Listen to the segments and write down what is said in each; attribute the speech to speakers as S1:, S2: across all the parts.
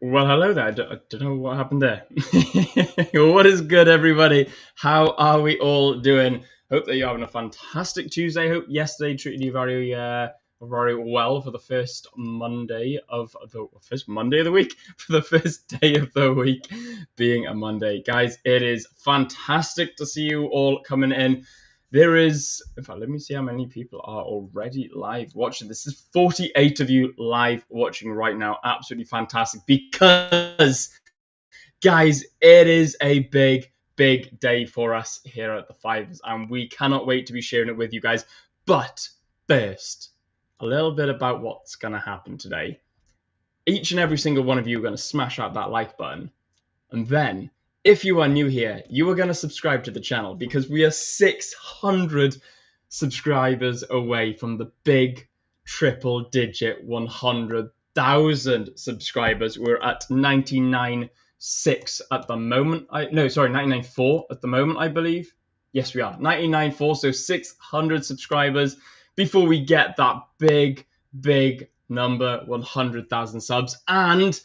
S1: Well, hello there. I don't know what happened there. What is good, everybody? How are we all doing? Hope that you're having a fantastic Tuesday. Hope yesterday treated you very well for the first Monday of the week, for the first day of the week being a Monday. Guys, it is fantastic to see you all coming in. In fact, let me see how many people are already live watching. This is 48 of you live watching right now. Absolutely fantastic because, guys, it is a big day for us here at the Fivers, and we cannot wait to be sharing it with you guys. But first, a little bit about what's going to happen today. Each and every single one of you are going to smash out that like button, and then if you are new here, you are going to subscribe to the channel because we are 600 subscribers away from the big triple-digit 100,000 subscribers. We're at 99.6 at the moment. 99.4 at the moment, I believe. Yes, we are. 99.4, so 600 subscribers before we get that big number, 100,000 subs. And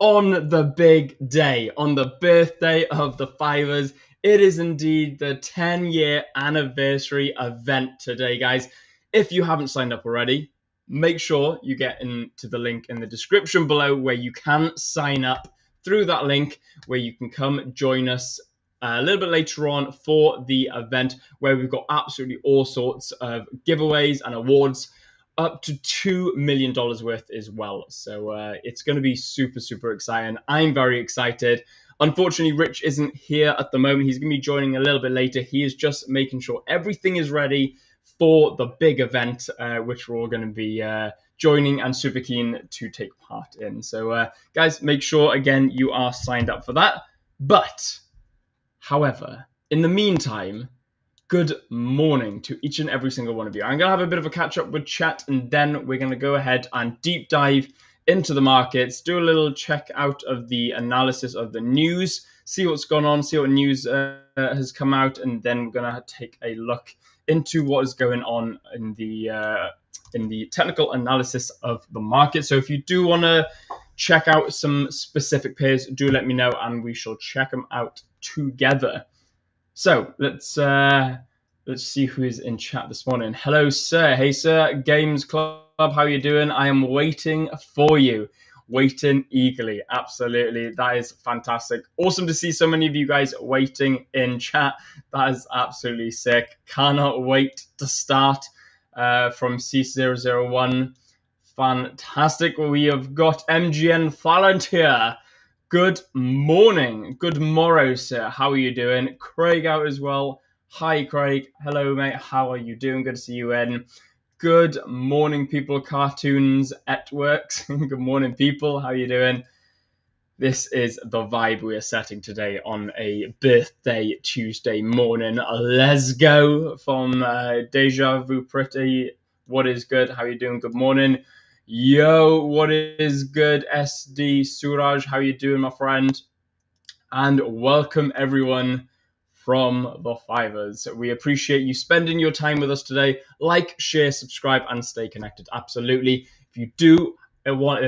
S1: on the big day, on the birthday of the Fivers, it is indeed the 10-year anniversary event today, guys. If you haven't signed up already, make sure you get into the link in the description below where you can sign up through that link, where you can come join us a little bit later on for the event, where we've got absolutely all sorts of giveaways and awards, up to $2 million worth as well. So it's going to be super exciting. I'm very excited. Unfortunately, Rich isn't here at the moment. He's going to be joining a little bit later. He is just making sure everything is ready for the big event, which we're all going to be joining and super keen to take part in. So guys, make sure, again, you are signed up for that. But, however, in the meantime, good morning to each and every single one of you. I'm going to have a bit of a catch up with chat, and then we're going to go ahead and deep dive into the markets, do a little check out of the analysis of the news, see what's gone on, see what news has come out, and then we're going to take a look into what is going on in the technical analysis of the market. So if you do want to check out some specific pairs, do let me know, and we shall check them out together. So let's see who is in chat this morning. Hello, sir. Hey, sir. Games Club, how are you doing? I am waiting for you. Waiting eagerly. Absolutely. That is fantastic. Awesome to see so many of you guys waiting in chat. That is absolutely sick. Cannot wait to start from C001. Fantastic. We have got MGN Fallant here. Good morning. Good morrow, sir. How are you doing? Craig out as well. Hi, Craig. Hello, mate. How are you doing? Good to see you in. Good morning, people. Cartoons at Works. Good morning, people. How are you doing? This is the vibe we are setting today on a birthday Tuesday morning. Let's go from Deja Vu Pretty. What is good? How are you doing? Good morning. Yo, what is good? SD Suraj, how you doing, my friend? And welcome everyone from the Fivers. We appreciate you spending your time with us today. Like, share, subscribe, and stay connected. Absolutely. If you do want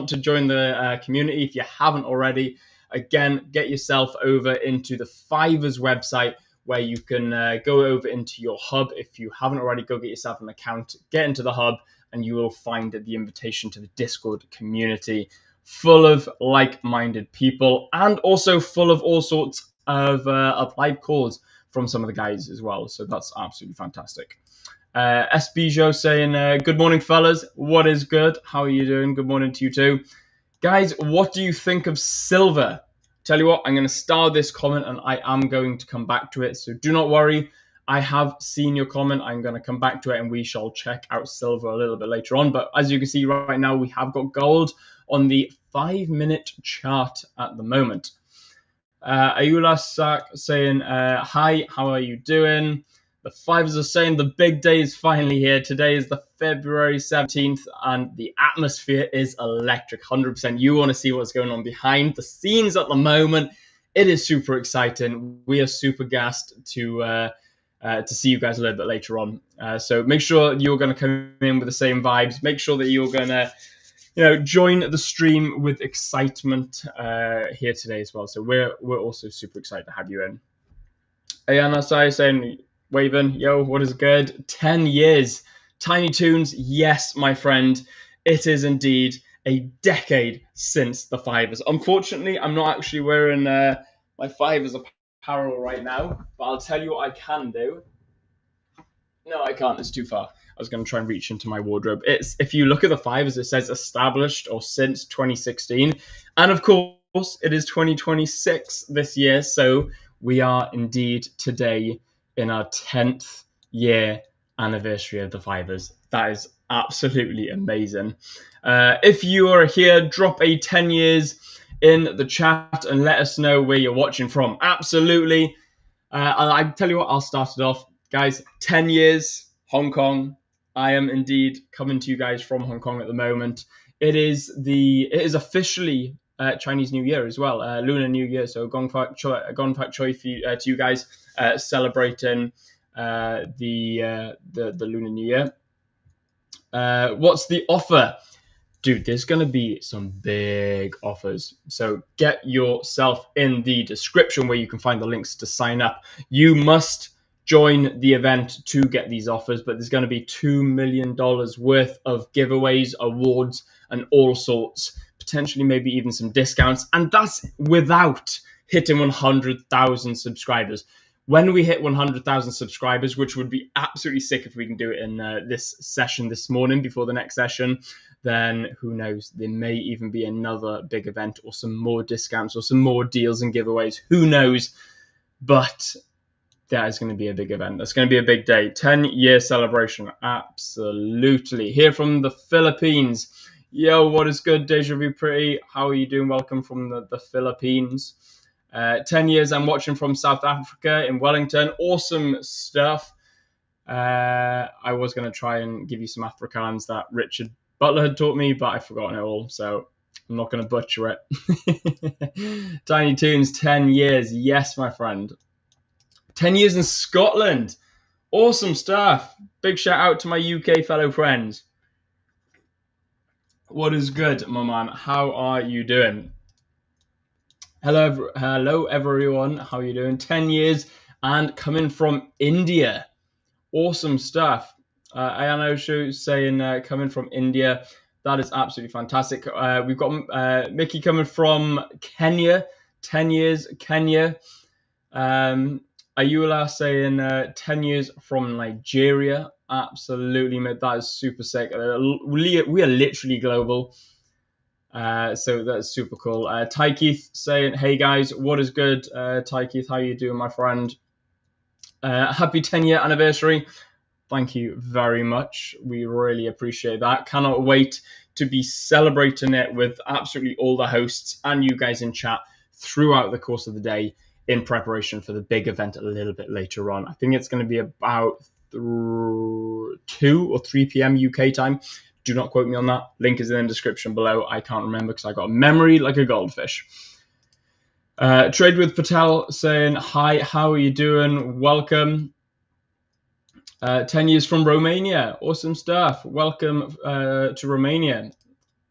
S1: to join the community, if you haven't already, again, get yourself over into the Fivers website, where you can go over into your hub. If you haven't already, go get yourself an account, get into the hub, and you will find the invitation to the Discord community, full of like-minded people, and also full of all sorts of live calls from some of the guys as well. So that's absolutely fantastic. SBjo saying, good morning, fellas. What is good? How are you doing? Good morning to you too. Guys, what do you think of silver? Tell you what, I'm going to star this comment, and I am going to come back to it. So do not worry. I have seen your comment. I'm going to come back to it, and we shall check out silver a little bit later on. But as you can see right now, we have got gold on the 5-minute chart at the moment. Ayula Sak saying, hi, how are you doing? The Fivers are saying the big day is finally here. Today is the February 17th, and the atmosphere is electric, 100%. You want to see what's going on behind the scenes at the moment. It is super exciting. We are super gassed to see you guys a little bit later on. So make sure you're going to come in with the same vibes. Make sure that you're going to join the stream with excitement here today as well. So we're also super excited to have you in. Hey, Anastasiia saying, waving, yo, what is good? 10 years. Tiny Toons, yes, my friend. It is indeed a decade since the Fivers. Unfortunately, I'm not actually wearing my Fivers apparel right now, but I'll tell you what I can do. No, I can't. It's too far. I was going to try and reach into my wardrobe. If you look at the Fivers, it says established or since 2016. And of course, it is 2026 this year. So we are indeed today in our 10th year anniversary of the Fivers. That is absolutely amazing. If you are here, drop a 10 years in the chat and let us know where you're watching from. Absolutely. I tell you what, I'll start it off. Guys, 10 years, Hong Kong. I am indeed coming to you guys from Hong Kong at the moment. It is officially Chinese New Year as well, Lunar New Year. So Gong Fat Choi to you guys celebrating the Lunar New Year. What's the offer? Dude, there's going to be some big offers. So get yourself in the description where you can find the links to sign up. You must join the event to get these offers, but there's going to be $2 million worth of giveaways, awards, and all sorts, potentially maybe even some discounts. And that's without hitting 100,000 subscribers. When we hit 100,000 subscribers, which would be absolutely sick if we can do it in this session this morning before the next session, then who knows? There may even be another big event or some more discounts or some more deals and giveaways. Who knows? But that is going to be a big event. That's going to be a big day. 10-year celebration. Absolutely. Here from the Philippines. Yo, what is good? Deja Vu Pretty. How are you doing? Welcome from the Philippines. 10 years I'm watching from South Africa in Wellington. Awesome stuff. I was going to try and give you some Afrikaans that Richard Butler had taught me, but I've forgotten it all, so I'm not going to butcher it. Tiny Toons, 10 years. Yes, my friend. 10 years in Scotland. Awesome stuff. Big shout out to my UK fellow friends. What is good, my man? How are you doing? Hello, everyone. How are you doing? 10 years and coming from India. Awesome stuff. Ayanoshu saying coming from India. That is absolutely fantastic. We've got Mickey coming from Kenya. 10 years, Kenya. Ayula saying 10 years from Nigeria. Absolutely, mate. That is super sick. We are literally global. So that's super cool. Ty Keith saying, hey guys, what is good? Ty Keith, how you doing, my friend? Happy 10-year anniversary. Thank you very much. We really appreciate that. Cannot wait to be celebrating it with absolutely all the hosts and you guys in chat throughout the course of the day in preparation for the big event a little bit later on. I think it's going to be about 2 or 3 p.m. UK time. Do not quote me on that. Link is in the description below. I can't remember because I got a memory like a goldfish. Trade with Patel saying, hi, how are you doing? Welcome. 10 years from Romania. Awesome stuff. Welcome to Romania.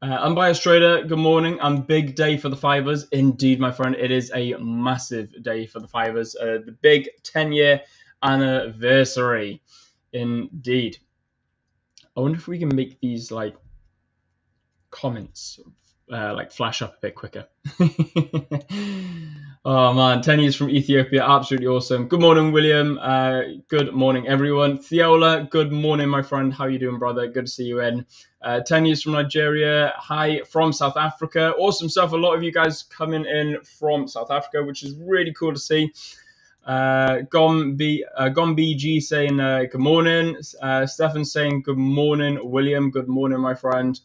S1: Unbiased Trader, good morning. And big day for the Fivers. Indeed, my friend, it is a massive day for the Fivers. The big 10-year anniversary. Indeed. I wonder if we can make these comments flash up a bit quicker. Oh man, 10 years from Ethiopia, absolutely awesome. Good morning, William. Good morning, everyone. Theola, good morning, my friend. How you doing, brother? Good to see you in. 10 years from Nigeria. Hi from South Africa. Awesome stuff. A lot of you guys coming in from South Africa, which is really cool to see. BG saying good morning. Stefan saying good morning. William, good morning, my friend.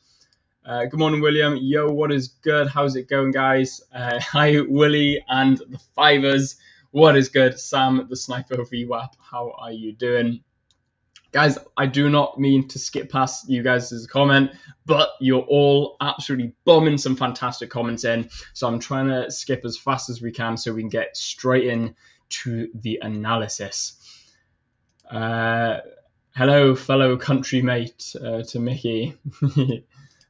S1: Good morning, William. Yo, what is good? How's it going, guys? Hi, Willie and the Fivers. What is good? Sam, the Sniper VWAP. How are you doing? Guys, I do not mean to skip past you guys' comment, but you're all absolutely bombing some fantastic comments in. So I'm trying to skip as fast as we can so we can get straight in to the analysis. Hello, fellow country mate to Mickey.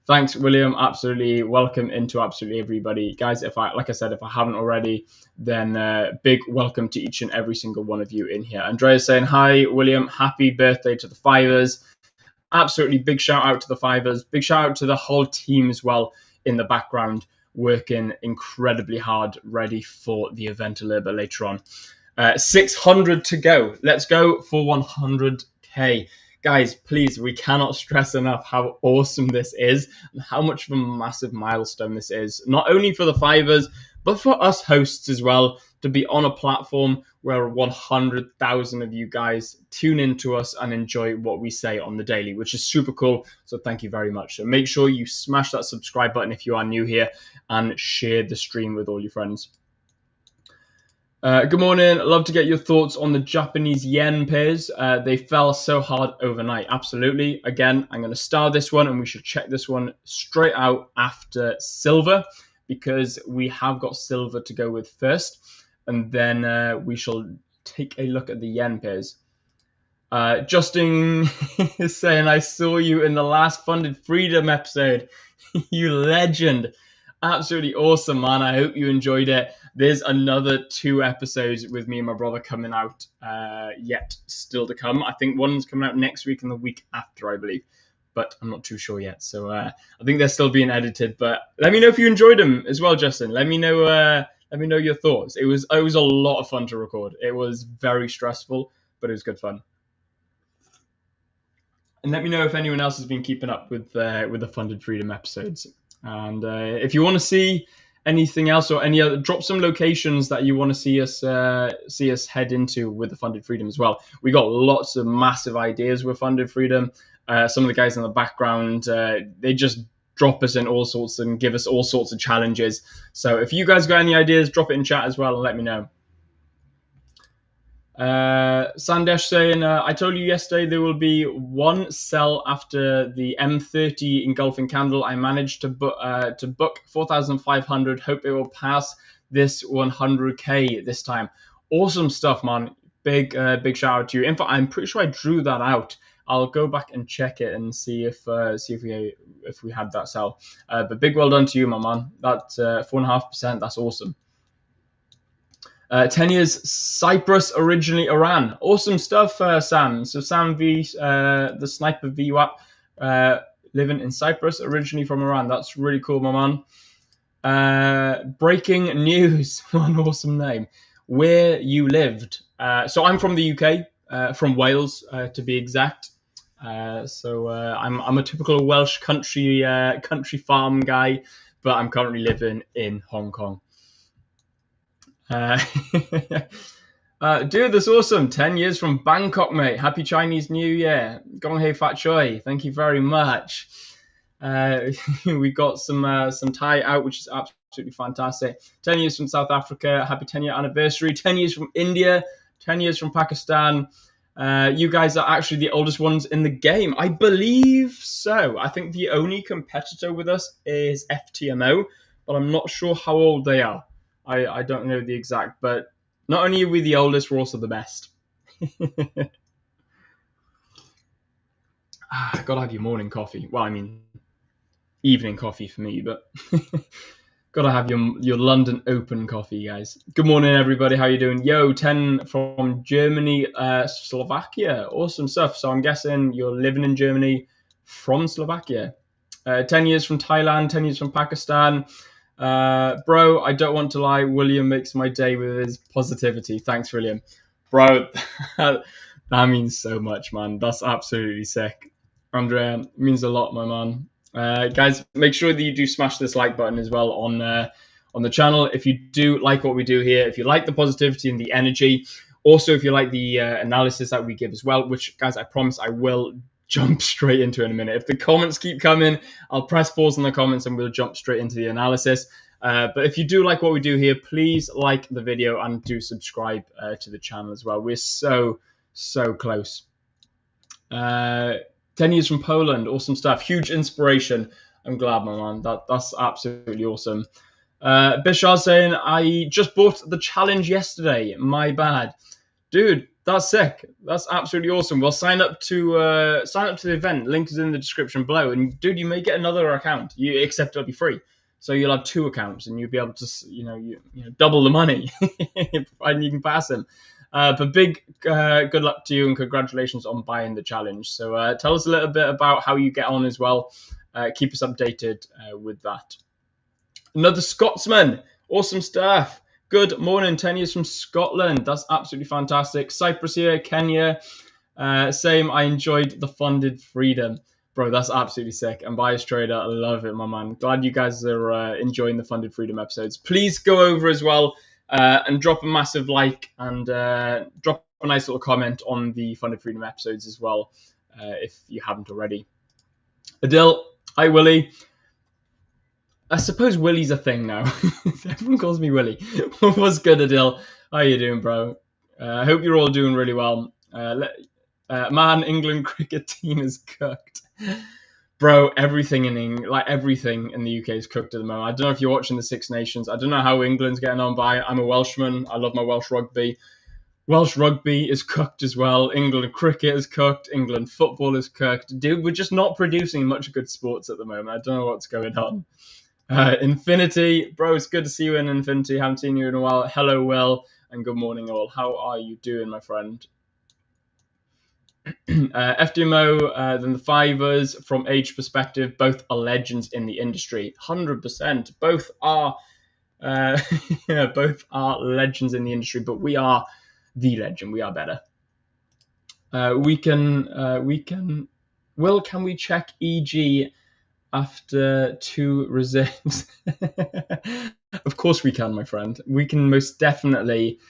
S1: Thanks, William. Absolutely. Welcome into absolutely everybody. Guys, like I said, if I haven't already, then big welcome to each and every single one of you in here. Andrea's saying, hi, William. Happy birthday to the Fivers. Absolutely big shout out to the Fivers. Big shout out to the whole team as well in the background, working incredibly hard, ready for the event a little bit later on. 600 to go. Let's go for 100K. Guys, please, we cannot stress enough how awesome this is and how much of a massive milestone this is. Not only for the Fivers, but for us hosts as well, to be on a platform where 100,000 of you guys tune into us and enjoy what we say on the daily, which is super cool. So thank you very much. So make sure you smash that subscribe button if you are new here and share the stream with all your friends. Good morning. I'd love to get your thoughts on the Japanese yen pairs. They fell so hard overnight. Absolutely. Again, I'm going to star this one, and we should check this one straight out after silver, because we have got silver to go with first, and then we shall take a look at the yen pairs. Justin is saying, I saw you in the last Funded Freedom episode. You legend. Absolutely awesome, man. I hope you enjoyed it. There's another 2 episodes with me and my brother coming out yet still to come. I think one's coming out next week and the week after, I believe, but I'm not too sure yet. So I think they're still being edited. But let me know if you enjoyed them as well, Justin. Let me know your thoughts. It was a lot of fun to record. It was very stressful, but it was good fun. And let me know if anyone else has been keeping up with the Funded Freedom episodes. And if you want to see anything else or any other, drop some locations that you want to see us head into with the Funded Freedom as well. We got lots of massive ideas with Funded Freedom. Some of the guys in the background, they just drop us in all sorts and give us all sorts of challenges. So if you guys got any ideas, drop it in chat as well and let me know. Sandesh saying, I told you yesterday there will be one sell after the M30 engulfing candle. I managed to book 4,500. Hope it will pass this 100K this time. Awesome stuff, man. Big shout out to you. In fact, I'm pretty sure I drew that out. I'll go back and check it and see if we had that sell. But big well done to you, my man. That 4.5%. That's awesome. 10 years Cyprus, originally Iran. Awesome stuff, Sam. So Sam V, the Sniper VWAP, living in Cyprus, originally from Iran. That's really cool, my man. Breaking news. What an awesome name. Where you lived. So I'm from the UK, from Wales to be exact. So I'm a typical Welsh country farm guy, but I'm currently living in Hong Kong. Dude, that's awesome. 10 years from Bangkok, mate. Happy Chinese New Year. Gong hei fat choi. Thank you very much. We got some Thai out, which is absolutely fantastic. 10 years from South Africa. Happy 10-year anniversary. 10 years from India. 10 years from Pakistan. You guys are actually the oldest ones in the game. I believe so. I think the only competitor with us is FTMO, but I'm not sure how old they are. I don't know the exact, but not only are we the oldest, we're also the best. Gotta have your morning coffee. Well, I mean, evening coffee for me, but gotta have your London Open coffee, guys. Good morning, everybody. How you doing? Yo, 10 from Germany, Slovakia. Awesome stuff. So I'm guessing you're living in Germany from Slovakia. 10 years from Thailand, 10 years from Pakistan. Bro, I don't want to lie. William makes my day with his positivity. Thanks, William. Bro, that means so much, man. That's absolutely sick. Andrea, means a lot, my man. Guys, make sure that you do smash this like button as well on the channel. If you do like what we do here, if you like the positivity and the energy, also if you like the analysis that we give as well, which, guys, I promise I will jump straight into in a minute. If the comments keep coming, I'll press pause on the comments and we'll jump straight into the analysis. But if you do like what we do here, please like the video and do subscribe to the channel as well. We're so close. 10 years from Poland. Awesome stuff. Huge inspiration. I'm glad, my man. That's absolutely awesome. Bishar saying, I just bought the challenge yesterday. My bad. Dude, That's sick. That's absolutely awesome. Well, sign up to the event. Link is in the description below. And dude, you may get another account. Except it'll be free. So you'll have 2 accounts, and you'll be able to double the money, and you can pass them. But big good luck to you, and congratulations on buying the challenge. So tell us a little bit about how you get on as well. Keep us updated with that. Another Scotsman. Awesome stuff. Good morning, 10 years from Scotland. That's absolutely fantastic. Cyprus here, Kenya. Same, I enjoyed the funded freedom. Bro, that's absolutely sick. And Bias Trader, I love it, my man. Glad you guys are enjoying the funded freedom episodes. Please go over as well and drop a massive like and drop a nice little comment on the funded freedom episodes as well if you haven't already. Adil, hi, Willie. I suppose Willie's a thing now. Everyone calls me Willie. What's good, Adil? How you doing, bro? I hope you're all doing really well. Man, England cricket team is cooked. Bro, everything in the UK is cooked at the moment. I don't know if you're watching the Six Nations. I don't know how England's getting on by. I'm a Welshman. I love my Welsh rugby. Welsh rugby is cooked as well. England cricket is cooked. England football is cooked. Dude, we're just not producing much good sports at the moment. I don't know what's going on. Infinity, bro, it's good to see you in Infinity. Haven't seen you in a while. Hello, Will, and good morning, all. How are you doing, my friend? FDMO, then the Fivers, from age perspective, both are legends in the industry. 100%. Both are legends in the industry, but we are the legend. We are better. Will, can we check EG after 2 reserves? Of course we can, my friend. We can most definitely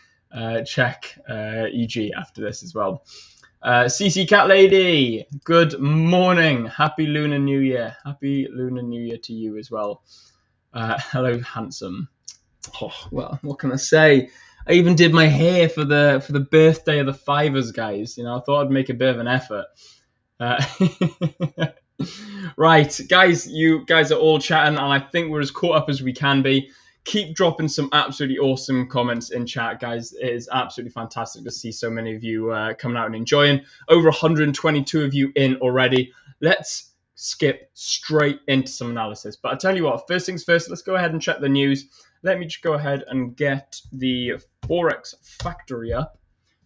S1: check EG after this as well. CC Cat Lady, good morning. Happy Lunar New Year. Happy Lunar New Year to you as well. Hello, handsome. Oh, well, what can I say? I even did my hair for the birthday of the Fivers, guys. I thought I'd make a bit of an effort. Right, guys, you guys are all chatting, and I think we're as caught up as we can be. Keep dropping some absolutely awesome comments in chat, guys. It is absolutely fantastic to see so many of you coming out and enjoying. Over 122 of you in already. Let's skip straight into some analysis. But I'll tell you what, first things first, let's go ahead and check the news. Let me just go ahead and get the Forex factory up,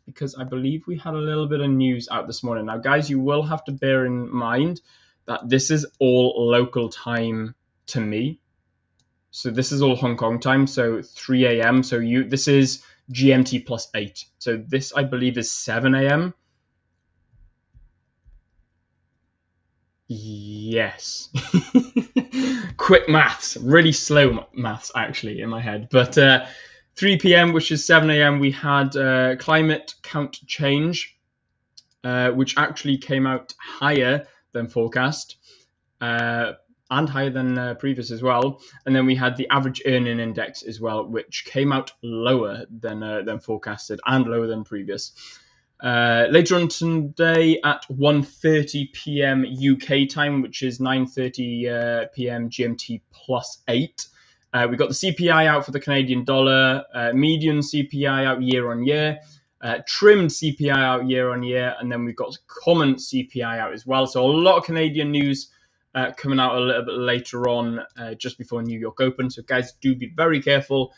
S1: because I believe we had a little bit of news out this morning. Now, guys, you will have to bear in mind that this is all local time to me. So this is all Hong Kong time, so 3 a.m. So this is GMT plus 8. So this, I believe, is 7 a.m. Yes. Quick maths. Really slow maths, actually, in my head. But 3 p.m., which is 7 a.m., we had climate count change, which actually came out higher than forecast and higher than previous as well. And then we had the average earning index as well, which came out lower than forecasted and lower than previous. Later on today at 1:30 p.m. UK time, which is 9:30 p.m. GMT plus 8. We got the CPI out for the Canadian dollar, median CPI out year on year, trimmed CPI out year on year, and then we've got common CPI out as well. So a lot of Canadian news coming out a little bit later on, just before New York Open. So guys, do be very careful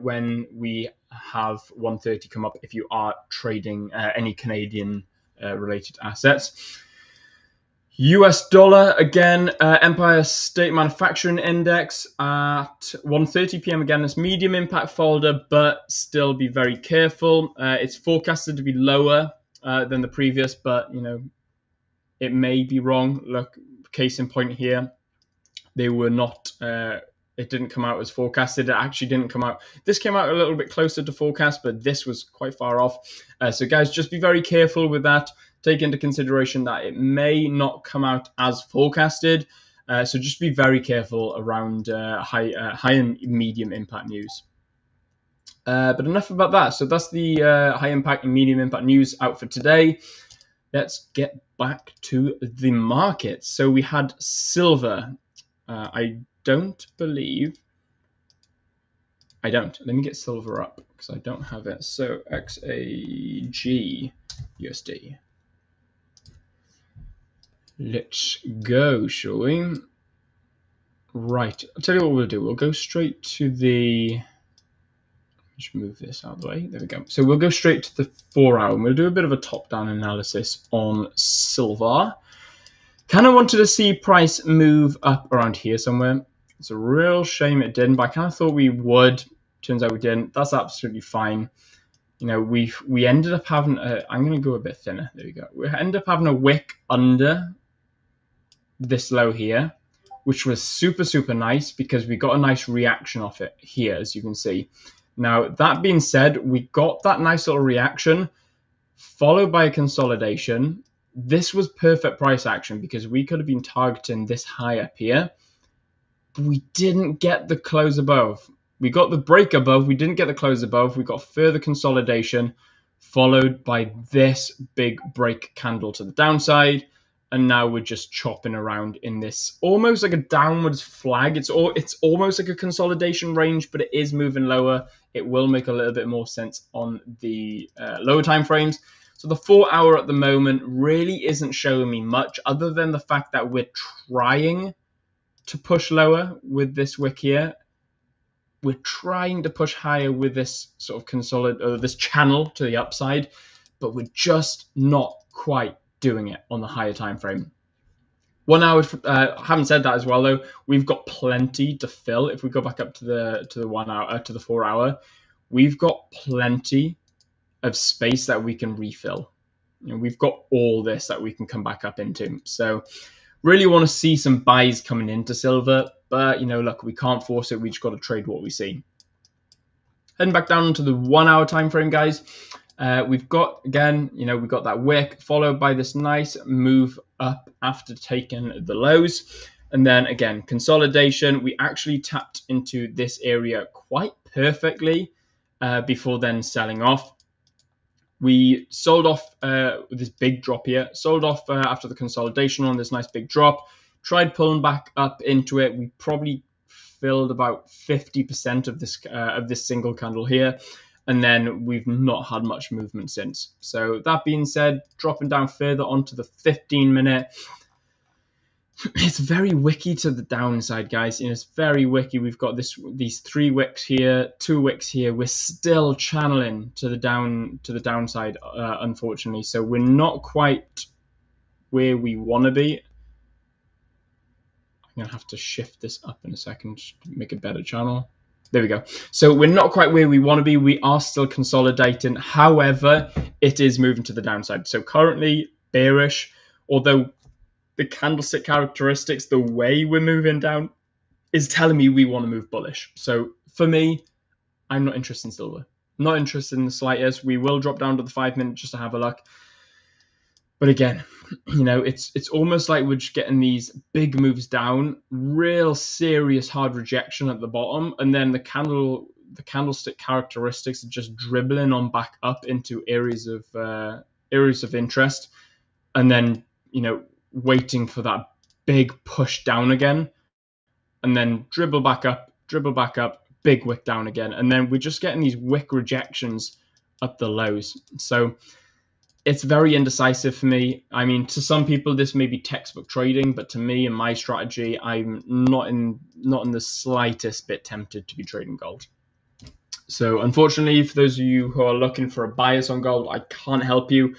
S1: when we have 1:30 come up if you are trading any Canadian related assets. US dollar, again, Empire State Manufacturing Index at 1:30 p.m. Again, this medium impact folder, but still be very careful. It's forecasted to be lower than the previous, but, it may be wrong. Look, case in point here, they were not, it didn't come out as forecasted. It actually didn't come out. This came out a little bit closer to forecast, but this was quite far off. So guys, just be very careful with that. Take into consideration that it may not come out as forecasted. So just be very careful around high and medium impact news. But enough about that. So that's the high impact and medium impact news out for today. Let's get back to the markets. So we had silver. I don't believe I don't. Let me get silver up because I don't have it. So XAG USD. Let's go, shall we? Right. I'll tell you what we'll do. We'll go straight to the... Just move this out of the way. There we go. So we'll go straight to the 4 hour and we'll do a bit of a top-down analysis on silver. Kind of wanted to see price move up around here somewhere. It's a real shame it didn't, but I kind of thought we would. Turns out we didn't. That's absolutely fine. You know, we ended up having a... I'm going to go a bit thinner. There we go. We ended up having a wick under this low here, which was super, super nice because we got a nice reaction off it here, as you can see. Now, that being said, we got that nice little reaction followed by a consolidation. This was perfect price action because we could have been targeting this high up here, but we didn't get the close above. We got the break above. We didn't get the close above. We got further consolidation followed by this big break candle to the downside. And now we're just chopping around in this almost like a downwards flag. It's almost like a consolidation range, but it is moving lower. It will make a little bit more sense on the lower time frames. So the 4 hour at the moment really isn't showing me much other than the fact that we're trying to push lower with this wick here. We're trying to push higher with this sort of this channel to the upside, but we're just not quite doing it on the higher time frame. 1 hour. Having said that as well, though, we've got plenty to fill. If we go back up to the 1 hour to the 4 hour, we've got plenty of space that we can refill. You know, we've got all this that we can come back up into. So really want to see some buys coming into silver, but you know, look, we can't force it. We just got to trade what we see. Heading back down to the 1 hour time frame, guys. We've got, again, you know, we've got that wick followed by this nice move up after taking the lows. And then again, consolidation. We actually tapped into this area quite perfectly before then selling off. We sold off with this big drop here. Sold off after the consolidation on this nice big drop. Tried pulling back up into it. We probably filled about 50% of this single candle here. And then we've not had much movement since. So that being said, dropping down further onto the 15-minute, it's very wicky to the downside, guys. You know, it's very wicky. We've got these 3 wicks here, 2 wicks here. We're still channeling to the downside, unfortunately. So we're not quite where we want to be. I'm gonna have to shift this up in a second to make a better channel. There we go. So we're not quite where we want to be. We are still consolidating. However, it is moving to the downside. So currently bearish, although the candlestick characteristics, the way we're moving down is telling me we want to move bullish. So for me, I'm not interested in silver. Not interested in the slightest. We will drop down to the 5 minute just to have a look. But again, you know, it's almost like we're just getting these big moves down, real serious hard rejection at the bottom, and then the candlestick characteristics are just dribbling on back up into areas of interest, and then, you know, waiting for that big push down again, and then dribble back up, big wick down again, and then we're just getting these wick rejections at the lows. So it's very indecisive for me. I mean, to some people, this may be textbook trading, but to me and my strategy, I'm not in the slightest bit tempted to be trading gold. So unfortunately, for those of you who are looking for a bias on gold, I can't help you.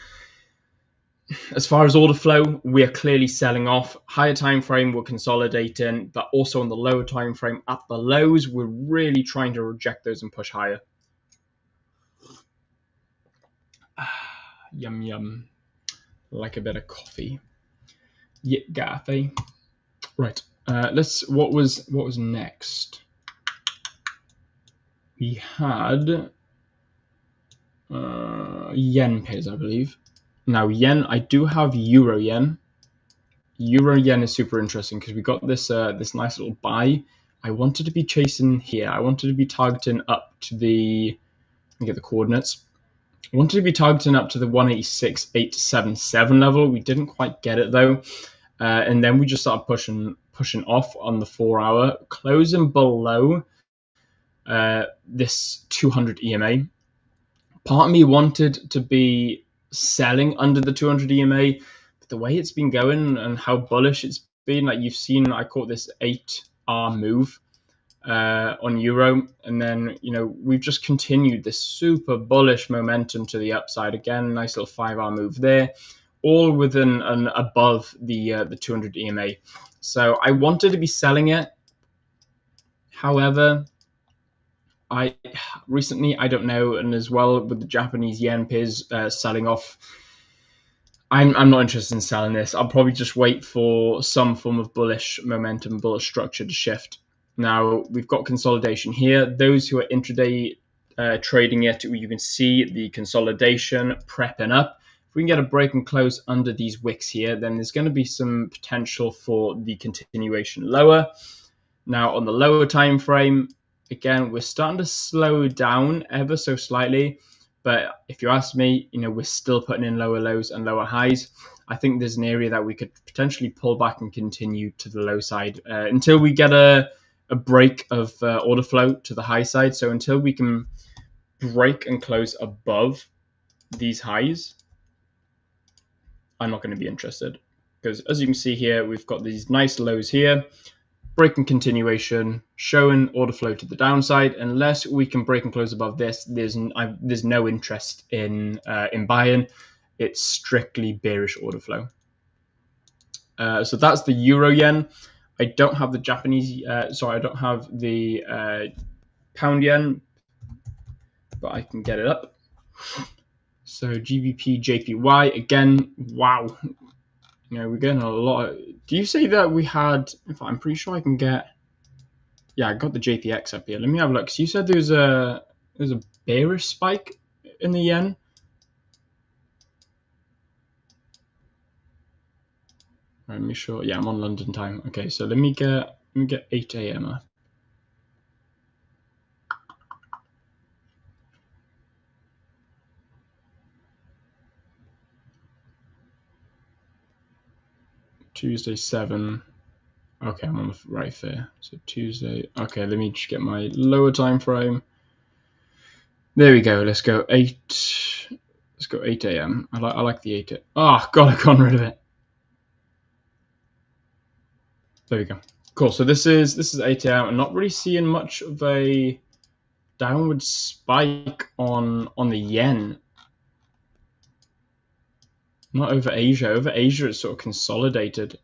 S1: As far as order flow, we are clearly selling off. Higher time frame, we're consolidating, but also on the lower time frame, at the lows, we're really trying to reject those and push higher. Yum yum, like a bit of coffee. Yeah, Garthy. Right. What was next? We had yen pairs, I believe. Now yen, I do have euro yen. Euro yen is super interesting because we got this this nice little buy. I wanted to be chasing here. I wanted to be targeting up to the. Let me get the coordinates. I wanted to be targeting up to the 186.877 level. We didn't quite get it though, and then we just started pushing off on the 4 hour, closing below this 200 EMA. Part of me wanted to be selling under the 200 EMA, but the way it's been going and how bullish it's been, like you've seen, I caught this 8R move on Euro, and then we've just continued this super bullish momentum to the upside again. Nice little 5R move there, all within and above the 200 EMA. So I wanted to be selling it. However, I don't know, and as well with the Japanese yen pairs selling off, I'm not interested in selling this. I'll probably just wait for some form of bullish momentum, bullish structure to shift. Now we've got consolidation here. Those who are intraday trading it, you can see the consolidation prepping up. If we can get a break and close under these wicks here, then there's going to be some potential for the continuation lower. Now on the lower time frame, again, we're starting to slow down ever so slightly. But if you ask me, we're still putting in lower lows and lower highs. I think there's an area that we could potentially pull back and continue to the low side until we get a break of order flow to the high side. So until we can break and close above these highs, I'm not going to be interested. Because as you can see here, we've got these nice lows here. Breaking continuation, showing order flow to the downside. Unless we can break and close above this, there's no interest in buying. It's strictly bearish order flow. So that's the euro yen. I don't have the Japanese. Sorry, I don't have the pound yen, but I can get it up. So GBP JPY again. Wow. We're getting a lot. Do you say that we had? In fact, I'm pretty sure I can get. Yeah, I got the JPX up here. Let me have a look. So you said there's a bearish spike in the yen. Let me sure. Yeah, I'm on London time. Okay, so let me get 8 a.m. up. Tuesday 7. Okay, I'm on the right there. So Tuesday. Okay, let me just get my lower time frame. There we go. Let's go 8. Let's go 8 a.m. I like the 8. Oh God, I got rid of it. There we go. Cool. So this is 8 a.m. I'm not really seeing much of a downward spike on the yen. Not over Asia. Over Asia, it's sort of consolidated.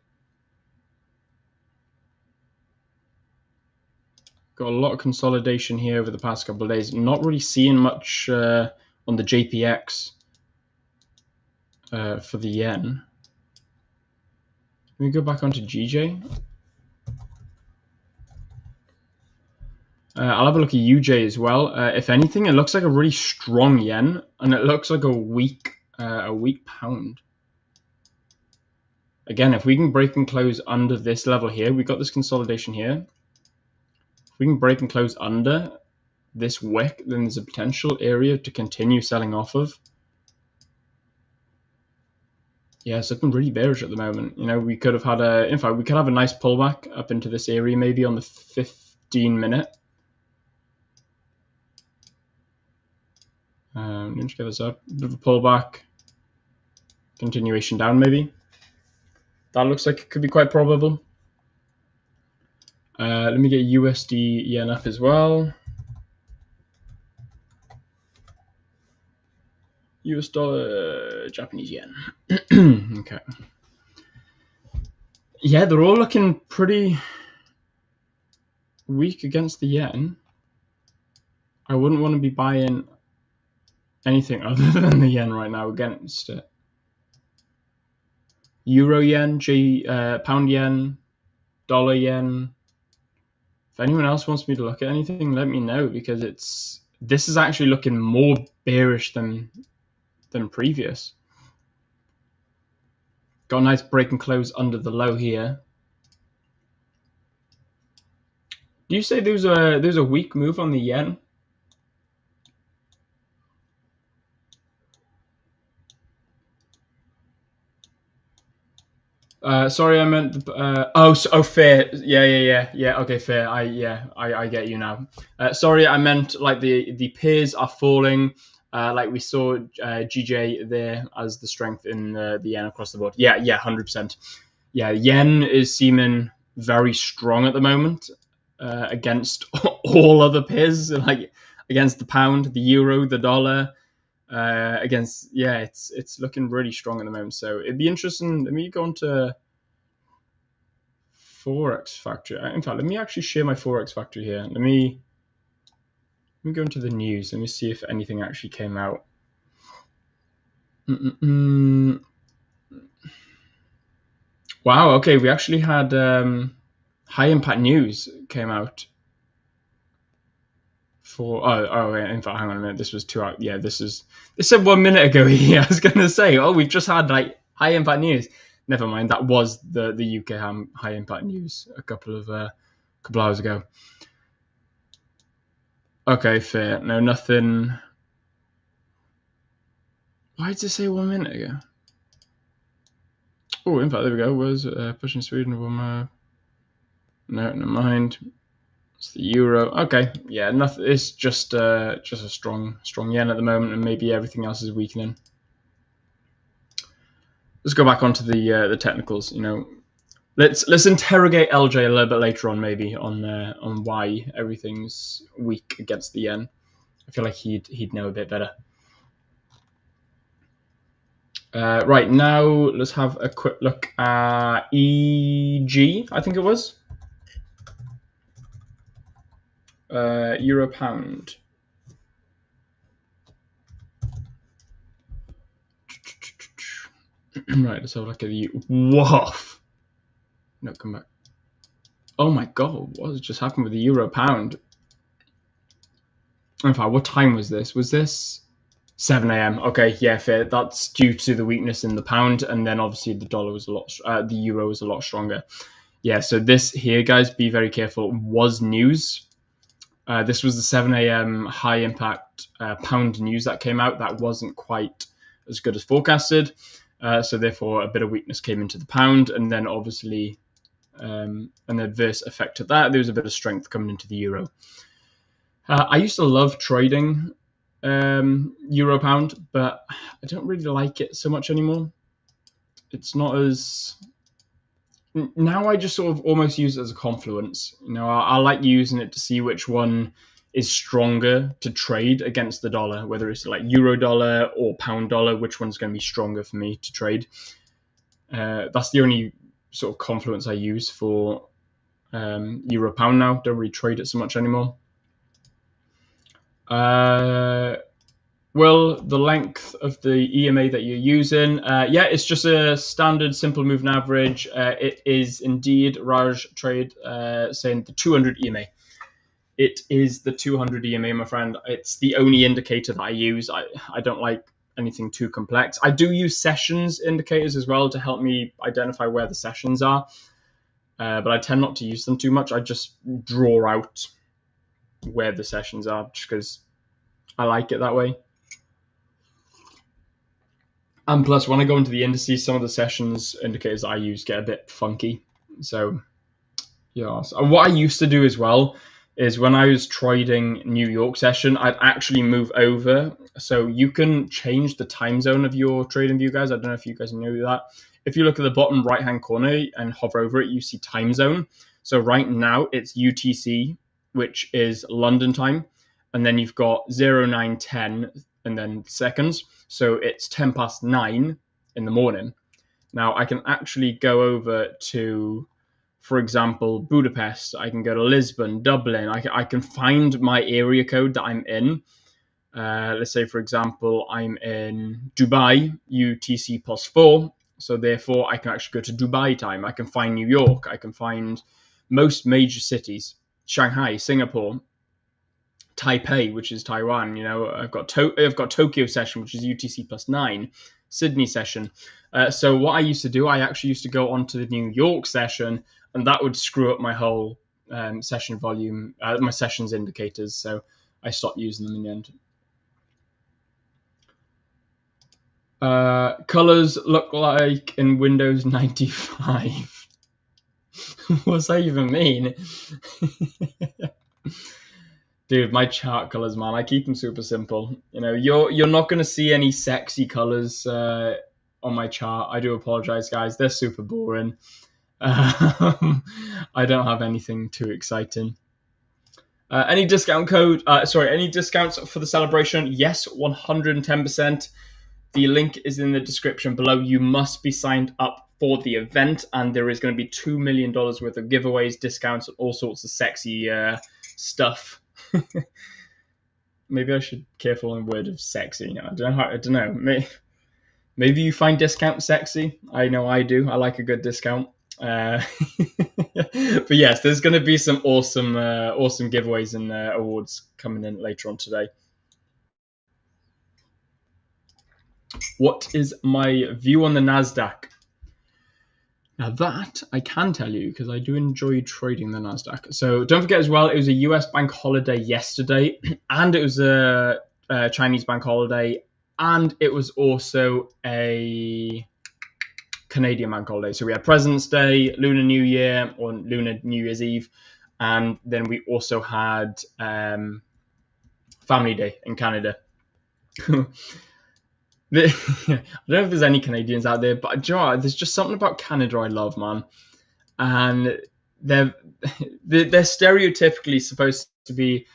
S1: Got a lot of consolidation here over the past couple of days. Not really seeing much on the JPX for the yen. Let me go back onto GJ. I'll have a look at UJ as well. If anything, it looks like a really strong yen, and it looks like a weak pound. Again, if we can break and close under this level here, we got this consolidation here. If we can break and close under this wick, then there's a potential area to continue selling off of. Yeah, it's looking really bearish at the moment. We could have had in fact, we could have a nice pullback up into this area, maybe on the 15-minute. Let me just get this up. Bit of a pullback. Continuation down, maybe. That looks like it could be quite probable. Let me get USD yen up as well. US dollar, Japanese yen. Okay. Yeah, they're all looking pretty weak against the yen. I wouldn't want to be buying anything other than the yen right now against it. Euro yen, pound yen, dollar yen. If anyone else wants me to look at anything, let me know, because this is actually looking more bearish than previous. Got a nice break and close under the low here. Do you say there's a weak move on the yen? Sorry, I meant oh, fair. Yeah. Okay, fair. I get you now. Sorry, I meant like the pairs are falling. Like we saw GJ there as the strength in the yen across the board. Yeah, 100%. Yeah, yen is seeming very strong at the moment against all other pairs, like against the pound, the euro, the dollar. Against it's looking really strong at the moment. So it'd be interesting. Let me go into Forex factory. In fact, let me actually share my Forex factory here. Let me go into the news. Let me see if anything actually came out. Wow. Okay, we actually had high impact news came out for. In fact, hang on a minute. This was 2 hours. Yeah, this said 1 minute ago. Yeah, I was gonna say. Oh, we've just had like high impact news. Never mind. That was the UK high impact news a couple hours ago. Okay, fair. No, nothing. Why did it say 1 minute ago? Oh, in fact, there we go. Was pushing Sweden? No, never mind. It's the euro. Okay, yeah, nothing. It's just a strong yen at the moment, and maybe everything else is weakening. Let's go back onto the technicals. Let's interrogate LJ a little bit later on, maybe on why everything's weak against the yen. I feel like he'd know a bit better. Right, now let's have a quick look at EG, I think it was. Euro pound. Right, let's have a look at the woof. No, come back. Oh my god, what has just happened with the euro pound? In fact, what time was this? Was this 7 a.m.? Okay, yeah, fair. That's due to the weakness in the pound, and then obviously the dollar was the euro was a lot stronger. Yeah, so this here, guys, be very careful, was news. This was the 7 a.m. high impact pound news that came out. That wasn't quite as good as forecasted. So therefore, a bit of weakness came into the pound, and then obviously an adverse effect of that. There was a bit of strength coming into the euro. I used to love trading euro pound, but I don't really like it so much anymore. It's not as... Now I just sort of almost use it as a confluence. I like using it to see which one is stronger to trade against the dollar, whether it's like euro dollar or pound dollar, which one's going to be stronger for me to trade. That's the only sort of confluence I use for euro pound now. Don't really trade it so much anymore. Well, the length of the EMA that you're using, it's just a standard simple moving average. It is indeed Raj Trade saying the 200 EMA. It is the 200 EMA, my friend. It's the only indicator that I use. I don't like anything too complex. I do use sessions indicators as well to help me identify where the sessions are, but I tend not to use them too much. I just draw out where the sessions are just because I like it that way. And plus, when I go into the indices, some of the sessions indicators I use get a bit funky. So, yeah. So what I used to do as well is when I was trading New York session, I'd actually move over. So you can change the time zone of your trading view, guys. I don't know if you guys know that. If you look at the bottom right-hand corner and hover over it, you see time zone. So right now it's UTC, which is London time. And then you've got 0910 and then seconds. So it's 10 past 9 in the morning. Now I can actually go over to, for example, Budapest. I can go to Lisbon, Dublin. I can find my area code that I'm in. Let's say, for example, I'm in Dubai, UTC +4. So therefore, I can actually go to Dubai time. I can find New York. I can find most major cities, Shanghai, Singapore, Taipei, which is Taiwan. I've got Tokyo session, which is UTC +9, Sydney session. So what I used to do, I actually used to go onto the New York session, and that would screw up my whole session volume, my sessions indicators. So I stopped using them in the end. Colors look like in Windows 95. What's that even mean? Dude, my chart colors, man, I keep them super simple. You know, you're not going to see any sexy colors on my chart. I do apologize, guys. They're super boring. I don't have anything too exciting. Any discount code? Any discounts for the celebration? Yes, 110%. The link is in the description below. You must be signed up for the event, and there is going to be $2 million worth of giveaways, discounts, and all sorts of sexy stuff. Maybe I should be careful on the word of sexy. I don't know. Maybe you find discount sexy. I know I do. I like a good discount. But yes, there's going to be some awesome giveaways and awards coming in later on today. What is my view on the NASDAQ? Now that I can tell you because I do enjoy trading the NASDAQ. So don't forget as well, it was a US bank holiday yesterday, and it was a Chinese bank holiday, and it was also a Canadian bank holiday. So we had President's Day, Lunar New Year, or Lunar New Year's Eve, and then we also had Family Day in Canada. I don't know if there's any Canadians out there, but there's just something about Canada I love, man. And they're stereotypically supposed to be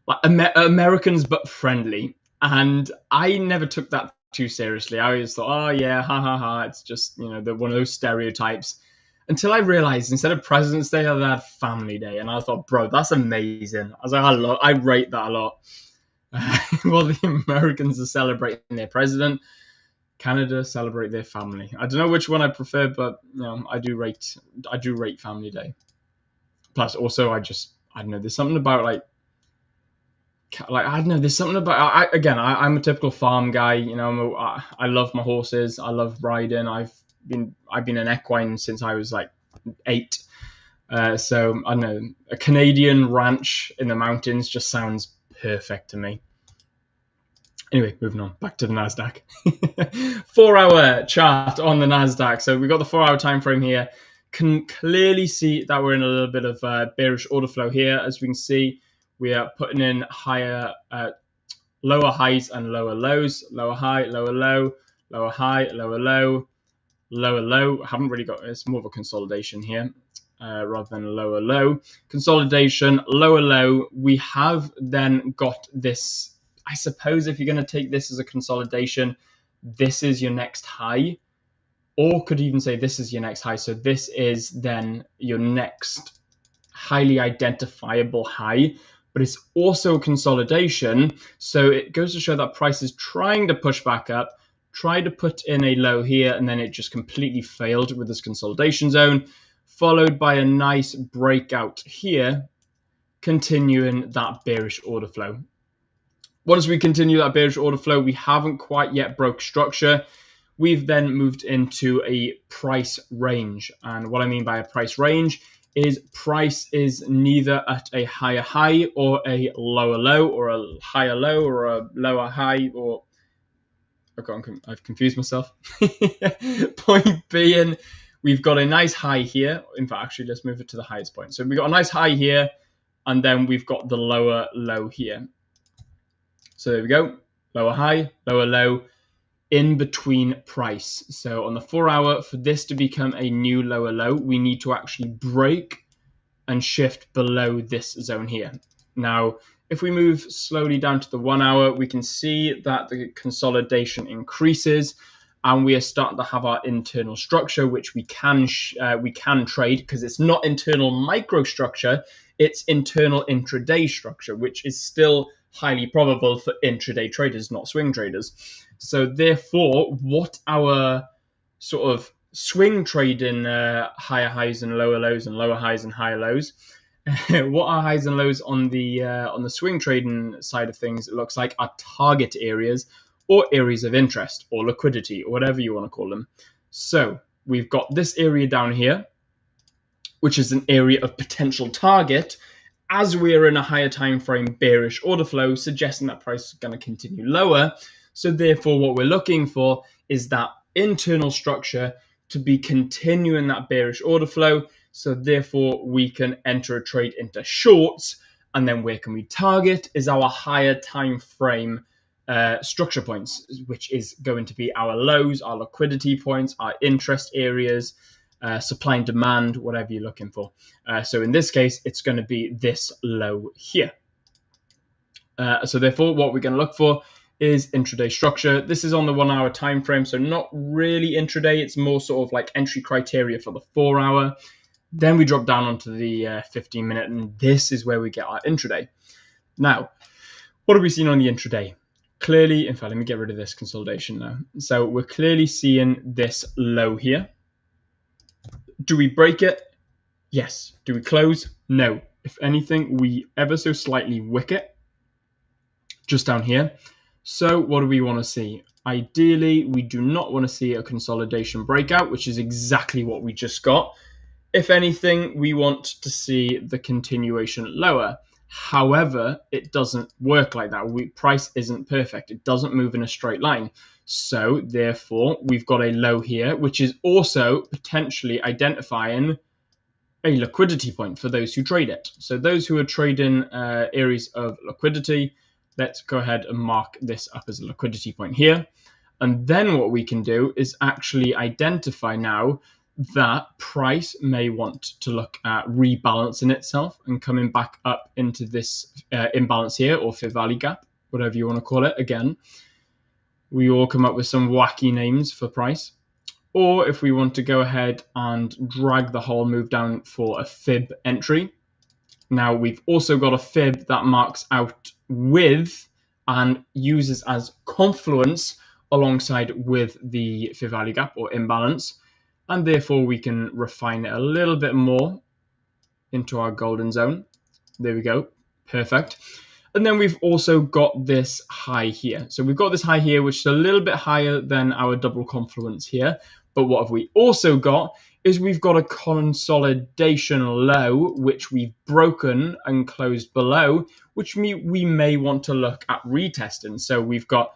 S1: like Americans but friendly, and I never took that too seriously. I always thought, oh yeah, ha ha ha, it's just one of those stereotypes. Until I realized instead of President's Day, they had Family Day, and I thought, bro, that's amazing. I was like, I rate that a lot. Well, the Americans are celebrating their president. Canada celebrate their family. I don't know which one I prefer, but I do rate Family Day. Plus, also, I don't know. There's something about like I don't know. There's something about I'm a typical farm guy. I love my horses. I love riding. I've been an equine since I was like 8. So I don't know. A Canadian ranch in the mountains just sounds perfect to me. Anyway, moving on back to the NASDAQ. 4-hour chart on the NASDAQ. So we've got the 4-hour time frame here. Can clearly see that we're in a little bit of bearish order flow here. As we can see, we are putting in lower highs and lower lows. Lower high, lower low, lower high, lower low, lower low. I haven't really got, it's more of a consolidation here. Rather than a lower low. Consolidation, lower low. We have then got this, I suppose if you're going to take this as a consolidation, this is your next high, or could even say this is your next high. So this is then your next highly identifiable high, but it's also a consolidation. So it goes to show that price is trying to push back up, try to put in a low here, and then it just completely failed with this consolidation zone, followed by a nice breakout here, continuing that bearish order flow. Once we continue that bearish order flow, we haven't quite yet broke structure. We've then moved into a price range. And what I mean by a price range is price is neither at a higher high or a lower low, or a higher low or a lower high, or I've confused myself. Point being, we've got a nice high here. In fact, actually, let's move it to the highest point. So we've got a nice high here, and then we've got the lower low here. So there we go. Lower high, lower low, in between price. So on the 4-hour, for this to become a new lower low, we need to actually break and shift below this zone here. Now, if we move slowly down to the 1-hour, we can see that the consolidation increases, and we are starting to have our internal structure, which we can trade, because it's not internal microstructure, it's internal intraday structure, which is still highly probable for intraday traders, not swing traders. So therefore, what our sort of swing trading higher highs and lower lows and lower highs and higher lows, what our highs and lows on the swing trading side of things, it looks like are target areas or areas of interest or liquidity or whatever you want to call them. So we've got this area down here, which is an area of potential target, as we are in a higher time frame bearish order flow, suggesting that price is going to continue lower. So therefore, what we're looking for is that internal structure to be continuing that bearish order flow. So therefore we can enter a trade into shorts. And then where can we target is our higher time frame structure points, which is going to be our lows, our liquidity points, our interest areas, supply and demand, whatever you're looking for. So in this case, it's going to be this low here. So therefore, what we're going to look for is intraday structure. This is on the 1 hour time frame, so not really intraday. It's more sort of like entry criteria for the 4 hour. Then we drop down onto the 15 minute, and this is where we get our intraday. Now, what have we seen on the intraday? Clearly, in fact, let me get rid of this consolidation now. So we're clearly seeing this low here. Do we break it? Yes. Do we close? No. If anything, we ever so slightly wick it just down here. So what do we want to see? Ideally, we do not want to see a consolidation breakout, which is exactly what we just got. If anything, we want to see the continuation lower. However, it doesn't work like that. Price isn't perfect. It doesn't move in a straight line. So therefore, we've got a low here, which is also potentially identifying a liquidity point for those who trade it. So those who are trading areas of liquidity, let's go ahead and mark this up as a liquidity point here. And then what we can do is actually identify now that price may want to look at rebalancing itself and coming back up into this imbalance here, or fair value gap, whatever you want to call it. Again, we all come up with some wacky names for price. Or if we want to go ahead and drag the whole move down for a fib entry. Now we've also got a fib that marks out with and uses as confluence alongside with the fair value gap or imbalance. And therefore we can refine it a little bit more into our golden zone. There we go. Perfect. And then we've also got this high here. So we've got this high here, which is a little bit higher than our double confluence here. But what have we also got is we've got a consolidation low, which we've broken and closed below, which we may want to look at retesting. So we've got,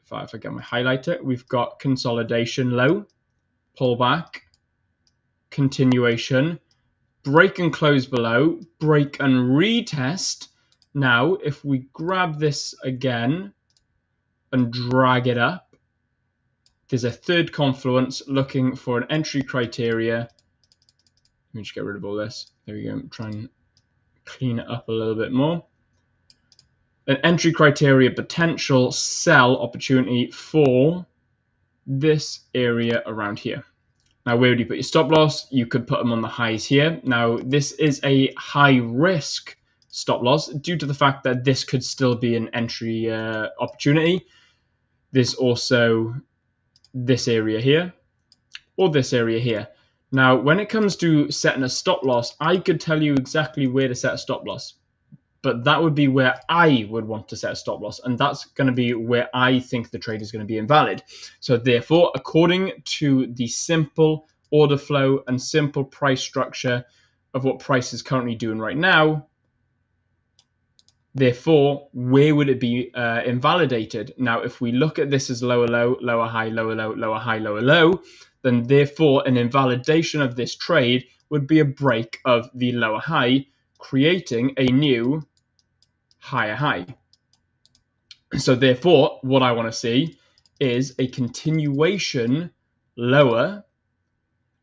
S1: if I forget my highlighter, we've got consolidation low, pullback, continuation, break and close below, break and retest. Now, if we grab this again and drag it up, there's a third confluence looking for an entry criteria. Let me just get rid of all this. There we go. Try and clean it up a little bit more. An entry criteria potential sell opportunity for this area around here. Now, where would you put your stop loss? You could put them on the highs here. Now, this is a high risk stop loss due to the fact that this could still be an entry opportunity. There's also this area here or this area here. Now, when it comes to setting a stop loss, I could tell you exactly where to set a stop loss, but that would be where I would want to set a stop loss, and that's going to be where I think the trade is going to be invalid. So therefore, according to the simple order flow and simple price structure of what price is currently doing right now, therefore, where would it be invalidated? Now, if we look at this as lower low, lower high, lower low, lower high, lower low, then therefore an invalidation of this trade would be a break of the lower high, creating a new higher high. So therefore, what I want to see is a continuation lower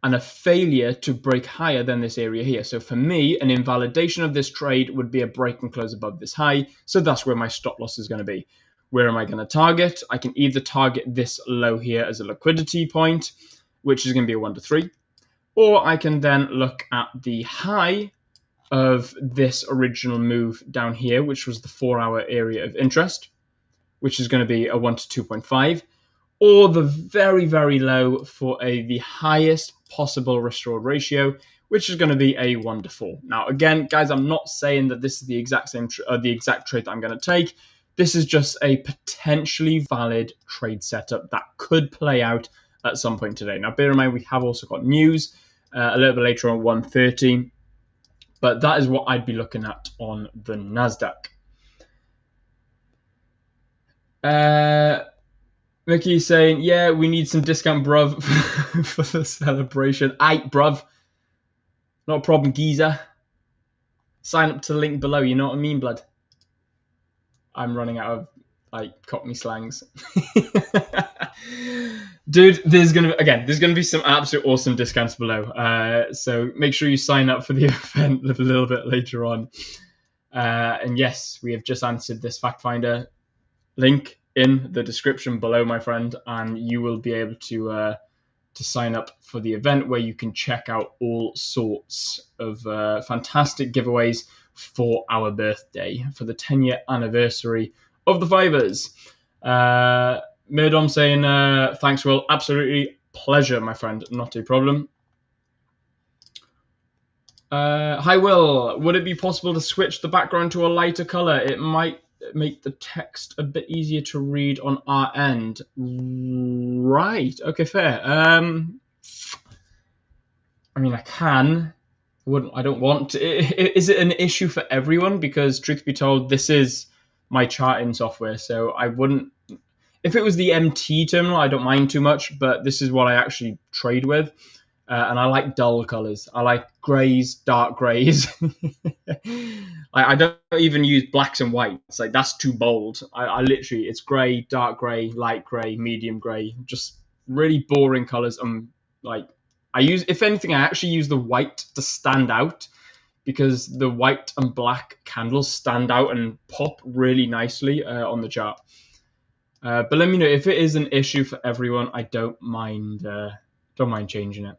S1: and a failure to break higher than this area here. So for me, an invalidation of this trade would be a break and close above this high. So that's where my stop loss is going to be. Where am I going to target? I can either target this low here as a liquidity point, which is going to be a 1 to 3, or I can then look at the high of this original move down here, which was the 4-hour area of interest, which is going to be a 1 to 2.5, or the very, very low for the highest possible restored ratio, which is going to be a 1 to 4. Now, again, guys, I'm not saying that this is the exact same the exact trade that I'm going to take. This is just a potentially valid trade setup that could play out at some point today. Now, bear in mind, we have also got news a little bit later on, 1:30, but that is what I'd be looking at on the NASDAQ. Mickey's saying, yeah, we need some discount, bruv, for the celebration. Aight, bruv. Not a problem, geezer. Sign up to the link below, you know what I mean, blood? I'm running out of, like, Cockney slangs. Dude, there's gonna be some absolute awesome discounts below. So make sure you sign up for the event a little bit later on. And yes, we have just answered this fact finder. Link in the description below, my friend, and you will be able to sign up for the event where you can check out all sorts of fantastic giveaways for our birthday, for the 10-year anniversary of the Fivers. Murdom saying, thanks, Will. Absolutely pleasure, my friend. Not a problem. Hi, Will. Would it be possible to switch the background to a lighter color? It might make the text a bit easier to read on our end. Right. Okay, fair. I mean, I can. I don't want to. Is it an issue for everyone? Because truth be told, this is my charting software, so I wouldn't. If it was the MT terminal, I don't mind too much, but this is what I actually trade with. And I like dull colors. I like grays, dark grays. I don't even use blacks and whites. Like, that's too bold. I literally, it's gray, dark gray, light gray, medium gray. Just really boring colors. If anything, I actually use the white to stand out, because the white and black candles stand out and pop really nicely on the chart. But let me know if it is an issue for everyone. I don't mind changing it.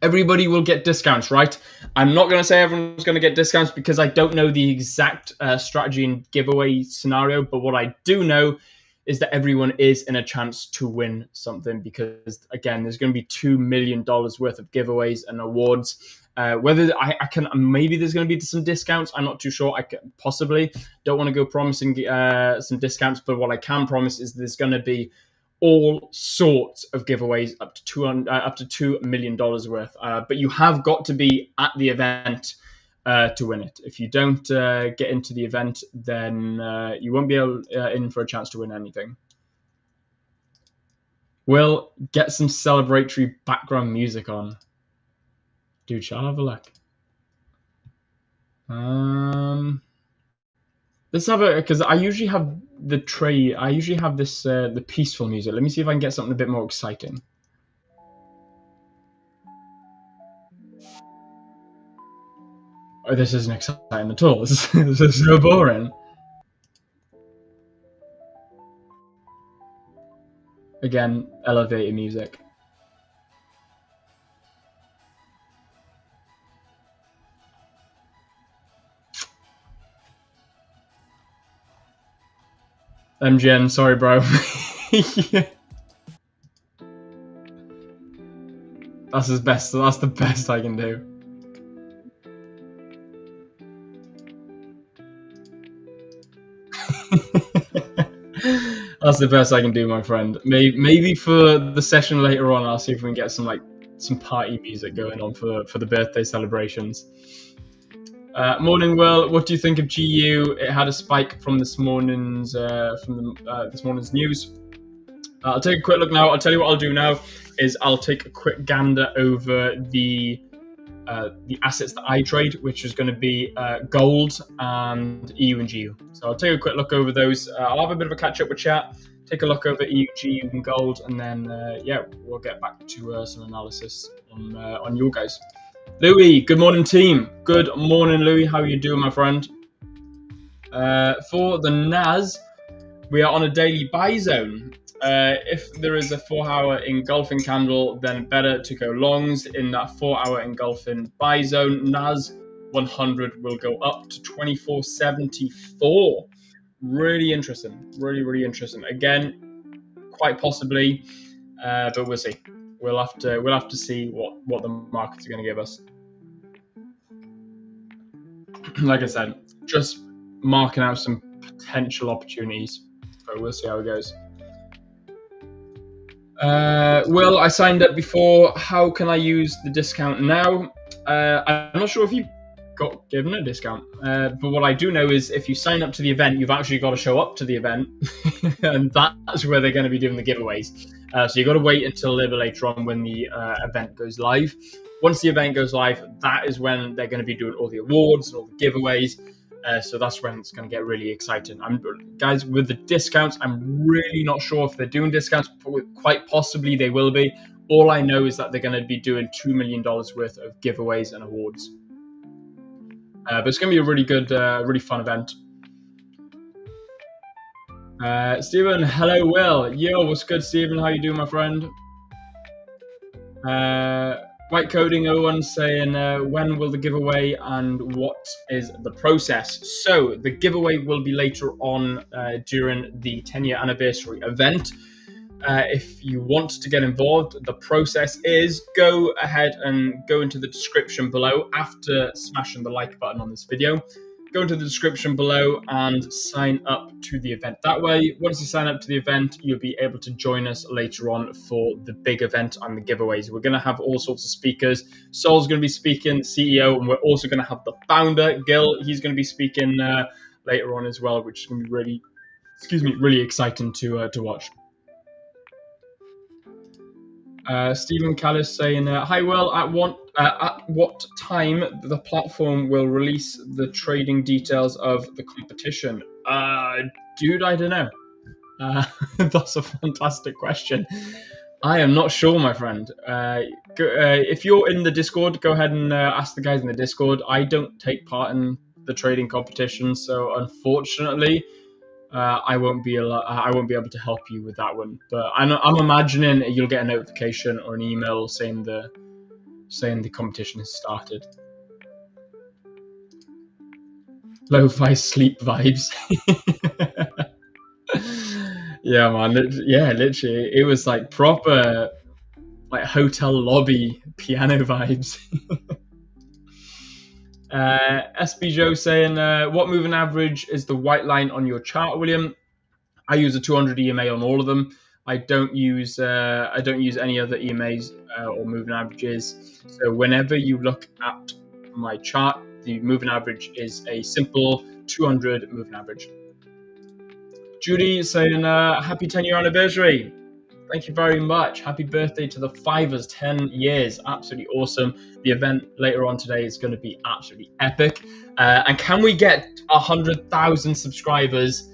S1: Everybody will get discounts, right? I'm not going to say everyone's going to get discounts because I don't know the exact strategy and giveaway scenario. But what I do know is that everyone is in a chance to win something, because, again, there's going to be $2 million worth of giveaways and awards. Whether I can, maybe there's going to be some discounts. I'm not too sure. I can, possibly don't want to go promising some discounts, but what I can promise is there's going to be all sorts of giveaways up to $2 million worth. But you have got to be at the event to win it. If you don't get into the event, then you won't be in for a chance to win anything. We'll get some celebratory background music on. Dude, shall I have a look? Let's have a, because I usually have the tray. I usually have this the peaceful music. Let me see if I can get something a bit more exciting. Oh, this isn't exciting at all. This is so boring. Again, elevator music. MGN, sorry, bro. Yeah. That's his best. That's the best I can do. That's the best I can do, my friend. Maybe for the session later on, I'll see if we can get some party music going on for the birthday celebrations. Morning, Will. What do you think of GU? It had a spike from this morning's news. I'll take a quick look now. I'll tell you what I'll do now is I'll take a quick gander over the assets that I trade, which is going to be gold and EU and GU. So I'll take a quick look over those. I'll have a bit of a catch up with chat, take a look over EU, GU, and gold, and then yeah, we'll get back to some analysis on your guys. Louis, good morning, team. Good morning, Louis. How are you doing, my friend? For the NAS, we are on a daily buy zone. If there is a 4-hour engulfing candle, then better to go longs in that 4-hour engulfing buy zone. NAS 100 will go up to 2474. Really interesting. Really interesting. Again, quite possibly, but we'll see. We'll have to see what the markets are going to give us. Like I said, just marking out some potential opportunities. So we'll see how it goes. Will, I signed up before. How can I use the discount now? I'm not sure if you got given a discount. But what I do know is if you sign up to the event, you've actually got to show up to the event, and that's where they're going to be doing the giveaways. So you've got to wait until a little bit later on when the event goes live. Once the event goes live, that is when they're going to be doing all the awards and all the giveaways. So that's when it's going to get really exciting. Guys, with the discounts, I'm really not sure if they're doing discounts. Quite possibly they will be. All I know is that they're going to be doing $2 million worth of giveaways and awards. But it's going to be a really good, really fun event. Stephen, hello, Will. Yo, what's good, Stephen? How you doing, my friend? White Coding 01 saying, when will the giveaway and what is the process? So the giveaway will be later on during the 10-year anniversary event. If you want to get involved, the process is go ahead and go into the description below after smashing the like button on this video. Go into the description below and sign up to the event. That way, once you sign up to the event, you'll be able to join us later on for the big event and the giveaways. We're going to have all sorts of speakers. Sol's going to be speaking, CEO, and we're also going to have the founder, Gil. He's going to be speaking later on as well, which is going to be really exciting to watch. Stephen Callis saying, hi, Will, at what time the platform will release the trading details of the competition? Dude, I don't know. That's a fantastic question. I am not sure, my friend. If you're in the Discord, go ahead and ask the guys in the Discord. I don't take part in the trading competition, so unfortunately, I won't be able to help you with that one. But I'm imagining you'll get a notification or an email saying the competition has started. Lo-fi sleep vibes. Yeah, man. Yeah, literally, it was like proper, like hotel lobby piano vibes. SB Joe saying, what moving average is the white line on your chart, William? I use a 200 EMA on all of them. I don't use any other EMAs or moving averages. So whenever you look at my chart, the moving average is a simple 200 moving average. Judy saying, happy 10-year anniversary. Thank you very much. Happy birthday to the Fivers, 10 years. Absolutely awesome. The event later on today is going to be absolutely epic. And can we get 100,000 subscribers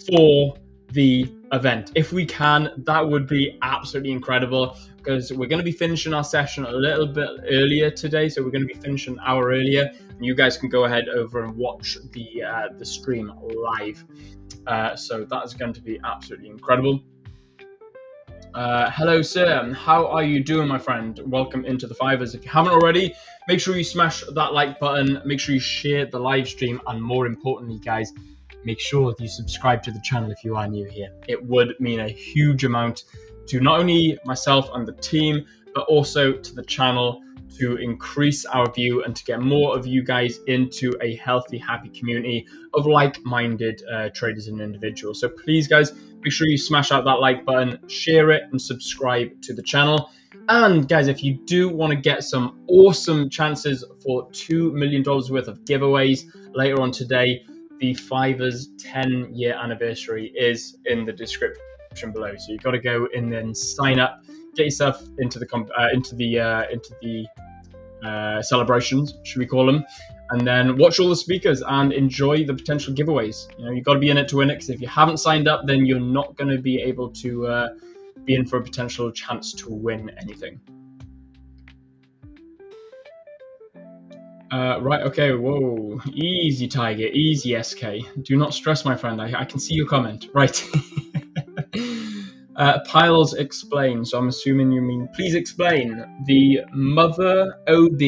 S1: for the event? If we can, that would be absolutely incredible, because we're going to be finishing our session a little bit earlier today. So we're going to be finishing an hour earlier. And you guys can go ahead over and watch the stream live. So that is going to be absolutely incredible. Hello, sir. How are you doing, my friend? Welcome into the Fivers. If you haven't already, make sure you smash that like button. Make sure you share the live stream. And more importantly, guys, make sure that you subscribe to the channel if you are new here. It would mean a huge amount to not only myself and the team, but also to the channel, to increase our view and to get more of you guys into a healthy, happy community of like-minded traders and individuals. So please, guys, make sure you smash out that like button, share it, and subscribe to the channel. And guys, if you do want to get some awesome chances for $2 million worth of giveaways later on today, the Fivers 10-year anniversary is in the description below. So you've got to go in and sign up, get yourself into the celebrations, should we call them, and then watch all the speakers and enjoy the potential giveaways. You know, you've got to be in it to win it, because if you haven't signed up, then you're not going to be able to be in for a potential chance to win anything. Right, okay, whoa, easy, Tiger, easy, SK. Do not stress, my friend, I can see your comment. Right. Piles explain, so I'm assuming you mean please explain the mother OB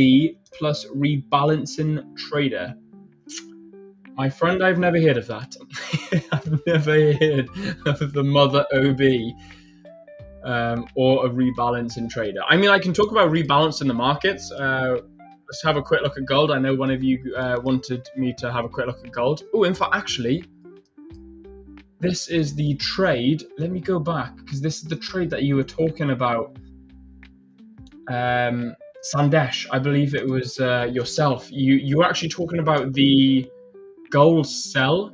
S1: plus rebalancing trader. My friend, I've never heard of that. I've never heard of the mother OB or a rebalancing trader. I mean, I can talk about rebalancing the markets. Let's have a quick look at gold. I know one of you wanted me to have a quick look at gold. Oh, in fact, actually, this is the trade. Let me go back, because this is the trade that you were talking about. Sandesh, I believe it was yourself. You were actually talking about the gold sell.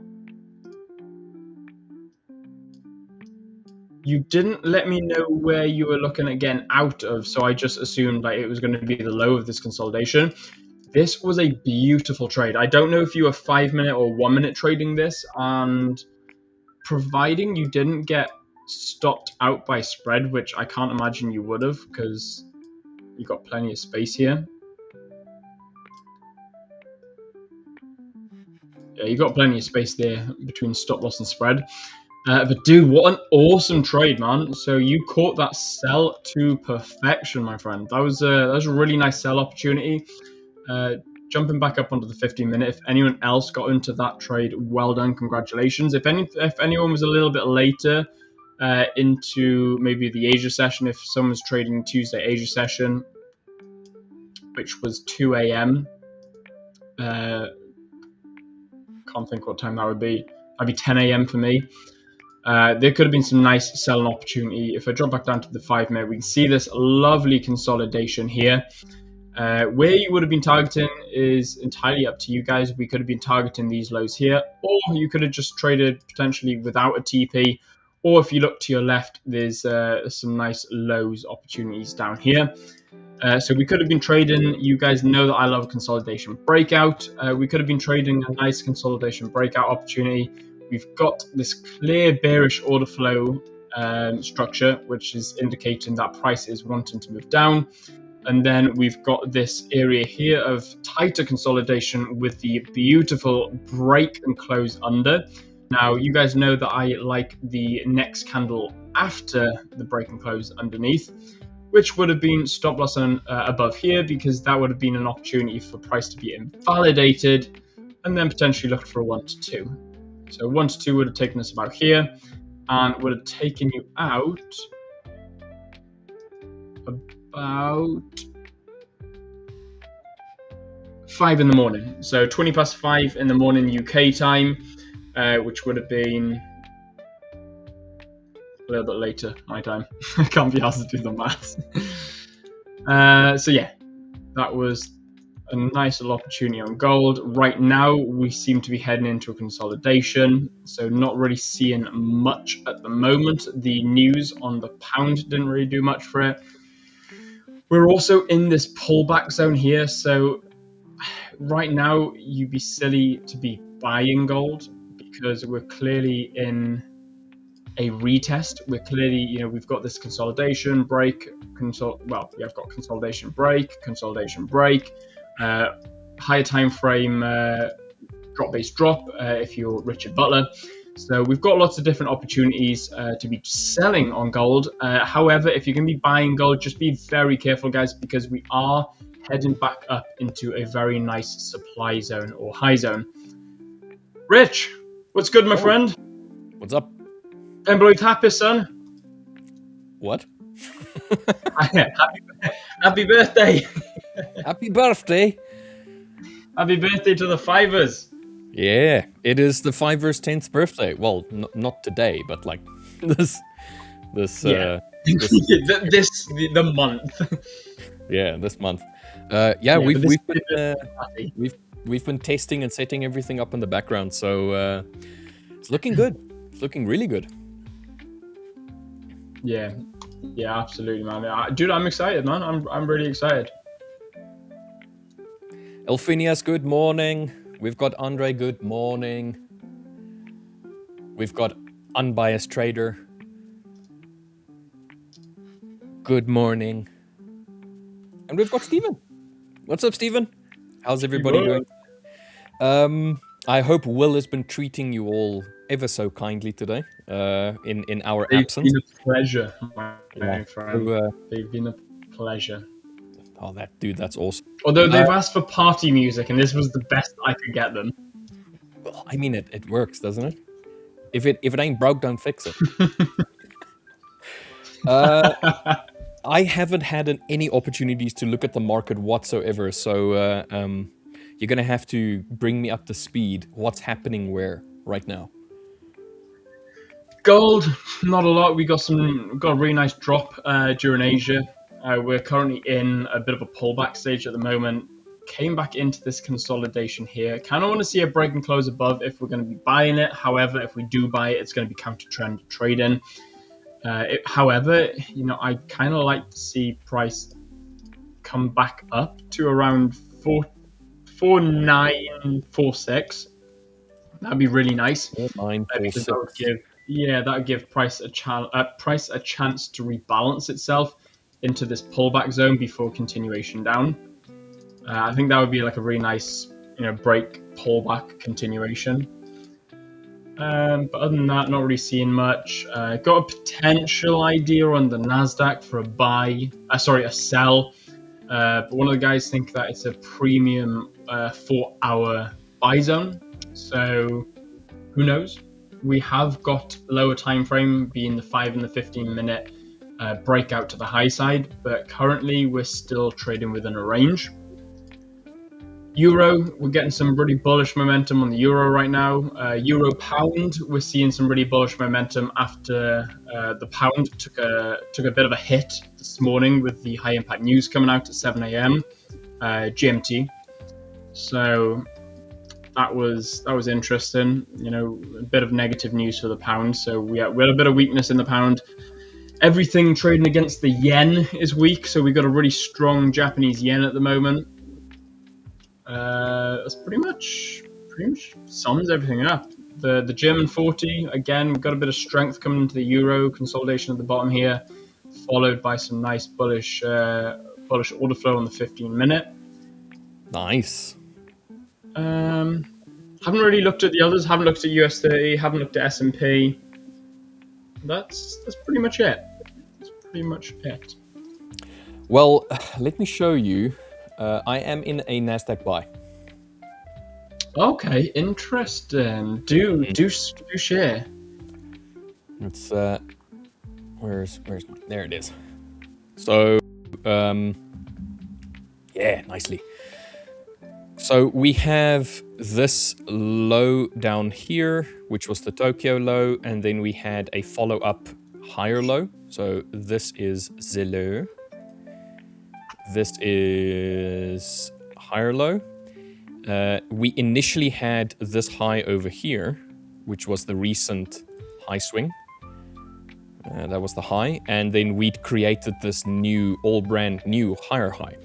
S1: You didn't let me know where you were looking at getting out of, so I just assumed like it was going to be the low of this consolidation. This was a beautiful trade. I don't know if you were 5 minute or 1 minute trading this, and providing you didn't get stopped out by spread, which I can't imagine you would have because you got plenty of space here. Yeah, you got plenty of space there between stop loss and spread. But dude, what an awesome trade, man! So you caught that sell to perfection, my friend. That was a really nice sell opportunity. Jumping back up onto the 15-minute. If anyone else got into that trade, well done, congratulations. If anyone was a little bit later into maybe the Asia session, if someone's trading Tuesday Asia session, which was 2 a.m. Can't think what time that would be. That'd be 10 a.m. for me. There could have been some nice selling opportunity. If I drop back down to the 5 minute, we can see this lovely consolidation here. Where you would have been targeting is entirely up to you guys. We could have been targeting these lows here, or you could have just traded potentially without a TP. Or if you look to your left, there's some nice lows opportunities down here. So we could have been trading, you guys know that I love a consolidation breakout. We could have been trading a nice consolidation breakout opportunity. We've got this clear bearish order flow structure, which is indicating that price is wanting to move down. And then we've got this area here of tighter consolidation with the beautiful break and close under. Now, you guys know that I like the next candle after the break and close underneath, which would have been stop loss on, above here, because that would have been an opportunity for price to be invalidated and then potentially look for a 1 to 2. So 1 to 2 would have taken us about here and would have taken you out about 5 in the morning. So 20 past 5 in the morning UK time, which would have been a little bit later my time. I can't be asked to do the maths. So yeah, that was a nice little opportunity on gold. Right now, we seem to be heading into a consolidation, so not really seeing much at the moment. The news on the pound didn't really do much for it. We're also in this pullback zone here, so right now you'd be silly to be buying gold because we're clearly in a retest. We're clearly, we've got this consolidation break, we have got consolidation break, higher time frame drop-based drop if you're Richard Butler. So we've got lots of different opportunities to be selling on gold. However, if you're going to be buying gold, just be very careful, guys, because we are heading back up into a very nice supply zone or high zone. Rich, what's good, my friend?
S2: What's up?
S1: Pembroke happy, son.
S2: What?
S1: Happy birthday.
S2: Happy birthday.
S1: Happy birthday to the Fivers.
S2: Yeah, it is the Fiver's 10th birthday. Well, not today, but like this
S1: the month.
S2: Yeah, this month. We've been testing and setting everything up in the background, so it's looking good. It's looking really good.
S1: Yeah, absolutely, man. Dude, I'm excited, man. I'm really excited.
S2: Elphinias, good morning. We've got Andre, good morning. We've got Unbiased Trader. Good morning. And we've got Steven. What's up, Steven? How's everybody doing? I hope Will has been treating you all ever so kindly today in our absence.
S1: It's been a pleasure, my friend. They've been a pleasure.
S2: Oh, that's awesome.
S1: Although they've asked for party music, and this was the best I could get them.
S2: Well, I mean, it works, doesn't it? If it ain't broke, don't fix it. I haven't had any opportunities to look at the market whatsoever, so you're gonna have to bring me up to speed. What's happening where right now?
S1: Gold, not a lot. We got a really nice drop during Asia. We're currently in a bit of a pullback stage at the moment. Came back into this consolidation here. Kind of want to see a break and close above if we're going to be buying it. However, if we do buy it, it's going to be counter trend trading. However, you know, I kind of like to see price come back up to around 4946. That'd be really nice.
S2: 4946.
S1: That would give price a chance to rebalance itself into this pullback zone before continuation down. I think that would be like a really nice, you know, break, pullback, continuation. But other than that, not really seeing much. Got a potential idea on the NASDAQ for a sell. But one of the guys think that it's a premium 4-hour buy zone. So who knows? We have got lower time frame, being the 5 and the 15 minute breakout to the high side, but currently we're still trading within a range. Euro, we're getting some really bullish momentum on the euro right now. Euro pound, we're seeing some really bullish momentum after the pound took a bit of a hit this morning with the high impact news coming out at 7 a.m. GMT. So that was interesting. You know, a bit of negative news for the pound. So we had a bit of weakness in the pound. Everything trading against the yen is weak. So we've got a really strong Japanese yen at the moment. That's pretty much sums everything up. The German 40, again, we've got a bit of strength coming into the euro, consolidation at the bottom here, followed by some nice bullish order flow on the 15 minute.
S2: Nice.
S1: Haven't really looked at the others. Haven't looked at US 30. Haven't looked at S&P. That's pretty much it.
S2: Well, let me show you. I am in a NASDAQ buy.
S1: Okay, interesting. Do share.
S2: It's where's there it is. So yeah, nicely. So we have this low down here, which was the Tokyo low, and then we had a follow-up higher low. So this is the low. This is higher low. We initially had this high over here, which was the recent high swing. That was the high. And then we'd created this new, all brand new higher high.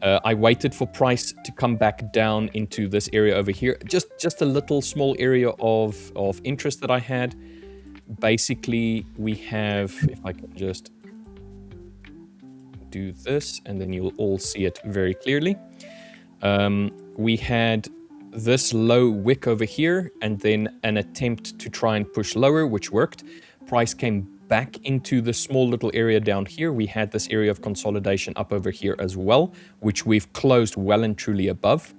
S2: I waited for price to come back down into this area over here. Just a little small area of interest that I had. Basically, we have, if I can just do this, and then you'll all see it very clearly. We had this low wick over here, and then an attempt to try and push lower, which worked. Price came back into the small little area down here. We had this area of consolidation up over here as well, which we've closed well and truly above.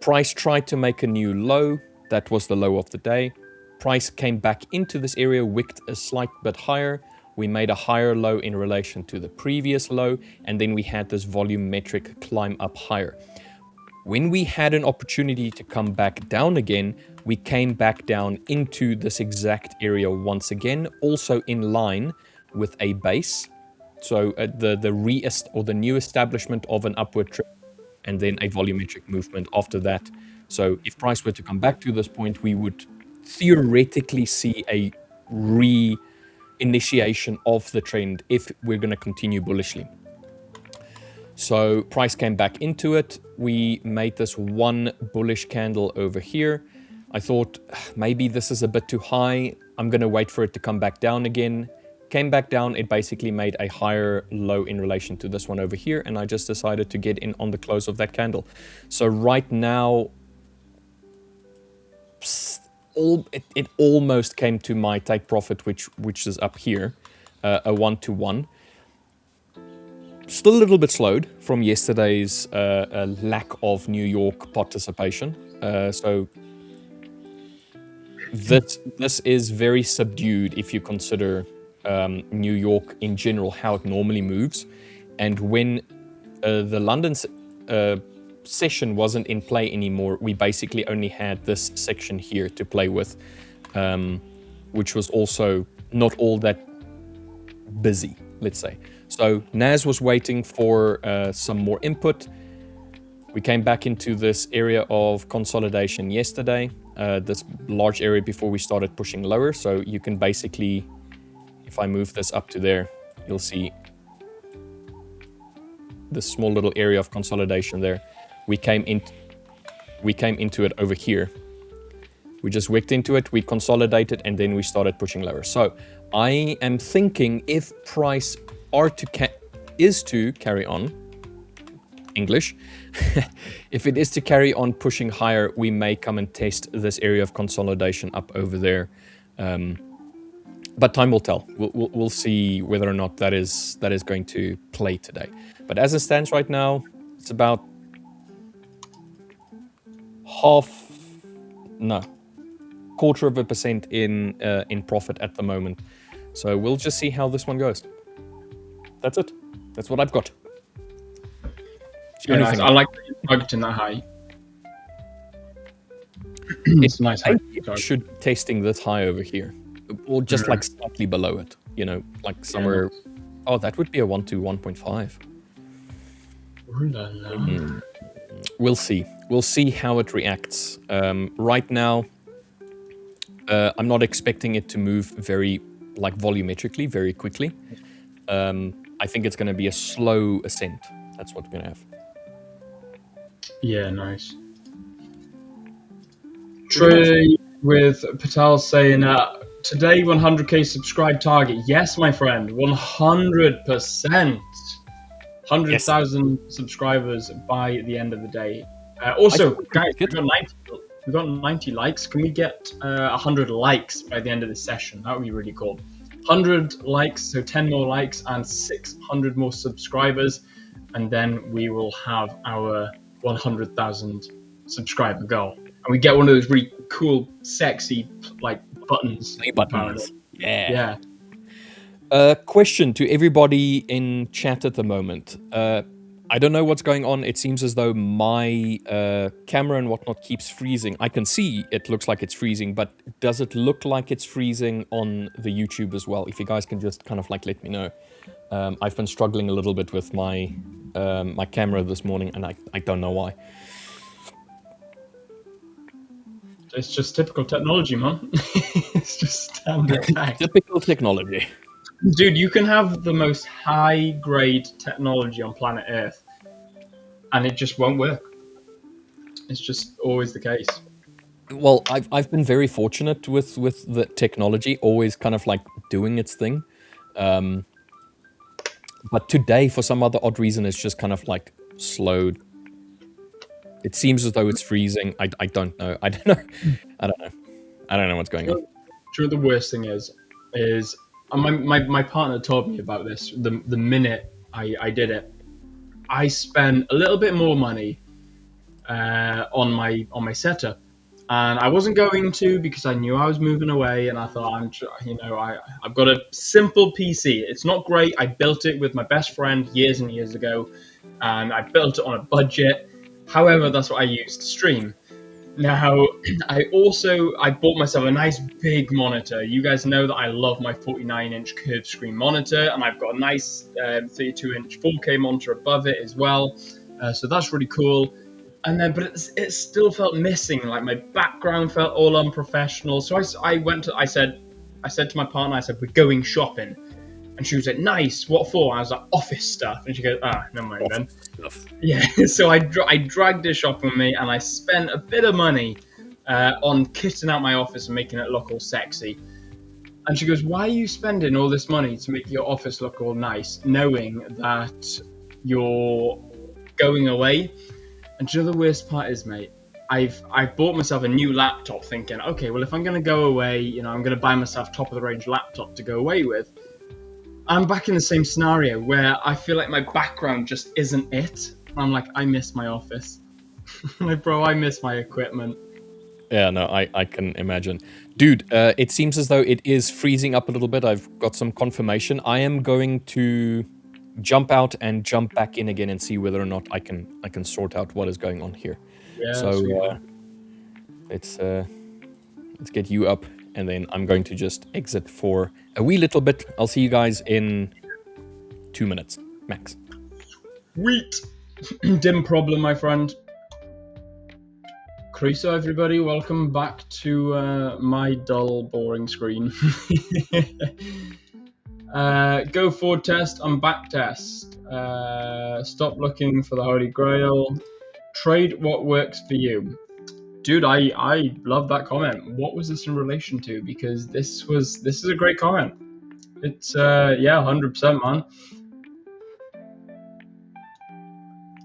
S2: Price tried to make a new low. That was the low of the day. Price came back into this area, wicked a slight bit higher. We made a higher low in relation to the previous low, and then we had this volumetric climb up higher. When we had an opportunity to come back down again, we came back down into this exact area once again, also in line with a base. So the new establishment of an upward trend, and then a volumetric movement after that. So if price were to come back to this point, we would theoretically see a re-initiation of the trend if we're going to continue bullishly. So price came back into it. We made this one bullish candle over here. I thought maybe this is a bit too high. I'm going to wait for it to come back down again. Came back down. It basically made a higher low in relation to this one over here. And I just decided to get in on the close of that candle. So right now, it almost came to my take profit, which is up here, a 1-to-1. Still a little bit slowed from yesterday's lack of New York participation. So this is very subdued if you consider New York in general, how it normally moves. And when the London session wasn't in play anymore, we basically only had this section here to play with, which was also not all that busy. let's say. So NAS was waiting for some more input. We came back into this area of consolidation yesterday, this large area before we started pushing lower. So you can basically, if I move this up to there, you'll see this small little area of consolidation there. We came into it over here. We just wicked into it, we consolidated, and then we started pushing lower. So I am thinking if price is to carry on, English, if it is to carry on pushing higher, we may come and test this area of consolidation up over there. But time will tell. We'll see whether or not that is going to play today. But as it stands right now, it's about quarter of a percent in profit at the moment. So we'll just see how this one goes. That's it. That's what I've got.
S1: Yeah, nice. I like that you're targeting that high. It's nice.
S2: I should be testing this high over here, or just like slightly below it. You know, like somewhere. Yeah, oh, that would be a 1 to 1.5. We'll see. We'll see how it reacts. Right now, I'm not expecting it to move very, like, volumetrically, very quickly. I think it's going to be a slow ascent. That's what we're going to have.
S1: Yeah, nice. Trey with Patel saying, today 100k subscribe target. Yes, my friend, 100%. 100,000 subscribers by the end of the day. Also, guys, we got 90 likes. Can we get 100 likes by the end of the session? That would be really cool. 100 likes, so 10 more likes and 600 more subscribers, and then we will have our 100,000 subscriber goal. And we get one of those really cool, sexy, like, buttons.
S2: Buttons. Yeah. Question to everybody in chat at the moment. I don't know what's going on. It seems as though my camera and whatnot keeps freezing. I can see it looks like it's freezing, but does it look like it's freezing on the YouTube as well? If you guys can just kind of like let me know. I've been struggling a little bit with my my camera this morning, and I don't know why.
S1: It's just typical technology, man. It's just standard tech.
S2: Typical technology.
S1: Dude, you can have the most high-grade technology on planet Earth, and it just won't work. It's just always the case.
S2: Well, I've been very fortunate with the technology, always kind of like doing its thing. But today, for some other odd reason, it's just kind of like slowed. It seems as though it's freezing. I don't know. I don't know. I don't know what's going on.
S1: Do you know what the worst thing is my partner told me about this the minute I did it. I spent a little bit more money on my setup, and I wasn't going to because I knew I was moving away, and I thought I've got a simple PC. It's not great. I built it with my best friend years and years ago, and I built it on a budget. However, that's what I used to stream. Now, I bought myself a nice big monitor. You guys know that I love my 49-inch curved screen monitor, and I've got a nice 32-inch 4K monitor above it as well. So that's really cool. And then, but it still felt missing. Like my background felt all unprofessional. So I said to my partner, I said, we're going shopping. And she was like, nice, what for? I was like, office stuff. And she goes, never mind then. Stuff. Yeah, so I dragged her shopping with me, and I spent a bit of money on kitting out my office and making it look all sexy. And she goes, why are you spending all this money to make your office look all nice, knowing that you're going away? And do you know the worst part is, mate? I've bought myself a new laptop thinking, okay, well, if I'm going to go away, I'm going to buy myself top-of-the-range laptop to go away with. I'm back in the same scenario where I feel like my background just isn't it. I'm like, I miss my office. Like, bro, I miss my equipment.
S2: Yeah, no, I can imagine. Dude, it seems as though it is freezing up a little bit. I've got some confirmation. I am going to jump out and jump back in again and see whether or not I can sort out what is going on here.
S1: Yeah,
S2: so let's get you up, and then I'm going to just exit for a wee little bit. I'll see you guys in 2 minutes max.
S1: Sweet. Dim problem, my friend. Creaso, everybody, welcome back to my dull, boring screen. Go forward test and back test. Stop looking for the Holy Grail. Trade what works for you. Dude, I love that comment. What was this in relation to? Because this is a great comment. It's yeah, 100%, man.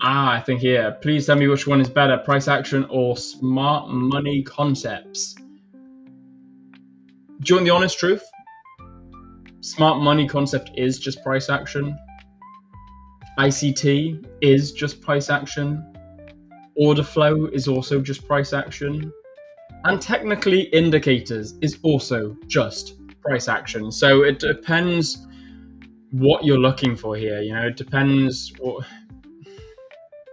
S1: I think here. Please tell me which one is better, price action or smart money concepts. Do you want the honest truth? Smart money concept is just price action. ICT is just price action. Order flow is also just price action. And technically indicators is also just price action. So it depends what you're looking for here. You know, it depends what...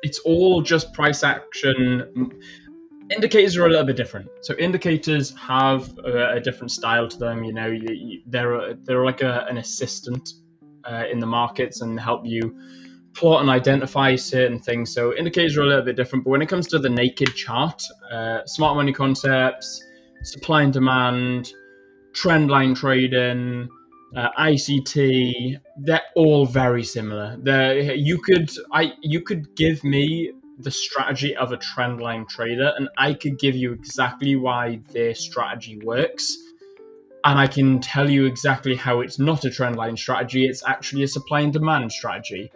S1: It's all just price action. Indicators are a little bit different. So indicators have a different style to them. You know, they're like an assistant in the markets and help you plot and identify certain things. So indicators are a little bit different. But when it comes to the naked chart, smart money concepts, supply and demand, trend line trading, ICT, they're all very similar. You could give me the strategy of a trend line trader and I could give you exactly why their strategy works, and I can tell you exactly how it's not a trend line strategy, it's actually a supply and demand strategy.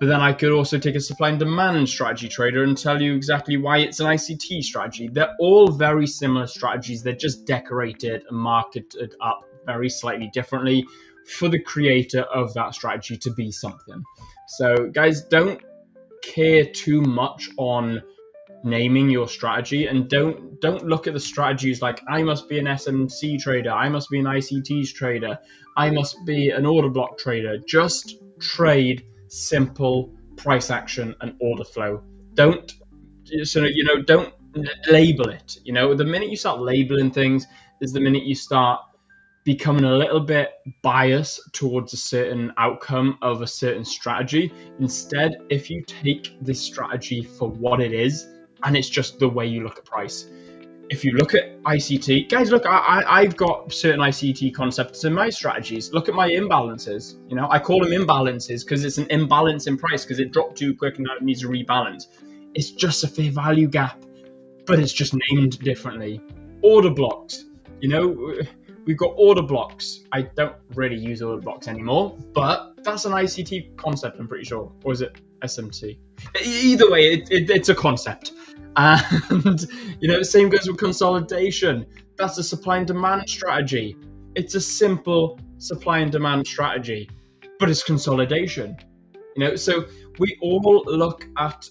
S1: But then I could also take a supply and demand strategy trader and tell you exactly why it's an ICT strategy. They're all very similar strategies. They're just decorated and marketed up very slightly differently for the creator of that strategy to be something. So guys, don't care too much on naming your strategy, and don't look at the strategies like I must be an SMC trader, I must be an ICTs trader, I must be an order block trader. Just trade simple price action and order flow. Don't label it. You know, the minute you start labeling things is the minute you start becoming a little bit biased towards a certain outcome of a certain strategy. Instead, if you take this strategy for what it is, and it's just the way you look at price. If you look at ICT, guys, look, I've got certain ICT concepts in my strategies. Look at my imbalances. You know, I call them imbalances because it's an imbalance in price because it dropped too quick and now it needs to rebalance. It's just a fair value gap, but it's just named differently. Order blocks, you know, we've got order blocks. I don't really use order blocks anymore, but that's an ICT concept, I'm pretty sure. Or is it SMC? Either way, it's a concept. And, you know, the same goes with consolidation. That's a supply and demand strategy. It's a simple supply and demand strategy, but it's consolidation. You know, so we all look at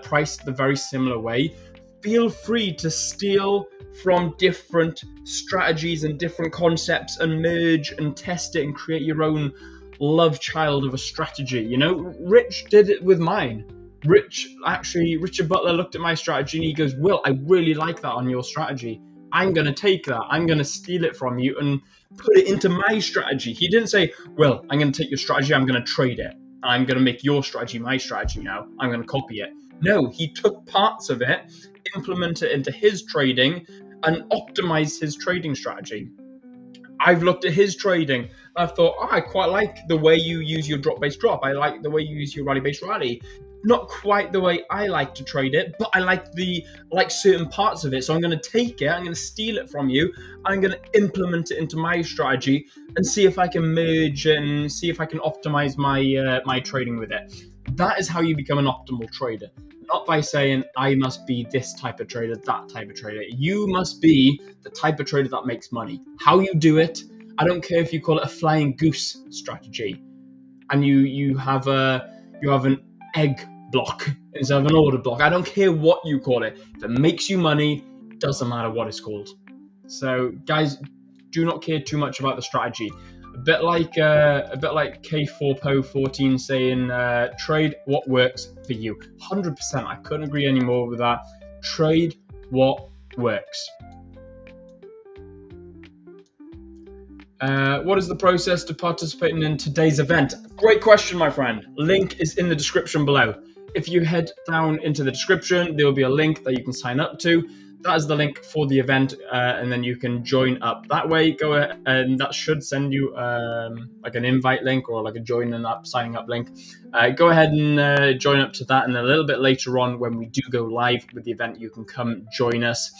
S1: price the very similar way. Feel free to steal from different strategies and different concepts and merge and test it and create your own love child of a strategy. You know, Rich did it with mine. Richard Butler looked at my strategy and he goes, Will, I really like that on your strategy. I'm going to take that. I'm going to steal it from you and put it into my strategy. He didn't say, Will, I'm going to take your strategy. I'm going to trade it. I'm going to make your strategy my strategy now. I'm going to copy it. No, he took parts of it, implemented it into his trading and optimized his trading strategy. I've looked at his trading. I've thought, I quite like the way you use your drop-based drop. I like the way you use your rally-based rally. Not quite the way I like to trade it, but I like certain parts of it. So I'm going to take it, I'm going to steal it from you, I'm going to implement it into my strategy and see if I can merge and see if I can optimize my trading with it. That is how you become an optimal trader. Not by saying, I must be this type of trader, that type of trader. You must be the type of trader that makes money. How you do it, I don't care if you call it a flying goose strategy and you have an egg block instead of an order block. I don't care what you call it. If it makes you money, it doesn't matter what it's called. So guys, do not care too much about the strategy. A bit like K4Po14 saying, trade what works for you. 100%. I couldn't agree any more with that. Trade what works. What is the process to participating in today's event? Great question, my friend. Link is in the description below. If you head down into the description, there will be a link that you can sign up to. That is the link for the event, and then you can join up that way. Go ahead, and that should send you like an invite link or like a joining up, signing up link. Go ahead and join up to that, and a little bit later on, when we do go live with the event, you can come join us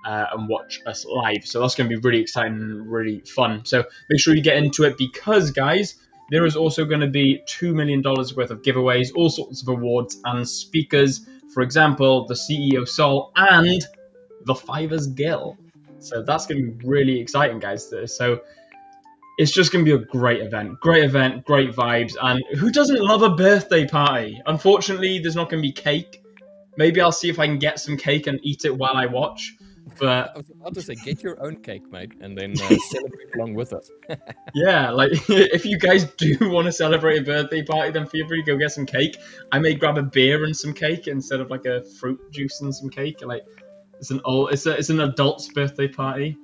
S1: and watch us live. So that's going to be really exciting and really fun. So make sure you get into it, because, guys, there is also going to be $2 million worth of giveaways, all sorts of awards and speakers. For example, the CEO Sol and the Fivers Gill. So that's going to be really exciting, guys. So it's just going to be a great event, great vibes. And who doesn't love a birthday party? Unfortunately, there's not going to be cake. Maybe I'll see if I can get some cake and eat it while I watch. But
S2: I was about to say, get your own cake, mate, and then celebrate along with us.
S1: yeah, like if you guys do want to celebrate a birthday party, then feel free to go get some cake. I may grab a beer and some cake instead of like a fruit juice and some cake. Like it's an adult's birthday party.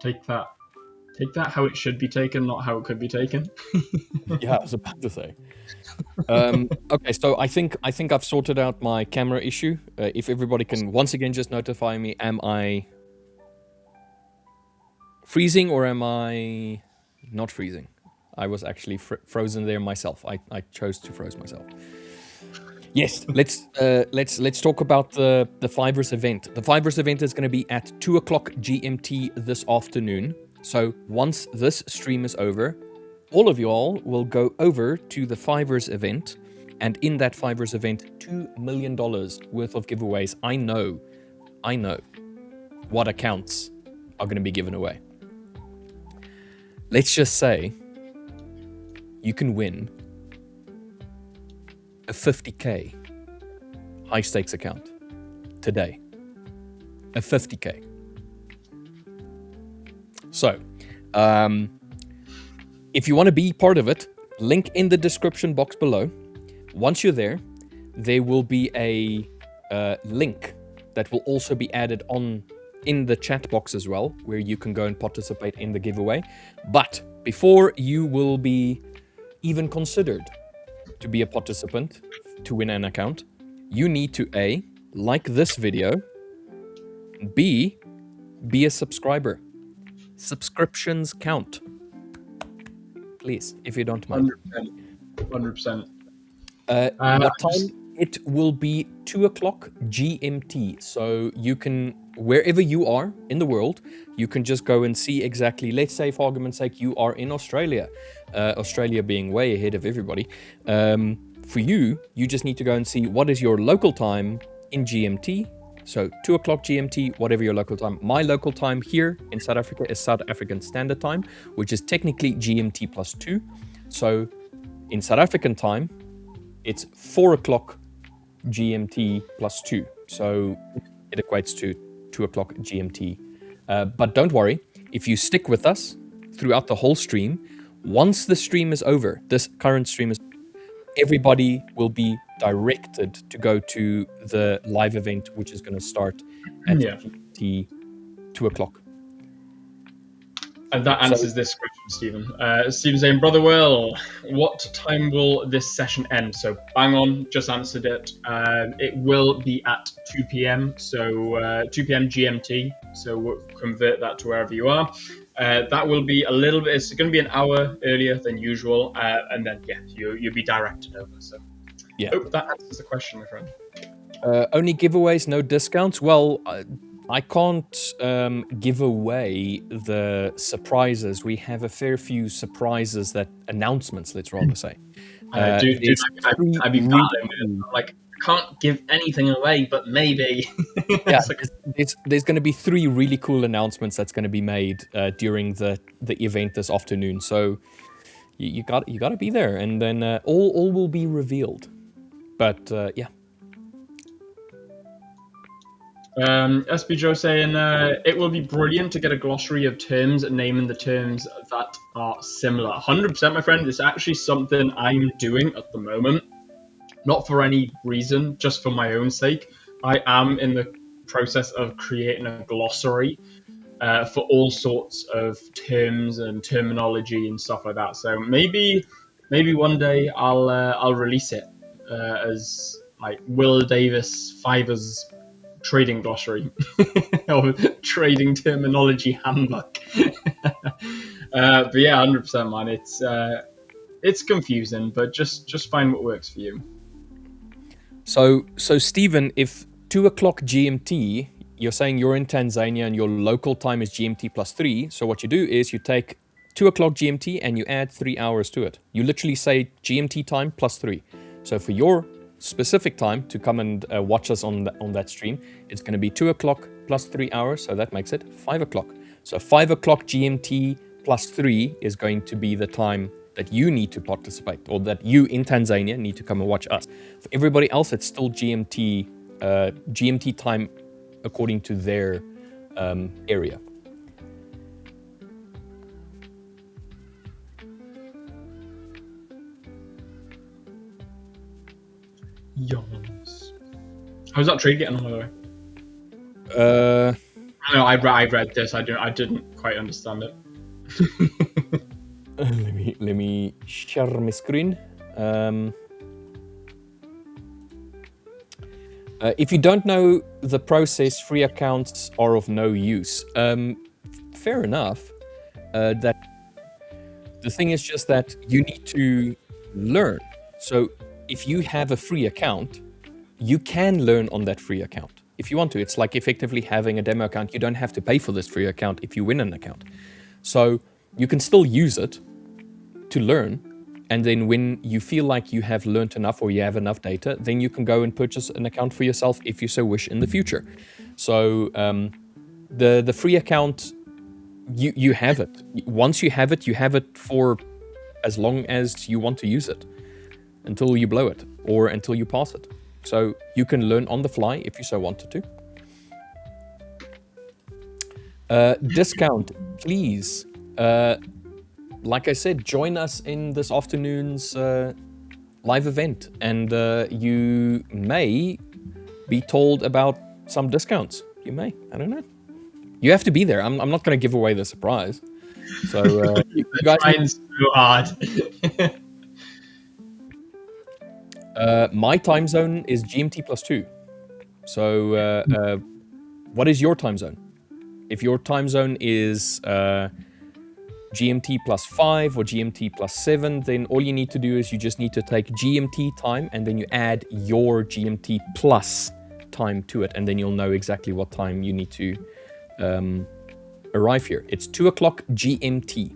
S1: Take that how it should be taken, not how it could be taken.
S2: Yeah, I was about to say. Okay, so I think I've sorted out my camera issue. If everybody can once again just notify me, am I freezing or am I not freezing? I was actually frozen there myself. I chose to froze myself. Yes, let's talk about the Fivers event. The Fivers event is going to be at 2 o'clock GMT this afternoon. So once this stream is over, all of y'all will go over to the Fivers event, and in that Fivers event, $2 million worth of giveaways. I know what accounts are going to be given away. Let's just say you can win a 50K high stakes account today. A 50K. So, if you want to be part of it, link in the description box below. Once you're there, there will be a link that will also be added on in the chat box as well, where you can go and participate in the giveaway. But before you will be even considered to be a participant to win an account, you need to A, like this video, B, be a subscriber. Subscriptions count. Please, if you don't mind.
S1: 100%.
S2: What time? It will be 2 o'clock GMT. So you can, wherever you are in the world, you can just go and see exactly, let's say for argument's sake, you are in Australia. Australia being way ahead of everybody. For you, you just need to go and see what is your local time in GMT. So 2 o'clock GMT, whatever your local time. My local time here in South Africa is South African Standard Time, which is technically GMT plus 2. So in South African time, it's 4 o'clock GMT plus 2. So it equates to 2 o'clock GMT. But don't worry, if you stick with us throughout the whole stream, once the stream is over, this current stream is, everybody will be directed to go to the live event, which is going to start at GMT 2 o'clock.
S1: And that answers this question, Stephen. Stephen's saying, Brother Will, what time will this session end? So bang on, just answered it. It will be at 2 p.m. So 2 p.m. GMT. So we'll convert that to wherever you are. That will be a little bit, it's going to be an hour earlier than usual. And then, yeah, you'll be directed over. So
S2: yeah,
S1: hope that answers the question, my friend.
S2: Only giveaways, no discounts. Well, I can't give away the surprises. We have a fair few surprises, announcements, let's rather say.
S1: I'd be battling with, like, I can't give anything away, but maybe.
S2: Yeah, there's going to be 3 really cool announcements that's going to be made during the event this afternoon. So you got to be there, and then all will be revealed. But yeah.
S1: SB Joe saying, it will be brilliant to get a glossary of terms naming the terms that are similar. 100%, my friend. It's actually something I'm doing at the moment. Not for any reason, just for my own sake. I am in the process of creating a glossary for all sorts of terms and terminology and stuff like that. So maybe one day I'll release it as like Will Davis Fiverr's trading glossary or trading terminology handbook. But yeah, 100%, man. It's confusing, but just find what works for you.
S2: So Stephen, if 2 o'clock GMT, you're saying you're in Tanzania and your local time is GMT plus 3. So what you do is you take 2 o'clock GMT and you add 3 hours to it. You literally say GMT time plus 3. So for your specific time to come and watch us on that stream, it's going to be 2 o'clock plus 3 hours. So that makes it 5 o'clock. So 5 o'clock GMT plus 3 is going to be the time that you need to participate, or that you in Tanzania need to come and watch us. For everybody else, it's still GMT time according to their area.
S1: Yes. How's that trade getting on, by the way? I know I read this. I didn't quite understand it.
S2: Let me share my screen. If you don't know the process, free accounts are of no use. Fair enough. That the thing is just that you need to learn. So if you have a free account, you can learn on that free account if you want to. It's like effectively having a demo account. You don't have to pay for this free account if you win an account. So you can still use it to learn, and then when you feel like you have learned enough or you have enough data, then you can go and purchase an account for yourself if you so wish in the future. So the free account, you have it. Once you have it for as long as you want to use it, until you blow it or until you pass it. So you can learn on the fly if you so wanted to. Discount, please. Like I said, join us in this afternoon's live event, and you may be told about some discounts. You may. I don't know. You have to be there. I'm not going to give away the surprise. So you guys
S1: trying so hard.
S2: My time zone is GMT plus 2. So what is your time zone? If your time zone is GMT plus 5 or GMT plus 7, then all you need to do is you just need to take GMT time and then you add your GMT plus time to it, and then you'll know exactly what time you need to arrive here. It's 2 o'clock GMT.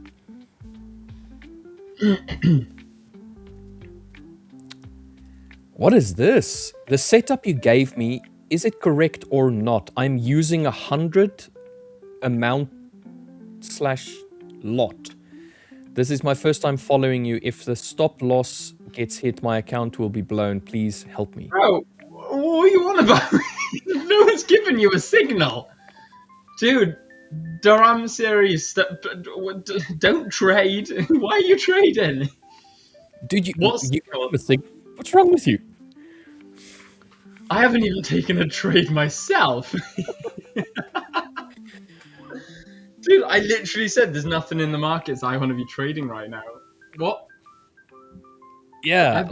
S2: What is this? The setup you gave me, is it correct or not? I'm using 100 amount/lot. This is my first time following you. If the stop loss gets hit, my account will be blown. Please help me.
S1: Bro, what are you on about? No one's giving you a signal. Dude, I'm serious. Don't trade. Why are you trading?
S2: Dude, what's wrong with you?
S1: I haven't even taken a trade myself. Dude, I literally said there's nothing in the markets I want to be trading right now. What?
S2: Yeah,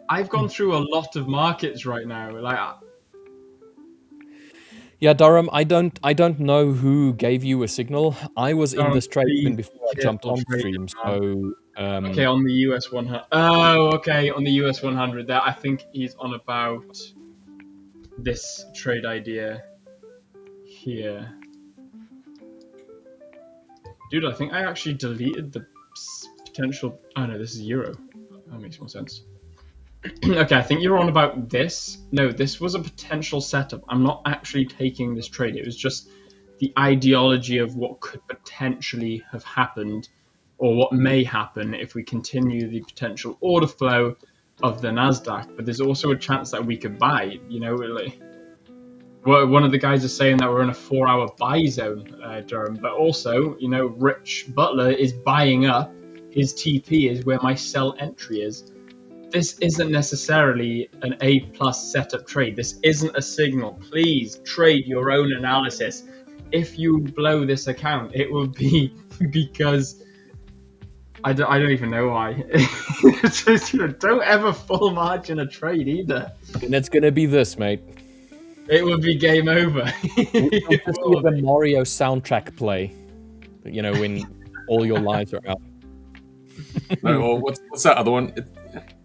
S1: I've gone through a lot of markets right now.
S2: Yeah, Durham, I don't know who gave you a signal. I was in this trade even before I jumped on stream. So
S1: okay, on the US 100. Oh, okay, on the US 100. There, I think he's on about this trade idea here. Dude, I think I actually deleted the potential. Oh no, this is Euro. That makes more sense. Okay, I think you're on about this. No, this was a potential setup. I'm not actually taking this trade. It was just the ideology of what could potentially have happened, or what may happen if we continue the potential order flow of the NASDAQ. But there's also a chance that we could buy, you know, really. One of the guys is saying that we're in a 4-hour buy zone, Durham. But also, you know, Rich Butler is buying up. His TP is where my sell entry is. This isn't necessarily an A+ setup trade. This isn't a signal. Please trade your own analysis. if you blow this account, it will be because I don't even know why. Just, don't ever full margin a trade either.
S2: And it's gonna be this, mate.
S1: It would be game over.
S2: You'll just hear the Mario soundtrack play. When all your lives are out.
S3: No, or what's that other one?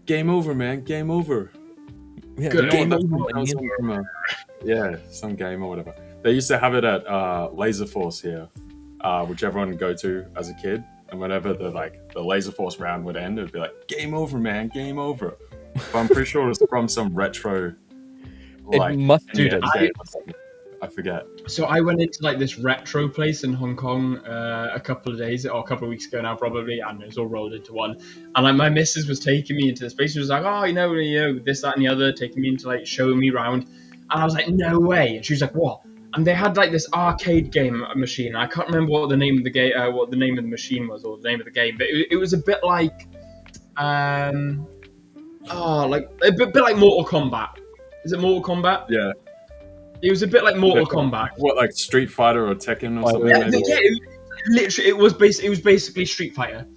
S3: Game over, man. Game over.
S2: Yeah,
S1: Good.
S2: game
S3: That's
S2: over,
S3: what I was
S2: man.
S3: from, yeah, some game or whatever. They used to have it at Laser Force here, which everyone would go to as a kid. And whenever the Laser Force round would end, it would be like, game over, man, game over. But I'm pretty sure it was from some retro.
S2: It must
S1: be.
S3: game or something. I forget.
S1: So I went into this retro place in Hong Kong a couple of weeks ago now probably, and it was all rolled into one. And my missus was taking me into this place. She was like, oh, this, that, and the other, taking me into showing me around. And I was like, no way. And she was like, what? And they had this arcade game machine. I can't remember what the name of the game, what the name of the machine was, or the name of the game, but it was a bit like, a bit like Mortal Kombat. Is it Mortal Kombat?
S3: Yeah.
S1: It was a bit like Mortal Kombat.
S3: What, like Street Fighter or Tekken or something?
S1: It was basically Street Fighter,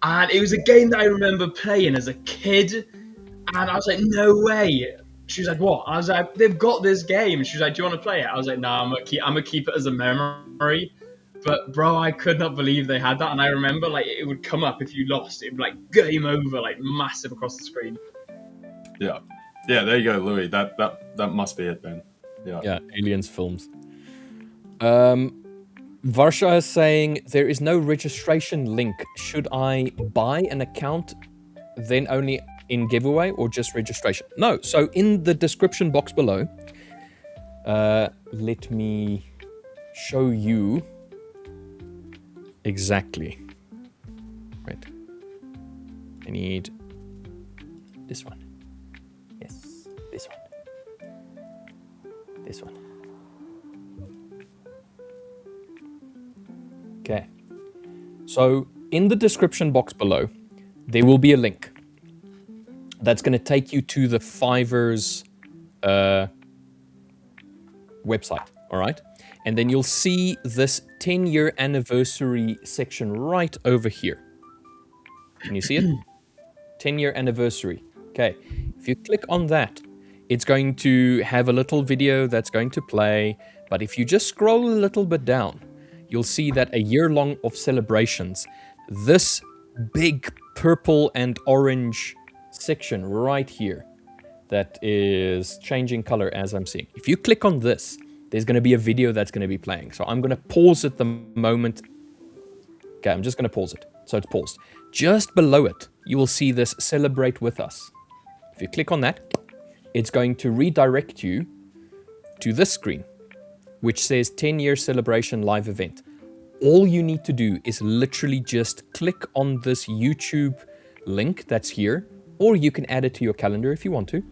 S1: and it was a game that I remember playing as a kid, and I was like, no way. She was like, what? I was like, they've got this game. She was like, do you want to play it? I was like, no, I'm gonna keep it as a memory. But bro, I could not believe they had that, and I remember it would come up if you lost. It would be game over, massive across the screen.
S3: Yeah, there you go, Louis. That must be it then.
S2: Yeah, Aliens films. Varsha is saying, there is no registration link. Should I buy an account, then only in giveaway, or just registration? No, so in the description box below, let me show you exactly. Right. I need this one. Yes, this one. This one. Okay. So in the description box below, there will be a link that's going to take you to the Fiverr's website. All right. And then you'll see this 10-year anniversary section right over here. Can you see it? 10-year anniversary. Okay. If you click on that, it's going to have a little video that's going to play. But if you just scroll a little bit down, you'll see that a year long of celebrations, this big purple and orange section right here that is changing color as I'm seeing. If you click on this, there's going to be a video that's going to be playing. So I'm going to pause it the moment. Okay, I'm just going to pause it. So it's paused. Just below it, you will see this celebrate with us. If you click on that, it's going to redirect you to this screen, which says 10-year celebration live event. All you need to do is literally just click on this YouTube link that's here, or you can add it to your calendar if you want to.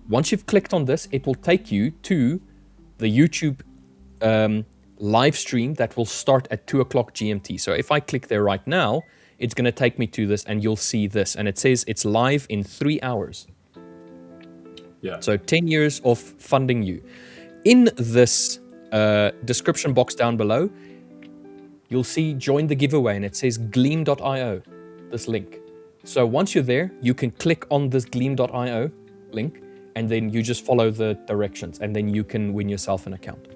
S2: Once you've clicked on this, it will take you to the YouTube live stream that will start at 2 o'clock GMT. So if I click there right now, it's going to take me to this, and you'll see this. And it says it's live in 3 hours.
S3: Yeah.
S2: So 10 years of funding you. In this description box down below, you'll see join the giveaway, and it says gleam.io, this link. So once you're there, you can click on this gleam.io link, and then you just follow the directions, and then you can win yourself an account.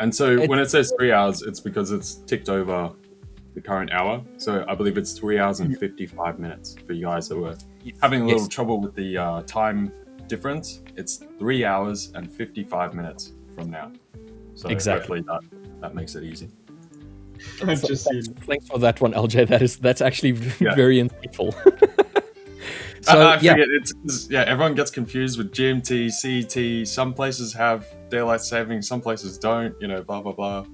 S3: And so when it says 3 hours, it's because it's ticked over the current hour. So I believe it's 3 hours and 55 minutes for you guys that were having a little trouble with the time difference. It's 3 hours and 55 minutes from now. So
S2: exactly.
S3: Hopefully that makes it easy.
S2: Thanks for that one, LJ. That's actually very insightful.
S3: I forget, everyone gets confused with GMT, CET. Some places have daylight savings, some places don't. Blah blah blah.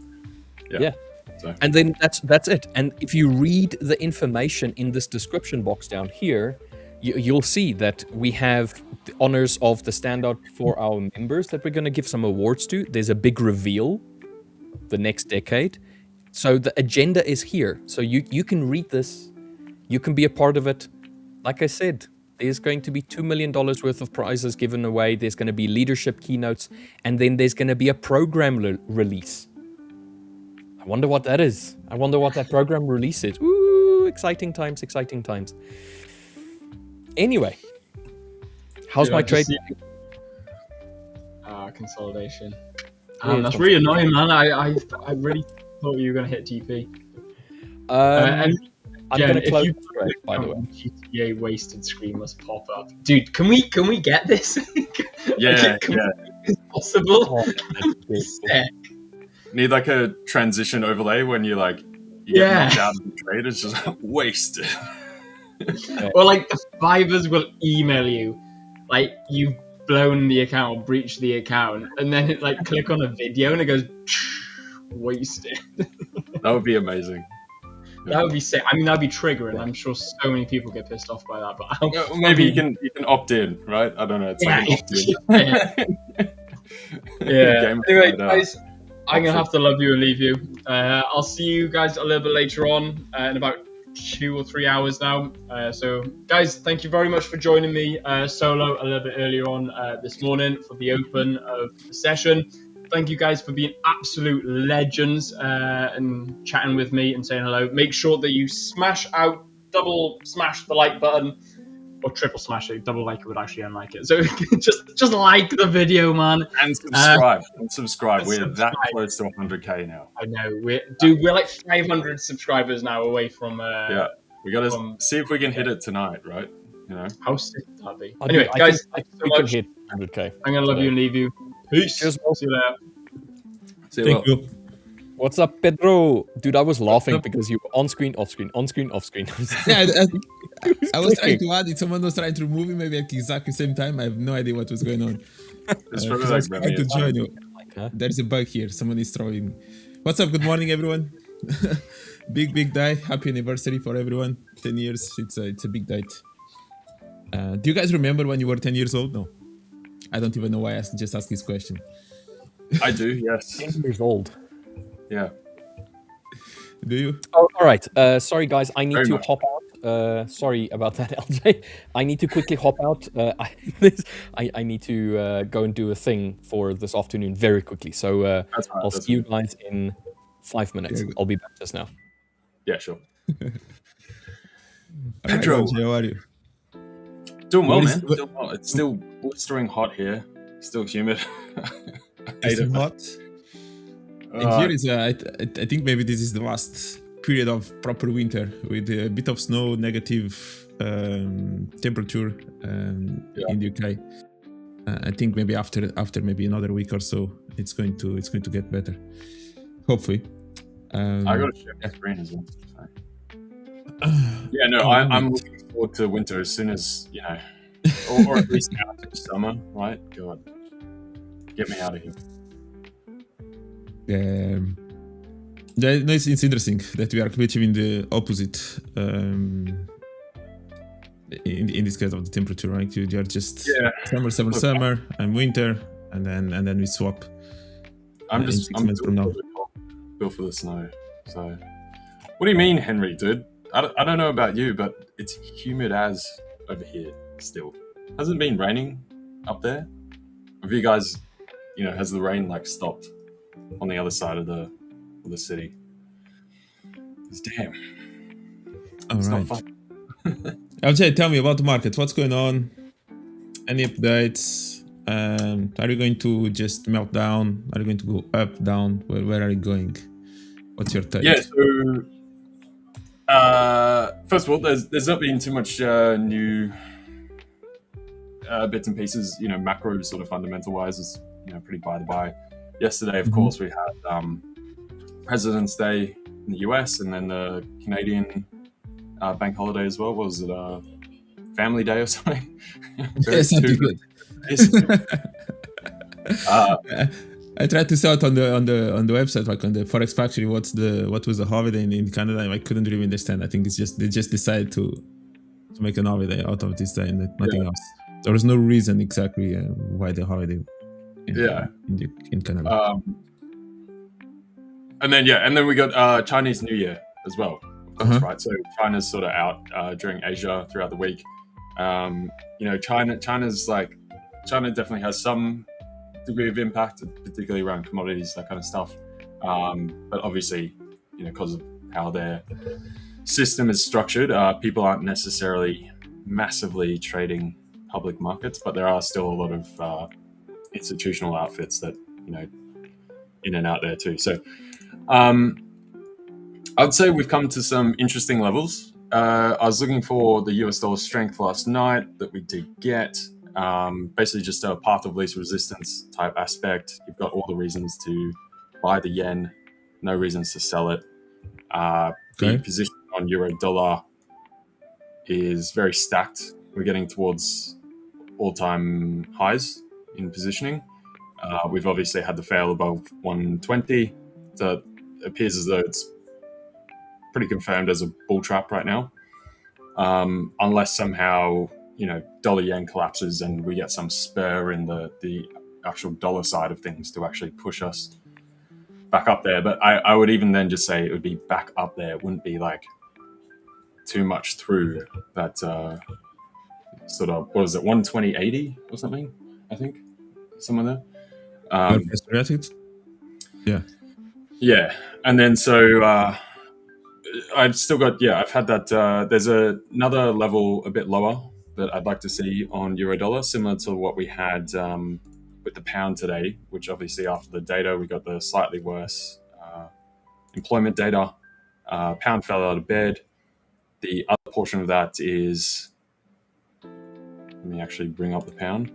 S2: Yeah. So. And then that's it. And if you read the information in this description box down here, you'll see that we have the honors of the standout for our members that we're going to give some awards to. There's a big reveal the next decade. So the agenda is here. So you can read this. You can be a part of it. Like I said, There's going to be $2 million worth of prizes given away. There's going to be leadership keynotes, and then there's going to be a program release. I wonder what that is. I wonder what that program release is. Woo! Exciting times, exciting times. Anyway, how's my trade?
S1: Consolidation.
S2: Yeah,
S1: That's really annoying, man. I really thought you were going to hit TP.
S2: I'm going to close
S1: if you
S2: the thread, by the way.
S1: GTA wasted screen must pop up. Dude, can we get this?
S3: Yeah,
S1: It's possible.
S2: Oh,
S1: Sick.
S3: Need like a transition overlay when you get knocked out of the trade. It's just wasted.
S1: Or like the Fivers will email you, like you've blown the account or breached the account, and then it like click on a video and it goes wasted.
S3: That would be amazing.
S1: That would be sick. I mean, that'd be triggering. I'm sure so many people get pissed off by that. But
S3: Maybe you can opt in, right? I don't know. It's like an opt in.
S1: Yeah. Anyway, guys, I'm gonna have to love you and leave you. I'll see you guys a little bit later on in about 2 or 3 hours now. So, guys, thank you very much for joining me solo a little bit earlier on this morning for the open of the session. Thank you guys for being absolute legends and chatting with me and saying hello. Make sure that you double smash the like button, or triple smash it. Double like it would actually unlike it. So just like the video, man.
S3: And subscribe. We're that close to 100k now.
S1: I know. We're like 500 subscribers now away from.
S3: We gotta see if we can hit it tonight, right? You know.
S1: How sick would that be? Anyway, guys, thank you so much.
S2: Hit 100k.
S1: I'm gonna love you and leave you. Peace.
S2: Cheers,
S1: See you later.
S3: Thank you.
S2: What's up, Pedro? Dude, I was laughing because you were on screen, off screen, on screen, off screen.
S4: Yeah, I was trying to add it. Someone was trying to remove it maybe at exactly the same time. I have no idea what was going on.
S3: It's
S4: I was trying to join you. There's a bug here. Someone is throwing. What's up? Good morning, everyone. big day. Happy anniversary for everyone. 10 years. It's a big date. Do you guys remember when you were 10 years old? No. I don't even know why I just asked this question.
S3: I do, yes.
S2: 10 years old.
S3: Yeah.
S4: Do you?
S2: Oh, all right. Sorry, guys. I need to hop out. Sorry about that, LJ. I need to quickly hop out. I need to go and do a thing for this afternoon very quickly. So I'll see you guys in 5 minutes. I'll be back just now.
S3: Yeah, sure.
S4: Pedro, how are you?
S3: Doing well, man. Doing well. It's still blistering hot here. Still humid.
S4: It's hot. And here is, I think maybe this is the last period of proper winter with a bit of snow, negative temperature in the UK. I think maybe after maybe another week or so, it's going to get better. Hopefully.
S3: I got to share my screen as well. Yeah, no, I'm looking forward to winter as soon as, or at least after summer, right? God, get me out of here.
S4: No, it's interesting that we are completely in the opposite in this case of the temperature, right? You are just summer, and winter, and then we swap.
S3: I'm built for the snow. So, what do you mean, Henry, dude? I don't know about you, but it's humid as over here still. Hasn't it been raining up there? Have you guys, has the rain stopped on the other side of the city? It's damn. It's not fun.
S4: LJ, tell me about the market. What's going on? Any updates? Are you going to just melt down? Are you going to go up, down? Where are you going? What's your take?
S3: Yeah, so first of all, there's not been too much new bits and pieces, macro sort of fundamental wise is pretty by the by. Yesterday, of course, we had President's Day in the US, and then the Canadian bank holiday as well. What was it? Family Day or something?
S4: Yes, something good. I tried to sell it on the website, like on the Forex Factory. What was the holiday in Canada? And I couldn't really understand. I think it's just they just decided to make an holiday out of this day and nothing else. There was no reason exactly why the holiday. In Canada.
S3: And then we got Chinese New Year as well, of course, right? So China's sort of out during Asia throughout the week. China definitely has some degree of impact, particularly around commodities, that kind of stuff. But obviously, because of how their system is structured, people aren't necessarily massively trading public markets, but there are still a lot of institutional outfits that in and out there too. So I'd say we've come to some interesting levels. I was looking for the US dollar strength last night that we did get. Basically just a path of least resistance type aspect. You've got all the reasons to buy the yen, no reasons to sell it. The position on euro dollar is very stacked. We're getting towards all-time highs in positioning. We've obviously had the fail above 120, so it appears as though it's pretty confirmed as a bull trap right now, unless somehow dollar yen collapses and we get some spur in the actual dollar side of things to actually push us back up there. But I would even then just say it would be back up there. It wouldn't be like too much through that sort of, what is it, 120.80 or something, I think, somewhere there. Yeah. And then so I've still got, I've had that, there's another level a bit lower that I'd like to see on euro dollar, similar to what we had with the pound today, which obviously after the data, we got the slightly worse employment data. Pound fell out of bed. The other portion of that is, let me actually bring up the pound.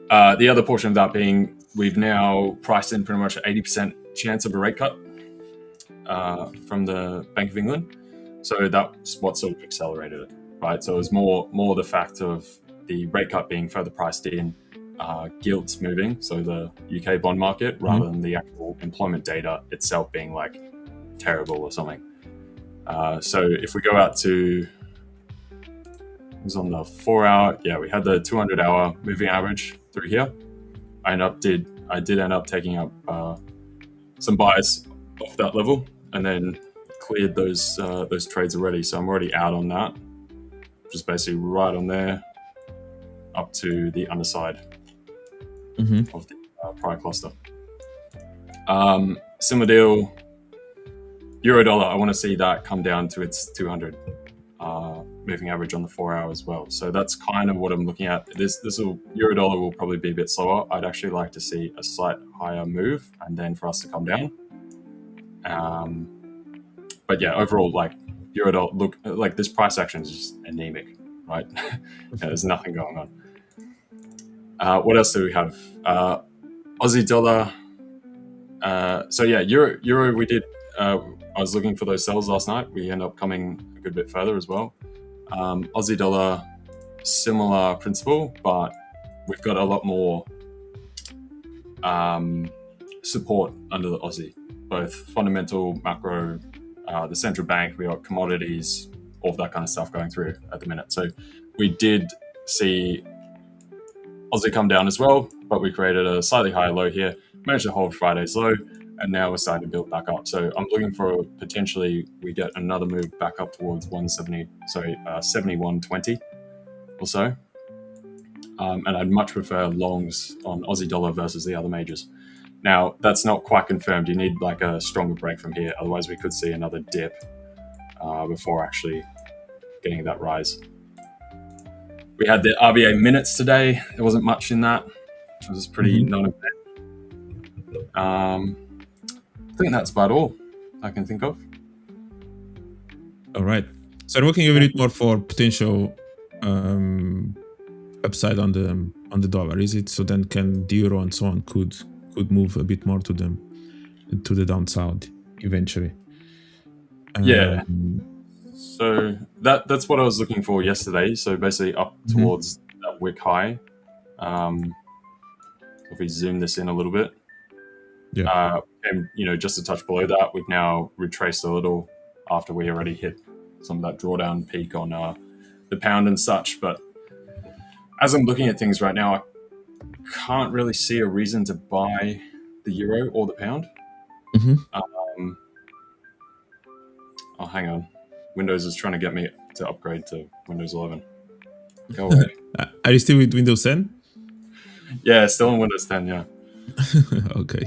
S3: The other portion of that being, we've now priced in pretty much an 80% chance of a rate cut from the Bank of England. So that's what sort of accelerated it, right? So it was more the fact of the rate cut being further priced in, gilts moving, so the UK bond market, rather than the actual employment data itself being like terrible or something. So if we go out to, it was on the 4 hour, we had the 200-hour moving average through here. I did end up taking up some buys off that level and then cleared those trades already. So I'm already out on that, just basically right on there up to the underside of the prior cluster. Similar deal, euro dollar, I want to see that come down to its 200 moving average on the 4 hour as well. So that's kind of what I'm looking at. Euro dollar will probably be a bit slower. I'd actually like to see a slight higher move and then for us to come down. But overall, like euro dollar, look, like this price action is just anemic, right? There's nothing going on. What else do we have? Aussie dollar. Euro we did. I was looking for those sells last night. We end up coming a good bit further as well. Aussie dollar, similar principle, but we've got a lot more support under the Aussie, both fundamental, macro, the central bank, we got commodities, all of that kind of stuff going through at the minute. So we did see Aussie come down as well, but we created a slightly higher low here, managed to hold Friday's low, and now we're starting to build back up. So I'm looking for potentially we get another move back up towards 71.20 or so. And I'd much prefer longs on Aussie dollar versus the other majors. Now, that's not quite confirmed. You need like a stronger break from here. Otherwise, we could see another dip before actually getting that rise. We had the RBA minutes today. There wasn't much in that. It was pretty non-event. I think that's about all I can think of.
S4: All right. So I'm looking a bit more for potential upside on the dollar. Is it so? Then can the euro and so on could move a bit more to the downside eventually?
S3: So that's what I was looking for yesterday. So basically up towards that wick high. If we zoom this in a little bit. And just a touch below that, we've now retraced a little after we already hit some of that drawdown peak on the pound and such. But as I'm looking at things right now, I can't really see a reason to buy the euro or the pound. Oh, hang on. Windows is trying to get me to upgrade to Windows 11. Go away.
S4: Are you still with Windows 10?
S3: Yeah, still in Windows 10. Yeah.
S4: Okay.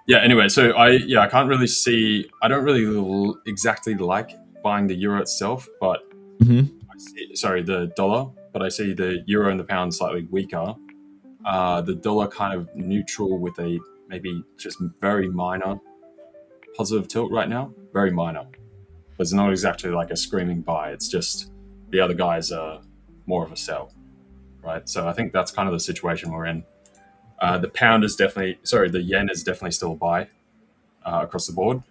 S3: Yeah. Anyway, so I can't really see. I don't really exactly like buying the euro itself, but the dollar. But I see the euro and the pound slightly weaker. The dollar kind of neutral with a maybe just very minor positive tilt right now. Very minor. But it's not exactly like a screaming buy. It's just the other guys are more of a sell, right? So I think that's kind of the situation we're in. The yen is definitely still a buy across the board.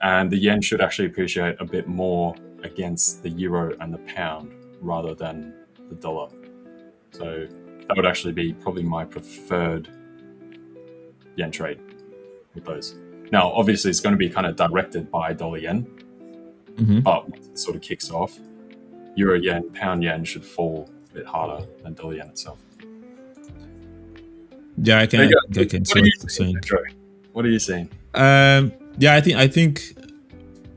S3: And the yen should actually appreciate a bit more against the euro and the pound rather than the dollar. So that would actually be probably my preferred yen trade with those. Now, obviously, it's going to be kind of directed by dollar yen, but once it sort of kicks off, euro yen, pound yen should fall a bit harder than dollar yen itself.
S4: Yeah, I can see what you're saying.
S3: What are you saying?
S4: Yeah, I think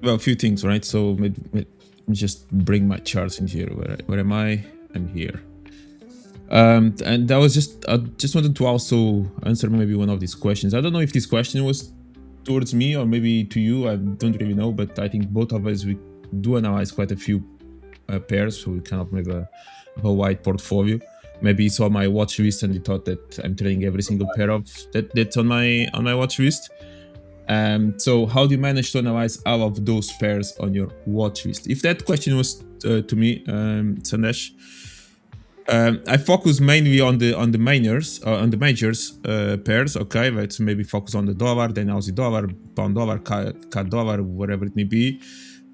S4: well, a few things, right? So let me just bring my charts in here. Where am I? I'm here. And I just wanted to also answer maybe one of these questions. I don't know if this question was towards me or maybe to you. I don't really know, but I think both of us, we do analyze quite a few pairs, so we kind of have a wide portfolio. Maybe you saw my watch list and you thought that I'm trading every single pair of that's on my watch list. So how do you manage to analyze all of those pairs on your watch list? If that question was to me, Sandesh, I focus mainly on the majors pairs. Okay, let's maybe focus on the dollar, then Aussie dollar, pound dollar, CAD dollar, whatever it may be.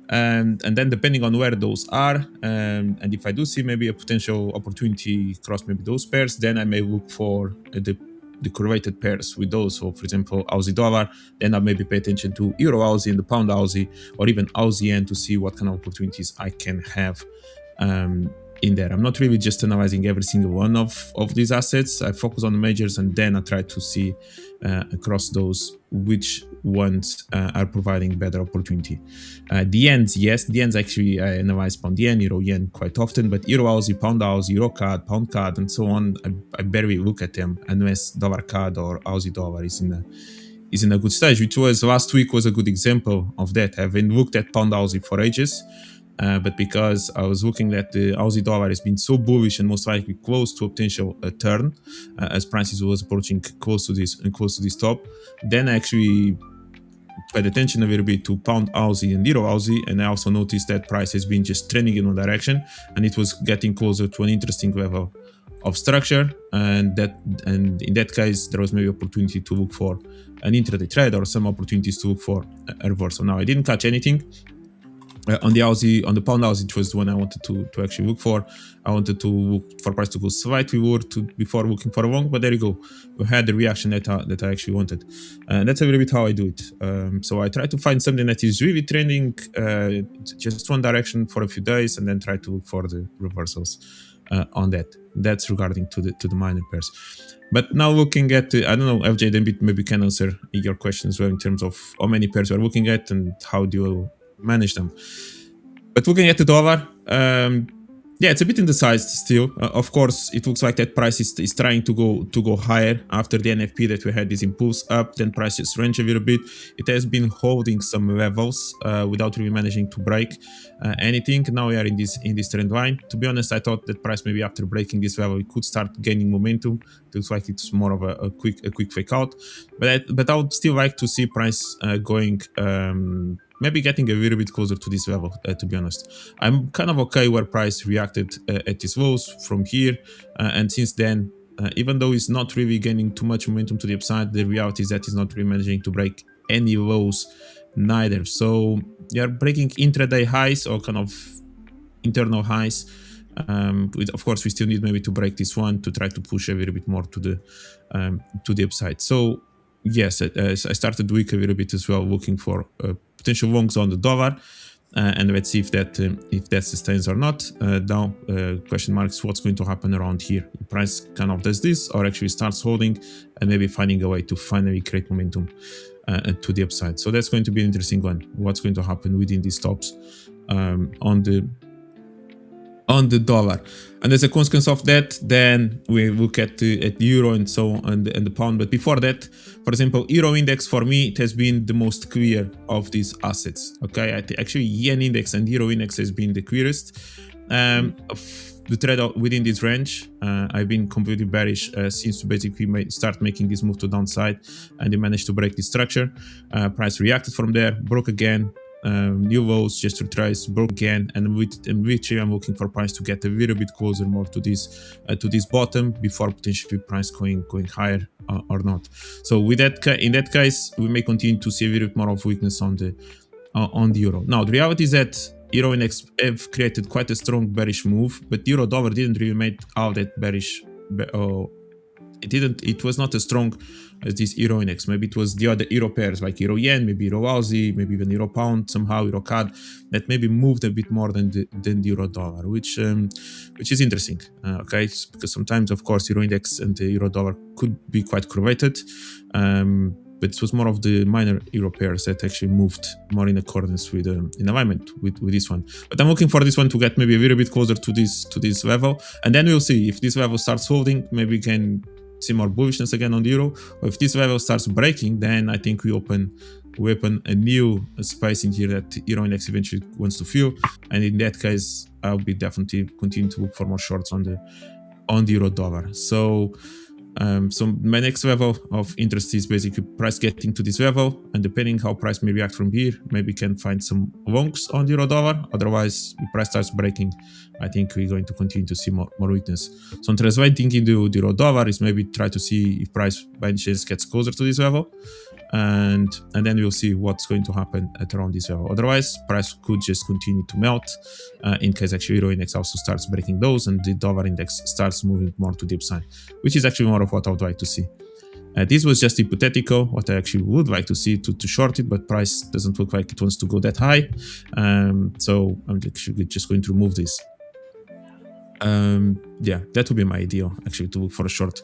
S4: And then depending on where those are, and if I do see maybe a potential opportunity across maybe those pairs, then I may look for the correlated pairs with those. So for example, Aussie dollar, then I maybe pay attention to Euro Aussie and the Pound Aussie, or even Aussie yen to see what kind of opportunities I can have in there. I'm not really just analyzing every single one of these assets. I focus on the majors and then I try to see across those which ones are providing better opportunity. The yens, yes, the yens actually I analyze pound yen, euro yen quite often, but Euro Aussie, Pound Aussie, Euro CAD, Pound CAD, and so on, I barely look at them unless dollar CAD or Aussie dollar is in a good stage, which was last week was a good example of that. I haven't looked at Pound Aussie for ages. But because I was looking at the Aussie dollar has been so bullish and most likely close to a potential turn as prices was approaching close to this top, then I actually paid attention a little bit to Pound Aussie and Euro Aussie, and I also noticed that price has been just trending in one direction and it was getting closer to an interesting level of structure, and in that case there was maybe opportunity to look for an intraday trade or some opportunities to look for a reversal. Now I didn't catch anything. On the Pound Aussie, it was the one I wanted to actually look for. I wanted to look for price to go slightly lower before looking for a long, but there you go. We had the reaction that I actually wanted. And that's a little bit how I do it. So I try to find something that is really trending just one direction for a few days and then try to look for the reversals on that. That's regarding to the minor pairs. But now looking at, I don't know, LJ, then maybe can answer your question as well in terms of how many pairs we're looking at and how do you manage them. But looking at the dollar, yeah, it's a bit indecisive still. Of course, it looks like that price is trying to go higher after the NFP that we had this impulse up. Then price just range a little bit. It has been holding some levels without really managing to break anything. Now we are in this trend line. To be honest, I thought that price maybe after breaking this level it could start gaining momentum. It looks like it's more of a quick fake out. But I would still like to see price going. Maybe getting a little bit closer to this level, to be honest. I'm kind of okay where price reacted at these lows from here. And since then, even though it's not really gaining too much momentum to the upside, the reality is that it's not really managing to break any lows neither. So you're breaking intraday highs or kind of internal highs. Of course, we still need maybe to break this one to try to push a little bit more to the upside. So yes, I started the week a little bit as well, looking for potential longs on the dollar, and let's see if that sustains or not. Now, question marks, what's going to happen around here? The price kind of does this, or actually starts holding and maybe finding a way to finally create momentum to the upside. So that's going to be an interesting one. What's going to happen within these stops on the dollar, and as a consequence of that, then we look at the euro and so on, and the pound. But before that, for example, euro index for me, it has been the most clear of these assets. Okay, actually yen index and euro index has been the clearest. The trade within this range, I've been completely bearish since basically start making this move to downside, and they managed to break the structure. Price reacted from there, broke again. New lows, just retrace, broke again, and which I'm looking for price to get a little bit closer more to this bottom before potentially price going higher or not. So with that, in that case, we may continue to see a little bit more of weakness on the euro. Now the reality is that euro index have created quite a strong bearish move, but euro dollar didn't really make all that bearish. It was not as strong as this euro index. Maybe it was the other euro pairs like euro yen, maybe euro Aussie, maybe even euro pound, somehow euro CAD, that maybe moved a bit more than the euro dollar, which is interesting. Okay, because sometimes, of course, euro index and the euro dollar could be quite correlated, but it was more of the minor euro pairs that actually moved more in accordance with in alignment with this one. But I'm looking for this one to get maybe a little bit closer to this level, and then we'll see if this level starts holding. Maybe we can see more bullishness again on the euro, or if this level starts breaking, then I think we open a new space in here that the euro index eventually wants to fill, and in that case I'll be definitely continue to look for more shorts on the euro dollar. So my next level of interest is basically price getting to this level, and depending how price may react from here, maybe can find some longs on the euro dollar. Otherwise, if price starts breaking, I think we're going to continue to see more weakness. So I'm translating into the euro dollar is maybe try to see if price by any chance gets closer to this level, and then we'll see what's going to happen at around this level. Otherwise, price could just continue to melt in case actually euro index also starts breaking those and the dollar index starts moving more to the upside, which is actually more of what I would like to see. This was just hypothetical, what I actually would like to see to short it, but price doesn't look like it wants to go that high. So I'm actually just going to remove this. Yeah, that would be my ideal, actually, to look for a short.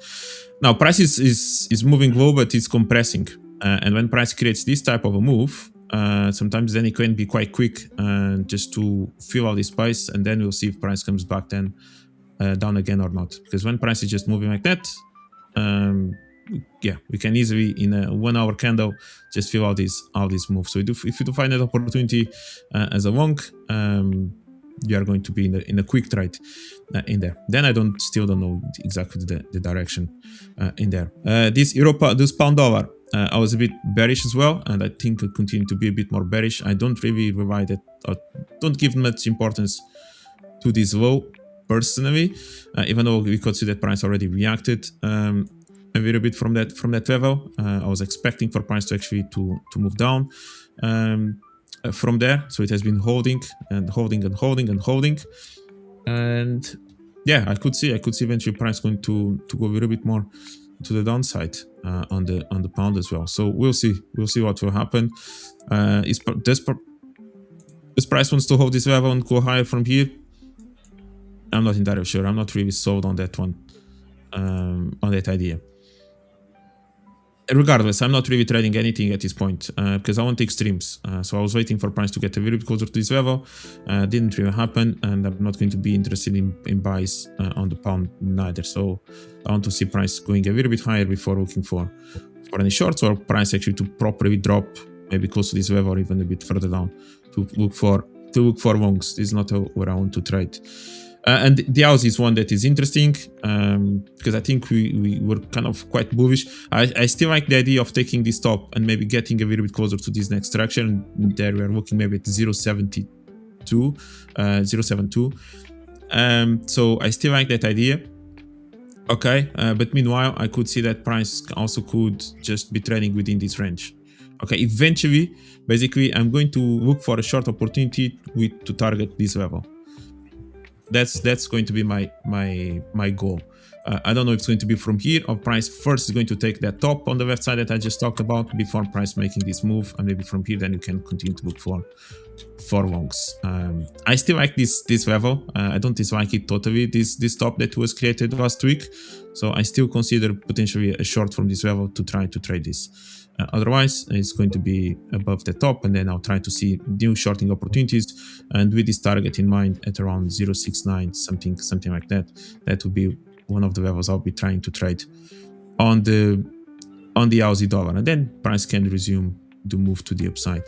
S4: Now, price is moving low, but it's compressing. And when price creates this type of a move, sometimes then it can be quite quick just to fill out this space, and then we'll see if price comes back then down again or not. Because when price is just moving like that, yeah, we can easily in a 1 hour candle just fill out this move. So if you do find that opportunity as a long, you are going to be in a quick trade in there. Then I still don't know exactly the direction in there. This pound dollar, I was a bit bearish as well, and I think I continue to be a bit more bearish. I don't really rely that, don't give much importance to this low personally, even though we could see that price already reacted a little bit from that level. I was expecting for price to actually to move down from there, so it has been holding and holding and holding and holding, and yeah, I could see eventually price going to go a little bit more to the downside on the pound as well. So we'll see what will happen. Does price wants to hold this level and go higher from here? I'm not entirely sure. I'm not really sold on that one, on that idea. Regardless, I'm not really trading anything at this point because I want extremes. So I was waiting for price to get a little bit closer to this level. Didn't really happen, and I'm not going to be interested in buys on the pound neither. So I want to see price going a little bit higher before looking for any shorts, or price actually to properly drop maybe close to this level or even a bit further down to look for longs. This is not where I want to trade. And the Aussie is one that is interesting because I think we were kind of quite bullish. I still like the idea of taking this top and maybe getting a little bit closer to this next structure. And there we are looking maybe at 0.72. So I still like that idea. Okay, but meanwhile, I could see that price also could just be trading within this range. Okay, eventually, basically, I'm going to look for a short opportunity to target this level. That's going to be my goal. I don't know if it's going to be from here or price first is going to take that top on the left side that I just talked about before price making this move, and maybe from here then you can continue to look for longs. I still like this level. I don't dislike it totally, this top that was created last week, so I still consider potentially a short from this level to try to trade this. Otherwise it's going to be above the top, and then I'll try to see new shorting opportunities, and with this target in mind at around 0.69, something like that. That would be one of the levels I'll be trying to trade on the Aussie dollar, and then price can resume the move to the upside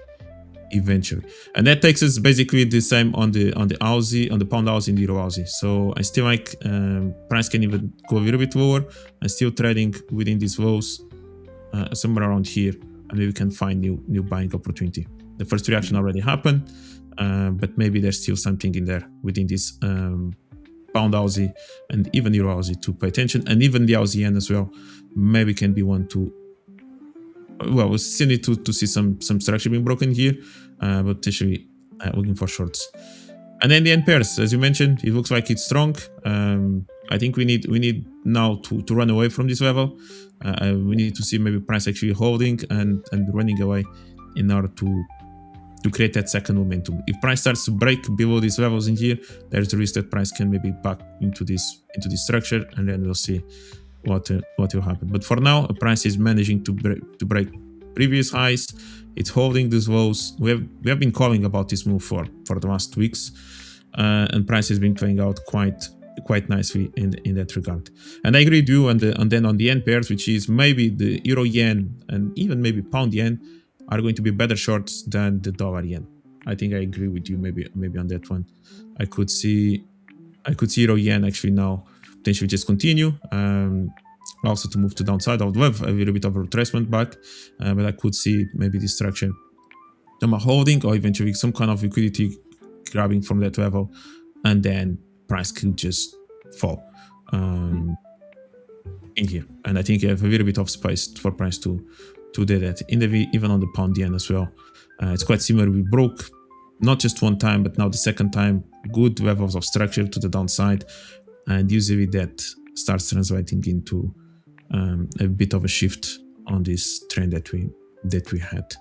S4: eventually. And that takes us basically the same on the Aussie, on the pound Aussie and the euro Aussie. So I still like price can even go a little bit lower. I'm still trading within these lows, somewhere around here, and maybe we can find new buying opportunity. The first reaction already happened, but maybe there's still something in there within this pound Aussie and even euro Aussie to pay attention, and even the Aussie yen as well. Maybe can be one to, well, we still need to see some structure being broken here, but potentially looking for shorts. And then the yen pairs, as you mentioned, it looks like it's strong. I think we need now to run away from this level. We need to see maybe price actually holding and running away in order to create that second momentum. If price starts to break below these levels in here, there's the risk that price can maybe back into this structure, and then we'll see what will happen. But for now, price is managing to break previous highs. It's holding these lows. We have been calling about this move for the last weeks, and price has been playing out quite nicely in that regard. And I agree with you. And then on the yen pairs, which is maybe the euro yen and even maybe pound yen, are going to be better shorts than the dollar yen. I think I agree with you maybe on that one. I could see euro yen actually now potentially just continue, also to move to downside. I would love a little bit of a retracement back, but I could see maybe this structure holding, or eventually some kind of liquidity grabbing from that level, and then price could just fall in here. And I think you have a little bit of space for price to do that, even on the pound yen as well. It's quite similar. We broke not just one time, but now the second time, good levels of structure to the downside, and usually that starts translating into a bit of a shift on this trend that we had.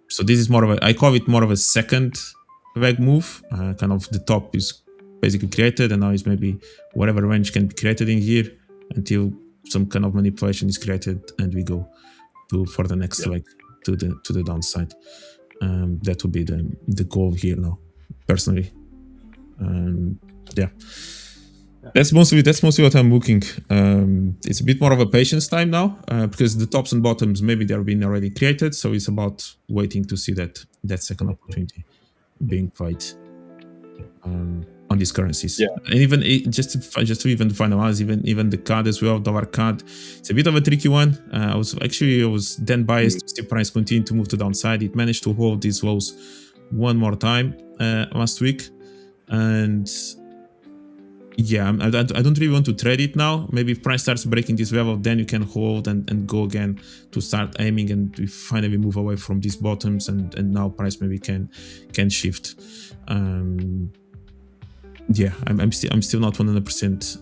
S4: So this is more of I call it more of a second leg move. Kind of the top is basically created, and now is maybe whatever range can be created in here until some kind of manipulation is created, and we go for the next leg to the downside. That would be the goal here now, personally. That's mostly what I'm looking. It's a bit more of a patience time now, because the tops and bottoms maybe they're being already created, so it's about waiting to see that second opportunity being played on these currencies. And even just to even finalize, even the CAD as well, dollar CAD, it's a bit of a tricky one. I was then biased to see price continue to move to downside. It managed to hold these lows one more time last week, and I don't really want to trade it now. Maybe if price starts breaking this level, then you can hold and go again to start aiming, and we finally move away from these bottoms, and now price maybe can shift. I'm still not 100%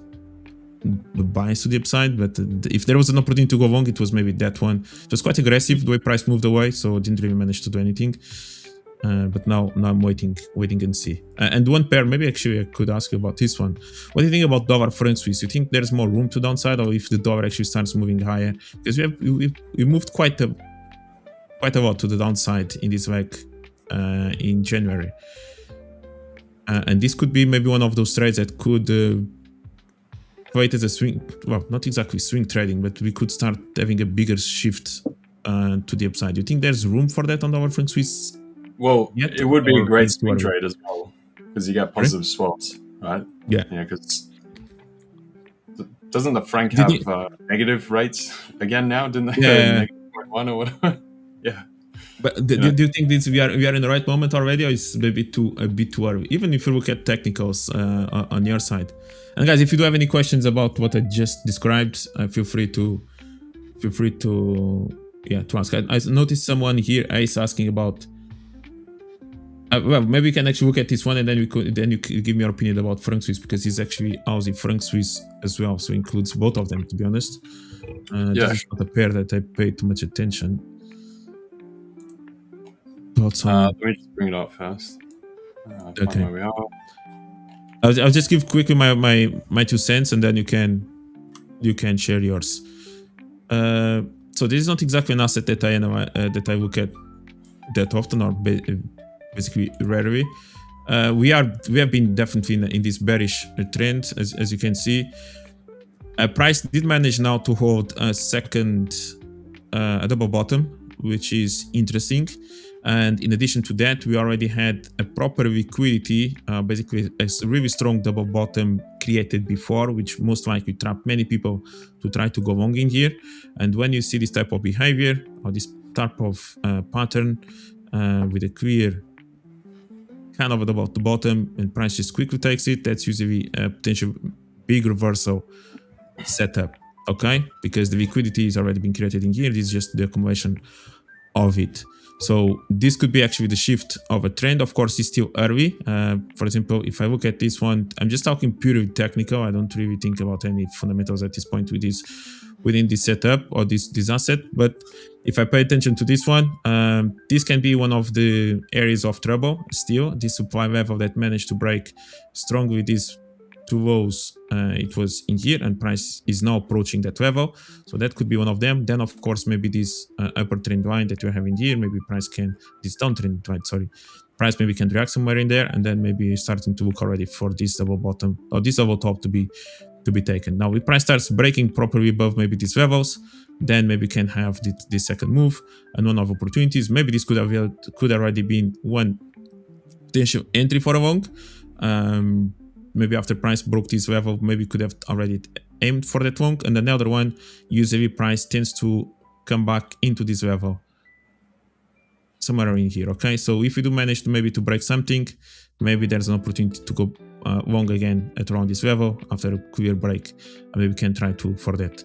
S4: biased to the upside, but if there was an opportunity to go long, it was maybe that one. It was quite aggressive the way price moved away, so I didn't really manage to do anything. But now I'm waiting and see. And one pair, maybe actually I could ask you about this one. What do you think about dollar franc Swiss? You think there's more room to downside, or if the dollar actually starts moving higher? Because we moved quite a lot to the downside in this leg in January. And this could be maybe one of those trades that could wait as a swing. Well, not exactly swing trading, but we could start having a bigger shift to the upside. Do you think there's room for that on dollar franc Swiss?
S3: Well, it would be a great swing trade as well, because you get positive swaps, right? Yeah, because doesn't the franc have negative rates again now? Didn't they? Negative 0.1 or whatever? Yeah.
S4: But do you think we are in the right moment already, or is maybe a bit too early? Even if you look at technicals on your side. And guys, if you do have any questions about what I just described, feel free to ask. I noticed someone here is asking about Well, maybe you can actually look at this one, and then you could give me your opinion about franc Swiss, because it's actually Aussie franc Swiss as well, so it includes both of them. To be honest, this is not a pair that I pay too much attention.
S3: Let me just bring it up first.
S4: Okay.
S3: Where we are.
S4: I'll just give quickly my 2 cents, and then you can share yours. So this is not exactly an asset that I look at that often, or basically rarely. We have been definitely in this bearish trend, as you can see. Price did manage now to hold a double bottom, which is interesting. And in addition to that, we already had a proper liquidity, basically a really strong double bottom created before, which most likely trapped many people to try to go long in here. And when you see this type of behavior, or this type of pattern with a clear kind of about the bottom, and price just quickly takes it, that's usually a potential big reversal setup, okay? Because the liquidity is already been created in here. This is just the accumulation of it. So this could be actually the shift of a trend. Of course, it's still early. For example, if I look at this one, I'm just talking purely technical. I don't really think about any fundamentals at this point within this setup or this asset. But if I pay attention to this one, this can be one of the areas of trouble still. This supply level that managed to break strongly these two lows, it was in here, and price is now approaching that level, so that could be one of them. Then of course maybe this upper trend line that you have in here, maybe price can, this downtrend line, sorry, price maybe can react somewhere in there, and then maybe starting to look already for this double bottom or this double top to be taken. Now if price starts breaking properly above maybe these levels, then maybe can have this second move and one of opportunities. Maybe this could already been one potential entry for a long. Maybe after price broke this level, maybe could have already aimed for that long. And another one, usually price tends to come back into this level somewhere in here, okay? So if you do manage to maybe to break something, maybe there's an opportunity to go long again at around this level after a clear break. Maybe we can try to for that.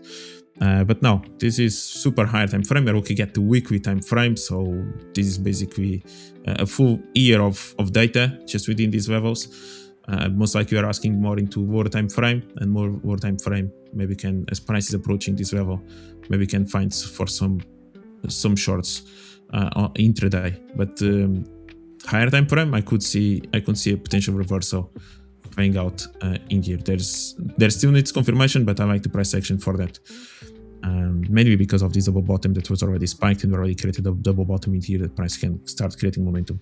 S4: But no, this is super high time frame. We're looking at the weekly time frame, so this is basically a full year of data just within these levels. Most likely you are asking more into lower time frame, and more lower time frame maybe can, as price is approaching this level, maybe can find for some shorts intraday. But higher time frame, I could see a potential reversal playing out in here. There still needs confirmation, but I like the price action for that. Mainly because of this double bottom that was already spiked, and we already created a double bottom in here that price can start creating momentum.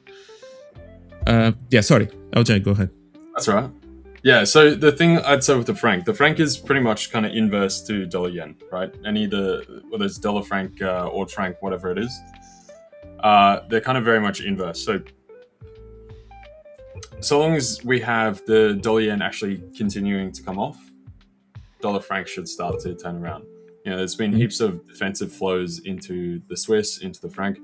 S4: Yeah, sorry, LJ, go ahead.
S3: That's right. Yeah, so the thing I'd say with the franc is pretty much kind of inverse to dollar yen, right? And either, whether it's dollar franc or franc, whatever it is, they're kind of very much inverse. So long as we have the dollar yen actually continuing to come off, dollar franc should start to turn around. You know, there's been heaps of defensive flows into the Swiss, into the franc.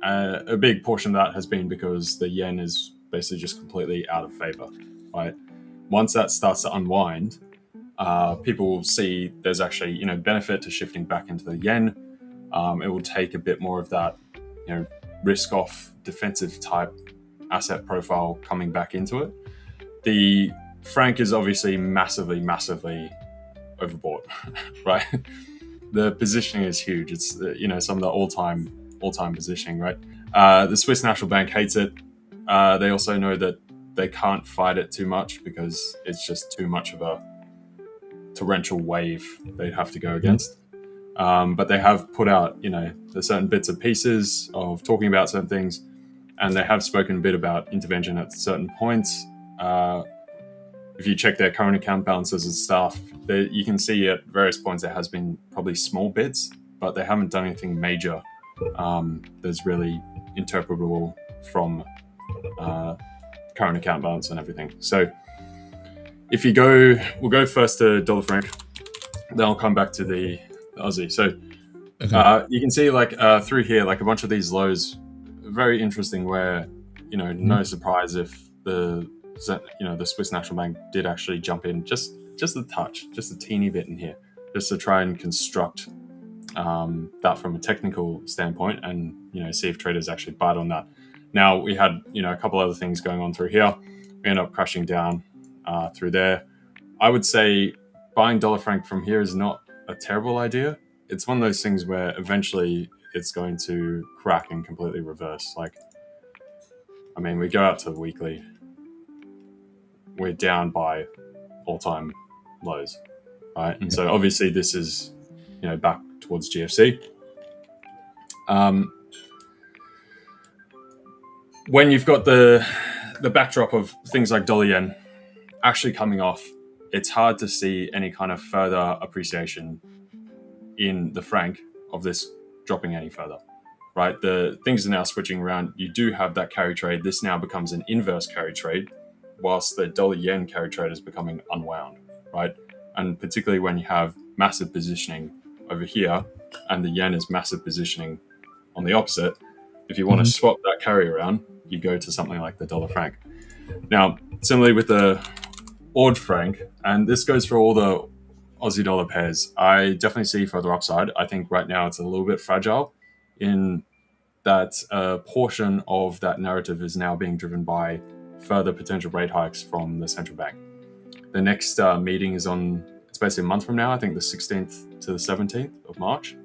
S3: A big portion of that has been because the yen is basically just completely out of favor, right? Once that starts to unwind, people will see there's actually, you know, benefit to shifting back into the yen. It will take a bit more of that, you know, risk-off defensive type asset profile coming back into it. The franc is obviously massively overbought, right? The positioning is huge. It's, you know, some of the all-time positioning, right? The Swiss National Bank hates it. They also know that they can't fight it too much because it's just too much of a torrential wave they'd have to go against. But they have put out, you know, there's certain bits and pieces of talking about certain things, and they have spoken a bit about intervention at certain points. If you check their current account balances and stuff, you can see at various points there has been probably small bits, but they haven't done anything major that's really interpretable from current account balance and everything. So if you go, we'll go first to dollar franc, then I'll come back to the Aussie. So you can see like through here, like a bunch of these lows, very interesting, where, you know, no surprise if the Swiss National Bank did actually jump in just a touch, just a teeny bit in here, just to try and construct that from a technical standpoint, and, you know, see if traders actually bite on that. Now we had, a couple other things going on through here. We end up crashing down through there. I would say buying dollar franc from here is not a terrible idea. It's one of those things where eventually it's going to crack and completely reverse. We go out to the weekly. We're down by all-time lows, right? And so obviously this is, back towards GFC. When you've got the backdrop of things like dollar yen actually coming off, it's hard to see any kind of further appreciation in the franc of this dropping any further, right? The things are now switching around. You do have that carry trade. This now becomes an inverse carry trade, whilst the dollar yen carry trade is becoming unwound, right? And particularly when you have massive positioning over here and the yen is massive positioning on the opposite, if you want to swap that carry around, you go to something like the dollar franc. Now, similarly with the AUD franc, and this goes for all the Aussie dollar pairs, I definitely see further upside. I think right now it's a little bit fragile in that a portion of that narrative is now being driven by further potential rate hikes from the central bank. The next meeting is it's basically a month from now, I think the 16th to the 17th of March.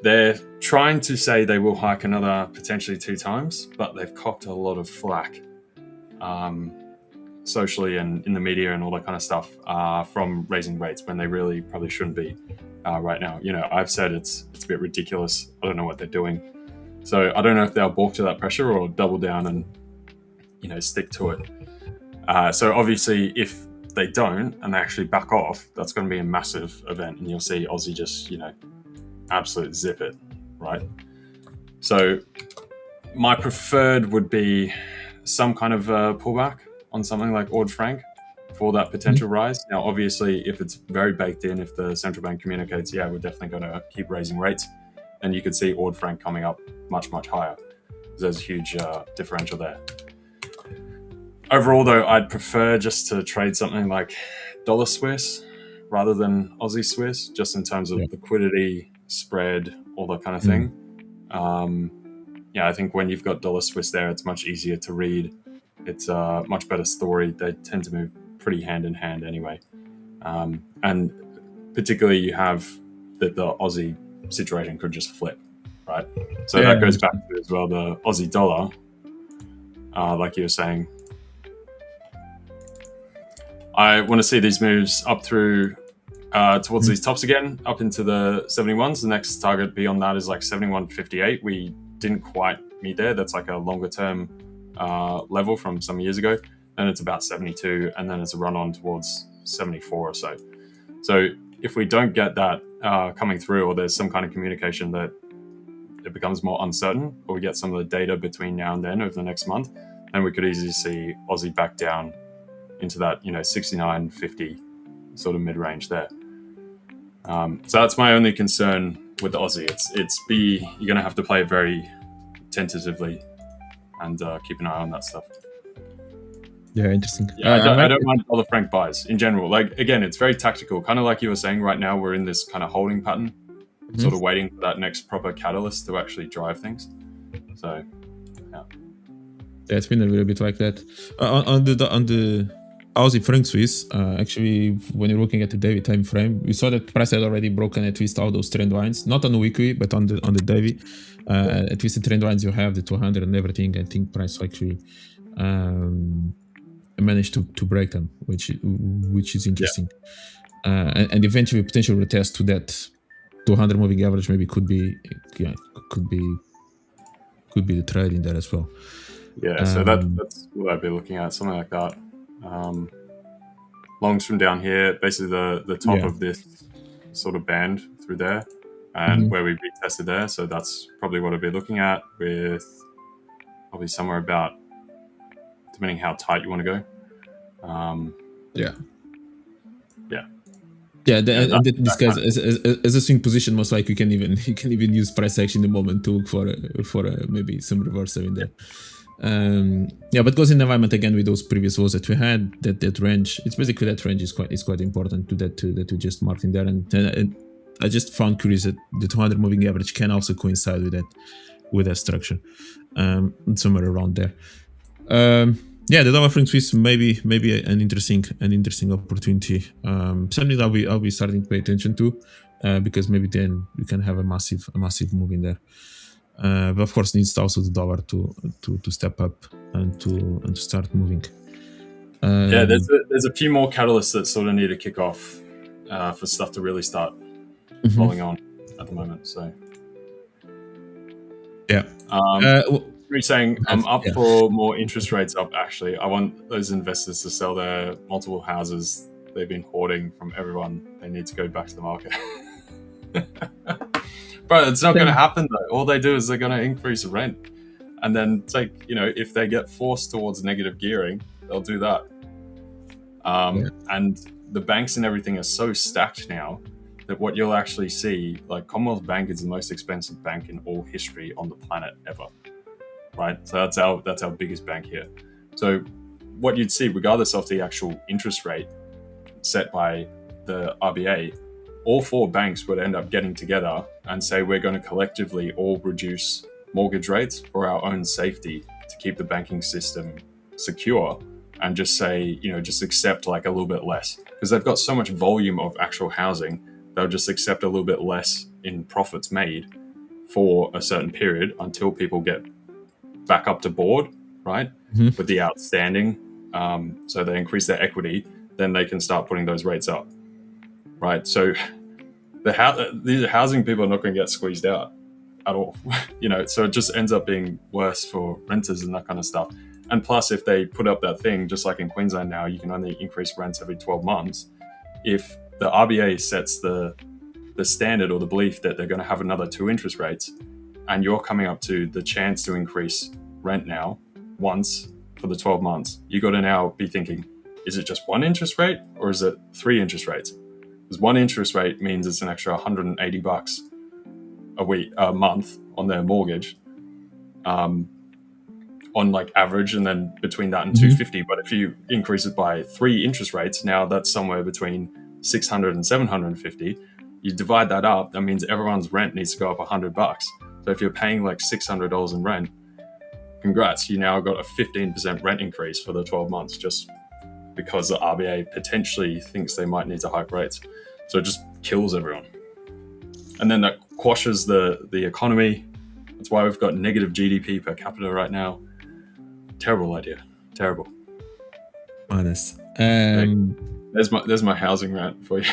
S3: They're trying to say they will hike another potentially 2 times, but they've copped a lot of flack socially and in the media and all that kind of stuff from raising rates when they really probably shouldn't be right now. I've said it's a bit ridiculous. I don't know what they're doing. So I don't know if they'll balk to that pressure or double down and, stick to it. So obviously if they don't and they actually back off, that's going to be a massive event and you'll see Aussie just, absolute zip it, right? So my preferred would be some kind of pullback on something like AUD franc for that potential rise. Now, obviously, if it's very baked in, if the central bank communicates, we're definitely going to keep raising rates, then you could see AUD franc coming up much, much higher. There's a huge differential there. Overall, though, I'd prefer just to trade something like dollar Swiss rather than Aussie Swiss, just in terms of liquidity, spread, all that kind of thing. I think when you've got dollar Swiss there, it's much easier to read. It's a much better story. They tend to move pretty hand in hand anyway. And particularly you have that the Aussie situation could just flip, right? So that goes back to as well the Aussie dollar, like you were saying. I want to see these moves up through towards these tops again, up into the 71s. The next target beyond that is like 71.58. We didn't quite meet there. That's like a longer term level from some years ago. Then it's about 72, and then it's a run on towards 74 or so. So if we don't get that coming through, or there's some kind of communication that it becomes more uncertain, or we get some of the data between now and then over the next month, then we could easily see Aussie back down into that 69.50 sort of mid-range there. So that's my only concern with the Aussie. You're going to have to play it very tentatively and keep an eye on that stuff.
S4: Yeah, interesting.
S3: Yeah, I don't mind dollar franc buys in general. Like, again, it's very tactical. Kind of like you were saying, right now we're in this kind of holding pattern, sort of waiting for that next proper catalyst to actually drive things. So, yeah.
S4: It's been a little bit like that. On the Aussie franc Swiss, actually, when you're looking at the daily time frame, we saw that price had already broken at least all those trend lines, not on the weekly, but on the daily. At least the trend lines you have, the 200 and everything. I think price actually managed to break them, which is interesting. And eventually potential retest to that 200 moving average maybe could be the trade in there as well.
S3: Yeah, so that's what I'd be looking at, something like that. Longs from down here, basically the top of this sort of band through there, and where we retested there. So that's probably what I'd be looking at, with probably somewhere about, depending how tight you want to go.
S4: This guy's as a swing position, most likely you can even use price action in the moment to look for maybe some reversal in there. But goes in environment again with those previous lows that we had, that range. It's basically that range is quite important that we just marked in there. And I just found curious that the 200 moving average can also coincide with that with that structure, somewhere around there. Yeah, the dollar franc Swiss maybe an interesting opportunity. Something that I'll be starting to pay attention to, because maybe then we can have a massive move in there. But of course, needs also the dollar to step up and to start moving.
S3: Yeah, there's a few more catalysts that sort of need to kick off for stuff to really start rolling on at the moment. So
S4: yeah.
S3: You're saying I'm up for more interest rates up. Actually, I want those investors to sell their multiple houses they've been hoarding from everyone. They need to go back to the market. Bro, it's not going to happen though. All they do is they're going to increase rent, and then take, you know, if they get forced towards negative gearing, they'll do that. And the banks and everything are so stacked now that what you'll actually see, like Commonwealth Bank is the most expensive bank in all history on the planet ever. Right, so that's our biggest bank here. So what you'd see, regardless of the actual interest rate set by the RBA, all four banks would end up getting together and say we're going to collectively all reduce mortgage rates for our own safety to keep the banking system secure, and just say, you know, just accept like a little bit less, because they've got so much volume of actual housing. They'll just accept a little bit less in profits made for a certain period until people get back up to board, right, with the outstanding. So they increase their equity, then they can start putting those rates up, right? So the housing people are not going to get squeezed out at all, you know. So it just ends up being worse for renters and that kind of stuff. And plus, if they put up that thing, just like in Queensland now, you can only increase rents every 12 months. If the RBA sets the standard or the belief that they're going to have another 2 interest rates, and you're coming up to the chance to increase rent now once for the 12 months, you got to now be thinking, is it just 1 interest rate or is it 3 interest rates? Because 1 interest rate means it's an extra $180 a month on their mortgage, on like average, and then between that and $250. But if you increase it by 3 interest rates, now that's somewhere between $600 and $750. You divide that up, that means everyone's rent needs to go up $100. So if you're paying like $600 in rent, congrats, you now got a 15% rent increase for the 12 months, just because the RBA potentially thinks they might need to hike rates. So it just kills everyone. And then that quashes the economy. That's why we've got negative GDP per capita right now. Terrible idea. Terrible.
S4: Honest.
S3: There's my housing rant for you.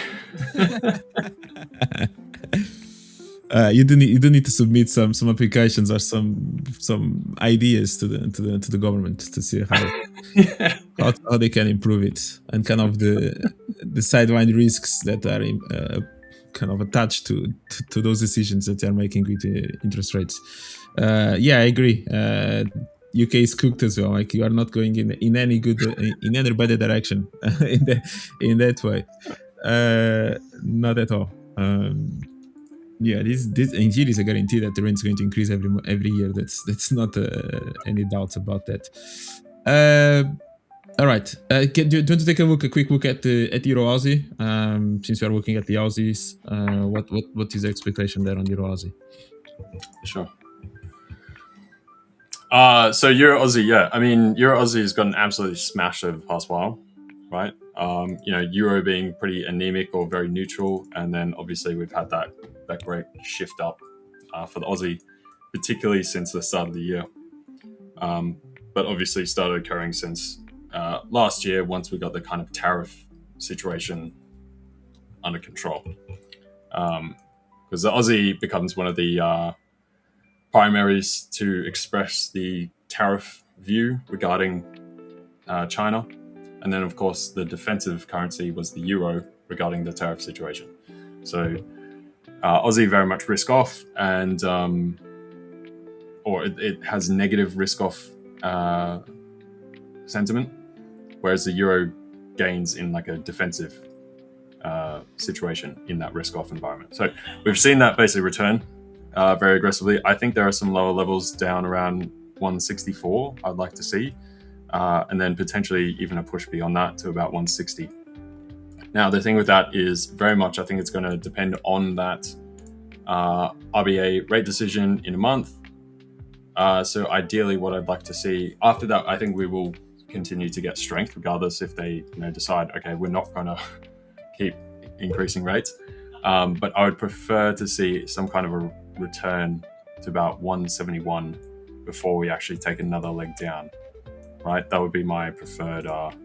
S4: You do need to submit some applications or some ideas to the government to see how they can improve it, and kind of the sideline risks that are kind of attached to those decisions that they are making with interest rates. Yeah, I agree. UK is cooked as well. Like, you are not going in any good in any better direction in that way. Not at all. Yeah, this and here is a guarantee that the rent is going to increase every year. That's not any doubts about that. All right. Do you want to take a quick look at the Euro Aussie? Since we are looking at the Aussies, what is the expectation there on Euro Aussie?
S3: Sure. So Euro Aussie, yeah. I mean, Euro Aussie has gotten absolutely smashed over the past while, right? You know, Euro being pretty anemic or very neutral, and then obviously we've had that great shift up for the Aussie, particularly since the start of the year. But obviously started occurring since last year, once we got the kind of tariff situation under control. Because the Aussie becomes one of the primaries to express the tariff view regarding China. And then, of course, the defensive currency was the euro regarding the tariff situation. So Aussie very much risk off, and or it has negative risk off sentiment, whereas the euro gains in like a defensive situation in that risk off environment. So we've seen that basically return very aggressively. I think there are some lower levels down around 164 I'd like to see, and then potentially even a push beyond that to about 160. Now, the thing with that is very much, I think it's going to depend on that RBA rate decision in a month, So ideally, what I'd like to see after that, I think we will continue to get strength, regardless if they decide, okay, we're not going to keep increasing rates. But I would prefer to see some kind of a return to about 171 before we actually take another leg down. Right, that would be my preferred outcome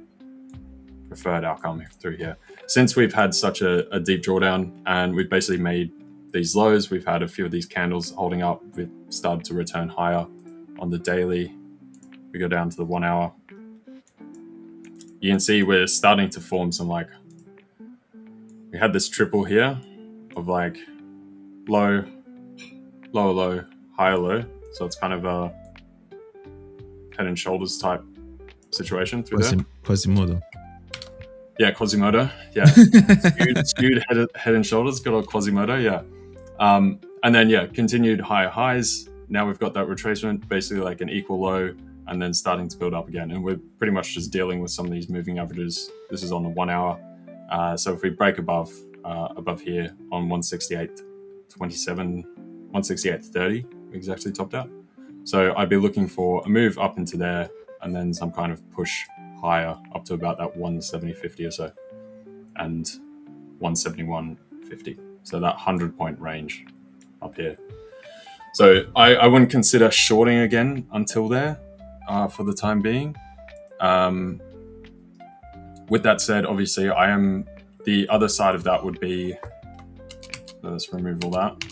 S3: through here. Since we've had such a deep drawdown and we've basically made these lows, we've had a few of these candles holding up. We've started to return higher on the daily. We go down to the 1 hour. You can see we're starting to form some we had this triple here of like low, lower low, higher low. So it's kind of a head and shoulders type situation through there.
S4: Quasimodo.
S3: Yeah, Quasimodo. Yeah, skewed head and shoulders. Got a Quasimodo. Yeah, and then continued higher highs. Now we've got that retracement, basically like an equal low, and then starting to build up again. And we're pretty much just dealing with some of these moving averages. This is on the 1 hour. So if we break above here on 168.27, 168.30, exactly topped out. So I'd be looking for a move up into there and then some kind of push higher up to about that 170.50 or so and 171.50. So that 100-point range up here. So I wouldn't consider shorting again until there for the time being. With that said, obviously the other side of that would be, let's remove all that.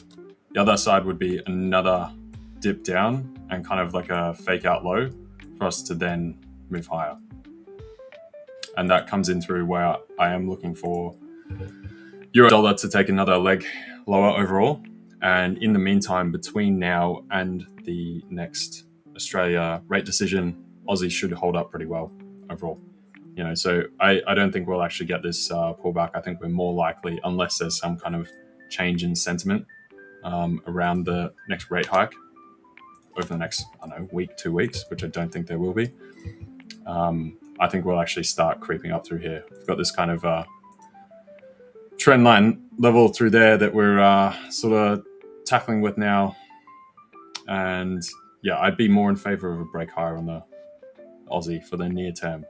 S3: The other side would be another dip down and kind of like a fake out low for us to then move higher. And that comes in through where I am looking for euro dollar to take another leg lower overall. And in the meantime, between now and the next Australia rate decision, Aussie should hold up pretty well overall. So I don't think we'll actually get this pullback. I think we're more likely, unless there's some kind of change in sentiment around the next rate hike over the next, week, 2 weeks, which I don't think there will be. I think we'll actually start creeping up through here. We've got this kind of trend line level through there that we're sort of tackling with now. And I'd be more in favor of a break higher on the Aussie for the near term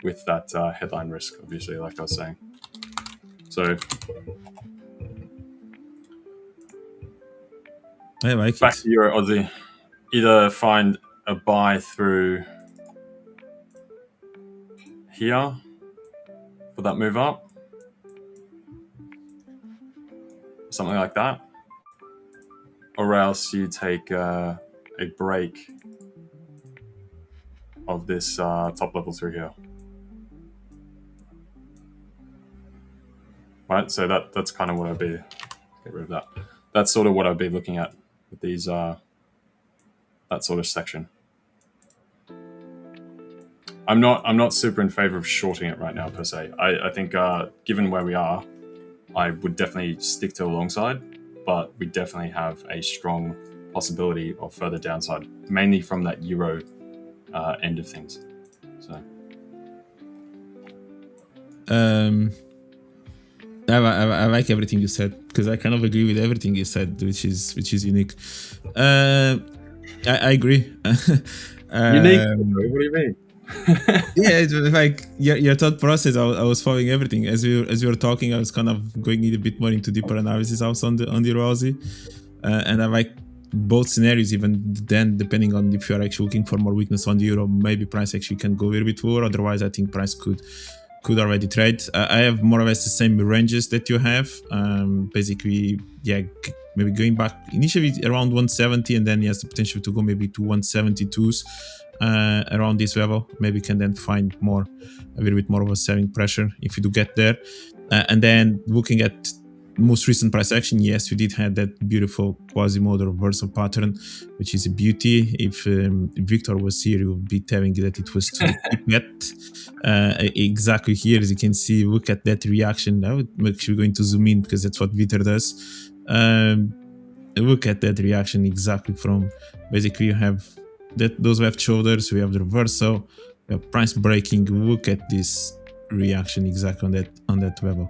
S3: with that headline risk, obviously, like I was saying. So
S4: I like
S3: back
S4: it.
S3: to Euro Aussie. Either find a buy through here for that move up, something like that, or else you take a break of this top level through here. Right, so that's kind of what I'd be, get rid of that. That's sort of what I'd be looking at with these, that sort of section. I'm not super in favor of shorting it right now per se. I think given where we are, I would definitely stick to alongside, but we definitely have a strong possibility of further downside, mainly from that euro end of things. So.
S4: I like everything you said because I kind of agree with everything you said, which is unique. I agree.
S3: Unique? What do you mean?
S4: Yeah, it's like your thought process. I was following everything as you were talking. I was kind of going a bit more into deeper analysis also on the Aussie, and I like both scenarios. Even then, depending on if you are actually looking for more weakness on the euro, maybe price actually can go a little bit lower. Otherwise, I think price could already trade. I have more or less the same ranges that you have. Basically, maybe going back initially around 170, and then he has the potential to go maybe to 172s around this level. Maybe can then find a little bit more of a selling pressure if you do get there. And then looking at most recent price action, yes, we did have that beautiful Quasimodo reversal pattern, which is a beauty. If Victor was here, he would be telling you that it was too deep. Exactly here, as you can see, look at that reaction. I'm actually going to zoom in because that's what Victor does. Look at that reaction exactly from, basically you have those left shoulders, we have the reversal, we have price breaking. Look at this reaction exactly on that level.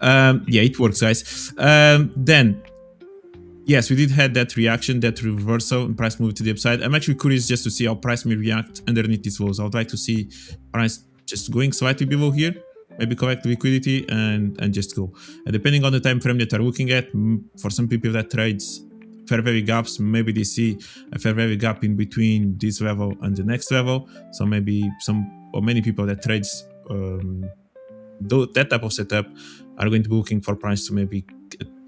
S4: It works, guys. Then yes, we did have that reaction, that reversal, and price moved to the upside. I'm actually curious just to see how price may react underneath these lows. I would like to see price just going slightly below here, maybe collect liquidity and just go. And depending on the time frame that you're looking at, for some people that trades fair value gaps, maybe they see a fair value gap in between this level and the next level. So maybe many people that trades that type of setup are going to be looking for price to maybe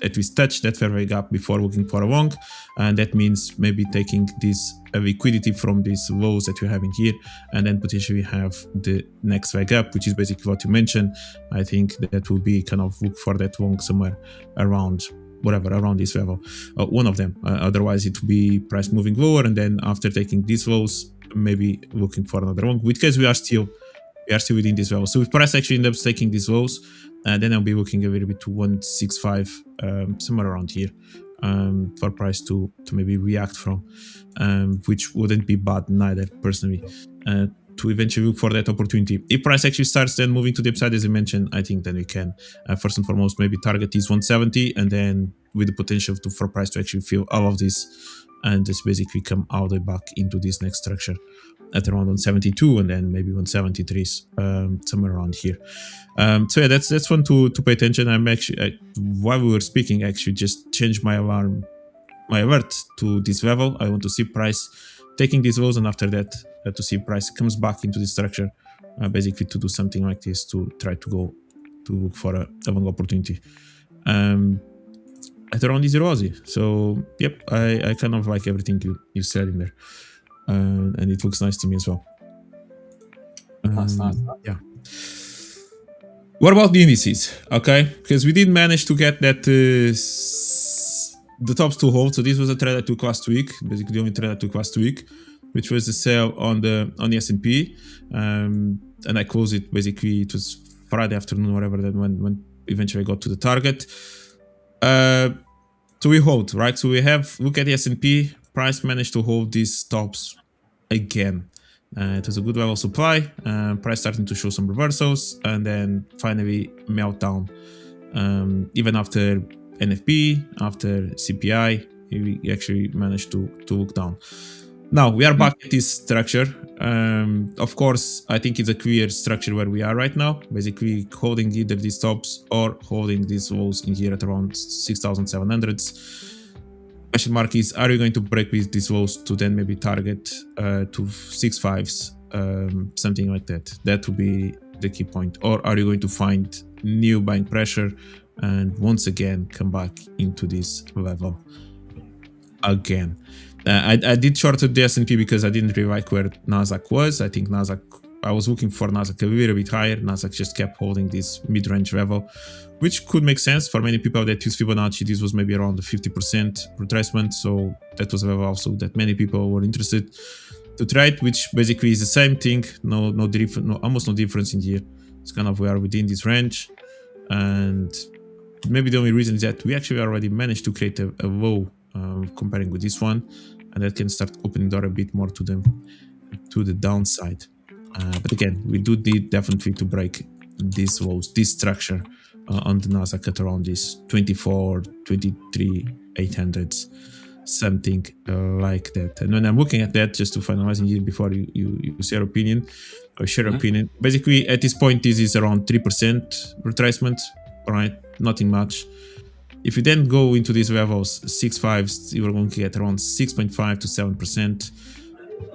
S4: at least touch that fair value gap before looking for a long, and that means maybe taking this liquidity from these lows that you're having here, and then potentially have the next value gap, which is basically what you mentioned. I think that will be kind of look for that long somewhere around around this level, one of them. Otherwise, it will be price moving lower, and then after taking these lows, maybe looking for another long. Because we are still within this level. So if price actually ends up taking these lows, then I'll be looking a little bit to 165, somewhere around here, for price to maybe react from, which wouldn't be bad neither, personally, to eventually look for that opportunity. If price actually starts then moving to the upside, as I mentioned, I think then we can, first and foremost, maybe target this 170, and then with the potential for price to actually fill all of this and just basically come all the way back into this next structure at around 172, and then maybe 173, somewhere around here. So yeah, that's one to pay attention. I'm actually, while we were speaking, actually just changed my alert to this level. I want to see price taking these lows, and after that to see price comes back into the structure, basically to do something like this, to try to go to look for a long opportunity at around 0 Aussie. So yep, I kind of like everything you said in there. And it looks nice to me as well.
S3: Nice.
S4: Yeah. What about the indices? Okay, because we did manage to get that the tops to hold. So this was a trade I took last week. Basically, the only trade I took last week, which was the sell on the S&P, and I closed it. Basically, it was Friday afternoon, whatever. Then when eventually I got to the target. So we hold, right? So we have look at the S&P. Price managed to hold these stops again. It was a good level of supply. Price starting to show some reversals, and then finally meltdown. Even after NFP, after CPI, we actually managed to look down. Now we are back at this structure. Of course, I think it's a clear structure where we are right now. Basically holding either these tops or holding these lows in here at around 6,700s. Question mark is, are you going to break with these lows to then maybe target to 6.5s, something like that? That would be the key point. Or are you going to find new buying pressure and once again come back into this level again? I did shorted the S&P because I didn't really like where NASDAQ was. I think I was looking for NASDAQ a little bit higher. NASDAQ just kept holding this mid-range level, which could make sense for many people that use Fibonacci. This was maybe around the 50% retracement, so that was a level also that many people were interested to trade, which basically is the same thing. Almost no difference in here. It's kind of we are within this range, and maybe the only reason is that we actually already managed to create a low comparing with this one, and that can start opening the door a bit more to the downside. But again, we do need definitely to break these lows, this structure on the NASDAQ at around this 24, 23, 800s, something like that. And when I'm looking at that, just to finalize in here before you share opinion or share opinion, basically at this point, this is around 3% retracement, right? Nothing much. If you then go into these levels, 6.5s, you are going to get around 6.5 to 7%.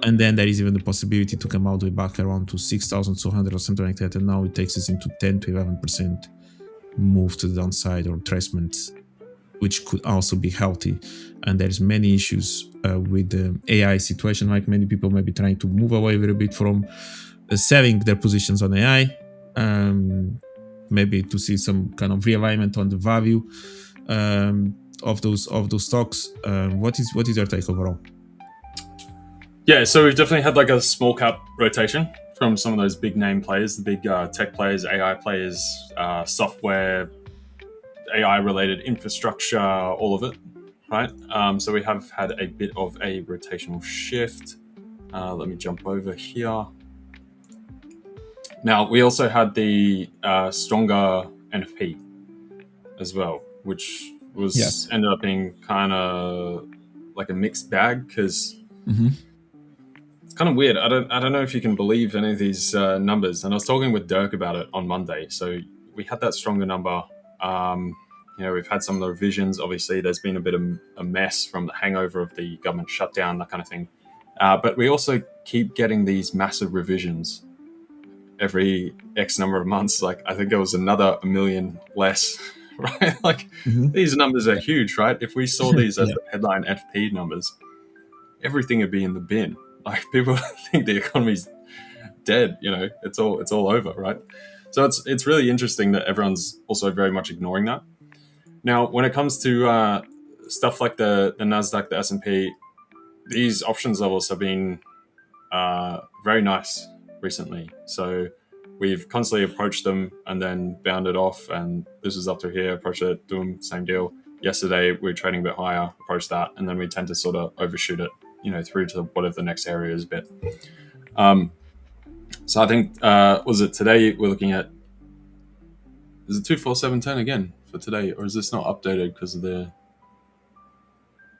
S4: And then there is even the possibility to come all the way back around to 6,200 or something like that. And now it takes us into 10 to 11% move to the downside or retracement, which could also be healthy. And there's many issues with the AI situation, like many people may be trying to move away a little bit from selling their positions on AI, maybe to see some kind of realignment on the value of those stocks. What is your take overall?
S3: Yeah, so we've definitely had like a small cap rotation from some of those big name players, the big tech players, AI players, software, AI related infrastructure, all of it, right? So we have had a bit of a rotational shift. Let me jump over here. Now, we also had the stronger NFP as well, which was ended up being kind of like a mixed bag because it's kind of weird. I don't know if you can believe any of these numbers. And I was talking with Dirk about it on Monday. So we had that stronger number. We've had some of the revisions. Obviously, there's been a bit of a mess from the hangover of the government shutdown, that kind of thing. But we also keep getting these massive revisions every X number of months. Like, I think it was another 1 million less, right? Like, these numbers are huge, right? If we saw these as the headline FP numbers, everything would be in the bin. Like, people think the economy's dead, it's all over, right? So it's really interesting that everyone's also very much ignoring that. Now, when it comes to stuff like the NASDAQ, the S&P, these options levels have been very nice recently. So we've constantly approached them and then bounded off, and this is up to here, approach it, do them, same deal. Yesterday, we were trading a bit higher, approach that, and then we tend to sort of overshoot it, through to whatever the next area is a bit. So I think, was it today we're looking at, is it 24710 again for today, or is this not updated because of the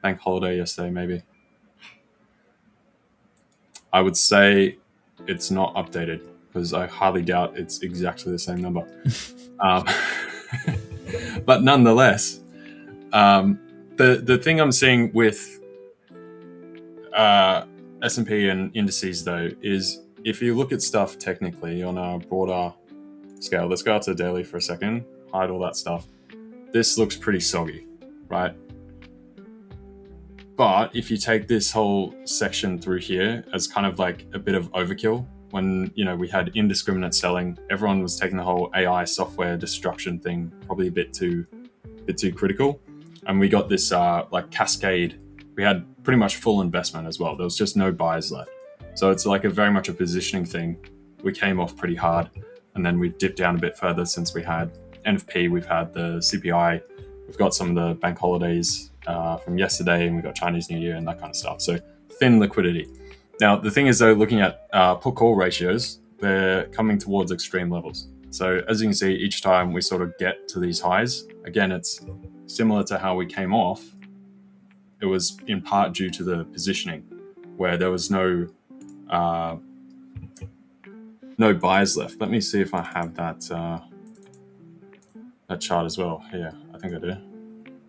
S3: bank holiday yesterday, maybe? I would say it's not updated because I highly doubt it's exactly the same number. But nonetheless, the thing I'm seeing with S&P and indices, though, is if you look at stuff technically on a broader scale, let's go out to daily for a second, hide all that stuff. This looks pretty soggy, right? But if you take this whole section through here as kind of like a bit of overkill, when we had indiscriminate selling, everyone was taking the whole AI software destruction thing probably a bit too critical, and we got this like cascade. We had pretty much full investment as well. There was just no buyers left, so it's like very much a positioning thing. We came off pretty hard, and then we dipped down a bit further since we had NFP, we've had the CPI, we've got some of the bank holidays from yesterday, and we've got Chinese New Year and that kind of stuff. So thin liquidity. Now, the thing is, though, looking at put-call ratios, they're coming towards extreme levels. So as you can see, each time we sort of get to these highs, again, it's similar to how we came off. It was in part due to the positioning, where there was no buyers left. Let me see if I have that chart as well. Yeah, I think I do.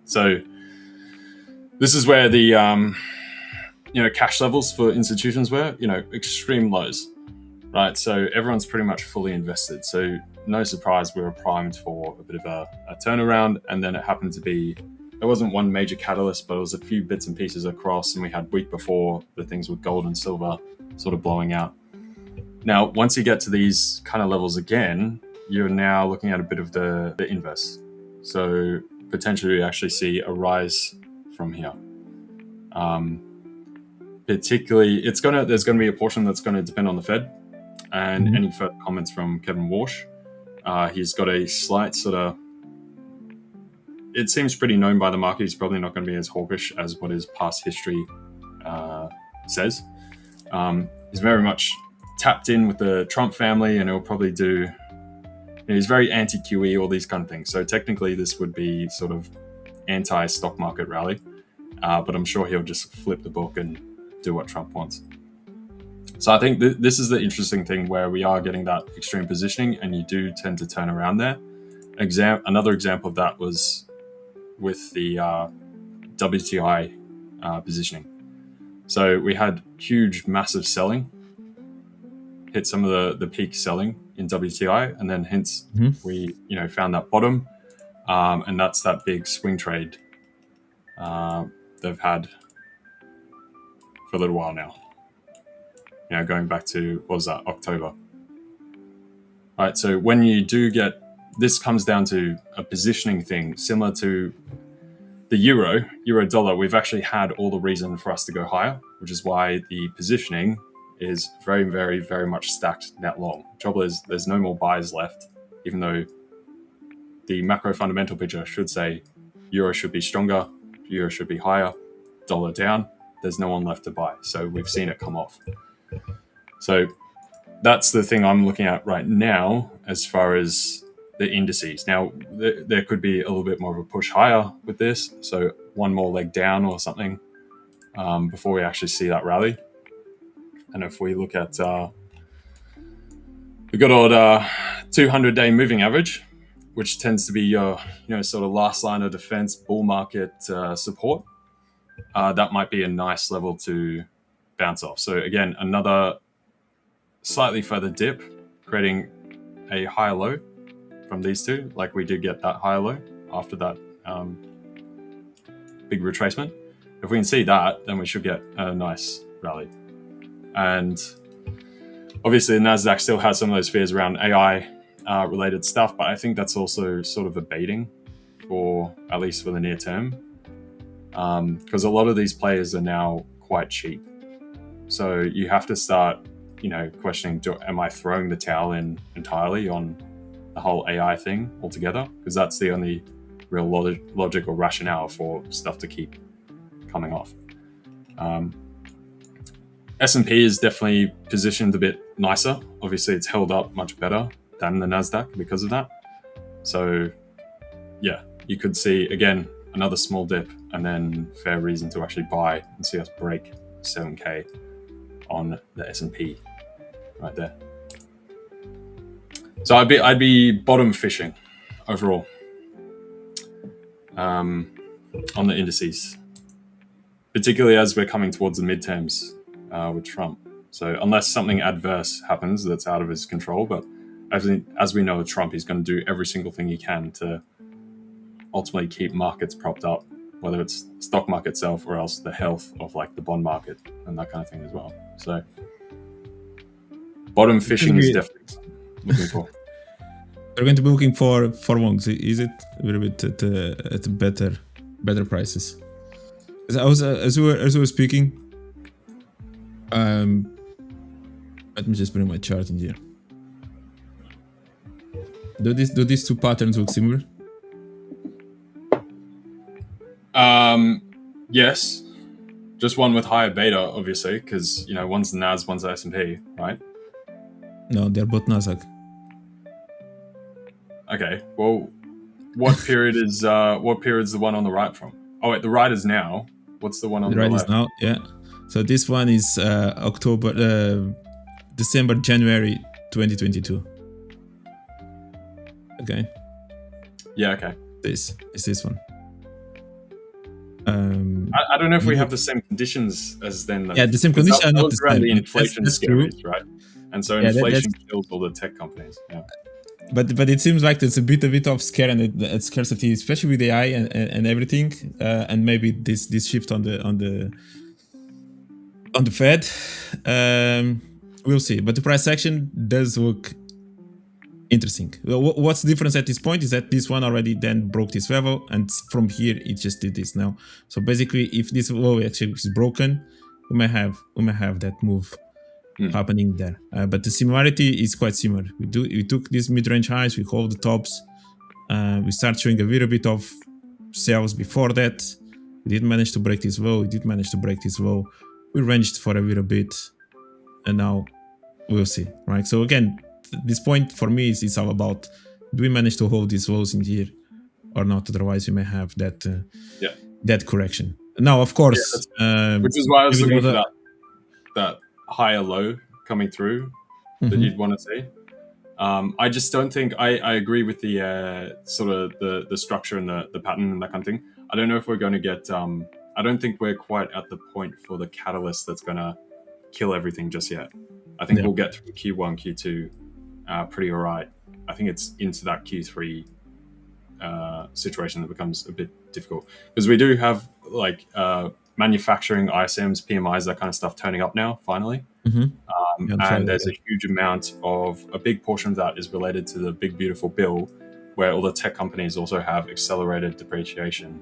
S3: So this is where the cash levels for institutions were, extreme lows, right? So everyone's pretty much fully invested. So no surprise, we were primed for a bit of a turnaround. And then it happened to be, there wasn't one major catalyst, but it was a few bits and pieces across. And we had week before the things with gold and silver sort of blowing out. Now, once you get to these kind of levels again, you're now looking at a bit of the inverse. So potentially we actually see a rise from here. Particularly, there's going to be a portion that's going to depend on the Fed and any further comments from Kevin Walsh. He's got a slight sort of, it seems pretty known by the market. He's probably not going to be as hawkish as what his past history says. He's very much tapped in with the Trump family, and he'll probably do, he's very anti-QE, all these kind of things. So technically this would be sort of anti-stock market rally, but I'm sure he'll just flip the book and do what Trump wants. So I think this is the interesting thing, where we are getting that extreme positioning, and you do tend to turn around there. Another example of that was with the WTI positioning. So we had huge, massive selling, hit some of the peak selling in WTI, and then hence we found that bottom, and that's that big swing trade they've had for a little while now. Going back to, what was that, October. Right, so when you do get, this comes down to a positioning thing, similar to the euro dollar. We've actually had all the reason for us to go higher, which is why the positioning is very, very, very much stacked net long. Trouble is, there's no more buyers left, even though the macro fundamental picture should say euro should be stronger, euro should be higher, dollar down. There's no one left to buy. So we've seen it come off. So that's the thing I'm looking at right now as far as the indices. Now, there could be a little bit more of a push higher with this, so one more leg down or something before we actually see that rally. And if we look at the good old 200-day moving average, which tends to be your sort of last line of defense, bull market support, that might be a nice level to bounce off. So again, another slightly further dip, creating a higher low from these two, like we did get that higher low after that big retracement. If we can see that, then we should get a nice rally. And obviously the NASDAQ still has some of those fears around AI related stuff, but I think that's also sort of abating for at least for the near term, because a lot of these players are now quite cheap. So you have to start, questioning, am I throwing the towel in entirely on the whole AI thing altogether? Because that's the only real logic or rationale for stuff to keep coming off. S&P is definitely positioned a bit nicer. Obviously, it's held up much better than the NASDAQ because of that. So, yeah, you could see, again, another small dip and then fair reason to actually buy and see us break 7K on the S&P right there. So I'd be bottom fishing overall on the indices, particularly as we're coming towards the midterms with Trump. So unless something adverse happens that's out of his control, but as we know with Trump, he's going to do every single thing he can to ultimately keep markets propped up, whether it's stock market itself or else the health of like the bond market and that kind of thing as well. So bottom fishing is definitely looking for.
S4: We're going to be looking for longs. Is it a little bit at better prices? As we were speaking, let me just bring my chart in here. Do these two patterns look similar?
S3: Yes, just one with higher beta, obviously, because one's the NAS, one's the S&P, right?
S4: No, they're both NASDAQ.
S3: Okay, well, what period is the one on the right from? Oh wait, the right is now. What's the one on the left?
S4: The right is now, yeah. So this one is December, January 2022. Okay.
S3: Yeah. Okay.
S4: This is this one.
S3: I don't know if we have the same conditions as then. Though.
S4: Yeah, the same conditions are not the same.
S3: The inflation scaries, right? And so inflation kills all the tech companies. Yeah.
S4: But it seems like there's a bit of scare and scarcity, especially with AI and everything, and maybe this shift on the Fed. We'll see. But the price action does look interesting. What's the difference at this point is that this one already then broke this level, and from here it just did this now. So basically, if this low actually is broken, we might have that move happening there. But the similarity is quite similar. We took these mid-range highs, we hold the tops, we start showing a little bit of sales before that. We didn't manage to break this low. We did manage to break this low. We ranged for a little bit, and now we'll see, right? So again, this point for me is all about, do we manage to hold these lows in here or not? Otherwise, we may have that correction. Now, of course,
S3: which is why I was looking for that higher low coming through that you'd want to see. I just don't think I agree with the sort of the structure and the pattern and that kind of thing. I don't know if we're going to get. I don't think we're quite at the point for the catalyst that's going to kill everything just yet. I think we'll get through Q1, Q2 pretty alright. I think it's into that Q3 situation that becomes a bit difficult, because we do have like manufacturing, ISMs, PMIs, that kind of stuff turning up now finally. And there's a huge amount of a big portion of that is related to the big beautiful bill, where all the tech companies also have accelerated depreciation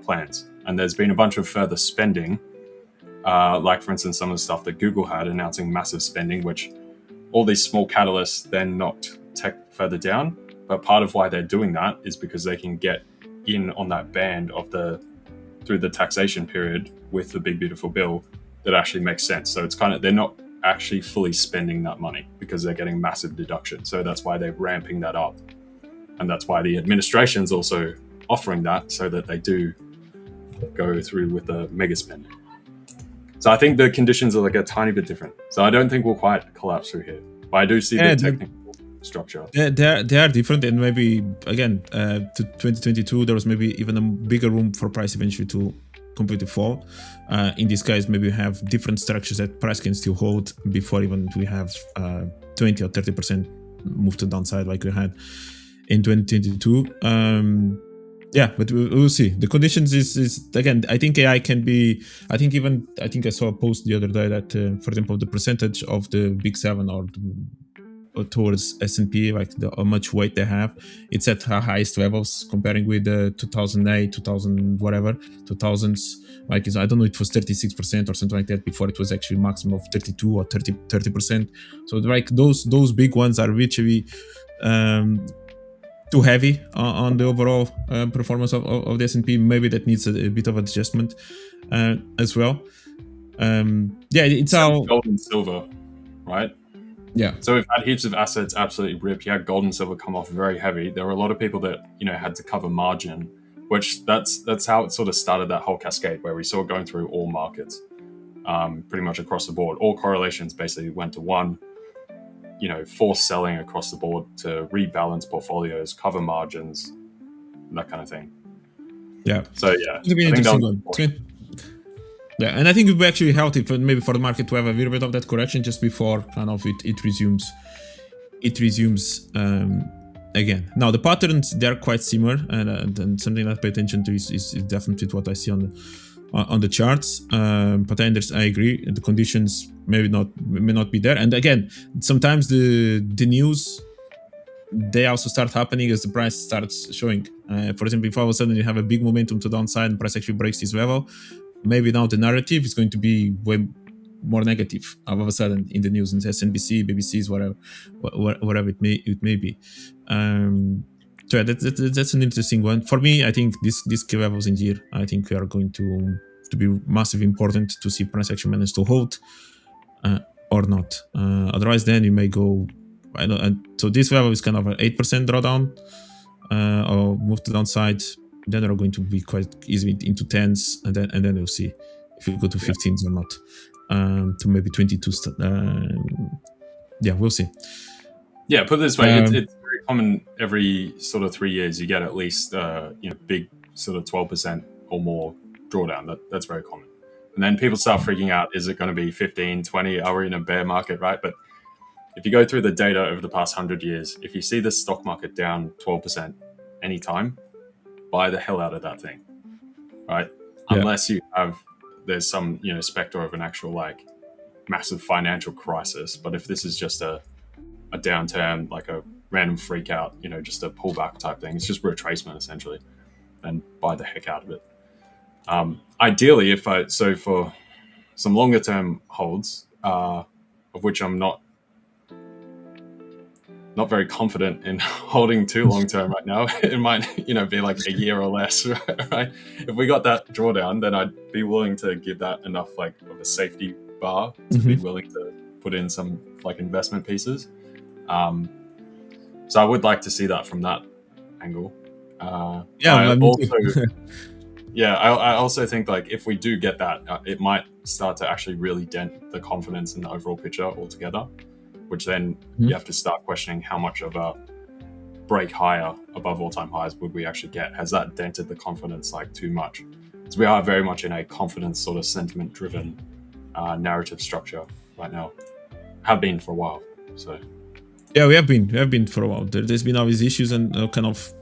S3: plans, and there's been a bunch of further spending, like for instance some of the stuff that Google had announcing massive spending, which all these small catalysts then knocked tech further down. But part of why they're doing that is because they can get in on that band of through the taxation period with the big beautiful bill that actually makes sense. So it's kind of, they're not actually fully spending that money because they're getting massive deduction. So that's why they're ramping that up. And that's why the administration's also offering that, so that they do go through with the mega spend. So I think the conditions are like a tiny bit different. So I don't think we'll quite collapse through here. But I do see the technical structure.
S4: They are different, and maybe again to 2022 there was maybe even a bigger room for price eventually to completely fall. In this case, maybe we have different structures that price can still hold before even we have 20 or 30% move to downside like we had in 2022. Yeah, but we'll see. The conditions is again, I think AI can be, I think I saw a post the other day that, for example, the percentage of the big seven or towards S&P, like how much weight they have, it's at our highest levels comparing with 2008, 2000, whatever, 2000s. Like, I don't know, it was 36% or something like that before. It was actually maximum of 32 or 30%. So like those big ones are literally too heavy on the overall performance of the S&P. Maybe that needs a bit of adjustment as well. Yeah, it's all
S3: gold and silver, right?
S4: Yeah.
S3: So we've had heaps of assets absolutely ripped. You had gold and silver come off very heavy. There were a lot of people that, you know, had to cover margin, which that's how it sort of started that whole cascade where we saw it going through all markets, pretty much across the board. All correlations basically went to one, you know, forced selling across the board to rebalance portfolios, cover margins, that kind of thing.
S4: Yeah.
S3: So yeah,
S4: it's been interesting one. Yeah, and I think it would be actually healthy for maybe for the market to have a little bit of that correction just before kind of it resumes. It resumes again. Now the patterns, they're quite similar, and something that I pay attention to is definitely what I see on the charts. But I agree, the conditions may not be there. And again, sometimes the news, they also start happening as the price starts showing. For example, if all of a sudden you have a big momentum to downside and price actually breaks this level, maybe now the narrative is going to be way more negative all of a sudden in the news, in SNBC, BBCs, whatever it may be. So yeah, that's an interesting one. For me, I think these key levels in here, I think we are going to be massively important to see price action manage to hold or not. Otherwise, then you may go. So this level is kind of an 8% drawdown or move to downside. Then they're going to be quite easily into 10s, and then we'll see if we go to 15s or not, to maybe 22. Yeah, we'll see.
S3: Yeah, put it this way, it's very common every sort of 3 years you get at least big sort of 12% or more drawdown. That's very common. And then people start freaking out, is it going to be 15, 20? Are we in a bear market, right? But if you go through the data over the past 100 years, if you see the stock market down 12% anytime, buy the hell out of that thing, right? Yeah. Unless there's some, specter of an actual like massive financial crisis. But if this is just a downturn, like a random freak out, just a pullback type thing, it's just retracement essentially, and buy the heck out of it. Ideally, so for some longer term holds, of which I'm not very confident in holding too long term right now. It might, be like a year or less, right? If we got that drawdown, then I'd be willing to give that enough like of a safety bar to be willing to put in some like investment pieces. So I would like to see that from that angle. I also think like if we do get that, it might start to actually really dent the confidence in the overall picture altogether, which then you have to start questioning how much of a break higher above all-time highs would we actually get? Has that dented the confidence like too much? Because we are very much in a confidence sort of sentiment-driven narrative structure right now. Have been for a while. So
S4: yeah, we have been for a while. There's been always issues and kind of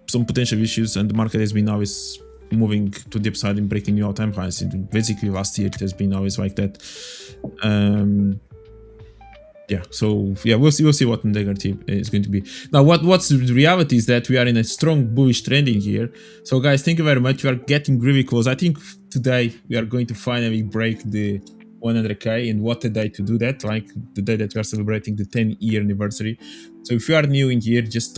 S4: some potential issues, and the market has been always moving to the upside and breaking new all-time highs. Basically, last year it has been always like that. Yeah, so yeah, we'll see what the negative is going to be. Now, what's the reality is that we are in a strong bullish trending here. So guys, thank you very much. We are getting really close. I think today we are going to finally break the 100k, and what a day to do that, like the day that we are celebrating the 10-year anniversary. So if you are new in here, just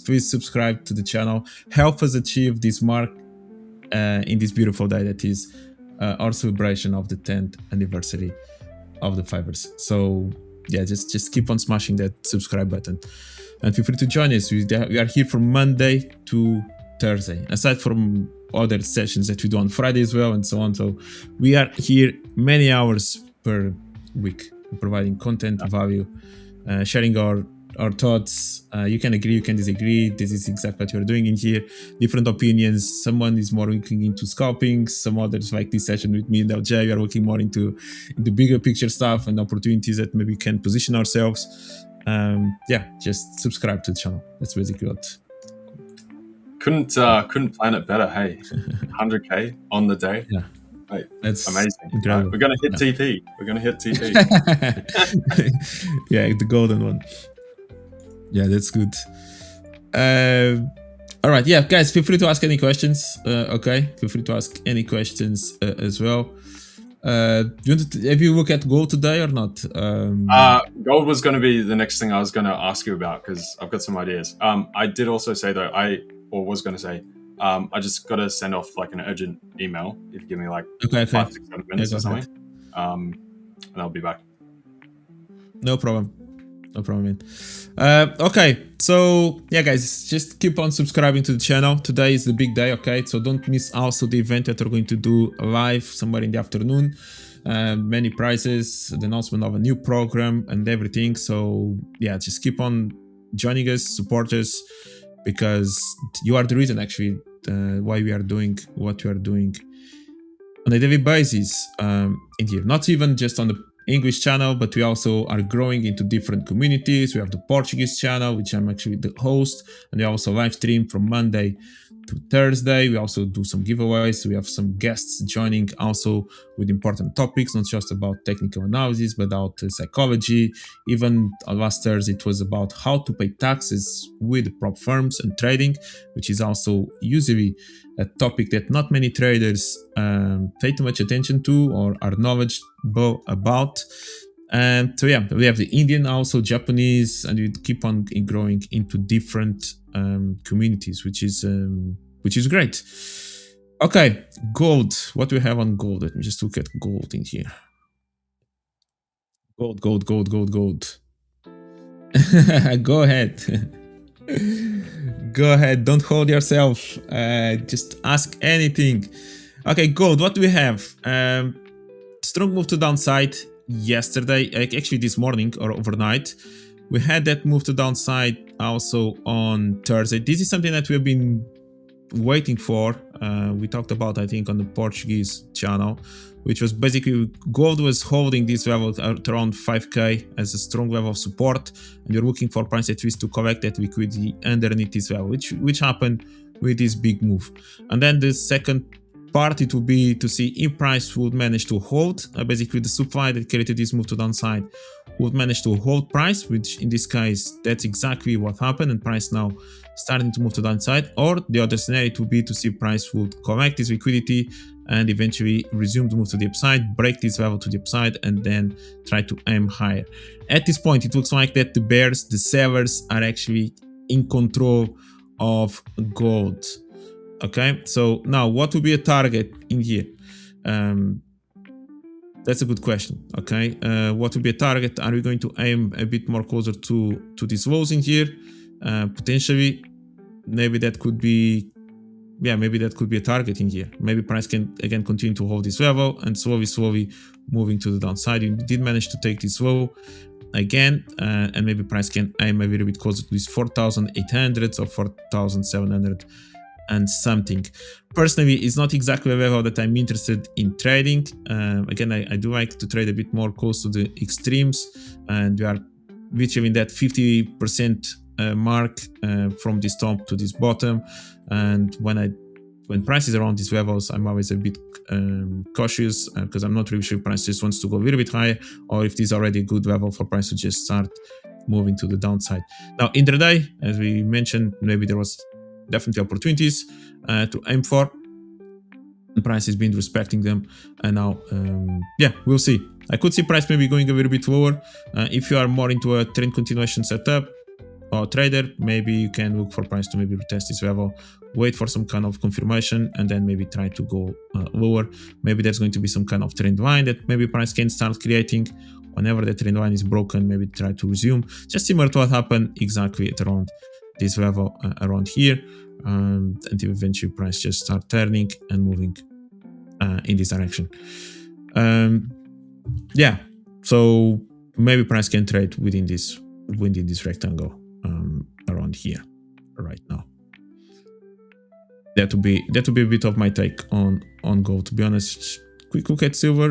S4: please subscribe to the channel. Help us achieve this mark in this beautiful day that is our celebration of the 10th anniversary of the Fibers. So yeah, just keep on smashing that subscribe button, and feel free to join us. We are here from Monday to Thursday, aside from other sessions that we do on Friday as well, and so on. So we are here many hours per week, providing content, value, sharing our thoughts. You can agree, you can disagree. This is exactly what you're doing in here. Different opinions. Someone is more looking into scalping. Some others, like this session with me and LJ, we are looking more into the bigger picture stuff and opportunities that maybe can position ourselves. Yeah, just subscribe to the channel. That's basically what.
S3: Couldn't plan it better. Hey, 100K on the day.
S4: Yeah.
S3: Right.
S4: That's
S3: amazing.
S4: incredible.
S3: We're gonna hit TP. We're gonna hit TP.
S4: Yeah, the golden one. Yeah, that's good. All right, yeah, guys, feel free to ask any questions. Okay, feel free to ask any questions as well. Have you looked at gold today or not?
S3: Gold was going to be the next thing I was going to ask you about because I've got some ideas. I did also say though, I just got to send off like an urgent email if you give me like 5, 6, 7 minutes or something, and I'll be back.
S4: No problem. No problem, man. Okay, so yeah, guys, just keep on subscribing to the channel. Today is the big day, okay? So don't miss also the event that we're going to do live somewhere in the afternoon. Many prizes, the announcement of a new program and everything. So yeah, just keep on joining us, support us, because you are the reason actually why we are doing what we are doing on a daily basis in here. Not even just on the English channel, but we also are growing into different communities. We have the Portuguese channel, which I'm actually the host, and we also live stream from Monday to Thursday. We also do some giveaways. We have some guests joining also with important topics, not just about technical analysis, but about psychology. Even last Thursday, it was about how to pay taxes with prop firms and trading, which is also usually a topic that not many traders pay too much attention to or are knowledgeable about. And so yeah, we have the Indian, also Japanese, and we keep on growing into different communities, which is great. Okay, gold. What do we have on gold? Let me just look at gold in here. Gold. Go ahead. Go ahead, don't hold yourself, just ask anything. Okay, gold, what do we have? Strong move to downside yesterday, actually this morning or overnight. We had that move to downside also on Thursday. This is something that we've been waiting for. We talked about, I think, on the Portuguese channel, which was basically gold was holding this level at around 5k as a strong level of support, and you're looking for price at least to collect that liquidity underneath this level, which happened with this big move. And then the second part, it will be to see if price would manage to hold, basically the supply that created this move to downside would manage to hold price, which in this case, that's exactly what happened, and price now starting to move to downside. Or the other scenario would be to see price would collect this liquidity and eventually resume the move to the upside, break this level to the upside, and then try to aim higher. At this point, it looks like that the bears, the sellers, are actually in control of gold. Okay, so now what would be a target in here? That's a good question. Okay, what would be a target? Are we going to aim a bit more closer to these lows in here? Potentially, maybe that could be, yeah, maybe that could be a target in here. Maybe price can again continue to hold this level and slowly moving to the downside. You did manage to take this low again, and maybe price can aim a little bit closer to this 4,800 or 4,700 and something. Personally, it's not exactly a level that I'm interested in trading. Again, I do like to trade a bit more close to the extremes, and we are reaching that 50% mark from this top to this bottom. And when price is around these levels, I'm always a bit cautious, because I'm not really sure if price just wants to go a little bit higher, or if this is already a good level for price to just start moving to the downside. Now, intraday, as we mentioned, maybe there was definitely opportunities to aim for, and price has been respecting them. And now, yeah, we'll see. I could see price maybe going a little bit lower. If you are more into a trend continuation setup or trader, maybe you can look for price to maybe retest this level, wait for some kind of confirmation, and then maybe try to go lower. Maybe there's going to be some kind of trend line that maybe price can start creating Whenever the trend line is broken, maybe try to resume. Just similar to what happened exactly at around this level around here, until eventually price just start turning and moving in this direction. Yeah, so maybe price can trade within this rectangle around here right now. That would be a bit of my take on gold. To be honest, quick look at silver.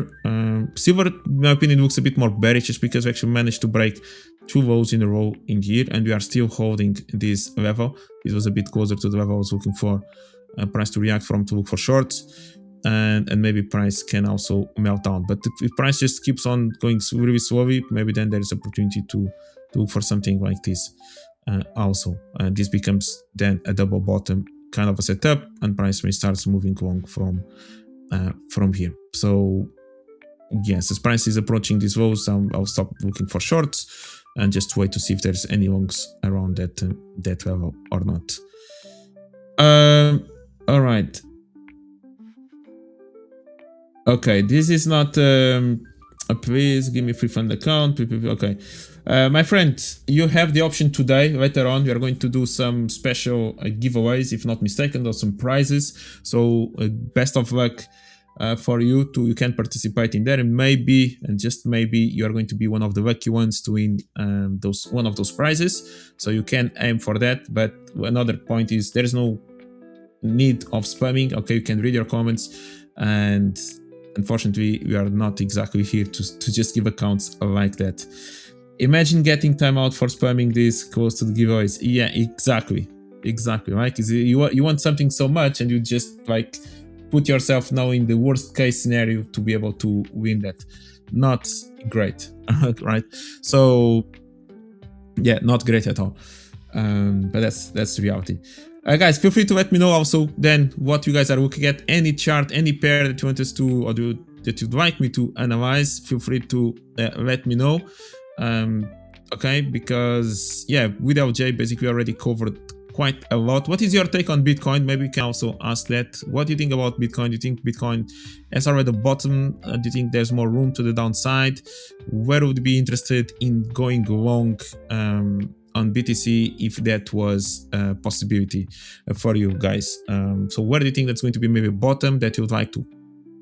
S4: Silver, in my opinion, looks a bit more bearish just because we actually managed to break 2 lows in a row in here, and we are still holding this level. This was a bit closer to the level I was looking for price to react from, to look for shorts, and maybe price can also melt down. But if price just keeps on going really slowly, maybe then there is opportunity to look for something like this also. This becomes then a double bottom kind of a setup, and price may start moving along from here. So yes, as price is approaching these lows, I'll stop looking for shorts and just wait to see if there's any longs around that level or not. All right. Okay, this is not please give me free fund account. Okay, my friend, you have the option today. Later on, we are going to do some special giveaways, if not mistaken, or some prizes. So best of luck for you. You can participate in there, and maybe, and just maybe, you are going to be one of the lucky ones to win one of those prizes. So you can aim for that. But another point is there is no need of spamming. Okay, you can read your comments, and unfortunately, we are not exactly here to just give accounts like that. Imagine getting timeout for spamming this close to the giveaways. Yeah, exactly, right? Because you want something so much, and you just like put yourself now in the worst case scenario to be able to win that. Not great, right? So yeah, not great at all. But that's the reality. Guys, feel free to let me know also then what you guys are looking at. Any chart, any pair that you want us to, or that you'd like me to analyze, feel free to let me know. Okay, because yeah, with LJ, basically we already covered quite a lot. What is your take on Bitcoin? Maybe we can also ask that. What do you think about Bitcoin? Do you think Bitcoin has already bottom? Do you think there's more room to the downside? Where would you be interested in going long on BTC if that was a possibility for you guys? So where do you think that's going to be maybe bottom that you would like to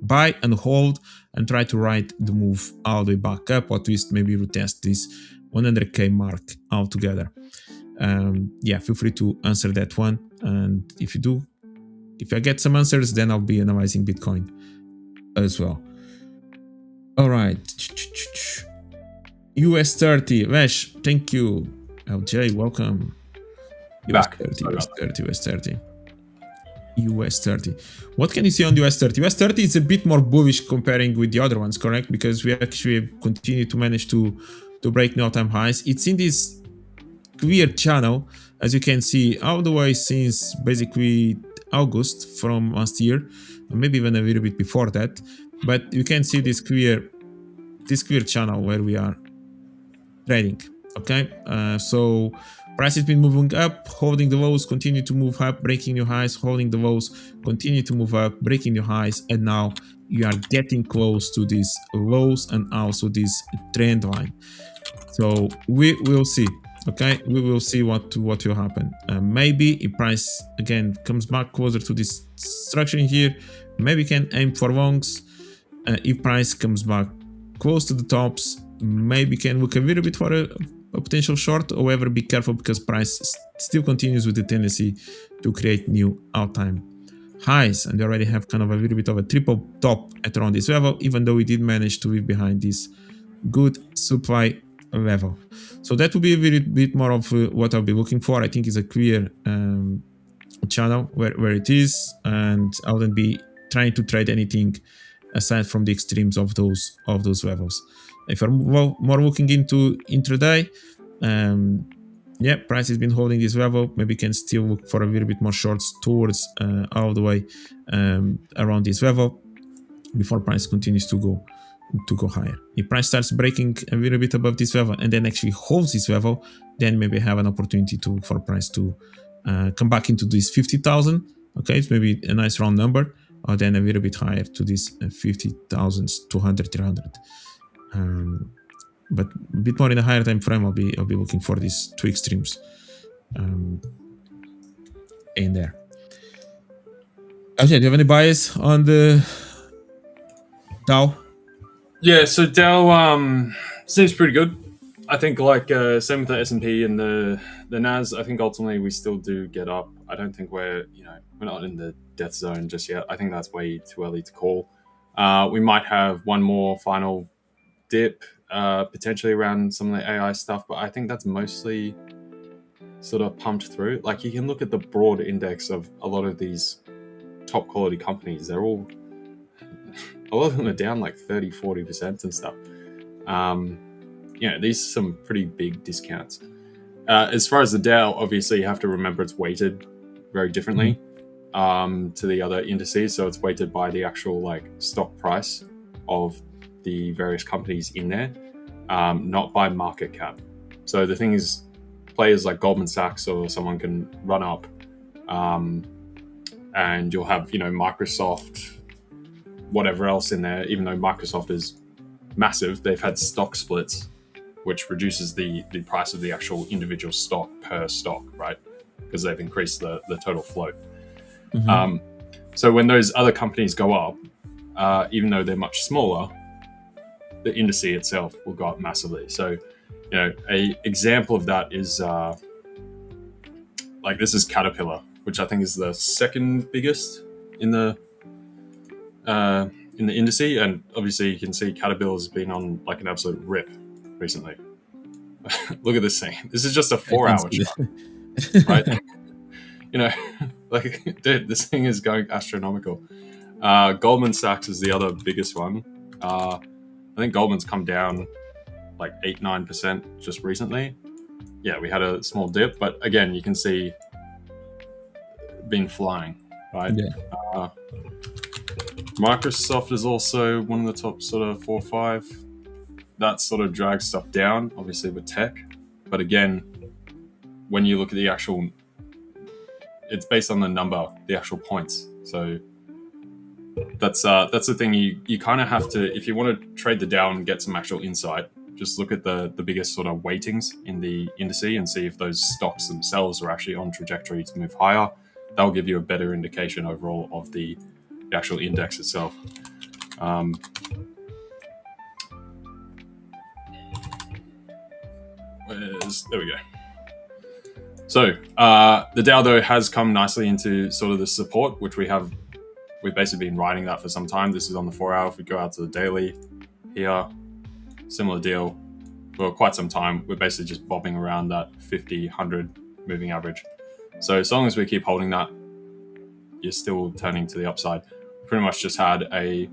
S4: buy and hold and try to ride the move all the way back up, or at least maybe retest this 100k mark altogether? Yeah, feel free to answer that one, and if I get some answers, then I'll be analyzing Bitcoin as well. All right, US 30, Vash, thank you. LJ, welcome. US 30. What can you see on US 30? US 30 is a bit more bullish comparing with the other ones, correct? Because we actually continue to manage to break new all-time highs. It's in this clear channel, as you can see, all the way since basically August from last year, maybe even a little bit before that. But you can see this clear channel where we are trading. Okay, so price has been moving up, holding the lows, continue to move up, breaking new highs, holding the lows, continue to move up, breaking new highs, and now you are getting close to these lows and also this trend line. So we will see. Okay, we will see what will happen. Maybe if price again comes back closer to this structure in here, maybe can aim for longs. If price comes back close to the tops, maybe can look a little bit for a potential short. However, be careful because price still continues with the tendency to create new all-time highs, and we already have kind of a little bit of a triple top at around this level, even though we did manage to leave behind this good supply level. So that will be a little bit more of what I'll be looking for. I think is a clear channel where it is, and I wouldn't be trying to trade anything aside from the extremes of those levels. If you're more looking into intraday, yeah, price has been holding this level. Maybe can still look for a little bit more shorts towards all the way around this level before price continues to go higher. If price starts breaking a little bit above this level and then actually holds this level, then maybe have an opportunity for price to come back into this 50,000. Okay, it's maybe a nice round number, or then a little bit higher to this 50,000, 200, 300. but a bit more in a higher time frame. I'll be looking for these two extremes in there. Actually, do you have any bias on the Dow?
S3: Yeah, so Dow seems pretty good. I think like same with the S&P and the Nas. I think ultimately we still do get up. I don't think we're not in the death zone just yet. I think that's way too early to call. We might have one more final dip potentially around some of the AI stuff, but I think that's mostly sort of pumped through. Like you can look at the broad index of a lot of these top quality companies. They're all, a lot of them are down like 30-40% and stuff. These are some pretty big discounts. As far as the Dow, obviously you have to remember it's weighted very differently to the other indices. So it's weighted by the actual like stock price of the various companies in there, not by market cap. So the thing is, players like Goldman Sachs or someone can run up, and you'll have Microsoft, whatever else in there. Even though Microsoft is massive, they've had stock splits, which reduces the price of the actual individual stock per stock, right? Because they've increased the total float. So when those other companies go up, even though they're much smaller, the index itself will go up massively. So, a example of that is like this is Caterpillar, which I think is the second biggest in the index, and obviously you can see Caterpillar's been on like an absolute rip recently. Look at this thing. This is just a 4-hour chart, right? Like, dude, this thing is going astronomical. Goldman Sachs is the other biggest one. I think Goldman's come down like 8-9% just recently. Yeah, we had a small dip, but again, you can see been flying, right? Yeah. Microsoft is also one of the top sort of 4 or 5. That sort of drags stuff down, obviously with tech. But again, when you look at the actual, it's based on the number, the actual points. So that's the thing. You kind of have to, if you want to trade the Dow and get some actual insight, just look at the biggest sort of weightings in the index and see if those stocks themselves are actually on trajectory to move higher. That'll give you a better indication overall of the actual index itself. There we go. So the Dow though has come nicely into sort of the support, which we've basically been riding that for some time. This is on the 4-hour. If we go out to the daily here, similar deal for quite some time. We're basically just bobbing around that 50, 100 moving average. So as long as we keep holding that, you're still turning to the upside. Pretty much just had a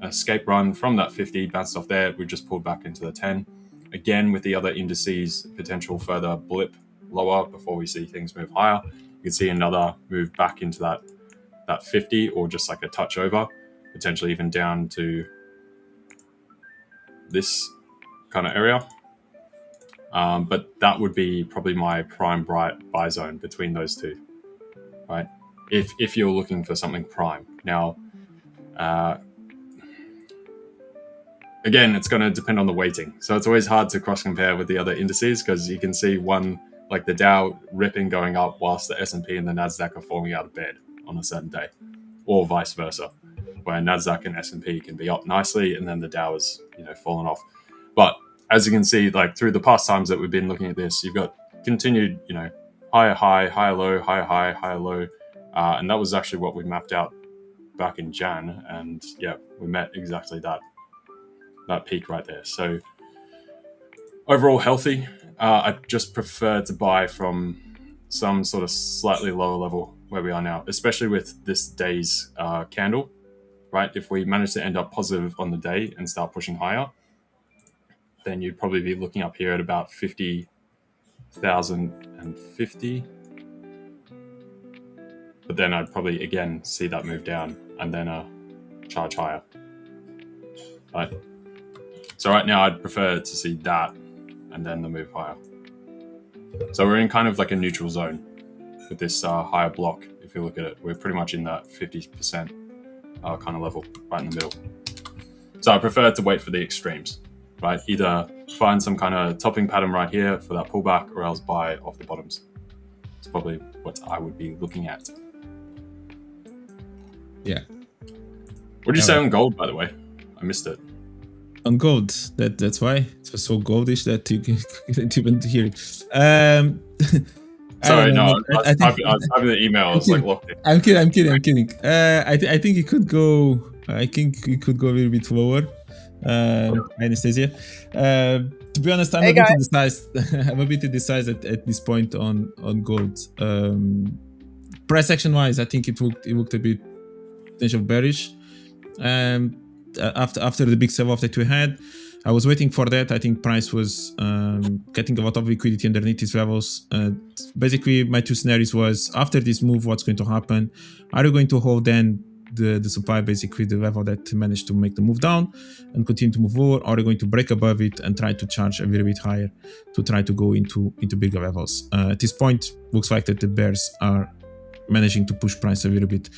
S3: escape run from that 50, bounced off there. We just pulled back into the 10. Again, with the other indices, potential further blip lower before we see things move higher. You can see another move back into that 50 or just like a touch over, potentially even down to this kind of area. But that would be probably my prime buy zone between those two, right? If you're looking for something prime. Now, again, it's going to depend on the weighting. So it's always hard to cross compare with the other indices because you can see one, like the Dow ripping going up whilst the S&P and the NASDAQ are falling out of bed on a certain day, or vice versa, where NASDAQ and S&P can be up nicely and then the Dow is, fallen off. But as you can see, like through the past times that we've been looking at this, you've got continued, higher high, higher low, higher high, higher low. And that was actually what we mapped out back in Jan. And yeah, we met exactly that peak right there. So overall healthy. I just prefer to buy from some sort of slightly lower level where we are now, especially with this day's candle, right? If we manage to end up positive on the day and start pushing higher, then you'd probably be looking up here at about 50,050. But then I'd probably, again, see that move down and then charge higher. Right? So right now I'd prefer to see that and then the move higher. So we're in kind of like a neutral zone with this higher block. If you look at it, we're pretty much in that 50% kind of level, right in the middle. So I prefer to wait for the extremes. right? Either find some kind of topping pattern right here for that pullback, or else buy off the bottoms. It's probably what I would be looking at.
S4: Yeah.
S3: What did you say on gold, by the way? I missed it.
S4: On gold, that's why it was so goldish that you couldn't hear it.
S3: Sorry, no, I was typing the email. I was like locked in.
S4: I'm kidding. I think it could go. I think it could go a little bit lower. Anastasiia. To be honest, I'm a bit indecisive. I'm a bit indecisive at this point on gold. Price action wise, I think it looked a bit potential bearish. After the big sell-off that we had, I was waiting for that. I think price was getting a lot of liquidity underneath these levels. Basically, my two scenarios was, after this move, what's going to happen? Are you going to hold then the supply, basically the level that managed to make the move down and continue to move lower? Or are you going to break above it and try to charge a little bit higher to try to go into bigger levels? At this point, looks like that the bears are managing to push price a little bit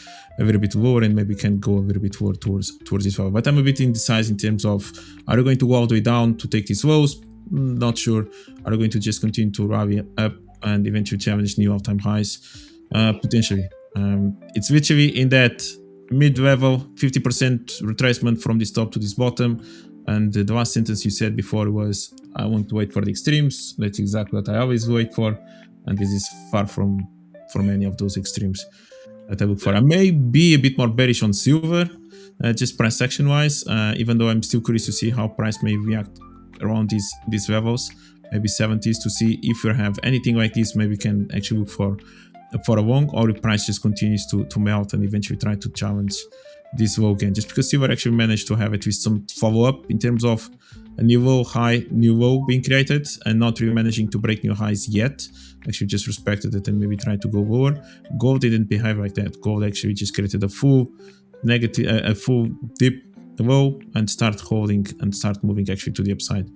S4: lower, and maybe can go a little bit lower towards this level. But I'm a bit indecisive in terms of, are you going to go all the way down to take these lows? Not sure. Are you going to just continue to rally up and eventually challenge new all-time highs? Potentially. It's literally in that mid-level 50% retracement from this top to this bottom. And the last sentence you said before was, I want to wait for the extremes. That's exactly what I always wait for. And this is far from any of those extremes that I look for. I may be a bit more bearish on silver, just price action wise, even though I'm still curious to see how price may react around these levels, maybe 70s, to see if we have anything like this. Maybe we can actually look for a long, or if price just continues to melt and eventually try to challenge this low again, just because silver actually managed to have at least some follow-up in terms of a new low, high, new low being created, and not really managing to break new highs yet. Actually just respected it and maybe tried to go lower. Gold didn't behave like that. Gold actually just created a full negative, a full dip low, and start holding and start moving actually to the upside.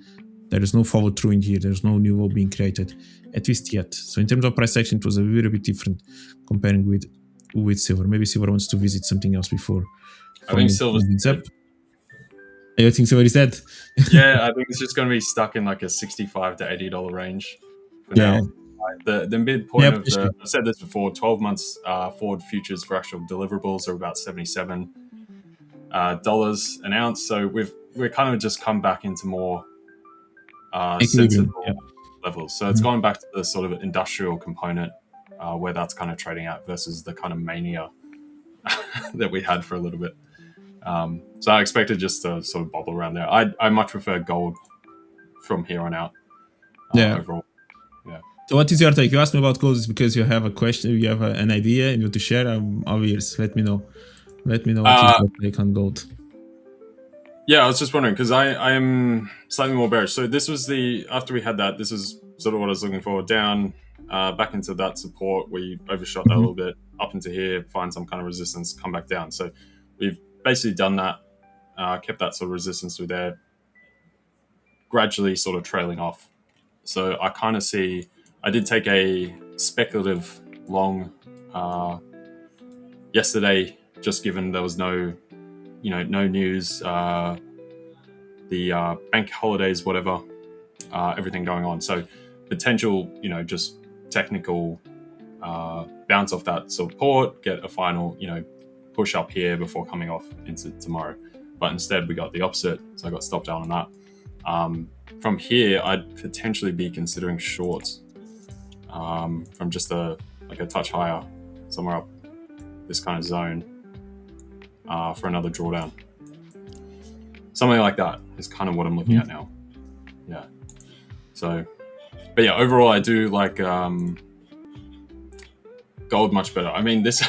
S4: There is no follow through in here. There's no new low being created, at least yet. So in terms of price action, it was a little bit different comparing with silver. Maybe silver wants to visit something else before.
S3: I think silver's
S4: up. You think silver is dead?
S3: Yeah, I think it's just going to be stuck in like a $65 to $80 range for now. The midpoint of the, I've said this before, 12 months forward futures for actual deliverables are about $77 an ounce. So we're kind of just come back into more sensible levels. So it's gone back to the sort of industrial component where that's kind of trading at versus the kind of mania that we had for a little bit. So I expected just to sort of bobble around there. I much prefer gold from here on out. Overall. Yeah.
S4: So what is your take? You asked me about gold is because you have a question, you have an idea, and you want to share. I'm all ears. Let me know. What is your take on gold.
S3: Yeah, I was just wondering because I am slightly more bearish. So this was after we had that, this is sort of what I was looking for. Down, back into that support where you overshot that a little bit, up into here, find some kind of resistance, come back down. So we've basically done that, kept that sort of resistance through there, gradually sort of trailing off. So I kind of see, I did take a speculative long yesterday, just given there was no news, the bank holidays, whatever, everything going on. So potential, just technical bounce off that support, get a final, push up here before coming off into tomorrow. But instead we got the opposite, so I got stopped out on that. From here, I'd potentially be considering shorts from just a touch higher, somewhere up this kind of zone for another drawdown. Something like that is kind of what I'm looking at now. Yeah. So, but yeah, overall, I do like gold much better. I mean, this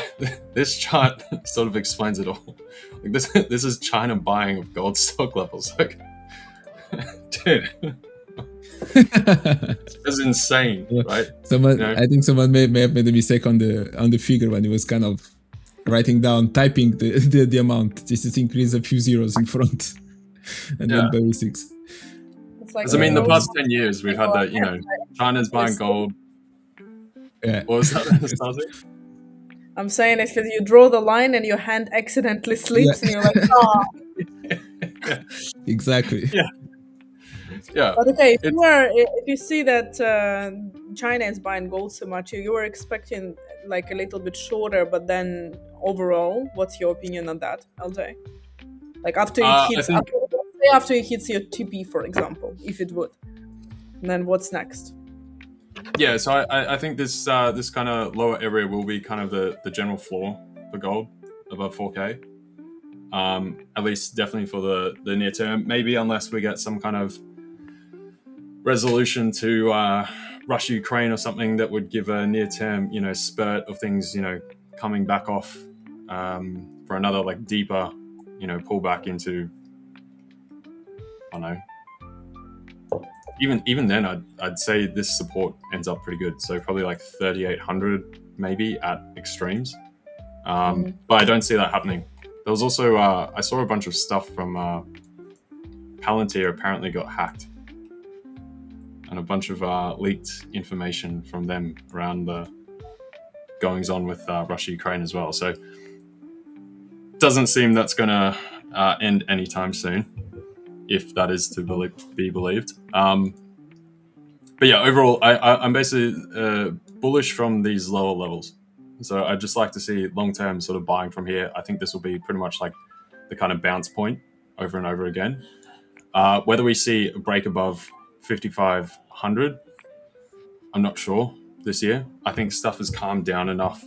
S3: chart sort of explains it all. Like this is China buying of gold stock levels. Like, dude, it's insane, right?
S4: I think someone may have made a mistake on the figure when he was kind of writing down, typing the amount. Just to increase a few zeros in front, and then by 6.
S3: Because I mean, the past 10 years we've had that. China's buying gold.
S4: Yeah.
S3: What was that?
S5: I'm saying it's because you draw the line and your hand accidentally slips and you're like, oh.
S4: Exactly.
S3: Yeah. yeah.
S5: But okay, if you see that China is buying gold so much, you were expecting like a little bit shorter, but then overall, what's your opinion on that, LJ? Like after it hits, after it hits your TP, for example, if it would, and then what's next?
S3: Yeah, so I think this this kind of lower area will be kind of the general floor for gold above 4K. At least definitely for the near term. Maybe unless we get some kind of resolution to Russia Ukraine or something that would give a near term spurt of things coming back off for another like deeper pullback into I don't know. Even then, I'd say this support ends up pretty good. So probably like 3,800 maybe at extremes. But I don't see that happening. There was also I saw a bunch of stuff from Palantir apparently got hacked, and a bunch of leaked information from them around the goings on with Russia Ukraine as well. So doesn't seem that's going to end anytime soon, if that is to be believed. But yeah, overall, I'm basically bullish from these lower levels. So I'd just like to see long-term sort of buying from here. I think this will be pretty much like the kind of bounce point over and over again. Whether we see a break above 5,500, I'm not sure this year. I think stuff has calmed down enough.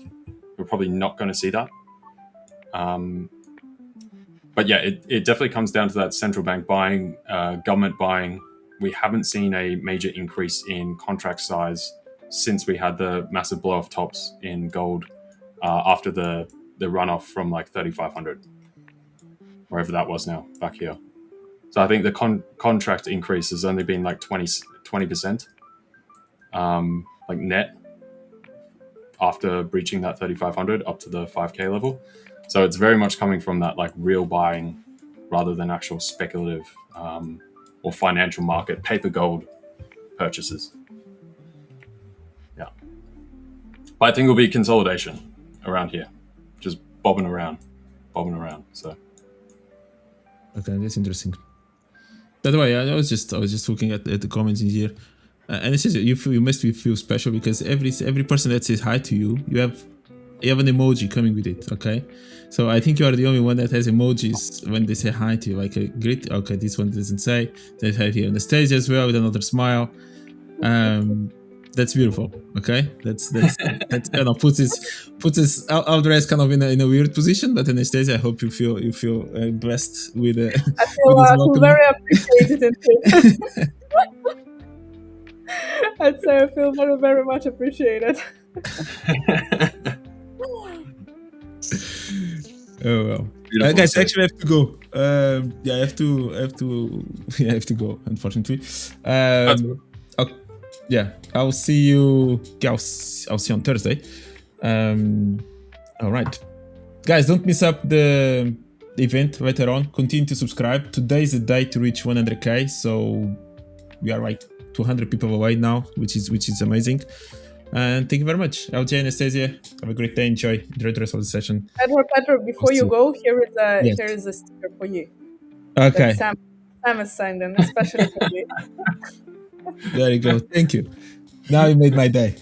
S3: We're probably not going to see that. But yeah, it definitely comes down to that central bank buying, government buying. We haven't seen a major increase in contract size since we had the massive blow off tops in gold after the runoff from like 3,500, wherever that was now, back here. So I think the contract increase has only been like 20%, like net, after breaching that 3,500 up to the 5K level. So it's very much coming from that like real buying rather than actual speculative or financial market paper gold purchases. Yeah. But I think it'll be consolidation around here, just bobbing around. So.
S4: Okay, that's interesting. By the way, I was just looking at the comments in here, and it says you must feel special because every person that says hi to you, you have an emoji coming with it. Okay, so I think you are the only one that has emojis when they say hi to you, like a great. Okay, this one doesn't say. They have here Anastasiia as well with another smile. That's beautiful. Okay, that's kind of puts us all the rest kind of in a weird position. But Anastasiia, I hope you feel blessed with.
S5: I feel very appreciated. I'd say I feel very, very much appreciated.
S4: Oh well, guys, actually I have to go. I have to go. Unfortunately, yeah, I'll see you. Yeah, I'll see you on Thursday. All right, guys, don't miss up the event later on. Continue to subscribe. Today is the day to reach 100K, so we are like 200 people away now, which is amazing. And thank you very much, LJ and Anastasiia. Have a great day. Enjoy the rest of the session.
S5: Pedro, before you go, here is a sticker for you.
S4: Okay.
S5: Sam has signed in, especially for you.
S4: There you go. Thank you. Now you made my day.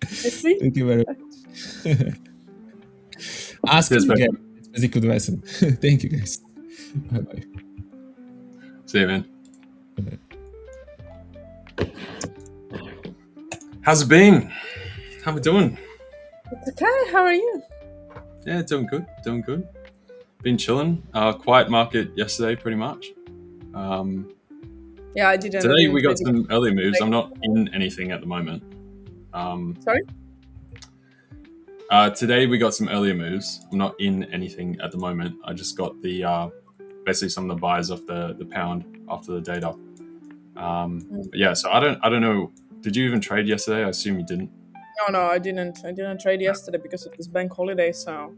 S5: See?
S4: Thank you very much. Ask us again. It's a good lesson. Thank you, guys. Bye-bye.
S3: See you, man.
S4: Bye-bye.
S3: How's it been? How we doing?
S5: It's okay. How are you?
S3: Yeah, doing good. Been chilling. Quiet market yesterday, pretty much.
S5: Yeah, I didn't.
S3: Today we got some early moves. I'm not in anything at the moment.
S5: Sorry?
S3: Today we got some earlier moves. I'm not in anything at the moment. I just got the basically some of the buys off the pound after the data. But yeah, so I don't know. Did you even trade yesterday? I assume you didn't.
S5: No, I didn't. I didn't trade yesterday because it was bank holiday. So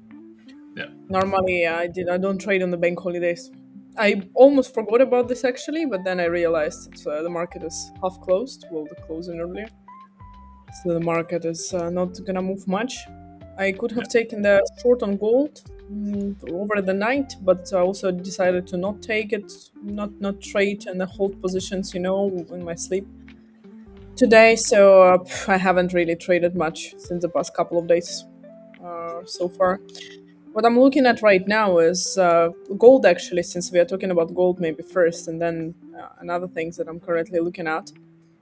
S3: yeah.
S5: Normally I don't trade on the bank holidays. I almost forgot about this actually, but then I realized that the market is half closed. Well, the closing earlier, so the market is not gonna move much. I could have taken the short on gold, over the night, but I also decided to not take it, not trade and hold positions, in my sleep today. So I haven't really traded much since the past couple of days so far. What I'm looking at right now is gold, actually, since we are talking about gold maybe first, and then another things that I'm currently looking at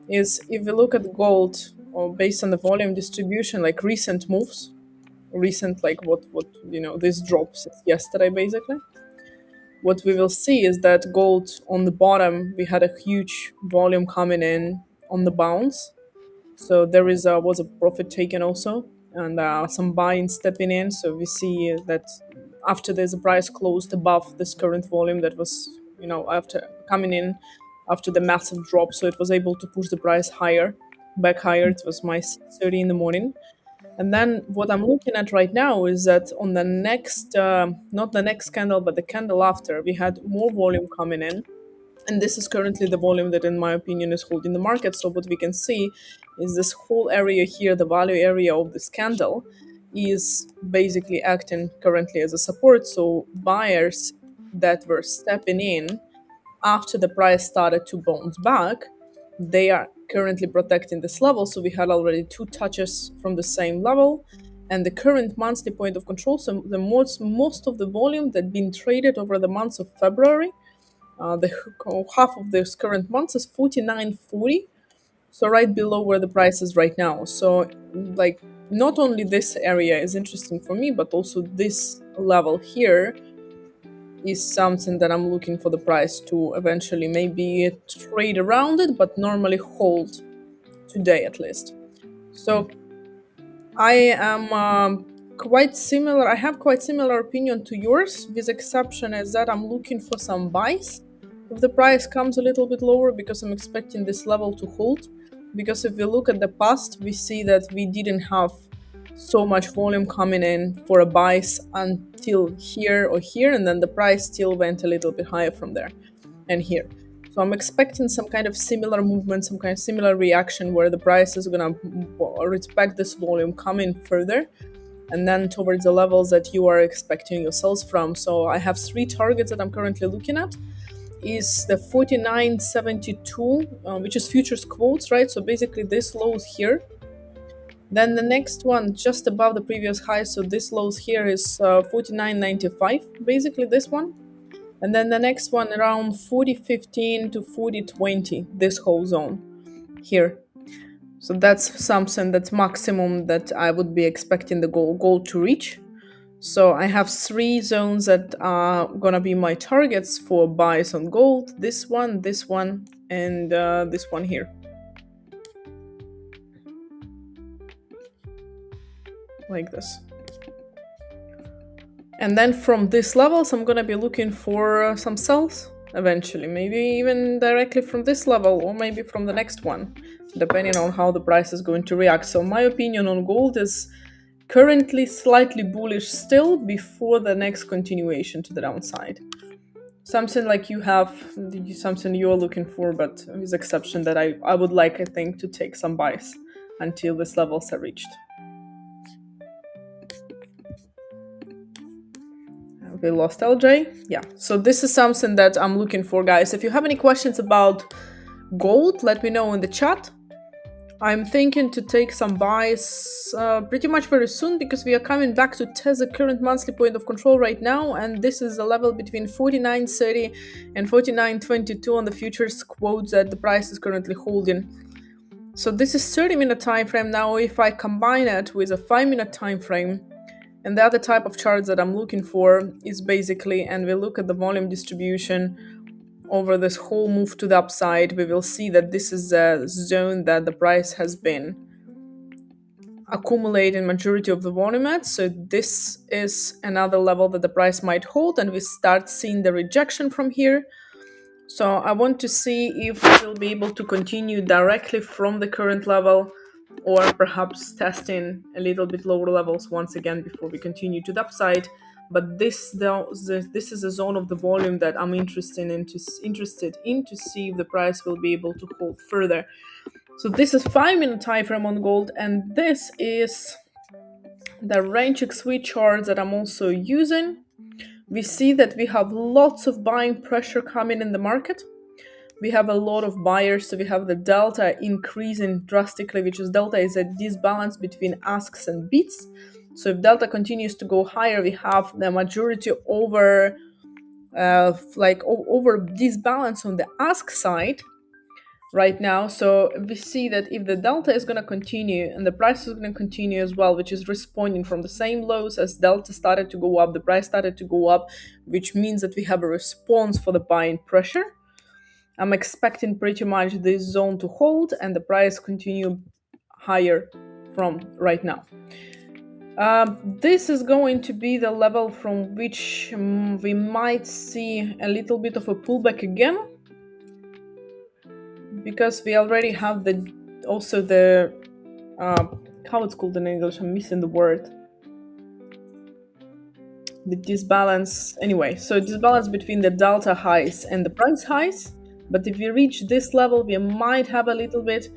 S5: is if we look at gold or based on the volume distribution, like recent moves, like what this drop since yesterday, basically. What we will see is that gold on the bottom, we had a huge volume coming in on the bounce. So there was a profit taken also, and some buying stepping in. So we see that after there's a price closed above this current volume that was, after coming in after the massive drop, so it was able to push the price back higher. It was my 6:30 in the morning. And then what I'm looking at right now is that on the next, not the next candle, but the candle after, we had more volume coming in. And this is currently the volume that, in my opinion, is holding the market. So what we can see is this whole area here, the value area of this candle, is basically acting currently as a support. So buyers that were stepping in after the price started to bounce back, they are currently protecting this level. So we had already 2 touches from the same level, and the current monthly point of control, so the most of the volume that been traded over the months of February, the half of this current month is 49.40, so right below where the price is right now. So like not only this area is interesting for me, but also this level here is something that I'm looking for the price to eventually maybe trade around it, but normally hold today at least. So I am quite similar. I have quite similar opinion to yours, with exception is that I'm looking for some buys if the price comes a little bit lower, because I'm expecting this level to hold. Because if we look at the past, we see that we didn't have so much volume coming in for a buys until here or here, and then the price still went a little bit higher from there and here. So I'm expecting some kind of similar movement, some kind of similar reaction where the price is gonna respect this volume, come in further, and then towards the levels that you are expecting yourselves from. So I have 3 targets that I'm currently looking at. Is the 49.72, which is futures quotes, right? So basically this lows here. Then the next one just above the previous high, so this lows here is 49.95, basically this one. And then the next one around 40.15 to 40.20, this whole zone here. So that's something that's maximum that I would be expecting the gold to reach. So I have 3 zones that are gonna be my targets for buys on gold. This one, and this one here. Like this. And then from these levels, I'm gonna be looking for some sells eventually. Maybe even directly from this level, or maybe from the next one, depending on how the price is going to react. So my opinion on gold is currently slightly bullish still, before the next continuation to the downside. Something like you have, something you're looking for, but with exception that I would like, I think, to take some buys until these levels are reached. We lost LJ. Yeah, so this is something that I'm looking for, guys. If you have any questions about gold, let me know in the chat. I'm thinking to take some buys pretty much very soon, because we are coming back to test the current monthly point of control right now, and this is the level between 49.30 and 49.22 on the futures quotes that the price is currently holding. So this is 30-minute time frame. Now if I combine it with a 5-minute time frame, and the other type of charts that I'm looking for is basically, and we look at the volume distribution over this whole move to the upside, we will see that this is a zone that the price has been accumulating majority of the volume at. So this is another level that the price might hold, and we start seeing the rejection from here. So I want to see if we'll be able to continue directly from the current level, or perhaps testing a little bit lower levels once again before we continue to the upside. But this is a zone of the volume that I'm interested in to see if the price will be able to hold further. So this is 5-minute time frame on gold, and this is the range XY charts that I'm also using, we see that we have lots of buying pressure coming in the market. We have a lot of buyers, so we have the delta increasing drastically, which is delta is a disbalance between asks and bids. So if delta continues to go higher, we have the majority over over disbalance on the ask side right now. So we see that if the delta is going to continue and the price is going to continue as well, which is responding from the same lows as delta started to go up, the price started to go up, which means that we have a response for the buying pressure. I'm expecting pretty much this zone to hold and the price continue higher from right now. This is going to be the level from which we might see a little bit of a pullback again, because we already have the how it's called in English, I'm missing the word, the disbalance. Anyway, so disbalance between the delta highs and the price highs. But if we reach this level, we might have a little bit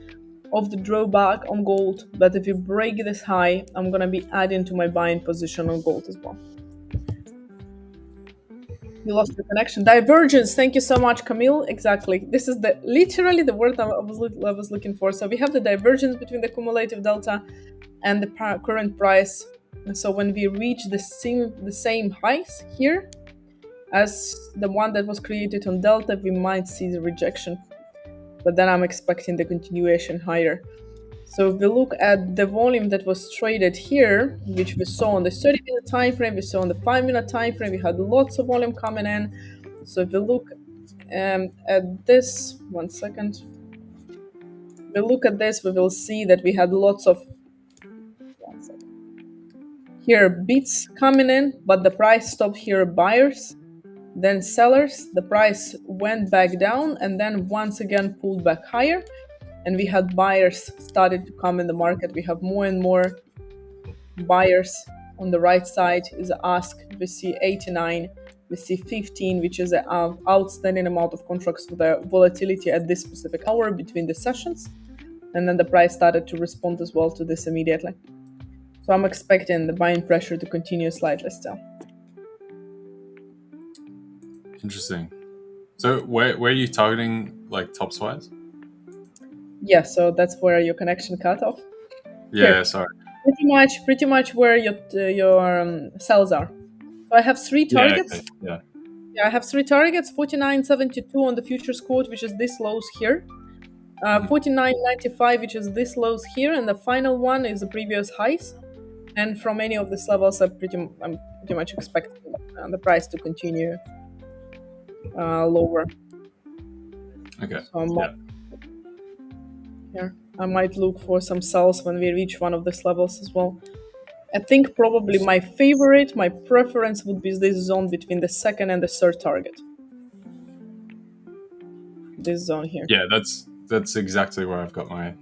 S5: of the drawback on gold. But if we break this high, I'm gonna be adding to my buying position on gold as well. You lost your connection. Divergence. Thank you so much, Camille. Exactly. This is literally the word I was looking for. So we have the divergence between the cumulative delta and the current price. And so when we reach the same highs here as the one that was created on delta, we might see the rejection. But then I'm expecting the continuation higher. So if we look at the volume that was traded here, which we saw on the 30-minute time frame, we saw on the 5-minute time frame, we had lots of volume coming in. So if we look at this, one second. If we look at this, we will see that we had lots of here bids coming in, but the price stopped here, buyers, then sellers. The price went back down and then once again pulled back higher. And we had buyers started to come in the market. We have more and more buyers on the right side is ask. We see 89, we see 15, which is an outstanding amount of contracts for the volatility at this specific hour between the sessions. And then the price started to respond as well to this immediately. So I'm expecting the buying pressure to continue slightly still.
S3: Interesting. So where are you targeting, like tops wise?
S5: Yeah, so that's where your connection cut off.
S3: Yeah,
S5: Here.
S3: sorry.
S5: Pretty much where your cells are. So I have 3 targets.
S3: Yeah.
S5: Yeah, I have 3 targets: 49.72 on the futures quote, which is this lows here. 49.95, which is this lows here, and the final one is the previous highs. And from any of these levels, I'm pretty much expecting the price to continue lower.
S3: Okay.
S5: So I might look for some sells when we reach one of these levels as well. I think probably my preference would be this zone between the second and the third target. This zone here.
S3: Yeah, that's exactly where I've got my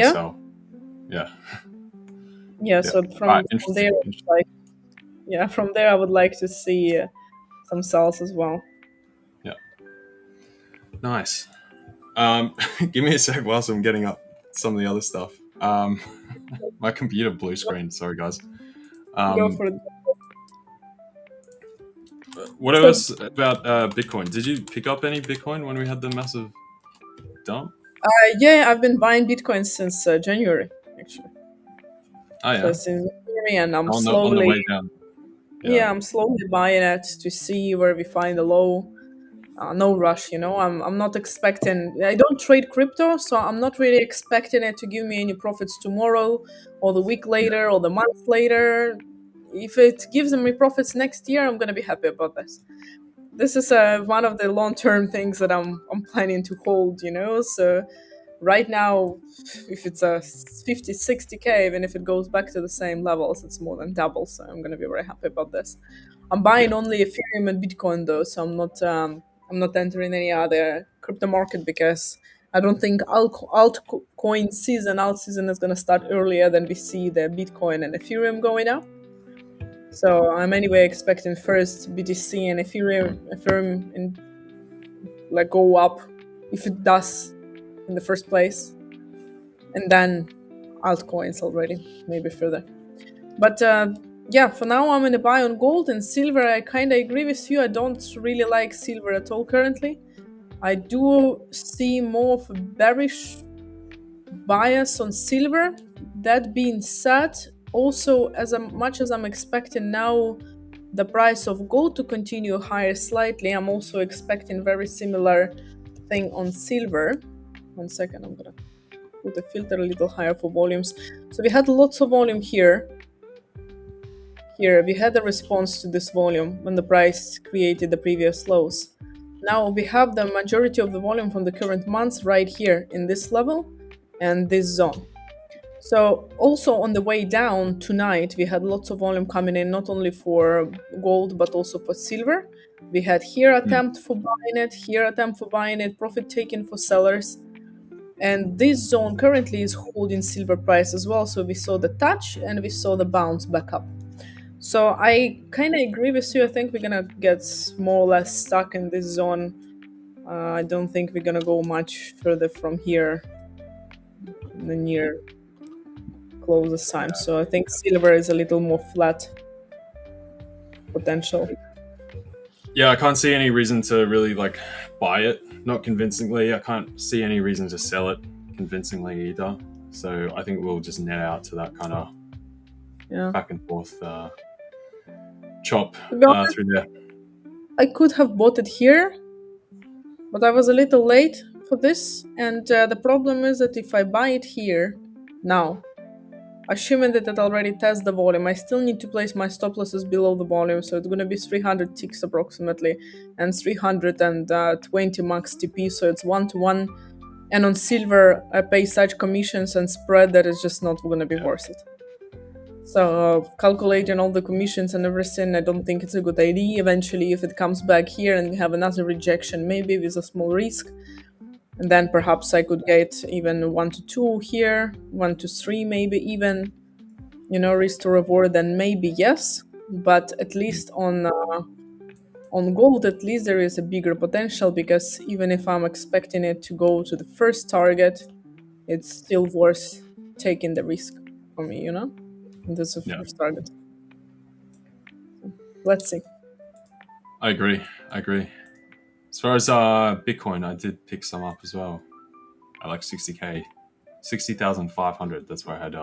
S3: sell. Yeah.
S5: Yeah. So from there, from there, I would like to see some sells as well.
S3: Yeah. Nice. Give me a sec whilst I'm getting up some of the other stuff. My computer blue screen. Sorry, guys.
S5: Go for it.
S3: What else about Bitcoin? Did you pick up any Bitcoin when we had the massive dump?
S5: Yeah, I've been buying Bitcoin since January, actually.
S3: Oh yeah.
S5: So since January, and I'm
S3: on
S5: slowly.
S3: the way down.
S5: Yeah, I'm slowly buying it to see where we find the low. No rush, I'm not expecting. I don't trade crypto, so I'm not really expecting it to give me any profits tomorrow, or the week later, or the month later. If it gives me profits next year, I'm gonna be happy about this. This is one of the long-term things that I'm planning to hold. So right now, if it's a 50, 60k, even if it goes back to the same levels, it's more than double. So I'm gonna be very happy about this. I'm buying only Ethereum and Bitcoin though, so I'm not entering any other crypto market because I don't think altcoin season is going to start earlier than we see the Bitcoin and Ethereum going up. So I'm anyway expecting first BTC and Ethereum and go up if it does in the first place, and then altcoins already maybe further. But yeah, for now I'm in a buy on gold and silver. I kind of agree with you. I don't really like silver at all currently. I do see more of a bearish bias on silver. That being said, also as much as I'm expecting now the price of gold to continue higher slightly, I'm also expecting very similar thing on silver. 1 second, I'm gonna put the filter a little higher for volumes. So we had lots of volume here. Here we had a response to this volume when the price created the previous lows. Now we have the majority of the volume from the current months right here in this level and this zone. So also on the way down tonight, we had lots of volume coming in, not only for gold, but also for silver. We had here attempt for buying it, here attempt for buying it, profit taken for sellers. And this zone currently is holding silver price as well. So we saw the touch and we saw the bounce back up. So I kind of agree with you. I think we're going to get more or less stuck in this zone. I don't think we're going to go much further from here in the near closest time. So I think silver is a little more flat potential.
S3: Yeah, I can't see any reason to really like buy it. Not convincingly. I can't see any reason to sell it convincingly either. So I think we'll just net out to that kind of back and forth chop through there.
S5: I could have bought it here, but I was a little late for this. And the problem is that if I buy it here now, assuming that it already tests the volume, I still need to place my stop losses below the volume. So it's going to be 300 ticks approximately and 320 max TP. So it's 1-to-1. And on silver, I pay such commissions and spread that it's just not going to be worth it. So calculating all the commissions and everything, I don't think it's a good idea. Eventually, if it comes back here and we have another rejection, maybe with a small risk, and then perhaps I could get even 1-to-2 here, 1-to-3 maybe even, risk to reward, then maybe yes. But at least on gold, at least there is a bigger potential, because even if I'm expecting it to go to the first target, it's still worth taking the risk for me, That's the first target. Let's see.
S3: I agree. As far as Bitcoin, I did pick some up as well. I like 60k, 60,500. That's where I had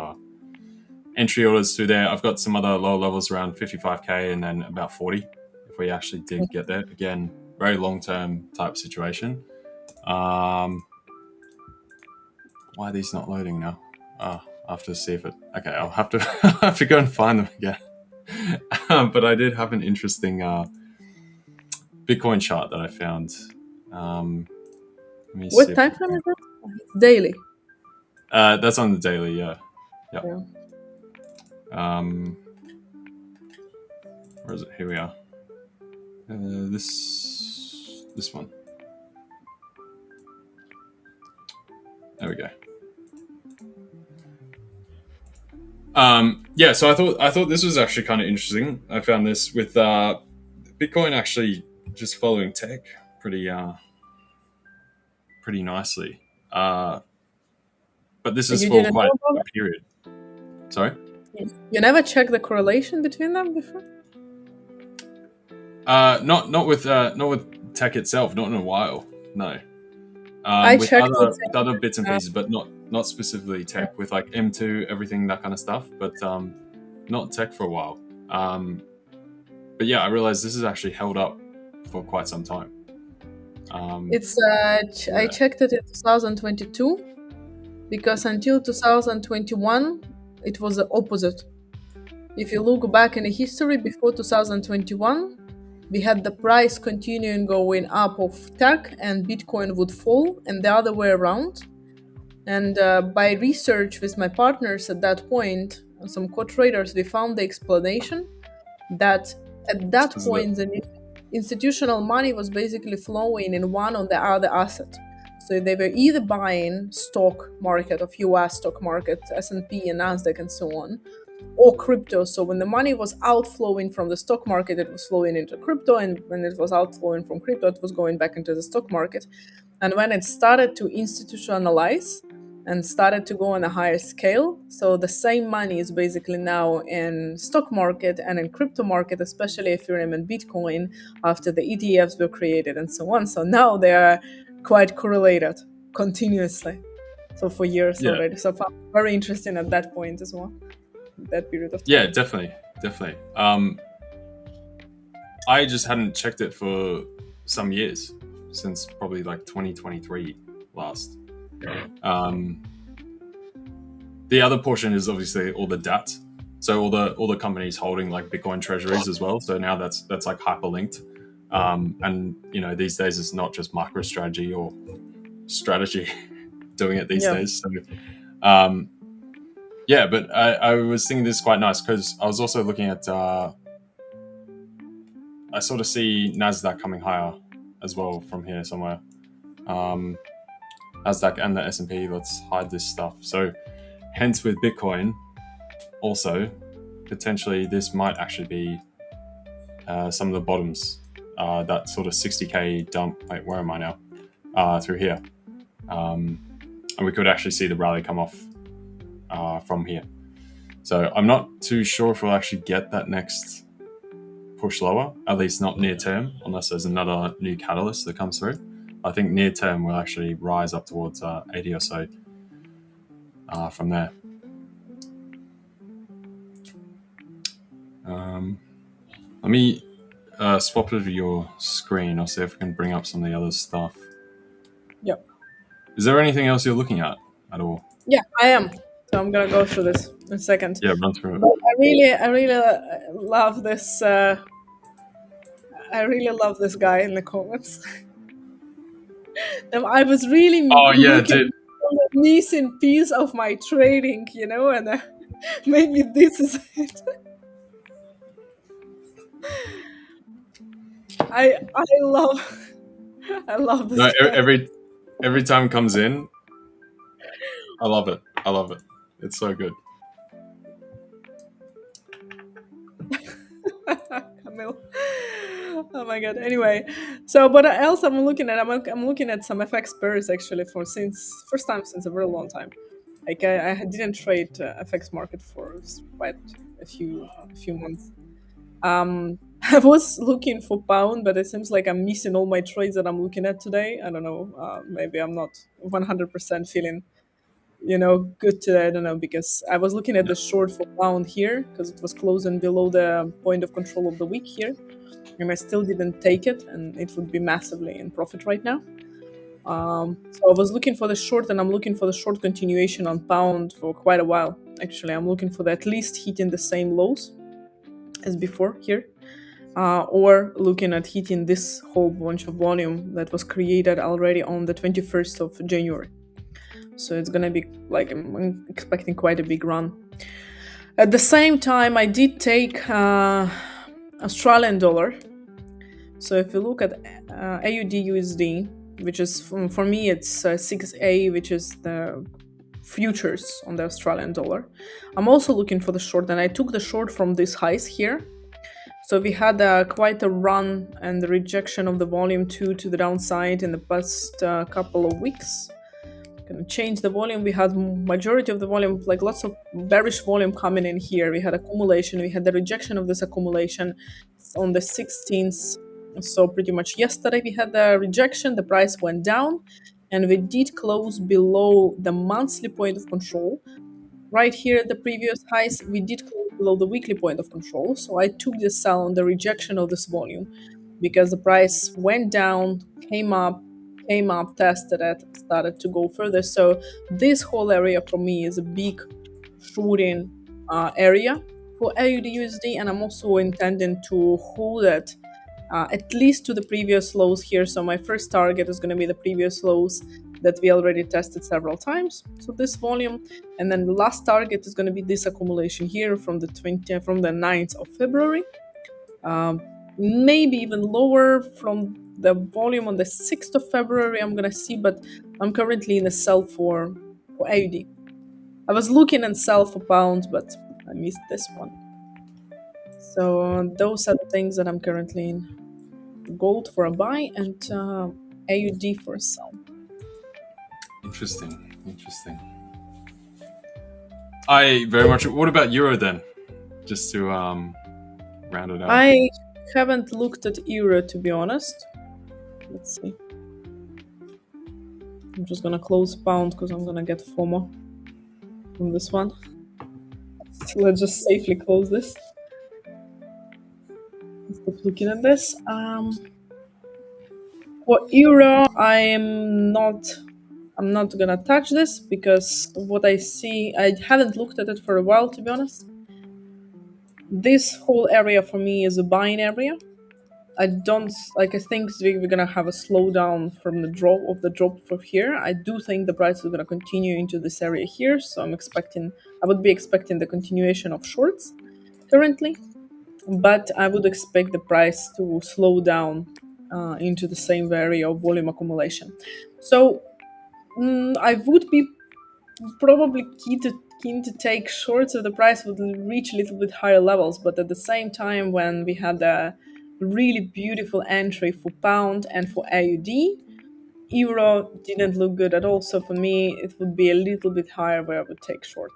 S3: entry orders through there. I've got some other lower levels around 55k and then about 40 if we actually did get there. Again, very long-term type situation. Why are these not loading now? I have to see if it... Okay, I'll have to have to go and find them again. But I did have an interesting Bitcoin chart that I found.
S5: What time frame is it? Daily.
S3: That's on the daily, yeah. Where is it? Here we are. This one. There we go. So I thought this was actually kind of interesting. I found this with Bitcoin actually just following tech pretty nicely. But this is for quite a period. Sorry?
S5: You never checked the correlation between them before?
S3: Not with tech itself, not in a while. No.
S5: I
S3: with
S5: checked
S3: other bits and pieces, but not specifically tech, with like M2, everything, that kind of stuff, but not tech for a while. But yeah, I realized this is actually held up for quite some time.
S5: I checked it in 2022, because until 2021 it was the opposite. If you look back in the history before 2021, we had the price continuing going up of tech and Bitcoin would fall, and the other way around. And by research with my partners at that point, some co-traders, we found the explanation that at that point the institutional money was basically flowing in one or the other asset. So they were either buying stock market of US stock market, S&P and NASDAQ and so on, or crypto. So when the money was outflowing from the stock market, it was flowing into crypto, and when it was outflowing from crypto, it was going back into the stock market. And when it started to institutionalize, and started to go on a higher scale. So the same money is basically now in stock market and in crypto market, especially Ethereum and Bitcoin, after the ETFs were created and so on. So now they are quite correlated continuously. So for years already. So very interesting at that point as well. That period of time.
S3: Yeah, definitely. I just hadn't checked it for some years, since probably like 2023 last. The other portion is obviously all the debt. So all the companies holding like Bitcoin treasuries as well. So now that's like hyperlinked. And you know, these days it's not just MicroStrategy or strategy doing it these days. So yeah, but I was thinking this is quite nice because I was also looking at I sort of see NASDAQ coming higher as well from here somewhere. NASDAQ and the S&P, let's hide this stuff. So hence with Bitcoin, also, potentially this might actually be some of the bottoms, that sort of 60K dump, wait, where am I now? Through here. And we could actually see the rally come off from here. So I'm not too sure if we'll actually get that next push lower, at least not near term, unless there's another new catalyst that comes through. I think near term will actually rise up towards 80 or so from there. Let me swap over your screen. I'll see if we can bring up some of the other stuff.
S5: Yep.
S3: Is there anything else you're looking at all?
S5: Yeah, I am. So I'm gonna go through this in a second.
S3: Yeah, run through it.
S5: But I really love this. I really love this guy in the comments. I was really
S3: dude.
S5: the missing piece of my trading, you know, and maybe this is it. I love this.
S3: No,
S5: guy.
S3: every time it comes in, I love it. It's so good.
S5: Camille. Oh my god. Anyway, so what else I'm looking at? I'm looking at some FX pairs actually first time since a very long time. Like I didn't trade FX market for quite a few months. I was looking for pound, but it seems like I'm missing all my trades that I'm looking at today. I don't know. Maybe I'm not 100% feeling, you know, good today. I don't know, because I was looking at the short for pound here because it was closing below the point of control of the week here, and I still didn't take it, and it would be massively in profit right now. So I was looking for the short, and I'm looking for the short continuation on pound for quite a while. Actually, I'm looking for at least hitting the same lows as before here, or looking at hitting this whole bunch of volume that was created already on the 21st of January. So it's gonna be like, I'm expecting quite a big run. At the same time, I did take Australian dollar. So if you look at AUD USD, which is for me it's 6A, which is the futures on the Australian dollar. I'm also looking for the short, and I took the short from these highs here. So we had quite a run and the rejection of the volume 2 to the downside in the past couple of weeks. Gonna change the volume. We had majority of the volume, like lots of bearish volume coming in here. We had accumulation. We had the rejection of this accumulation on the 16th. So pretty much yesterday we had the rejection. The price went down, and we did close below the monthly point of control. Right here at the previous highs, we did close below the weekly point of control. So I took the sell on the rejection of this volume because the price went down, came up, tested it, started to go further. So this whole area for me is a big shooting area for AUD USD, and I'm also intending to hold it at least to the previous lows here. So my first target is going to be the previous lows that we already tested several times. So this volume, and then the last target is going to be this accumulation here from the 9th of February. Maybe even lower from the volume on the 6th of February, I'm going to see, but I'm currently in a sell for AUD. I was looking and sell for pounds, but I missed this one. So those are the things that I'm currently in. Gold for a buy and AUD for a sell.
S3: Interesting. Interesting. I very much. What about Euro then? Just to round it out.
S5: I haven't looked at Euro, to be honest. Let's see. I'm just gonna close pound because I'm gonna get FOMO from this one. So let's just safely close this. Stop looking at this. For Euro, I'm not gonna touch this because what I see, I haven't looked at it for a while, to be honest. This whole area for me is a buying area. I think we're gonna have a slowdown from the drop from here. I do think the price is gonna continue into this area here, so I would be expecting the continuation of shorts currently, but I would expect the price to slow down into the same area of volume accumulation. So I would be probably keen to take shorts if the price would reach a little bit higher levels, but at the same time, when we had a really beautiful entry for pound and for AUD, Euro didn't look good at all. So for me, it would be a little bit higher where I would take short.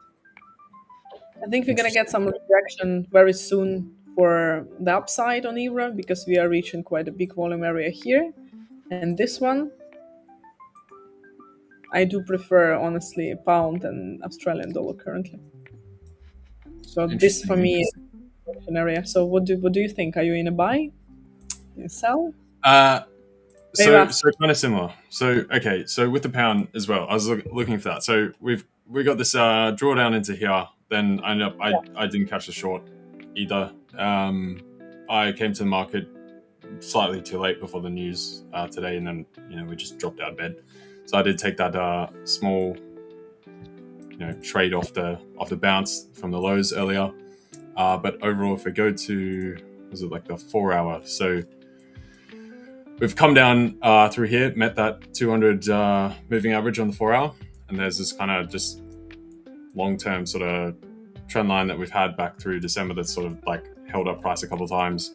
S5: I think we're gonna get some reaction very soon for the upside on Euro because we are reaching quite a big volume area here, and this one. I do prefer, honestly, pound and Australian dollar currently. So this for me is an area. So what do you think? Are you in a buy? You sell?
S3: So kind of similar. So okay, so with the pound as well, I was looking for that. So we got this drawdown into here. Then I didn't catch the short either. I came to the market slightly too late before the news today, and then we just dropped out of bed. So I did take that small, trade off the bounce from the lows earlier. But overall, if we go to, was it like the 4 hour? So we've come down through here, met that 200 moving average on the 4 hour, and there's this kind of just long-term sort of trend line that we've had back through December that's sort of like held up price a couple of times,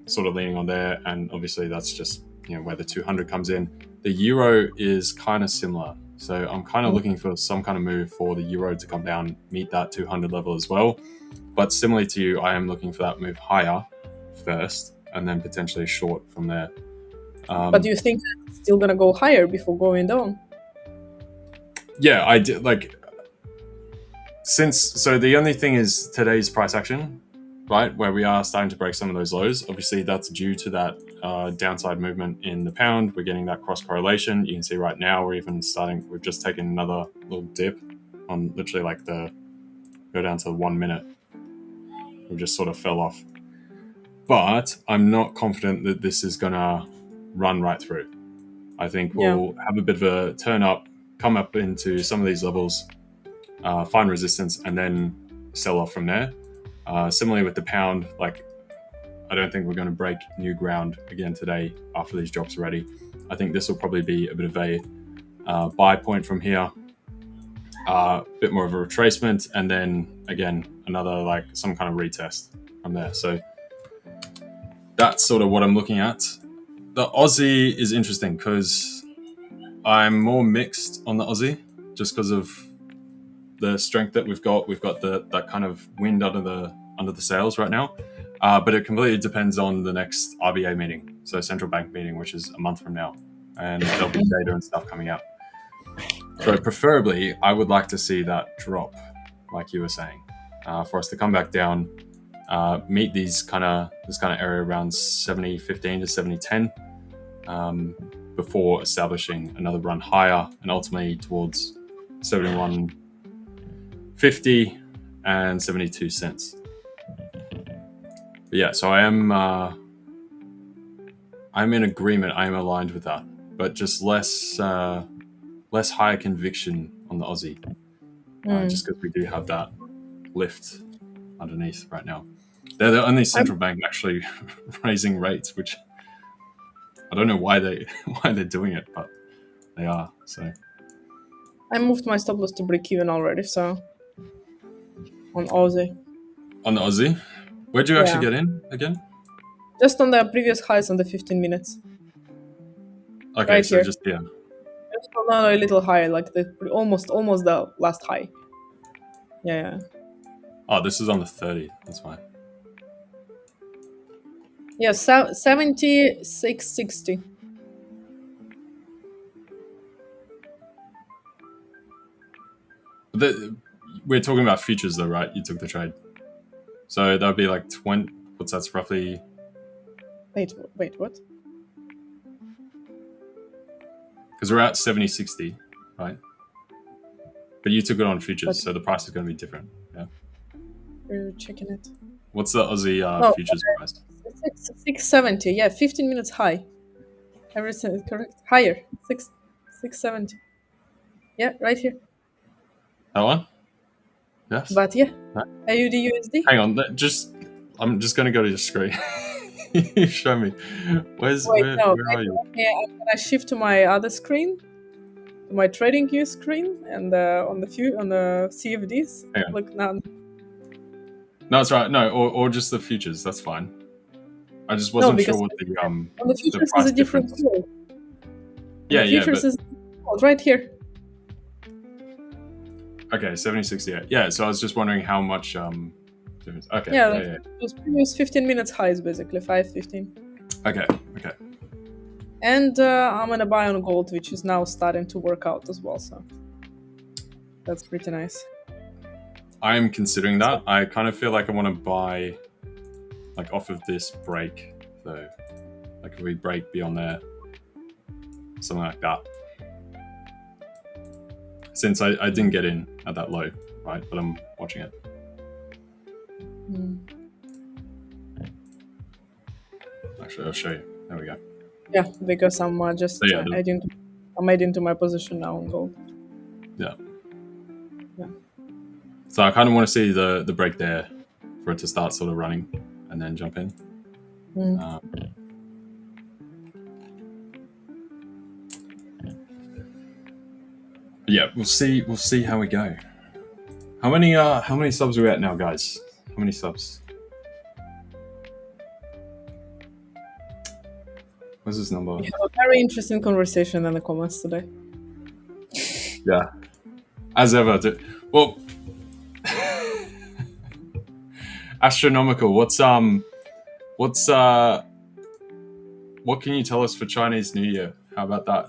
S3: sort of leaning on there, and obviously that's just where the 200 comes in. The euro is kind of similar. So I'm kind of looking for some kind of move for the euro to come down, meet that 200 level as well. But similarly to you, I am looking for that move higher first, and then potentially short from there.
S5: But do you think it's still going to go higher before going down?
S3: Yeah, I did. So the only thing is today's price action, right, where we are starting to break some of those lows. Obviously, that's due to that downside movement in the pound. We're getting that cross correlation. You can see right now we've just taken another little dip on literally go down to 1 minute. We just sort of fell off. But I'm not confident that this is going to run right through. I think we'll have a bit of a turn up, come up into some of these levels, find resistance, and then sell off from there. Similarly with the pound, I don't think we're going to break new ground again today after these drops already. I think this will probably be a bit of a buy point from here, a bit more of a retracement, and then again another some kind of retest from there. So that's sort of what I'm looking at. The Aussie is interesting because I'm more mixed on the Aussie just because of the strength that we've got. We've got that kind of wind under the sails right now. But it completely depends on the next RBA meeting, so central bank meeting, which is a month from now, and there'll be data and stuff coming out. So preferably, I would like to see that drop, like you were saying, for us to come back down, meet this kind of area around 70.15 to 70.10, before establishing another run higher and ultimately towards 71.50 and 72 cents. But yeah, so I'm in agreement. I am aligned with that, but just less high conviction on the Aussie, just because we do have that lift underneath right now. They're the only central bank actually raising rates, which I don't know why they're doing it, but they are. So
S5: I moved my stop loss to break even already. So on Aussie.
S3: On the Aussie. Where'd you actually get in again?
S5: Just on the previous highs on the 15 minutes.
S3: Okay, right so here. Just
S5: No, a little higher, like the almost the last high. Yeah.
S3: Oh, this is on the 30. That's fine.
S5: Yeah, 76.60.
S3: We're talking about futures though, right? You took the trade. So that would be like 20. What's that's roughly?
S5: Wait, what?
S3: Because we're at 70.60, right? But you took it on futures,
S5: But-
S3: so the price is going to be different. Yeah.
S5: We're checking it.
S3: What's the Aussie
S5: No,
S3: futures price?
S5: 670. Yeah, 15 minutes high. Everything is correct. Higher. 670. Yeah, right here.
S3: That one? Yes.
S5: But yeah,
S3: Right.
S5: AUD USD.
S3: Hang on. I'm just going to go to your screen. You show me.
S5: Wait,
S3: where
S5: no.
S3: are you?
S5: Okay, I'm gonna shift to my other screen, my trading view screen, and on the CFDs.
S3: Hang on.
S5: Look now.
S3: No, that's right. No, or just the futures. That's fine. I just wasn't sure what the
S5: On the futures
S3: price
S5: is a different
S3: difference.
S5: code.
S3: Yeah,
S5: the
S3: yeah.
S5: futures
S3: But,
S5: is code right here.
S3: okay, 70.68. Yeah. So I was just wondering how much difference. Okay.
S5: Yeah,
S3: Yeah.
S5: Those previous 15 minutes highs, basically 5.15.
S3: Okay.
S5: And I'm gonna buy on gold, which is now starting to work out as well. So that's pretty nice.
S3: I am considering that. I kind of feel like I want to buy, like, off of this break, though. Like, if we break beyond there, something like that. Since I didn't get in at that low, right? But I'm watching it. Actually, I'll show you. There we go.
S5: Yeah, because I'm just
S3: So, yeah,
S5: I'm adding to my position now on gold.
S3: Yeah.
S5: Yeah.
S3: So I kind of want to see the break there for it to start sort of running and then jump in. Yeah, we'll see how we go. How many subs are we at now, guys? How many subs? What's this number?
S5: We have a very interesting conversation in the comments today.
S3: Yeah, as ever. Well, astronomical. What can you tell us for Chinese New Year? How about that?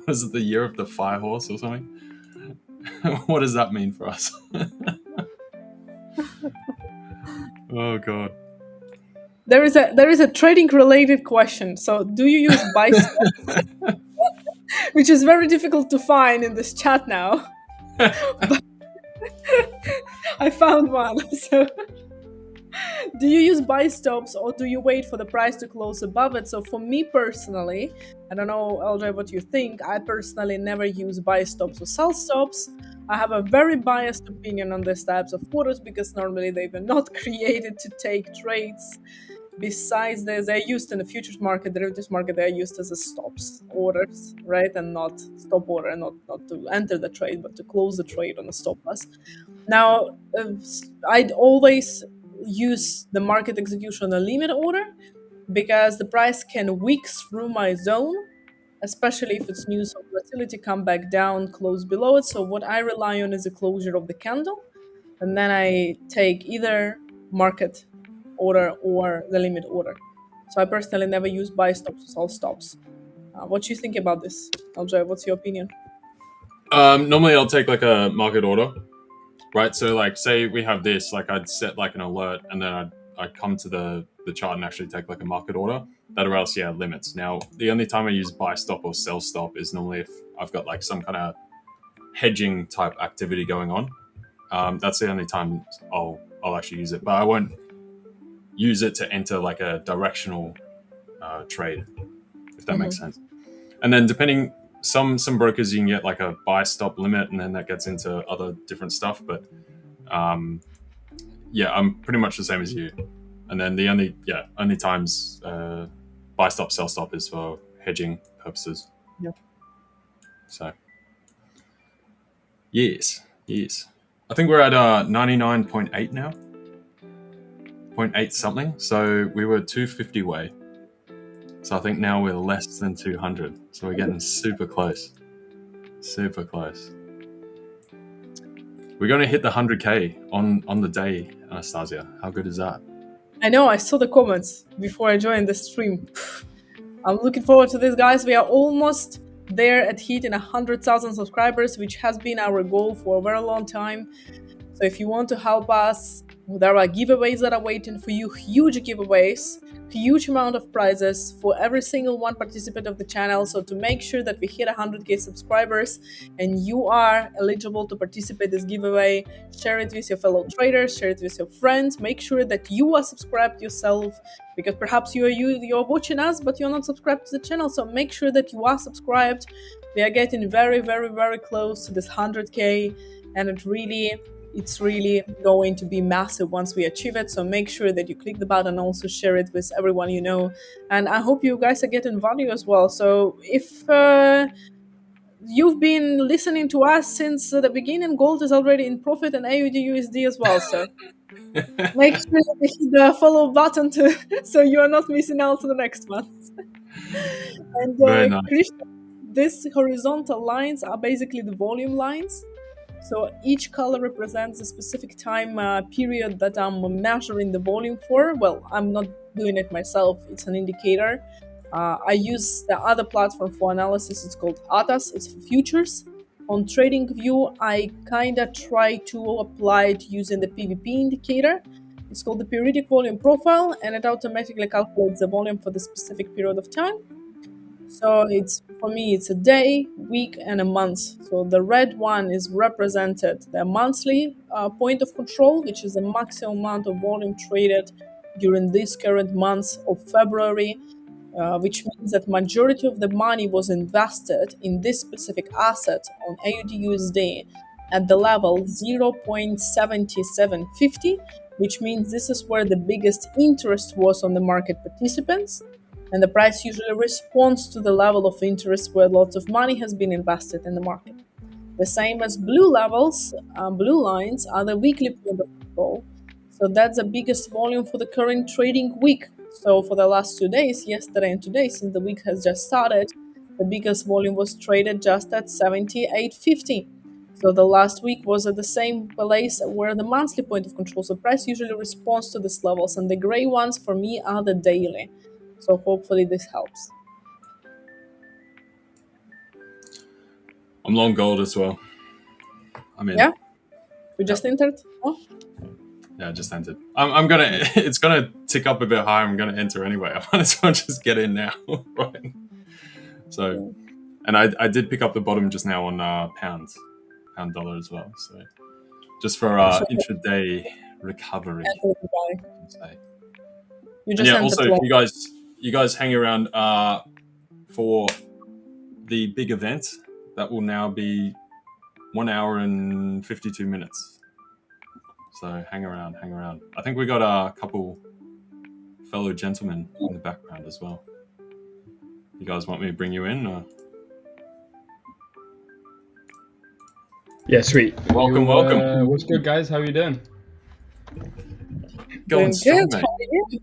S3: Was it the year of the fire horse or something? What does that mean for us? Oh god.
S5: There is a trading related question. So, do you use buy stop? Which is very difficult to find in this chat now. I found one. So, do you use buy stops or do you wait for the price to close above it? So, for me personally, I don't know, LJ, what you think. I personally never use buy stops or sell stops. I have a very biased opinion on these types of orders because normally they were not created to take trades. Besides this, they're used in the futures market, derivatives market, they're used as a stops orders, right? And not stop order, not to enter the trade, but to close the trade on a stop loss. Now, I'd always use the market execution on a limit order because the price can weak through my zone, especially if it's news of volatility, come back down, close below it. So what I rely on is the closure of the candle, and then I take either market order or the limit order. So I personally never use buy stops or sell stops. What do you think about this, LJ? What's your opinion?
S3: Normally I'll take like a market order, right? So like say we have this, like I'd set like an alert and then I'd come to the chart and actually take like a market order. That or else, yeah, limits. Now, the only time I use buy stop or sell stop is normally if I've got like some kind of hedging type activity going on. That's the only time I'll actually use it, but I won't use it to enter like a directional trade, if that makes sense. And then depending, some brokers you can get like a buy stop limit, and then that gets into other different stuff. But yeah, I'm pretty much the same as you. And then the only times buy stop sell stop is for hedging purposes.
S5: Yeah.
S3: So yes. I think we're at 99.8 now. 0.8 something. So we were 250 away. So I think now we're less than 200. So we're getting super close. Super close. We're going to hit the 100K on the day, Anastasiia. How good is that?
S5: I know, I saw the comments before I joined the stream. I'm looking forward to this, guys. We are almost there at hitting 100,000 subscribers, which has been our goal for a very long time. So if you want to help us, there are giveaways that are waiting for you, huge giveaways, huge amount of prizes for every single one participant of the channel. So to make sure that we hit 100K subscribers and you are eligible to participate in this giveaway, share it with your fellow traders, share it with your friends, make sure that you are subscribed yourself, because perhaps you're watching us, but you're not subscribed to the channel. So make sure that you are subscribed. We are getting very, very, very close to this 100K, and it's really going to be massive once we achieve it. So make sure that you click the button and also share it with everyone you know. And I hope you guys are getting value as well. So if you've been listening to us since the beginning, gold is already in profit and AUD USD as well. So make sure that you hit the follow button so you are not missing out to the next one. And
S3: Very nice.
S5: Griff, these horizontal lines are basically the volume lines. So each color represents a specific time period that I'm measuring the volume for. Well, I'm not doing it myself. It's an indicator. I use the other platform for analysis. It's called ATAS. It's for futures. On TradingView, I kind of try to apply it using the PVP indicator. It's called the periodic volume profile, and it automatically calculates the volume for the specific period of time. So for me, it's a day, week, and a month. So the red one is represented the monthly point of control, which is the maximum amount of volume traded during this current month of February, which means that majority of the money was invested in this specific asset on AUD USD at the level 0.7750, which means this is where the biggest interest was on the market participants. And the price usually responds to the level of interest where lots of money has been invested in the market. The same as blue levels, blue lines are the weekly point of control. So that's the biggest volume for the current trading week. So for the last 2 days, yesterday and today, since the week has just started, the biggest volume was traded just at 78.50. So the last week was at the same place where the monthly point of control. So price usually responds to these levels, and the gray ones for me are the daily. So hopefully this helps.
S3: I'm long gold as well. I mean,
S5: yeah, we just entered. Oh.
S3: Yeah, I just entered. I'm gonna. It's gonna tick up a bit higher. I'm gonna enter anyway. I might as well just get in now, right? So, and I did pick up the bottom just now on pound dollar as well. So, just for intraday recovery.
S5: You just
S3: also you guys hang around for the big event that will now be 1 hour and 52 minutes. So hang around. I think we got a couple fellow gentlemen in the background as well. You guys want me to bring you in? Or?
S1: Yeah, sweet.
S3: Welcome.
S1: What's good, guys? How are you doing?
S3: Going strong, mate.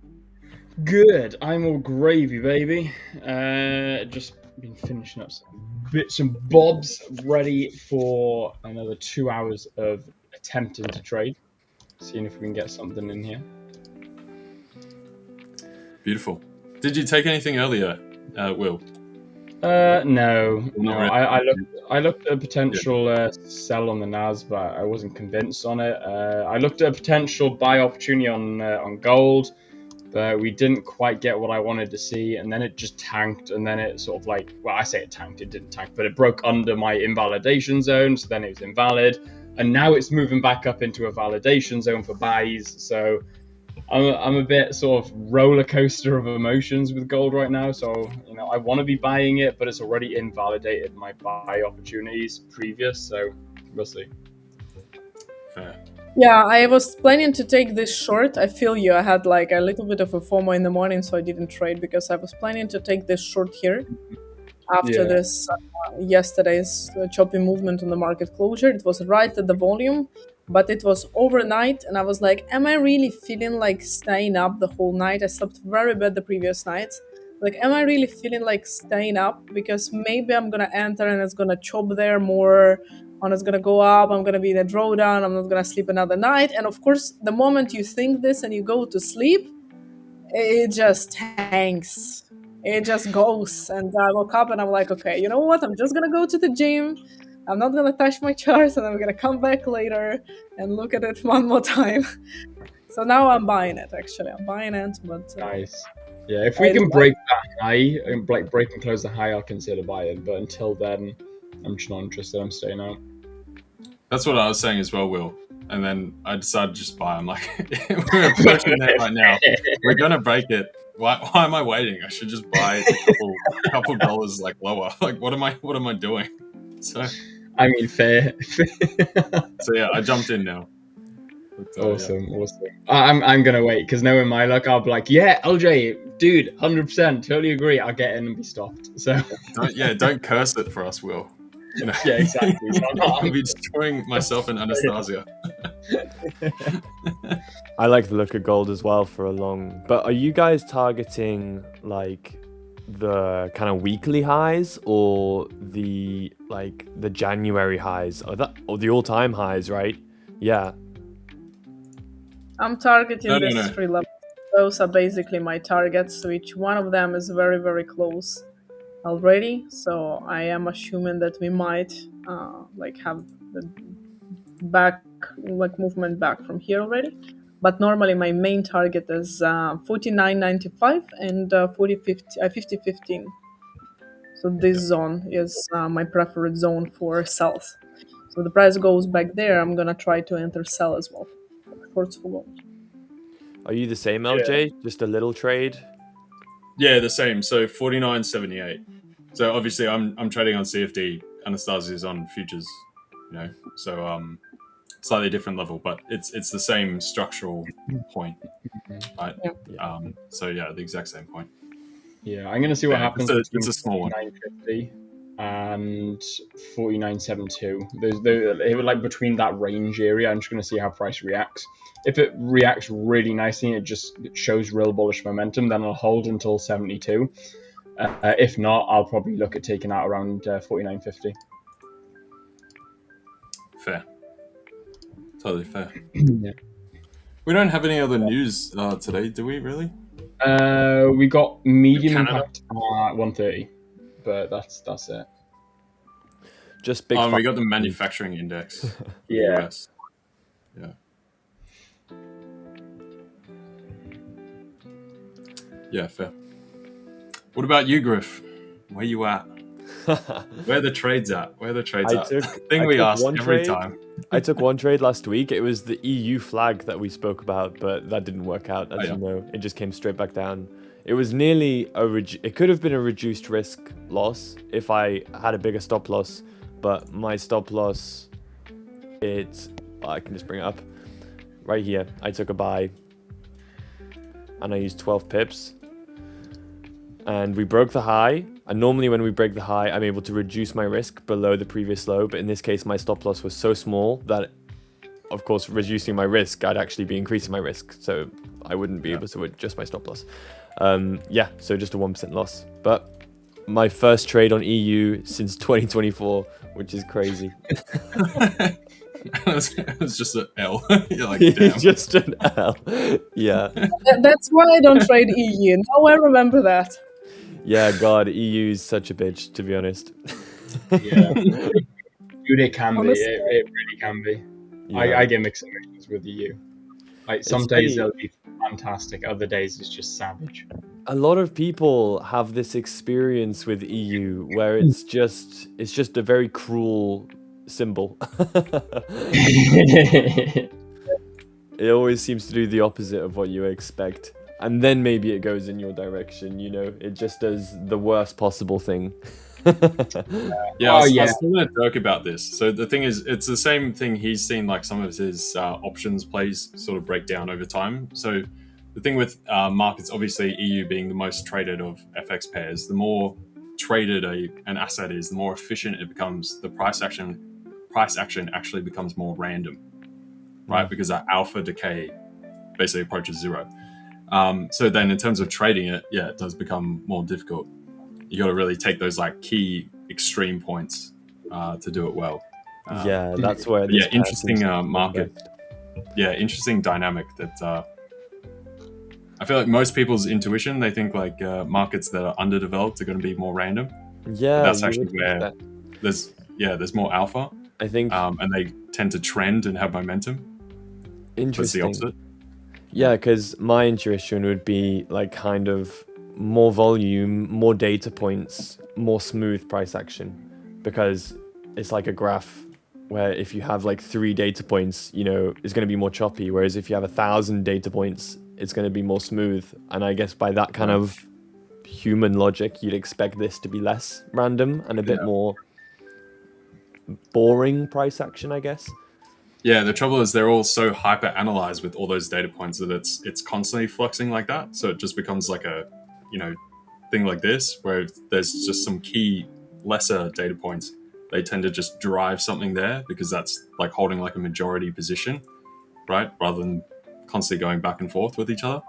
S1: Good. I'm all gravy, baby. Just been finishing up some bits and bobs, ready for another 2 hours of attempting to trade. Seeing if we can get something in here.
S3: Beautiful. Did you take anything earlier, Will?
S1: No.
S3: Really.
S1: I looked at a potential sell on the NAS, but I wasn't convinced on it. I looked at a potential buy opportunity on gold, but we didn't quite get what I wanted to see, and then it just tanked, and then it sort of like, well, I say it tanked, it didn't tank, but it broke under my invalidation zone, so then it was invalid. And now it's moving back up into a validation zone for buys. So I'm a bit sort of roller coaster of emotions with gold right now. So, I want to be buying it, but it's already invalidated my buy opportunities previous. So we'll see.
S3: Fair.
S5: Yeah, I was planning to take this short. I feel you. I had like a little bit of a FOMO in the morning, so I didn't trade because I was planning to take this short here. After this yesterday's choppy movement on the market closure, it was right at the volume, but it was overnight, and I was like, am I really feeling like staying up the whole night? I slept very bad the previous night, Like, am I really feeling like staying up? Because maybe I'm gonna enter and it's gonna chop there more, and it's gonna go up. I'm gonna be in a drawdown. I'm not gonna sleep another night. And of course, the moment you think this and you go to sleep, it just tanks. It just goes. And I woke up and I'm like, okay, you know what? I'm just gonna go to the gym. I'm not gonna touch my charts, and I'm gonna come back later and look at it one more time. So now I'm buying it. Actually, I'm buying it, but
S1: Nice. Yeah, if we can break that high, and like break and close the high, I'll consider buying. But until then, I'm just not interested. I'm staying out.
S3: That's what I was saying as well, Will. And then I decided to just buy. I'm like, we're approaching that right now. We're gonna break it. Why am I waiting? I should just buy a couple dollars like lower. Like, what am I doing? So,
S1: I mean, fair.
S3: so yeah, I jumped in now. But,
S1: Awesome. I'm gonna wait because knowing my luck, I'll be like, yeah, LJ, dude, 100%, totally agree. I'll get in and be stopped. So
S3: don't curse it for us, Will. You know?
S1: Yeah, exactly. So
S3: I'll be destroying myself and Anastasiia.
S6: I like the look of gold as well for a long. But are you guys targeting like the kind of weekly highs or the January highs or the all-time highs, right? Yeah.
S5: I'm targeting
S3: No.
S5: these 3 levels. Those are basically my targets, which one of them is very, very close already. So I am assuming that we might have the back movement back from here already. But normally my main target is 49.95 and 50.15. So this zone is my preferred zone for sells. So the price goes back there, I'm gonna try to enter sell as well. Shorts for gold.
S6: Are you the same, LJ? Just a little trade?
S3: Yeah, the same. So 49.78. So obviously I'm trading on CFD. Anastasiia is on futures. You know, so slightly different level, but it's the same structural point, right?
S5: Yeah.
S3: So yeah, the exact same point.
S1: Yeah, I'm gonna see what happens.
S3: It's a small one.
S1: 49.50 and 49.72. They were like between that range area. I'm just gonna see how price reacts. If it reacts really nicely, it shows real bullish momentum. Then I'll hold until 72. If not, I'll probably look at taking out around 49.50.
S3: Fair. Totally fair.
S1: Yeah.
S3: We don't have any other news today, do we? Really?
S1: We got medium
S3: Canada?
S1: impact at 130, but that's it.
S6: Just big.
S3: We got the manufacturing index.
S1: Yeah.
S3: US. Yeah. Yeah, fair. What about you, Griff? Where you at? Where the trades at? Thing we ask every time.
S6: I took one trade last week. It was the EU flag that we spoke about, but that didn't work out. As you know, it just came straight back down. It was nearly it could have been a reduced risk loss if I had a bigger stop loss, but my stop loss, I can just bring it up right here. I took a buy and I used 12 pips. And we broke the high, and normally when we break the high, I'm able to reduce my risk below the previous low, but in this case, my stop loss was so small that, of course, reducing my risk, I'd actually be increasing my risk, so I wouldn't be able to adjust my stop loss. So just a 1% loss. But my first trade on EU since 2024, which is crazy.
S3: It's just an L. You're like, damn.
S6: Just an L. Yeah.
S5: That's why I don't trade EU. Now I remember that.
S6: Yeah, God, EU is such a bitch, to be honest.
S1: Yeah. Dude, it can be. It really can be. Yeah. I get mixed emotions with EU. Like some days they'll be fantastic, other days it's just savage.
S6: A lot of people have this experience with EU where it's just a very cruel symbol. It always seems to do the opposite of what you expect, and then maybe it goes in your direction. You know, it just does the worst possible thing.
S3: I was going to joke about this. So the thing is, it's the same thing he's seen, like some of his options plays sort of break down over time. So the thing with markets, obviously EU being the most traded of FX pairs, the more traded an asset is, the more efficient it becomes. The price action actually becomes more random, right? Because that alpha decay basically approaches zero. So then in terms of trading it, yeah, it does become more difficult. You got to really take those like key extreme points to do it well.
S6: Yeah, that's where this pair
S3: interesting
S6: seems to be
S3: market.
S6: best.
S3: Yeah, interesting dynamic that I feel like most people's intuition, they think like markets that are underdeveloped are going to be more random.
S6: Yeah,
S3: But that's
S6: you
S3: actually
S6: would think
S3: where
S6: that.
S3: there's more alpha,
S6: I think
S3: and they tend to trend and have momentum. That's the
S6: interesting.
S3: opposite.
S6: Yeah, because my intuition would be like kind of more volume, more data points, more smooth price action, because it's like a graph where if you have like 3 data points, you know, it's going to be more choppy. Whereas if you have 1,000 data points, it's going to be more smooth. And I guess by that kind of human logic, you'd expect this to be less random and a bit more boring price action, I guess.
S3: Yeah, the trouble is they're all so hyper analyzed with all those data points that it's constantly fluxing like that. So it just becomes like a, thing like this where there's just some key lesser data points. They tend to just drive something there because that's like holding like a majority position, right? Rather than constantly going back and forth with each other.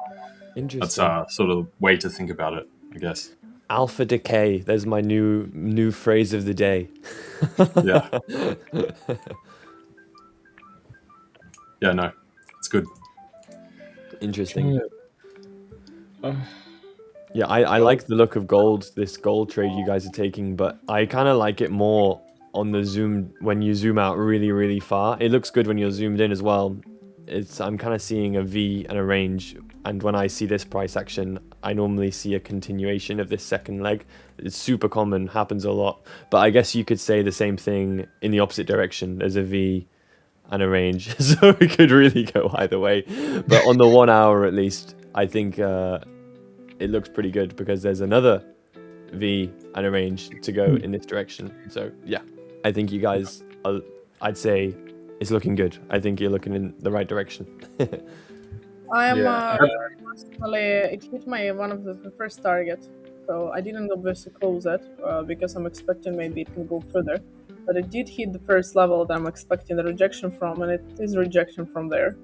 S6: Interesting.
S3: That's sort of the way to think about it, I guess.
S6: Alpha decay. There's my new phrase of the day.
S3: Yeah. Yeah, no, it's good.
S6: Interesting. Yeah, I like the look of gold, this gold trade you guys are taking, but I kind of like it more on the zoom, when you zoom out really, really far. It looks good when you're zoomed in as well. I'm kind of seeing a V and a range, and when I see this price action, I normally see a continuation of this second leg. It's super common, happens a lot, but I guess you could say the same thing in the opposite direction. There's a V and a range, so it could really go either way. But on the 1 hour at least, I think it looks pretty good because there's another V and a range to go in this direction. So yeah, I think you guys, I'd say it's looking good. I think you're looking in the right direction.
S5: I am personally, it hit one of the first target, so I didn't obviously close it because I'm expecting maybe it can go further. But it did hit the first level that I'm expecting the rejection from, and it is rejection from there.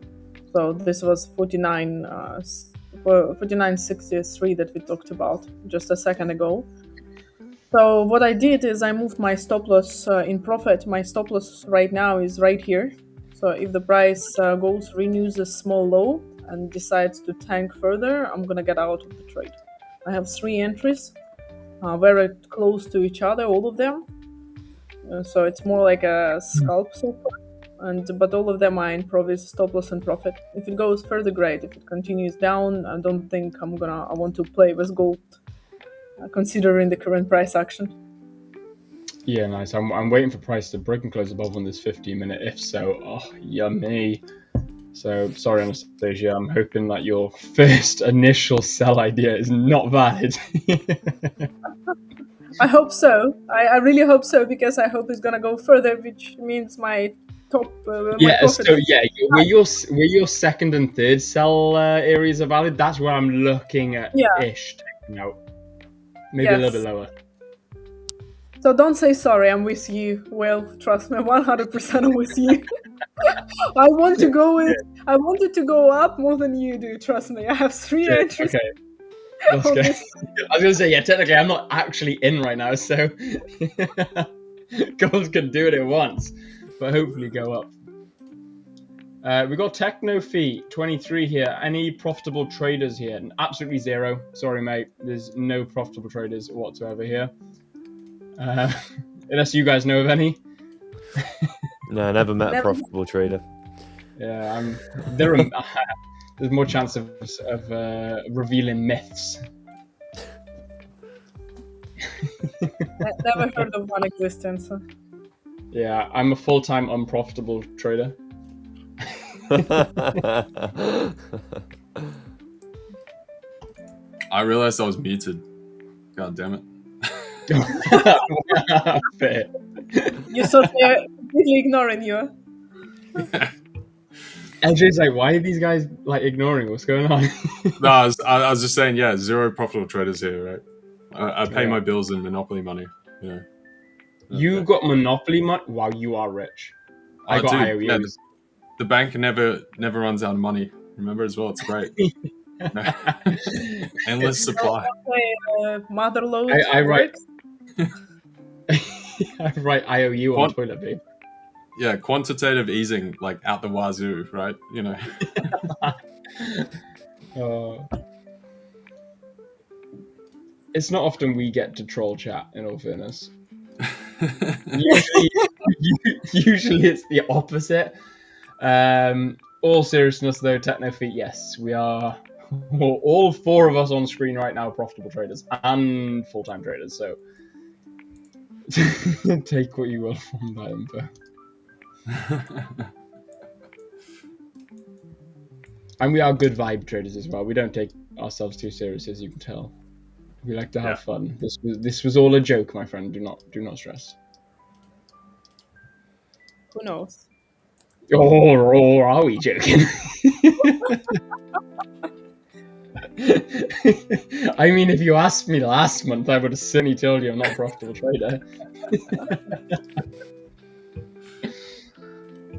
S5: So this was 49.63 that we talked about just a second ago. So what I did is I moved my stop loss in profit. My stop loss right now is right here. So if the price renews a small low and decides to tank further, I'm gonna get out of the trade. I have 3 entries, very close to each other, all of them. So it's more like a scalp so far, but all of them are in profit, stop loss and profit. If it goes further, great. If it continues down, I don't think I want to play with gold, considering the current price action.
S1: Yeah, nice. I'm waiting for price to break and close above on this 15-minute. If so, oh, yummy. So, sorry, Anastasiia, I'm hoping that your first initial sell idea is not valid.
S5: I hope so. I really hope so, because I hope it's gonna go further, which means my top.
S1: Yeah.
S5: profit.
S1: So yeah, where your second and third sell areas are valid, that's where I'm looking at ish taking out. Maybe a little bit lower.
S5: So don't say sorry. I'm with you. Well, trust me, 100% I'm with you. I want to go with. I wanted to go up more than you do. Trust me. I have 3 entries.
S1: Okay. That's good. I was gonna say, yeah, technically I'm not actually in right now, so gold can do it at once, but hopefully go up. We got Techno Fee 23 here. Any profitable traders here? Absolutely 0. Sorry, mate. There's no profitable traders whatsoever here. Unless you guys know of any.
S6: No, I never met a profitable trader.
S1: Yeah, there's more chance of revealing myths.
S5: Never heard of one existence.
S1: Yeah, I'm a full-time unprofitable trader.
S3: I realized I was muted. God damn it.
S1: Fair.
S5: You thought they're completely ignoring you.
S1: LJ's like, why are these guys like ignoring? What's going on?
S3: No, I was just saying, 0 profitable traders here, right? I pay my bills in Monopoly money. Yeah.
S1: You got Monopoly money? Wow, you are rich. I got IOUs.
S3: The bank never runs out of money. Remember as well, it's great. Endless supply.
S5: Mother load
S1: I write-
S5: works.
S1: I write IOU on
S3: What?
S1: toilet paper.
S3: Yeah, quantitative easing, like out the wazoo, right? You know.
S1: It's not often we get to troll chat, in all fairness. Usually it's the opposite. All seriousness though, Technofeet, yes, we are all four of us on screen right now, profitable traders and full-time traders. So take what you will from that info. And we are good vibe traders as well. We don't take ourselves too seriously, as you can tell. We like to have fun. This was all a joke, my friend. Do not stress.
S5: Who knows?
S1: Or are we joking? I mean, if you asked me last month, I would have certainly told you I'm not a profitable trader.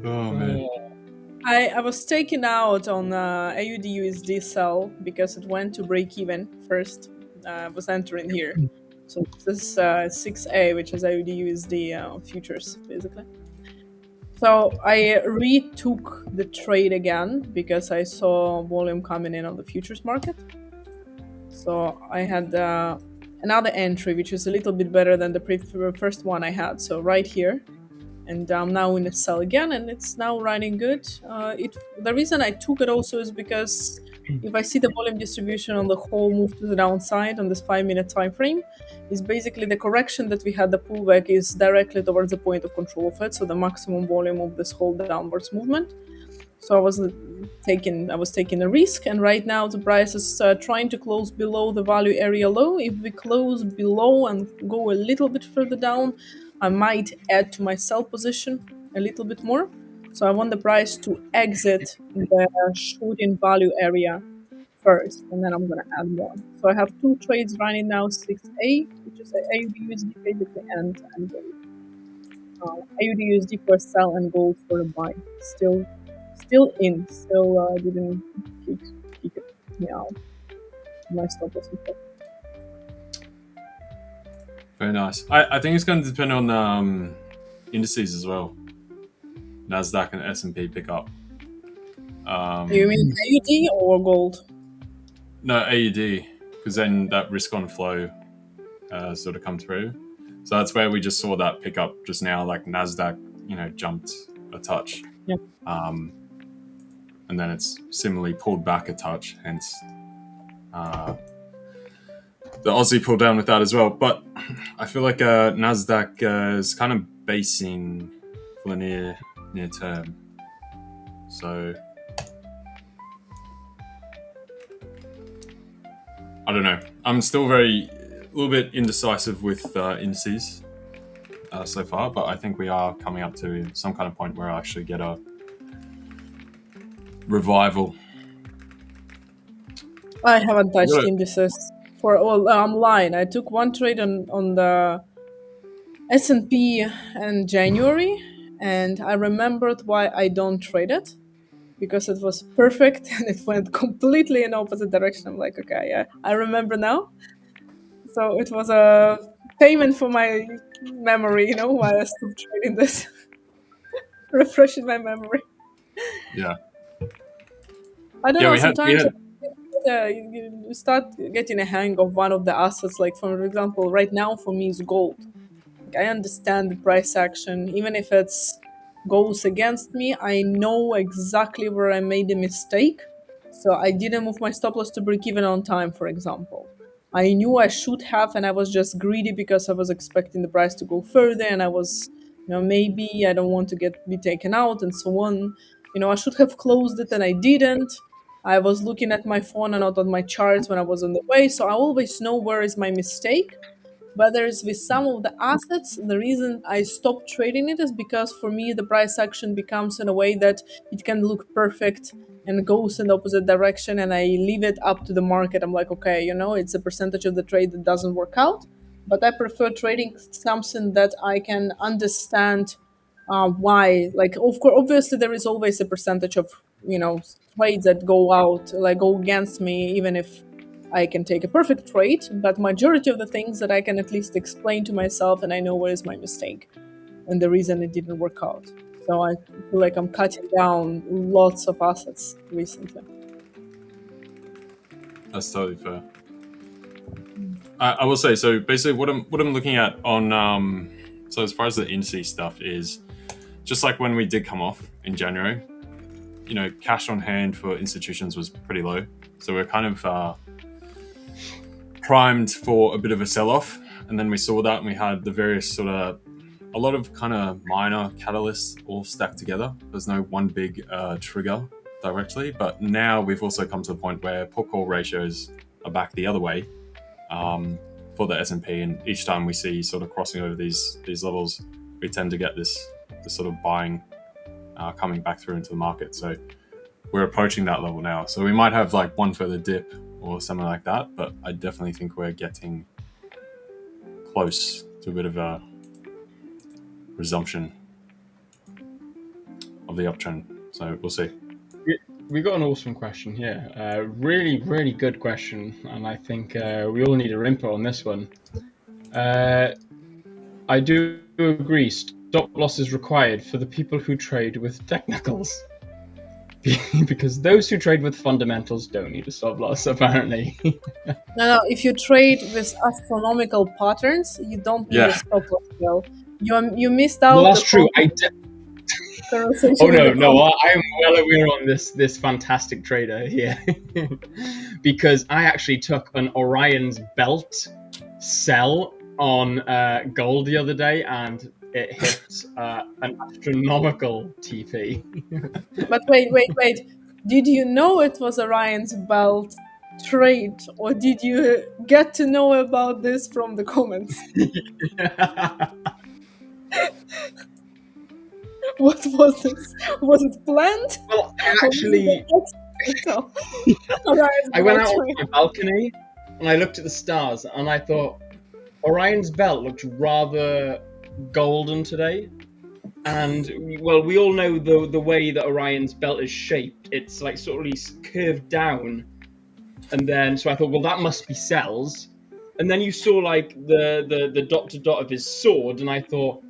S3: Oh man.
S5: I was taken out on AUD USD sell because it went to break even first. I was entering here. So this is 6A, which is AUD USD futures, basically. So I retook the trade again because I saw volume coming in on the futures market. So I had another entry, which is a little bit better than the first one I had. So right here. And I'm now in a sell again, and it's now running good. The reason I took it also is because if I see the volume distribution on the whole move to the downside on this 5-minute time frame, is basically the correction that we had, the pullback is directly towards the point of control of it, so the maximum volume of this whole downwards movement. So I was taking a risk, and right now the price is trying to close below the value area low. If we close below and go a little bit further down, I might add to my sell position a little bit more. So I want the price to exit the short-in value area first, and then I'm going to add more. So I have two trades running now, 6A, which is AUD USD basically, and gold. AUD USD for sell and gold for a buy. Still didn't kick me out. My stop was okay.
S3: Very nice. I think it's going to depend on indices as well. NASDAQ and S&P pick up.
S5: You mean AUD or gold?
S3: No, AUD, because then that risk on flow sort of come through. So that's where we just saw that pick up just now, like NASDAQ, jumped a touch.
S5: Yeah.
S3: And then it's similarly pulled back a touch, hence the Aussie pulled down with that as well. But I feel like NASDAQ is kind of basing for the near term. So I don't know. I'm still a little bit indecisive with indices so far, but I think we are coming up to some kind of point where I actually get a revival.
S5: I haven't touched indices for all. I'm lying. I took one trade on the S&P in January, and I remembered why I don't trade it, because it was perfect and it went completely in opposite direction. I'm like, okay, yeah, I remember now. So it was a payment for my memory, why I stopped trading this. Refreshing my memory.
S3: Yeah.
S5: I don't know, sometimes you start getting a hang of one of the assets, like for example, right now for me is gold. Like, I understand the price action, even if it goes against me, I know exactly where I made a mistake. So I didn't move my stop loss to break even on time, for example. I knew I should have, and I was just greedy because I was expecting the price to go further, and I was, maybe I don't want to be taken out and so on. I should have closed it and I didn't. I was looking at my phone and not on my charts when I was on the way, so I always know where is my mistake. But there's with some of the assets, the reason I stopped trading it is because for me the price action becomes in a way that it can look perfect and goes in the opposite direction, and I leave it up to the market. I'm like, okay, it's a percentage of the trade that doesn't work out, but I prefer trading something that I can understand why. Like, of course, obviously there is always a percentage of trades that go out, like go against me, even if I can take a perfect trade. But majority of the things that I can at least explain to myself, and I know where is my mistake and the reason it didn't work out. So I feel like I'm cutting down lots of assets recently.
S3: That's totally fair. I will say, so basically what I'm looking at on so as far as the indices stuff is just like when we did come off in January, you know, cash on hand for institutions was pretty low, so we're kind of primed for a bit of a sell-off, and then we saw that and we had the various sort of a lot of kind of minor catalysts all stacked together. There's no one big trigger directly, but now we've also come to the point where put-call ratios are back the other way for the S&P, and each time we see sort of crossing over these levels, we tend to get this sort of buying coming back through into the market. So we're approaching that level now. So we might have like one further dip or something like that, but I definitely think we're getting close to a bit of a resumption of the uptrend. So we'll see.
S1: We got an awesome question here. Really, really good question, and I think we all need a input on this one. I do agree. Stop loss is required for the people who trade with technicals, because those who trade with fundamentals don't need a stop loss, apparently.
S5: No, if you trade with astronomical patterns, you don't need a stop loss. Well, you missed out.
S1: Well, that's true. Oh no! I'm well aware on this fantastic trader here, because I actually took an Orion's belt sell on gold the other day, and it hit an astronomical TP.
S5: But wait! Did you know it was Orion's belt trade, or did you get to know about this from the comments? What was this? Was it planned?
S1: Well, actually, I went out on my balcony and I looked at the stars and I thought Orion's belt looked rather golden today. And well, we all know the way that Orion's belt is shaped. It's like sort of curved down, and then so I thought, well, that must be cells. And then you saw like the dot to dot of his sword, and I thought,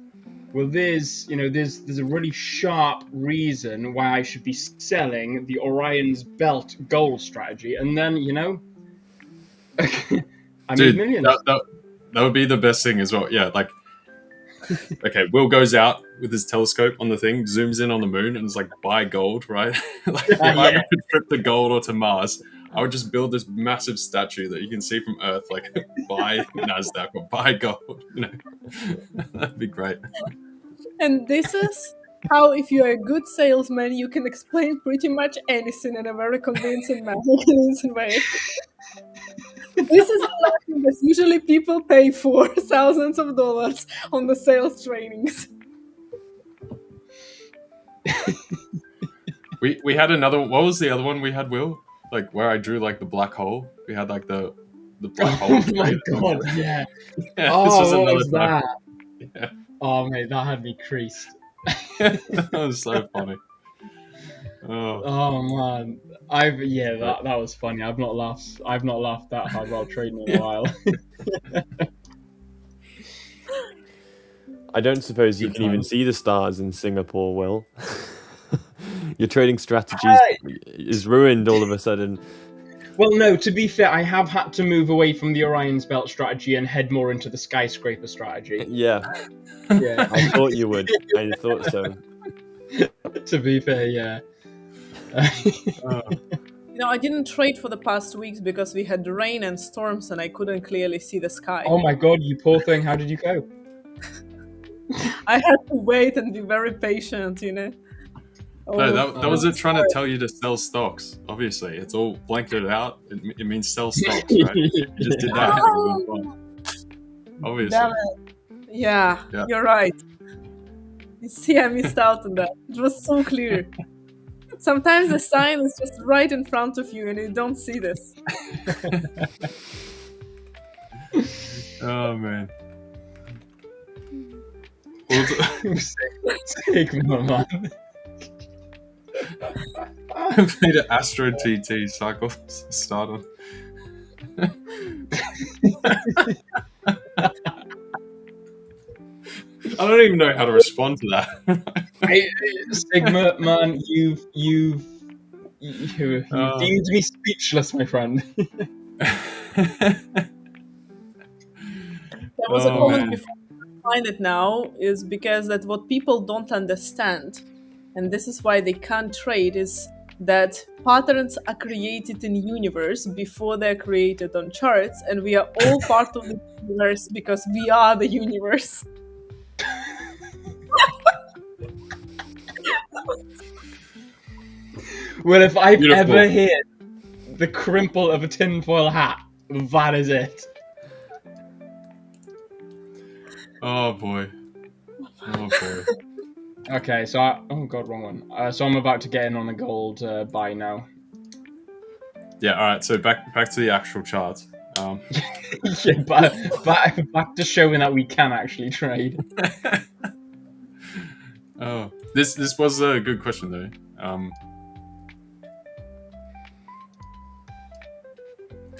S1: well, there's a really sharp reason why I should be selling the Orion's belt gold strategy, and then I made millions.
S3: That would be the best thing as well. Yeah, like okay, Will goes out with his telescope on the thing, zooms in on the moon, and it's like, buy gold, right? Like if I could trip to gold or to Mars, I would just build this massive statue that you can see from Earth, like buy NASDAQ or buy gold. That'd be great.
S5: And this is how, if you're a good salesman, you can explain pretty much anything in a very convincing way. This is something that usually people pay for thousands of dollars on the sales trainings.
S3: We had another. What was the other one we had, Will? Like where I drew like the black hole. We had like the black hole.
S1: Oh my god! Yeah. What was that? Yeah. Oh mate, that had me creased.
S3: That was so funny.
S1: Oh man, that was funny. I've not laughed that hard while trading in a while.
S6: I don't suppose you can even see the stars in Singapore, Will. Your trading strategy is ruined all of a sudden.
S1: Well, no, to be fair, I have had to move away from the Orion's belt strategy and head more into the skyscraper strategy.
S6: Yeah. I thought you would. I thought so.
S1: To be fair, yeah.
S5: I didn't trade for the past weeks because we had rain and storms and I couldn't clearly see the sky.
S1: Oh my god, you poor thing, how did you go?
S5: I had to wait and be very patient,
S3: No, that was it trying to tell you to sell stocks. Obviously, it's all blanketed out. It means sell stocks, right? You just did that. Obviously.
S5: Damn it. Yeah, you're right. You see, I missed out on that. It was so clear. Sometimes the sign is just right in front of you and you don't see this.
S3: Oh, man.
S1: Sigma, man.
S3: Complete an Astro TT cycle start on. I don't even know how to respond to that.
S1: Sigma, man, you've deemed me speechless, my friend.
S5: There was a comment before I find it now, is because that what people don't understand, and this is why they can't trade, is that patterns are created in universe before they're created on charts, and we are all part of the universe because we are the universe.
S1: Well, if I've
S3: Beautiful.
S1: ever hit the crimple of a tinfoil hat, that is it.
S3: Oh boy. Oh boy.
S1: Okay, so oh god, wrong one. So I'm about to get in on a gold buy now.
S3: Yeah. All right. So back to the actual chart.
S1: Yeah, back to showing that we can actually trade.
S3: Oh, this was a good question though.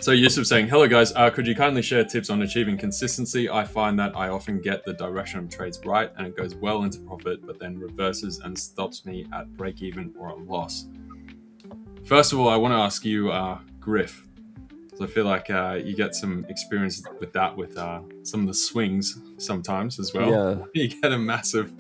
S3: So Yusuf saying, hello guys, could you kindly share tips on achieving consistency? I find that I often get the direction of trades right and it goes well into profit, but then reverses and stops me at break even or a loss. First of all, I want to ask you, Griff. So I feel like you get some experience with that with some of the swings sometimes as well.
S6: Yeah.
S3: You get a massive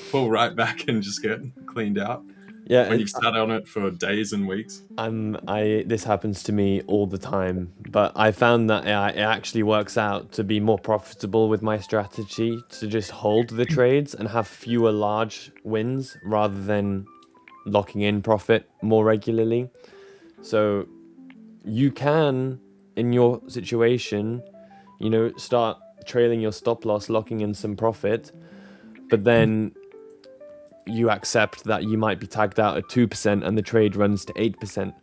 S3: pull right back and just get cleaned out.
S6: Yeah,
S3: When you've sat on it for days and weeks.
S6: This happens to me all the time, but I found that it actually works out to be more profitable with my strategy to just hold the trades and have fewer large wins rather than locking in profit more regularly. So you can, in your situation, start trailing your stop loss, locking in some profit, but then you accept that you might be tagged out at 2% and the trade runs to 8%.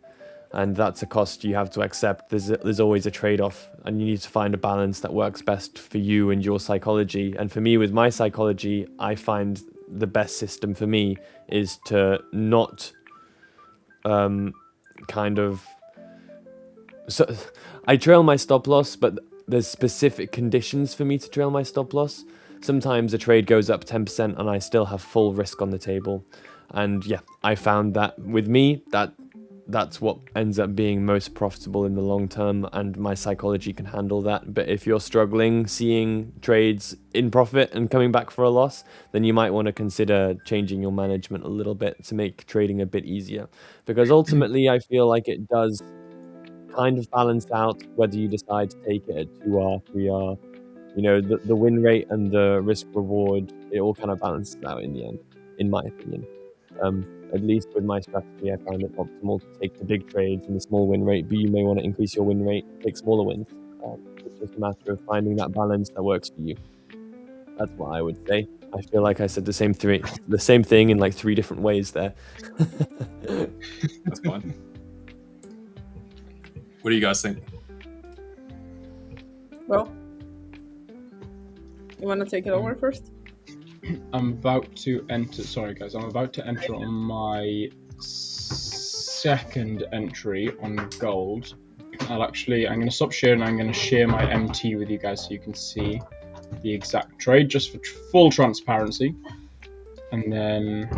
S6: And that's a cost you have to accept. There's always a trade-off and you need to find a balance that works best for you and your psychology. And for me, with my psychology, I find the best system for me is to not so I trail my stop loss, but there's specific conditions for me to trail my stop loss. Sometimes a trade goes up 10% and I still have full risk on the table. And yeah, I found that with me, that's what ends up being most profitable in the long term, and my psychology can handle that. But if you're struggling seeing trades in profit and coming back for a loss, then you might want to consider changing your management a little bit to make trading a bit easier. Because ultimately, I feel like it does kind of balance out whether you decide to take it at 2R, 3R. The win rate and the risk reward, it all kind of balances out in the end, in my opinion. At least with my strategy, I found it optimal to take the big trades and the small win rate, but you may want to increase your win rate, take smaller wins. It's just a matter of finding that balance that works for you. That's what I would say. I feel like I said the same thing in like 3 different ways there.
S3: That's fine. What do you guys think?
S5: Well, you want to take it over first?
S1: I'm about to enter. Sorry, guys. I'm about to enter on my second entry on gold. I'm going to stop sharing. I'm going to share my MT with you guys so you can see the exact trade, just for full transparency. And then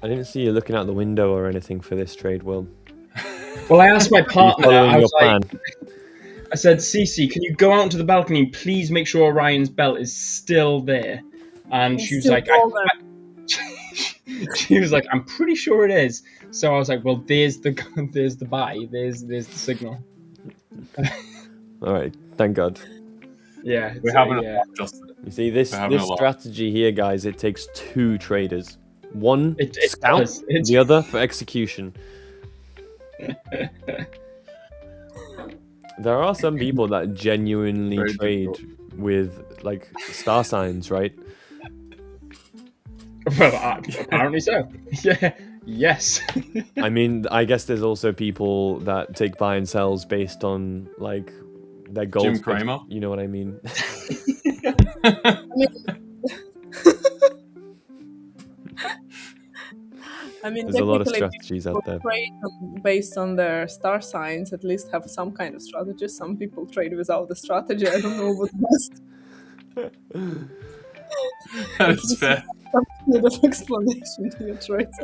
S6: I didn't see you looking out the window or anything for this trade, Will.
S1: Well, I asked my partner. I was
S6: plan.
S1: I said, Cece, can you go out to the balcony? Please make sure Orion's belt is still there. And she was like, she was like, I'm pretty sure it is. So I was like, well, there's the buy, there's the signal.
S6: All right, thank God.
S1: Yeah,
S3: We're having a lot, Justin.
S6: You see, this strategy here, guys, it takes 2 traders. One scout, the other for execution. There are some people that genuinely trade with like star signs, right?
S1: Well, apparently so. Yeah. Yes.
S6: I mean, I guess there's also people that take buy and sells based on like their goals.
S3: Jim Cramer.
S6: You know what I mean?
S5: I mean,
S6: There's a lot of
S5: technically,
S6: strategies
S5: people
S6: out there.
S5: trade based on their star signs, at least have some kind of strategy. Some people trade without the strategy. I don't know what's best.
S3: That's fair.
S5: Some kind of explanation to your trades.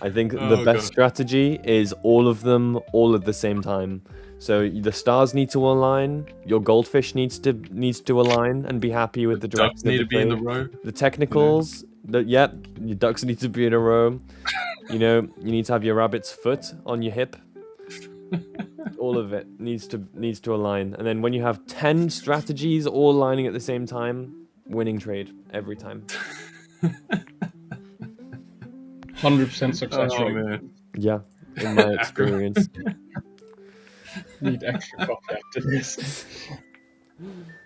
S6: I think
S3: Oh,
S6: the best
S3: God.
S6: strategy is all of them all at the same time. So the stars need to align, your goldfish needs to align and be happy with the
S3: Ducks
S6: direction
S3: need
S6: of
S3: to be in the
S6: trade.
S3: row.
S6: The technicals, your ducks need to be in a row. You know, you need to have your rabbit's foot on your hip. All of it needs to align. And then when you have 10 strategies all aligning at the same time, winning trade every time.
S1: 100% success
S3: Oh,
S1: rate.
S3: man.
S6: Yeah, in my experience.
S1: Need extra coffee after this.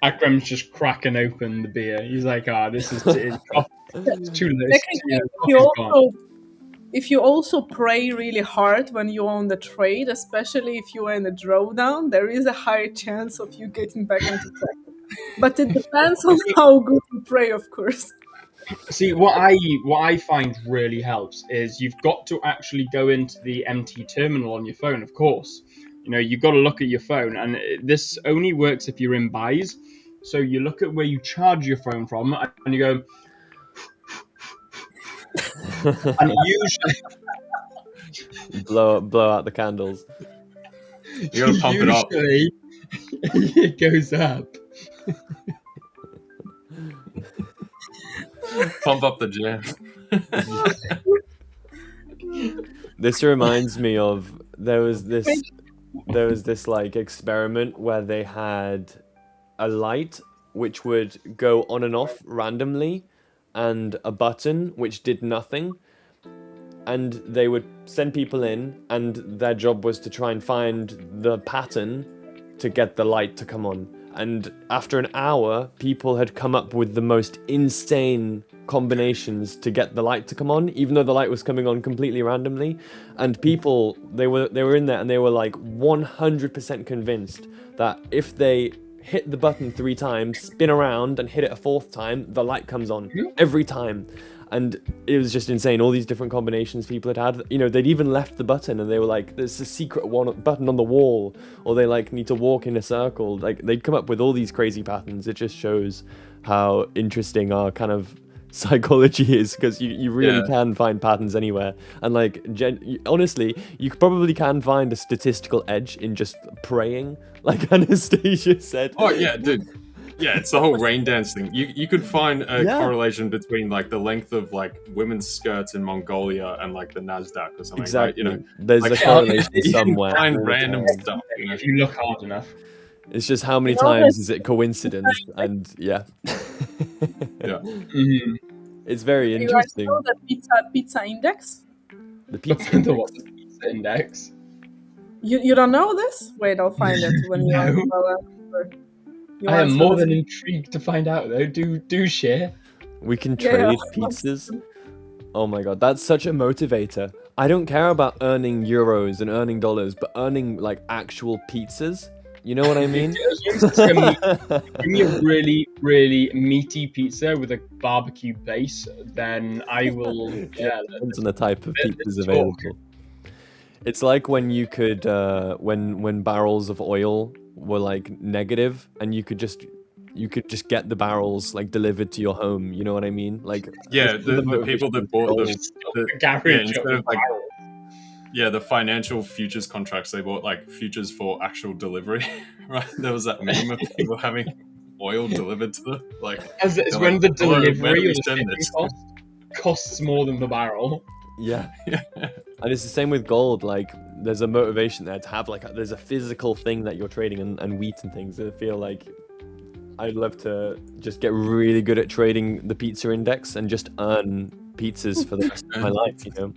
S1: Akram's just cracking open the beer. He's like, this is it's too late.
S5: Technically, if you also pray really hard when you own the trade, especially if you are in a drawdown, there is a high chance of you getting back into profit. But it depends on how good you pray, of course.
S1: See, what I find really helps is you've got to actually go into the MT terminal on your phone, of course. You know, you've got to look at your phone, and this only works if you're in buys. So you look at where you charge your phone from, and you go, and usually
S6: blow out the candles.
S3: You gotta pump it up.
S1: usually it goes up.
S3: Pump up the jam.
S6: This reminds me of there was this like experiment where they had a light which would go on and off randomly and a button which did nothing, and they would send people in and their job was to try and find the pattern to get the light to come on. And after an hour, people had come up with the most insane combinations to get the light to come on, even though the light was coming on completely randomly. And people, they were in there and they were like 100% convinced that if they hit the button 3 times, spin around and hit it a 4th time, the light comes on every time. And it was just insane. All these different combinations people had. You know, they'd even left the button and they were like, there's a secret button on the wall. Or they like need to walk in a circle. Like they'd come up with all these crazy patterns. It just shows how interesting our kind of psychology is, because you really can find patterns anywhere. And like, honestly, you probably can find a statistical edge in just praying, like Anastasiia said.
S3: Oh, yeah, dude. Yeah, it's the whole rain dance thing. You could find a correlation between like the length of like women's skirts in Mongolia and like the NASDAQ or something.
S6: Exactly.
S3: Right? You know,
S6: there's
S3: like,
S6: a correlation
S3: you
S6: somewhere.
S3: can find random stuff. You know?
S1: If you look hard enough.
S6: It's just how many times is it coincidence? And yeah.
S3: Yeah.
S1: Mm-hmm.
S6: It's very
S5: You guys
S6: interesting.
S5: know the pizza index?
S6: The pizza
S1: The
S6: index.
S1: what? The pizza index.
S5: You don't know this? Wait, I'll find it when you
S1: No.
S5: you
S1: I am
S5: answer
S1: more
S5: this.
S1: than intrigued to find out, though. Do share.
S6: We can
S5: Yeah.
S6: trade pizzas. Oh my god, that's such a motivator. I don't care about earning euros and earning dollars, but earning like actual pizzas. You know what I mean?
S1: As long as it's give me a really, really meaty pizza with a barbecue base, then I will. Yeah,
S6: Depends on the type of
S1: Let's
S6: pizzas
S1: talk.
S6: available. It's like when you could, when barrels of oil were like negative, and you could just get the barrels like delivered to your home. You know what I mean? Like
S3: Yeah,
S6: it's
S3: the
S6: motivation
S3: people that
S6: of
S3: bought
S6: gold.
S3: the
S1: garage
S3: instead
S1: of
S3: of like
S1: barrels.
S3: the financial futures contracts, they bought like futures for actual delivery. Right? There was that meme of people having oil delivered to them. Like,
S1: As it's
S3: they're
S1: when
S3: like,
S1: the
S3: "Hello, where do
S1: delivery
S3: we
S1: or the
S3: send
S1: shipping
S3: this?"
S1: costs more than the barrel.
S6: Yeah. And it's the same with gold. Like there's a motivation there to have like there's a physical thing that you're trading, and wheat and things. I feel like I'd love to just get really good at trading the pizza index and just earn pizzas for the rest of my life, you know.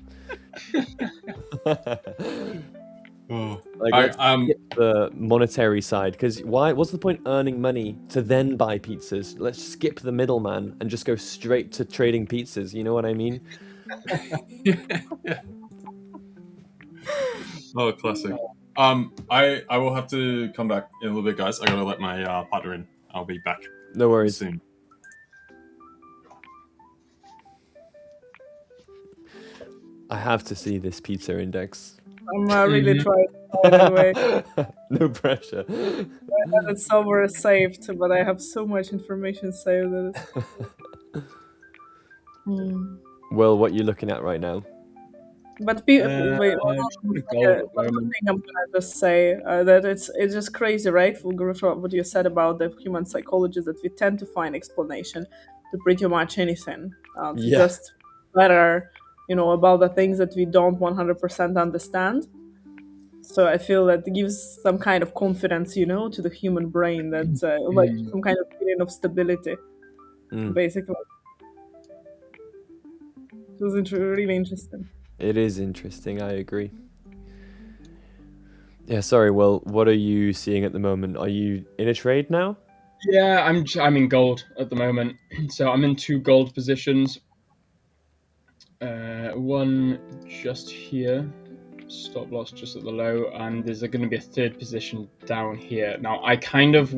S3: Oh.
S6: Like let's skip the monetary side, because what's the point earning money to then buy pizzas? Let's skip the middleman and just go straight to trading pizzas, you know what I mean?
S3: Oh, classic. I will have to come back in a little bit, guys. I gotta let my partner in. I'll be back
S6: No worries.
S3: soon.
S6: I have to see this pizza index.
S5: I'm really trying anyway.
S6: No pressure.
S5: I had it somewhere saved, but I have so much information saved that it's...
S6: Well, what are you looking at right now?
S5: But wait,
S1: gold
S5: one thing I'm gonna just say that it's just crazy, right? Griff, what you said about the human psychology, that we tend to find explanation to pretty much anything.
S6: Yeah.
S5: Just better, about the things that we don't 100% understand. So I feel that it gives some kind of confidence, to the human brain, that like some kind of feeling of stability, basically. It was really interesting.
S6: It is interesting, I agree. Yeah, sorry, well, what are you seeing at the moment? Are you in a trade now?
S1: Yeah, I'm in gold at the moment. So I'm in 2 gold positions. One just here, stop loss just at the low, and there's going to be a 3rd position down here. Now I kind of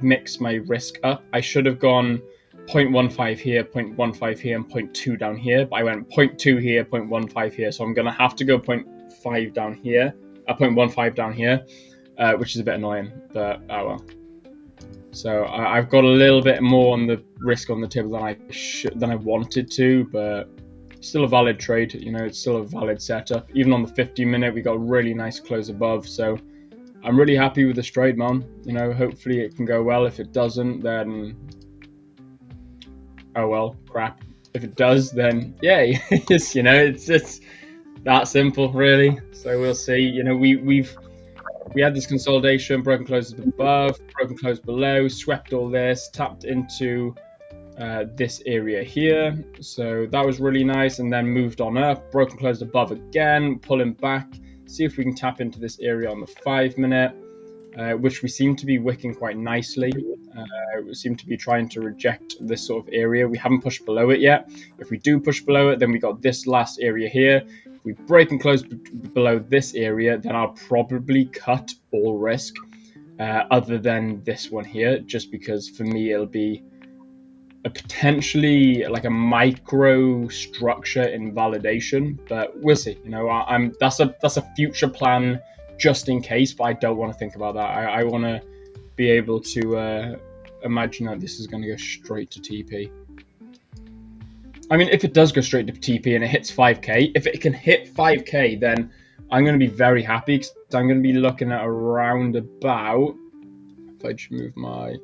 S1: mixed my risk up. I should have gone 0.15 here, 0.15 here, and 0.2 down here, but I went 0.2 here, 0.15 here, so I'm going to have to go 0.5 down here, 0.15 down here, which is a bit annoying, but oh well. So I've got a little bit more on the risk on the table than I wanted to, but still a valid trade. It's still a valid setup. Even on the 50-minute, we got a really nice close above. So I'm really happy with this trade, man. Hopefully it can go well. If it doesn't, then oh well, crap. If it does, then yay. It's that simple, really. So we'll see. We had this consolidation, broken closes above, broken close below, swept all this, tapped into this area here. So that was really nice, and then moved on up, broken close above again, pulling back, see if we can tap into this area on the 5-minute, which we seem to be wicking quite nicely. We seem to be trying to reject this sort of area. We haven't pushed below it yet. If we do push below it, then we got this last area here. If we break and close below this area, then I'll probably cut all risk other than this one here, just because for me it'll be a potentially like a micro structure invalidation, but we'll see. That's a future plan just in case, but I don't want to think about that. I want to be able to imagine that this is going to go straight to TP. I mean, if it does go straight to TP and it hits 5k, if it can hit 5k, then I'm going to be very happy, because I'm going to be looking at around about, if I just move my,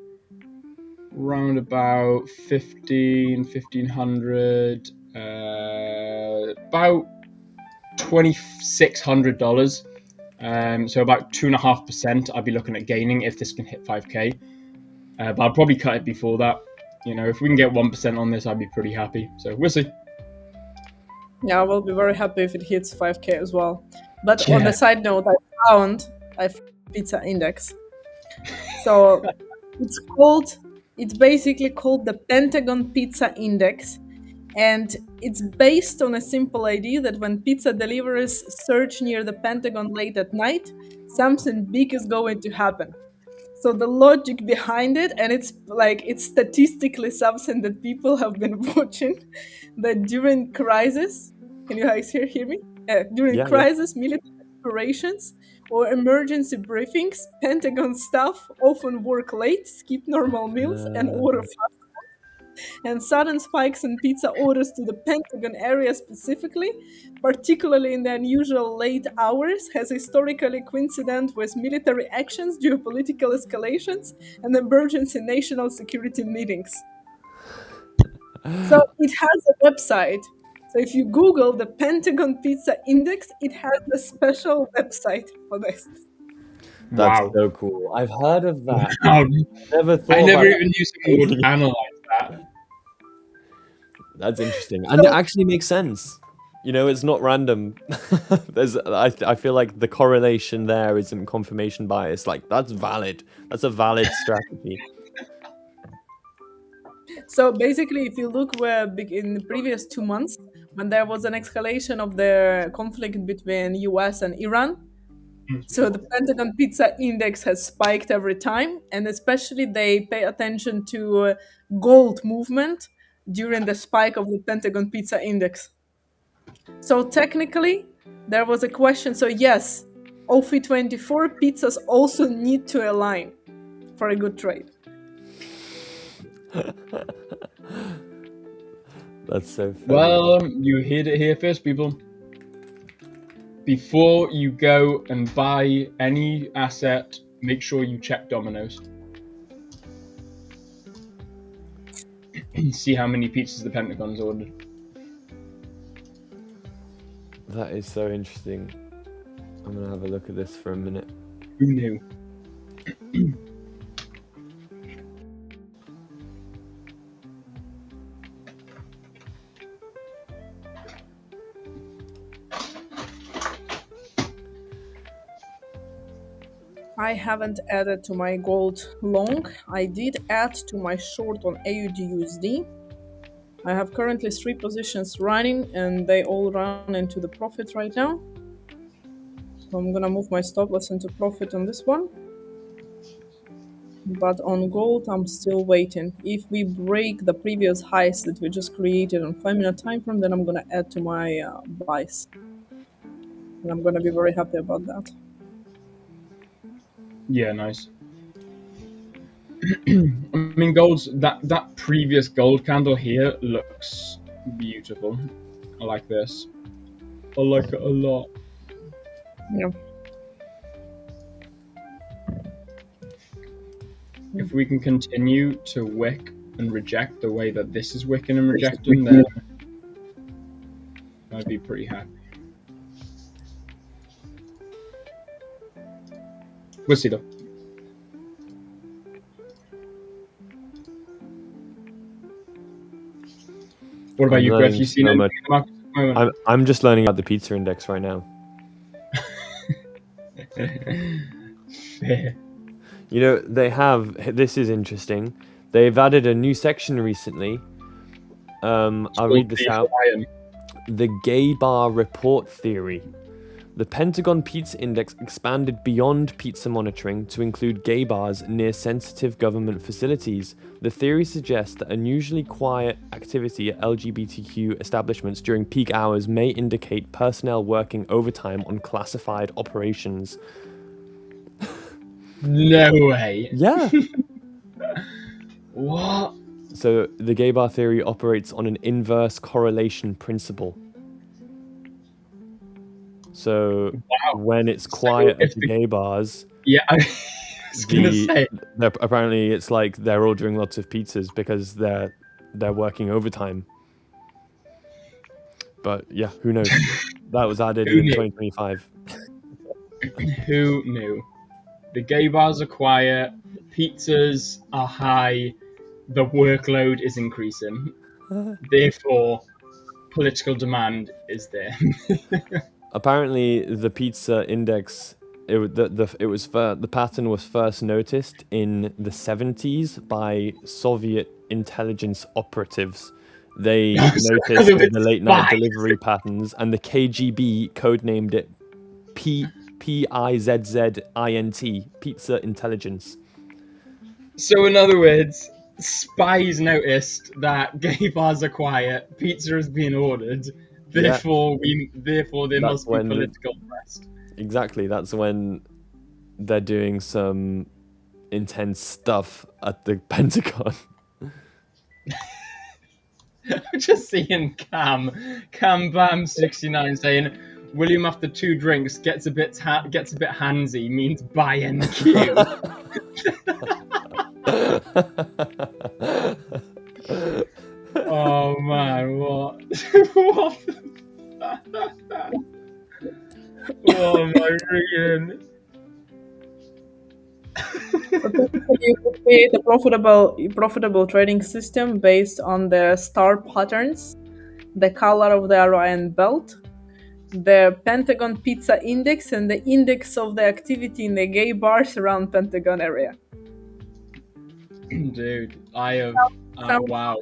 S1: round about 1500, about $2,600. So about 2.5% I'd be looking at gaining if this can hit 5k. But I'll probably cut it before that. If we can get 1% on this, I'd be pretty happy. So we'll see.
S5: Yeah, I will be very happy if it hits 5k as well. But on the side note, I found pizza index. So it's basically called the Pentagon Pizza Index. And it's based on a simple idea that when pizza deliverers search near the Pentagon late at night, something big is going to happen. So the logic behind it, and it's statistically something that people have been watching, that during crisis, can you guys hear me? Crisis, military operations, or emergency briefings, Pentagon staff often work late, skip normal meals, and order fast. And sudden spikes in pizza orders to the Pentagon area specifically, particularly in the unusual late hours, has historically coincided with military actions, geopolitical escalations, and emergency national security meetings. So it has a website. So if you Google the Pentagon Pizza Index, it has a special website for this.
S6: That's so cool. I've heard of that.
S1: Wow.
S6: I
S1: never even knew someone would analyze that.
S6: That's interesting. And it actually makes sense. It's not random. I feel like the correlation there isn't confirmation bias. Like, that's valid. That's a valid strategy.
S5: So basically, if you look where in the previous 2 months, when there was an escalation of the conflict between US and Iran, so the Pentagon Pizza Index has spiked every time, and especially they pay attention to gold movement during the spike of the Pentagon Pizza Index. So technically, there was a question. So yes, OFI24 pizzas also need to align for a good trade.
S6: That's so funny.
S1: Well, you heard it here first, people. Before you go and buy any asset, make sure you check Domino's. See how many pizzas the Pentagon's ordered.
S6: That is so interesting. I'm gonna have a look at this for a minute.
S1: Who knew?
S5: I haven't added to my gold long. I did add to my short on AUD/USD. I have currently 3 positions running and they all run into the profit right now. So I'm gonna move my stop loss into profit on this one. But on gold, I'm still waiting. If we break the previous highs that we just created on 5-minute time frame, then I'm gonna add to my buys. And I'm gonna be very happy about that.
S1: Yeah, nice. I mean, gold's that previous gold candle here looks beautiful. I like this. I like it a lot.
S5: Yeah.
S1: If we can continue to wick and reject the way that this is wicking and rejecting, then I'd be pretty happy. We'll see though. What about
S6: I'm
S1: you, Griff?
S6: learning
S1: You seen
S6: so
S1: anything
S6: much.
S1: in the market at the moment?
S6: I'm just learning about the pizza index right now.
S1: Fair.
S6: You know, they have, this is interesting. They've added a new section recently. I'll read this out. The gay bar report theory. The Pentagon Pizza Index expanded beyond pizza monitoring to include gay bars near sensitive government facilities. The theory suggests that unusually quiet activity at LGBTQ establishments during peak hours may indicate personnel working overtime on classified operations.
S1: No way.
S6: Yeah.
S1: What?
S6: So the gay bar theory operates on an inverse correlation principle. So when it's quiet at the gay bars,
S1: yeah, I was gonna say
S6: apparently it's like they're ordering lots of pizzas because they're working overtime. But yeah, who knows? That was added in 2025.
S1: Who knew? The gay bars are quiet, pizzas are high, the workload is increasing. Therefore, political demand is there.
S6: Apparently, the pizza index, the pattern was first noticed in the 70s by Soviet intelligence operatives. They noticed the late night delivery patterns, and the KGB codenamed it PIZZINT, Pizza Intelligence.
S1: So, in other words, spies noticed that gay bars are quiet, pizza is being ordered. Therefore, there must be political unrest.
S6: Exactly. That's when they're doing some intense stuff at the Pentagon.
S1: I'm just seeing Cam Bam 69 saying, "William after 2 drinks gets a bit handsy," means buy NQ. Oh man, what? What? What am I reading?
S5: You could create a profitable trading system based on the star patterns, the color of the Orion belt, the Pentagon Pizza Index, and the index of the activity in the gay bars around Pentagon area.
S1: Dude, I have. Wow.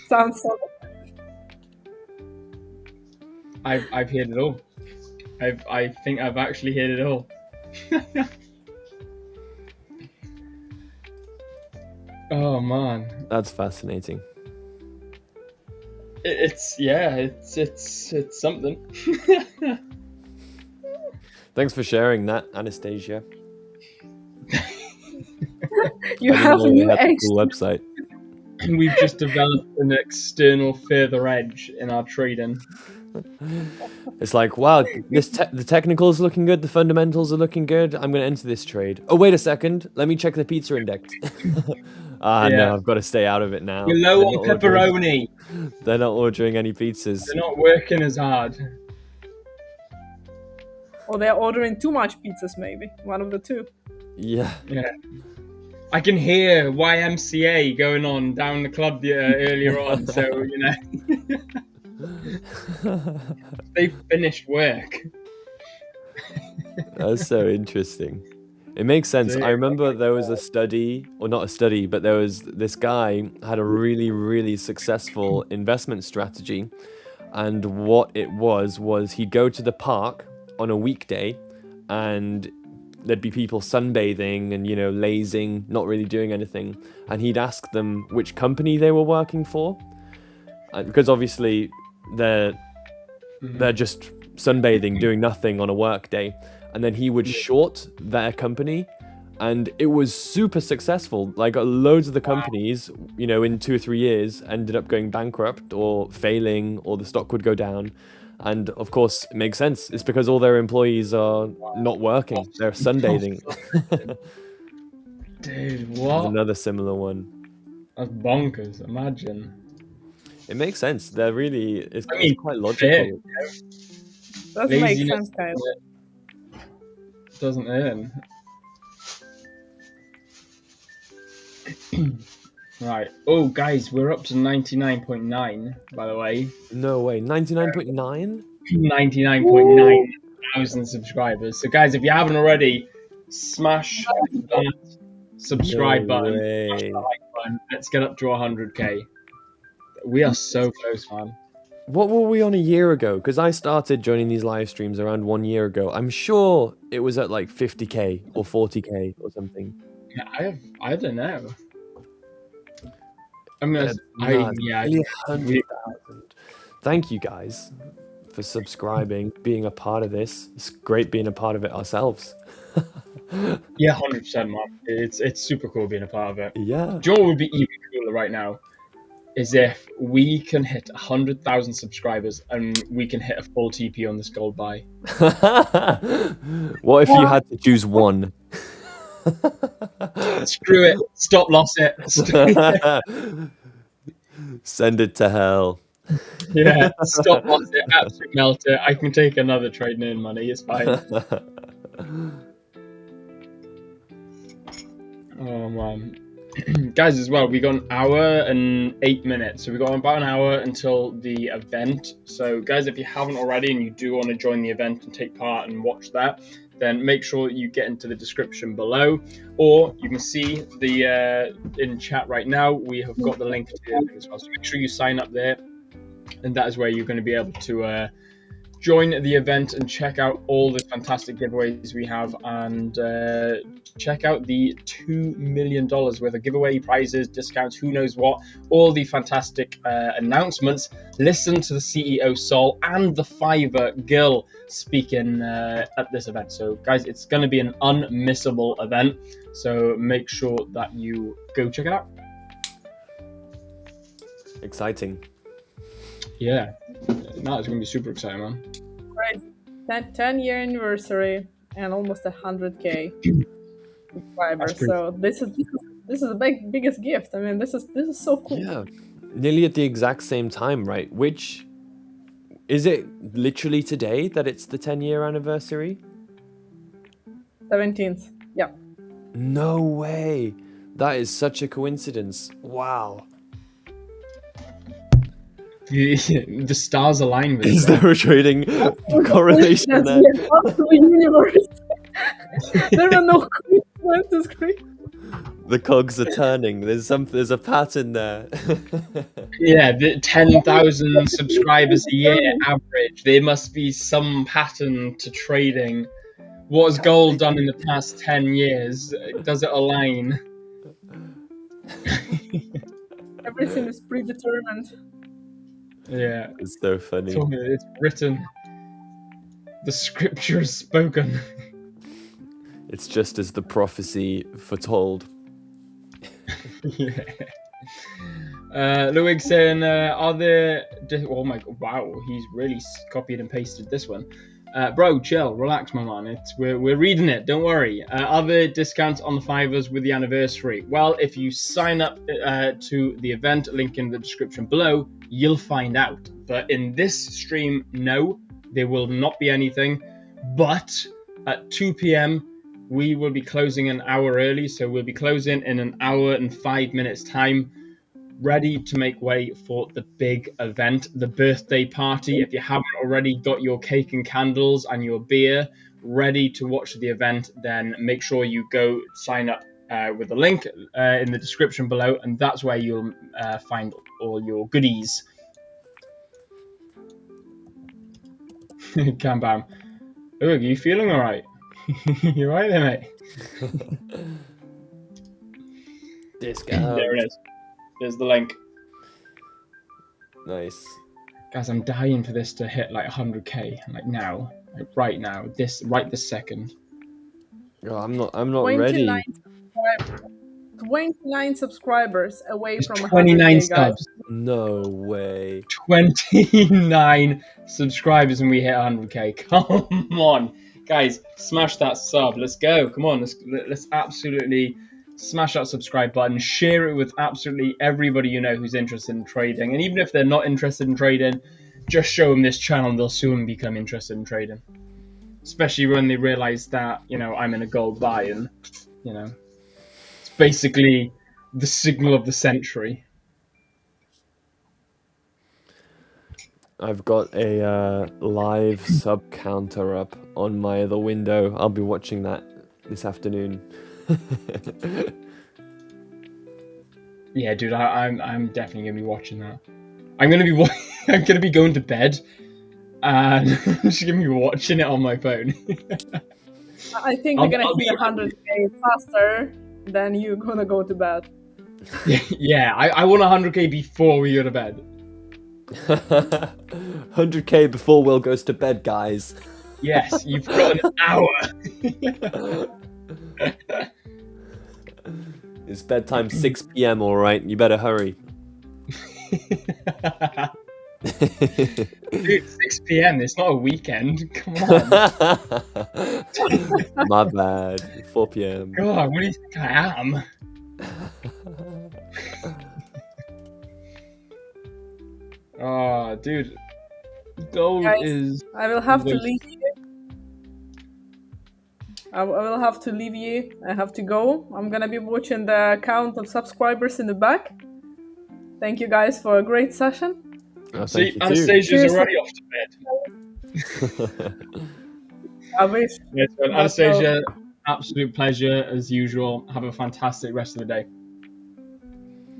S5: Sounds solid.
S1: I've heard it all. I think I've actually heard it all. Oh man,
S6: that's fascinating.
S1: it's something.
S6: Thanks for sharing that, Anastasiia.
S5: You
S6: I
S5: have a
S6: didn't know
S5: new
S6: they had a
S5: ex.
S6: cool website.
S1: We've just developed an external further edge in our trading.
S6: It's like, wow, the technicals are looking good, the fundamentals are looking good. I'm going to enter this trade. Oh, wait a second. Let me check the pizza index. No, I've got to stay out of it now.
S1: We're low on pepperoni.
S6: They're not ordering any pizzas.
S1: They're not working as hard.
S5: Or they're ordering too much pizzas, maybe. One of the two.
S6: Yeah.
S1: I can hear YMCA going on down the club earlier on, so, they finished work.
S6: That's so interesting. It makes sense. I remember there was a study, or not a study, but there was this guy had a really, really successful investment strategy. And what it was he'd go to the park on a weekday and there'd be people sunbathing and, lazing, not really doing anything. And he'd ask them which company they were working for. Because obviously they're just sunbathing, doing nothing on a work day. And then he would short their company. And it was super successful. Like loads of the companies, in 2 or 3 years ended up going bankrupt or failing, or the stock would go down. And of course, it makes sense. It's because all their employees are not working. They're sunbathing.
S1: Dude, what?
S6: There's another similar one.
S1: That's bonkers. Imagine.
S6: It makes sense. They're really, it's quite logical.
S5: Doesn't make sense, Kyle.
S1: Doesn't earn. Right. Oh, guys, we're up to 99.9, by the way.
S6: No way. 99.9?
S1: 99.9 thousand subscribers. So, guys, if you haven't already, smash that subscribe button. Smash that like button. Let's get up to 100k. We are so close, man.
S6: What were we on a year ago? Because I started joining these live streams around 1 year ago. I'm sure it was at like 50k or 40k or something.
S1: Yeah, I don't know. I mean,
S6: nearly 100,000. Thank you guys for subscribing, being a part of this. It's great being a part of it ourselves.
S1: Yeah, 100%, man. It's super cool being a part of it.
S6: Yeah.
S1: Do you know what would be even cooler right now? Is if we can hit 100,000 subscribers and we can hit a full TP on this gold buy.
S6: What if you had to choose one?
S1: Screw it. Stop loss it.
S6: Send it to hell.
S1: Yeah, stop loss it. Absolute melt it. I can take another trade and earn money. It's fine. Oh, man. Guys, as well, we got 1 hour and 8 minutes. So we got about an hour until the event. So, guys, if you haven't already and you do want to join the event and take part and watch that, then make sure you get into the description below, or you can see the in chat right now. We have got the link to it as well. So make sure you sign up there, and that is where you're going to be able to join the event and check out all the fantastic giveaways we have, and check out the $2 million worth of giveaway prizes, discounts, who knows what, all the fantastic announcements. Listen to the CEO Sol and the Fiverr Girl speaking at this event. So guys, it's going to be an unmissable event, so make sure that you go check it out.
S6: Exciting.
S1: Yeah, no, it's going to be super exciting, man.
S5: Right, that 10-year anniversary and almost 100k subscribers. So this is the biggest gift. I mean, this is so cool.
S6: Yeah, nearly at the exact same time, right? Which is it? Literally today that it's the 10-year anniversary.
S5: 17th. Yeah.
S6: No way. That is such a coincidence. Wow.
S1: The stars align with
S6: Is there a trading correlation there?
S5: There are no coincidences.
S6: The cogs are turning. There's a pattern there.
S1: Yeah, the 10,000 subscribers a year average. There must be some pattern to trading. What has gold done in the past 10 years? Does it align?
S5: Everything is predetermined.
S1: Yeah.
S6: It's so funny.
S1: It's written. The scripture is spoken.
S6: It's just as the prophecy foretold.
S1: Yeah. Luig saying, are there... Oh my god, wow, he's really copied and pasted this one. Bro, chill, relax, my man. We're reading it, don't worry. Are there discounts on the Fivers with the anniversary? Well, if you sign up to the event, link in the description below, you'll find out. But in this stream, no, there will not be anything. But at 2 p.m, we will be closing an hour early, so we'll be closing in an hour and 5 minutes time, ready to make way for the big event, the birthday party. If you haven't already got your cake and candles and your beer ready to watch the event, then make sure you go sign up with the link in the description below, and that's where you'll find all your goodies. Calm down. Are you feeling all right? You right there, mate?
S6: Discount.
S1: There it is. There's the link.
S6: Nice.
S1: Guys, I'm dying for this to hit like 100k, like now, like right now, right this second.
S6: Oh, I'm not ready.
S5: 29 subscribers away from
S1: 29
S5: 100K, guys.
S1: subs.
S6: No way.
S1: 29 subscribers and we hit 100k. Come on, guys, smash that sub. Let's go. Come on, let's absolutely smash that subscribe button. Share it with absolutely everybody you know who's interested in trading. And even if they're not interested in trading, just show them this channel and they'll soon become interested in trading. Especially when they realize that, you know, I'm in a gold buy and, you know, it's basically the signal of the century.
S6: I've got a live sub counter up on my other window. I'll be watching that this afternoon.
S1: Yeah, dude, I'm definitely gonna be watching that. I'm gonna be going to bed, and I'm just gonna be watching it on my phone.
S5: I think we're gonna hit 100K faster than you're gonna go to bed.
S1: Yeah, I want 100k before we go to bed.
S6: 100k before Will goes to bed, guys.
S1: Yes, you've got an hour.
S6: It's bedtime 6 p.m. all right. You better hurry.
S1: Dude, 6 p.m. It's not a weekend. Come on.
S6: My bad. 4 p.m.
S1: God, what do you think I am? Oh, dude. Gold
S5: Guys,
S1: is...
S5: I will have to leave you. I will have to leave you. I have to go. I'm gonna be watching the count of subscribers in the back. Thank you guys for a great session.
S6: Oh,
S1: see, Anastasia's already off to bed.
S5: I wish.
S1: Yes, well, Anastasia, absolute pleasure as usual. Have a fantastic rest of the day.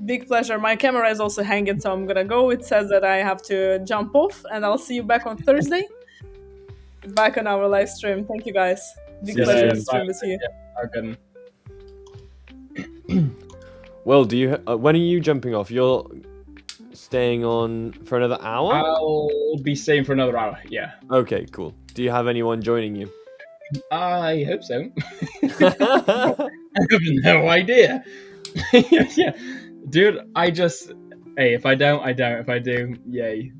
S5: Big pleasure. My camera is also hanging, so I'm gonna go. It says that I have to jump off, and I'll see you back on Thursday. Back on our live stream. Thank you guys. Big pleasure to stream with you.
S1: Yeah,
S6: well, do you? When are you jumping off? You're staying on for another hour?
S1: I'll be staying for another hour. Yeah.
S6: Okay, cool. Do you have anyone joining you?
S1: I hope so. I have no idea. Yeah, dude. Hey, if I don't, I don't. If I do, yay.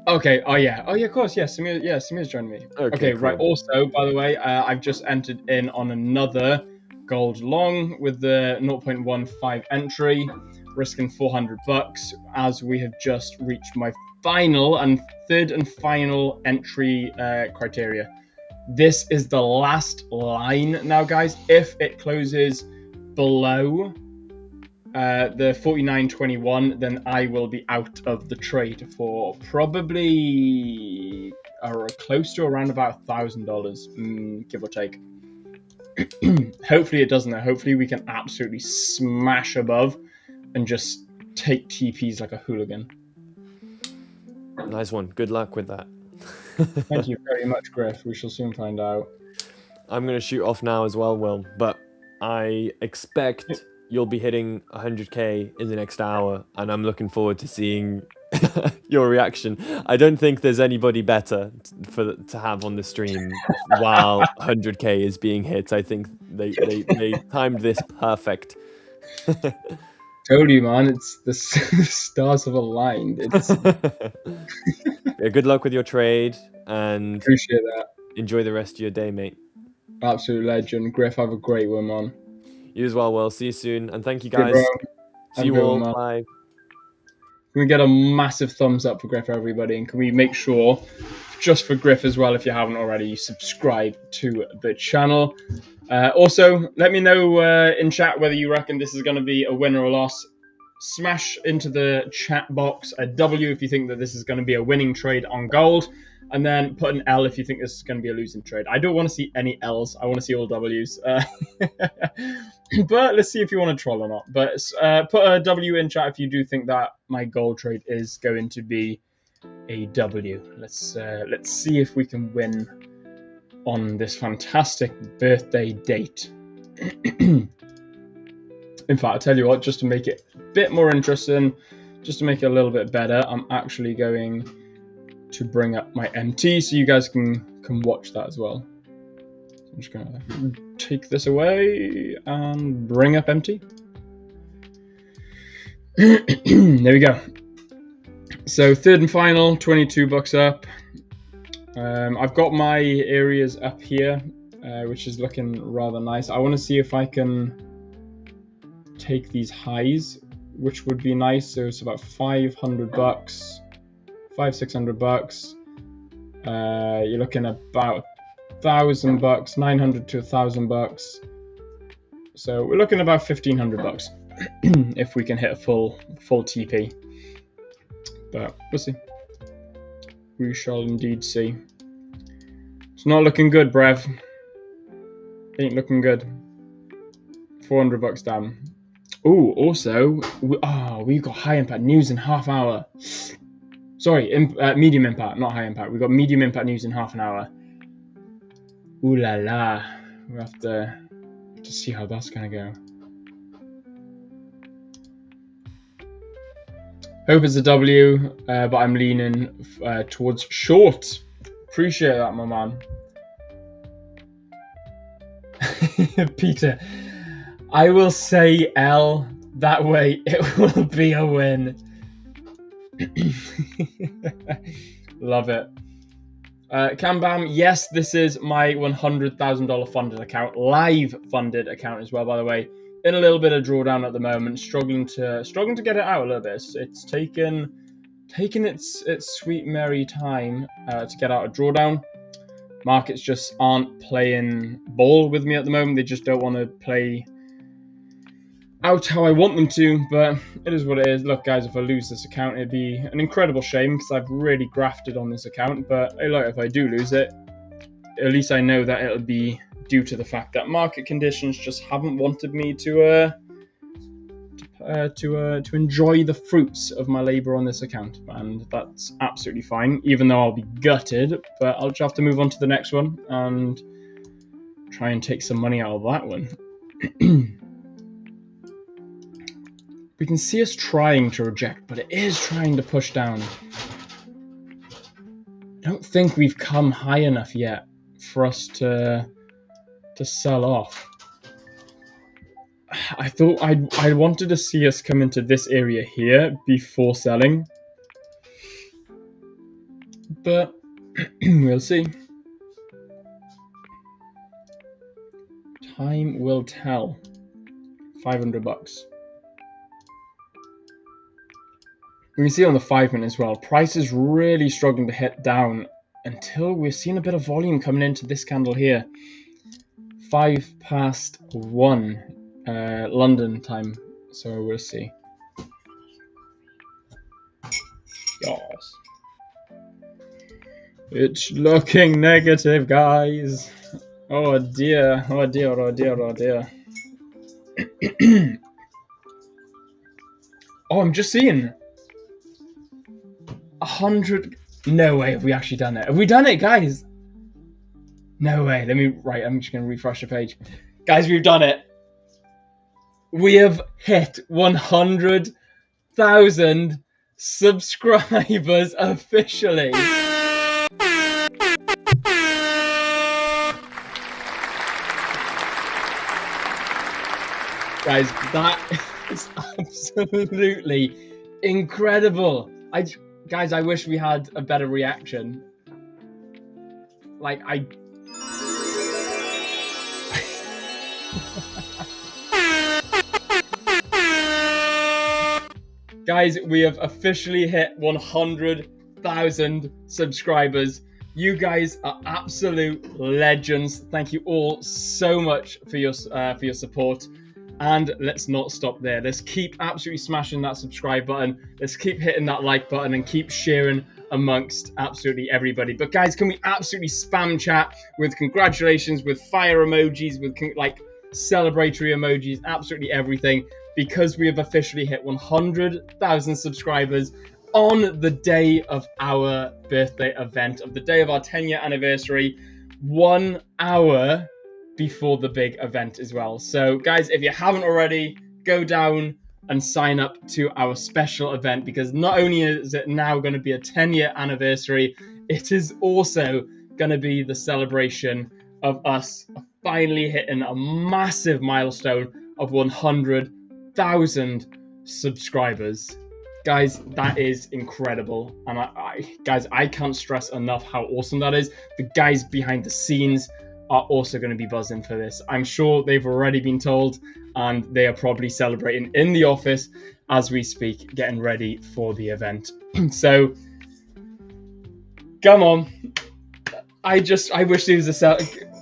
S1: Okay. Oh yeah. Of course. Yeah. Samir's joining me. Okay. Cool. Right. Also, by the way, I've just entered in on another gold long with the 0.15 entry, risking $400 as we have just reached my third and final entry criteria. This is the last line now, guys. If it closes below the 49.21, then I will be out of the trade for probably close to around about $1,000, give or take. Hopefully it doesn't though. Hopefully we can absolutely smash above and just take TPs like a hooligan.
S6: Nice one. Good luck with that.
S1: Thank you very much, Griff. We shall soon find out.
S6: I'm going to shoot off now as well, Will, but I expect you'll be hitting 100k in the next hour, and I'm looking forward to seeing your reaction. I don't think there's anybody better to have on the stream while 100k is being hit. I think they timed this perfect.
S1: Told you, man. It's the stars have aligned. It's
S6: Yeah, good luck with your trade, and
S1: appreciate that.
S6: Enjoy the rest of your day, mate.
S1: Absolute legend. Griff, have a great one, man.
S6: You as well, Will. See you soon. And thank you,
S1: Good,
S6: guys.
S1: bro.
S6: See you all.
S1: Man.
S6: Bye.
S1: Can we get a massive thumbs up for Griff, everybody? And can we make sure, just for Griff as well, if you haven't already, you subscribe to the channel. Also, let me know in chat whether you reckon this is going to be a win or a loss. Smash into the chat box a W if you think that this is going to be a winning trade on gold. And then put an L if you think this is going to be a losing trade. I don't want to see any L's. I want to see all W's. But let's see if you want to troll or not. But put a W in chat if you do think that my gold trade is going to be a W. Let's see if we can win on this fantastic birthday date. In fact, I'll tell you what, just to make it a bit more interesting, just to make it a little bit better, I'm actually going to bring up my MT so you guys can watch that as well. So I'm just gonna take this away and bring up MT. There we go. So third and final, 22 bucks up. I've got my areas up here, which is looking rather nice. I want to see if I can take these highs, which would be nice. So it's about 500 bucks. 500-600 bucks. You're looking at about 1,000 bucks, 900 to 1,000 bucks. So we're looking at about 1,500 bucks if we can hit a full TP. But we'll see. We shall indeed see. It's not looking good, Brev. Ain't looking good. 400 bucks down. Ooh, also, we've got high impact news in half hour. Sorry, medium impact, not high impact. We've got medium impact news in half an hour. Ooh la la. We have to see how that's going to go. Hope it's a W, but I'm leaning towards short. Appreciate that, my man. Peter, I will say L. That way it will be a win. Love it. Kambam, yes, this is my $100,000 funded account, live funded account as well, by the way. In a little bit of drawdown at the moment, struggling to get it out a little bit. It's taken its sweet merry time to get out of drawdown. Markets just aren't playing ball with me at the moment. They just don't want to play out how I want them to, but it is what it is. Look, guys, if I lose this account, it'd be an incredible shame because I've really grafted on this account. But hey, look, if I do lose it, at least I know that it'll be due to the fact that market conditions just haven't wanted me to enjoy the fruits of my labor on this account, and that's absolutely fine. Even though I'll be gutted, but I'll just have to move on to the next one and try and take some money out of that one. We can see us trying to reject, but it is trying to push down. I don't think we've come high enough yet for us to sell off. I thought I wanted to see us come into this area here before selling, but we'll see. Time will tell. 500 bucks. We can see on the 5 minute as well, price is really struggling to hit down until we're seeing a bit of volume coming into this candle here. 1:05 London time, so we'll see. Yes. It's looking negative, guys. Oh dear, oh dear, oh dear, oh dear. Oh, I'm just seeing 100. No way, have we actually done it? Have we done it, guys? No way. I'm just going to refresh the page. Guys, we've done it. we have hit 100,000 subscribers officially. Guys, that is absolutely incredible. Guys, I wish we had a better reaction. Like, Guys, we have officially hit 100,000 subscribers. You guys are absolute legends. Thank you all so much for your support. And let's not stop there. Let's keep absolutely smashing that subscribe button. Let's keep hitting that like button and keep sharing amongst absolutely everybody. But guys, can we absolutely spam chat with congratulations, with fire emojis, with like celebratory emojis, absolutely everything, because we have officially hit 100,000 subscribers on the day of our birthday event, of the day of our 10-year anniversary, 1 hour before the big event as well. So guys, if you haven't already, go down and sign up to our special event, because not only is it now going to be a 10-year anniversary, it is also going to be the celebration of us finally hitting a massive milestone of 100,000 subscribers. Guys, that is incredible, and guys, I can't stress enough how awesome that is. The guys behind the scenes are also going to be buzzing for this. I'm sure they've already been told, and they are probably celebrating in the office as we speak, getting ready for the event. So, come on. I wish there was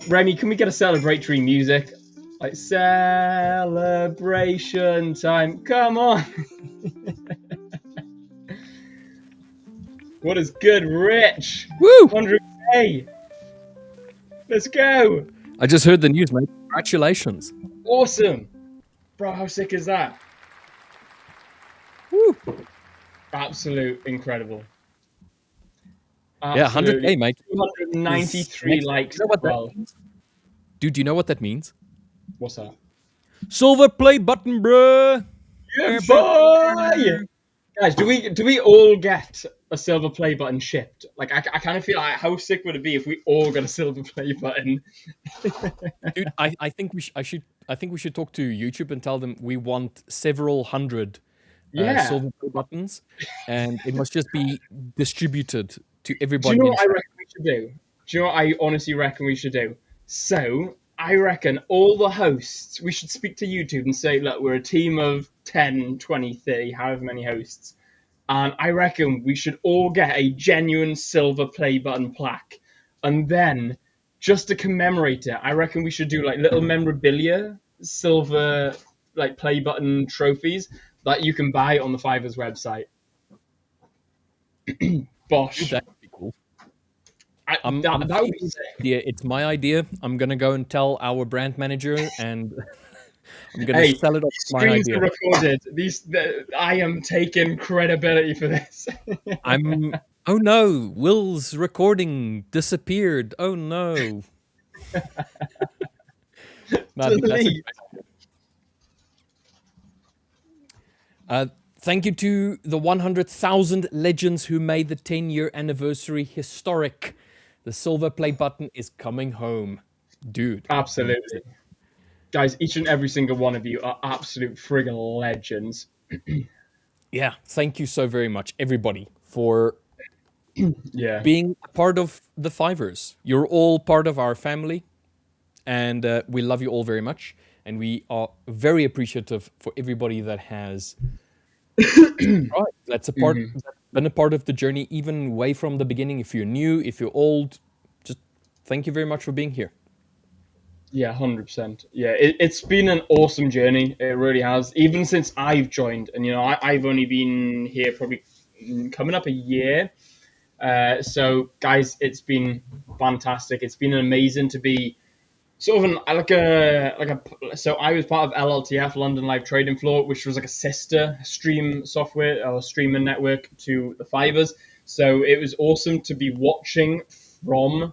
S1: Remy, can we get a celebratory music? Like, celebration time. Come on. What is good, Rich?
S2: Woo!
S1: 100K. Let's go.
S2: I just heard the news, mate. Congratulations.
S1: Awesome. Bro, how sick is that?
S2: Woo!
S1: Absolute incredible.
S2: Yeah, 100K, mate.
S1: 293 likes.
S2: You know what
S1: well.
S2: that means? Dude, do you know what that means?
S1: What's that?
S2: Silver play button, bruh.
S1: Yeah, boy! Guys, do we all get a silver play button shipped? Like, I kind of feel like, how sick would it be if we all got a silver play button?
S2: Dude, I think we should talk to YouTube and tell them we want several hundred silver play buttons, and it must just be distributed to everybody.
S1: Do you know what I reckon we should do? Do you know what I honestly reckon we should do? So, I reckon all the hosts, we should speak to YouTube and say, look, we're a team of 10, 20, 30, however many hosts. And I reckon we should all get a genuine silver play button plaque. And then, just to commemorate it, I reckon we should do like little memorabilia, silver like play button trophies that you can buy on the Fivers website. Bosh.
S2: Dude, that would be cool.
S1: That would be sick.
S2: Yeah, it's my idea. I'm gonna go and tell our brand manager, and I'm gonna sell it off. My
S1: Screens
S2: idea.
S1: are recorded. I am taking credibility for this.
S2: Oh no! Will's recording disappeared. Oh no! Thank you to the 100,000 legends who made the 10-year anniversary historic. The silver play button is coming home, dude.
S1: Absolutely. Guys, each and every single one of you are absolute friggin' legends.
S2: Yeah, thank you so very much, everybody, for
S1: being
S2: a part of the Fivers. You're all part of our family, and we love you all very much. And we are very appreciative for everybody that has that's been a part of the journey, even way from the beginning. If you're new, if you're old, just thank you very much for being here.
S1: Yeah, 100%. Yeah, it's been an awesome journey. It really has. Even since I've joined, and I've only been here probably coming up a year. So guys, it's been fantastic. It's been amazing to be sort of so I was part of LLTF, London Live Trading Floor, which was like a sister stream software or streaming network to the Fivers. So it was awesome to be watching from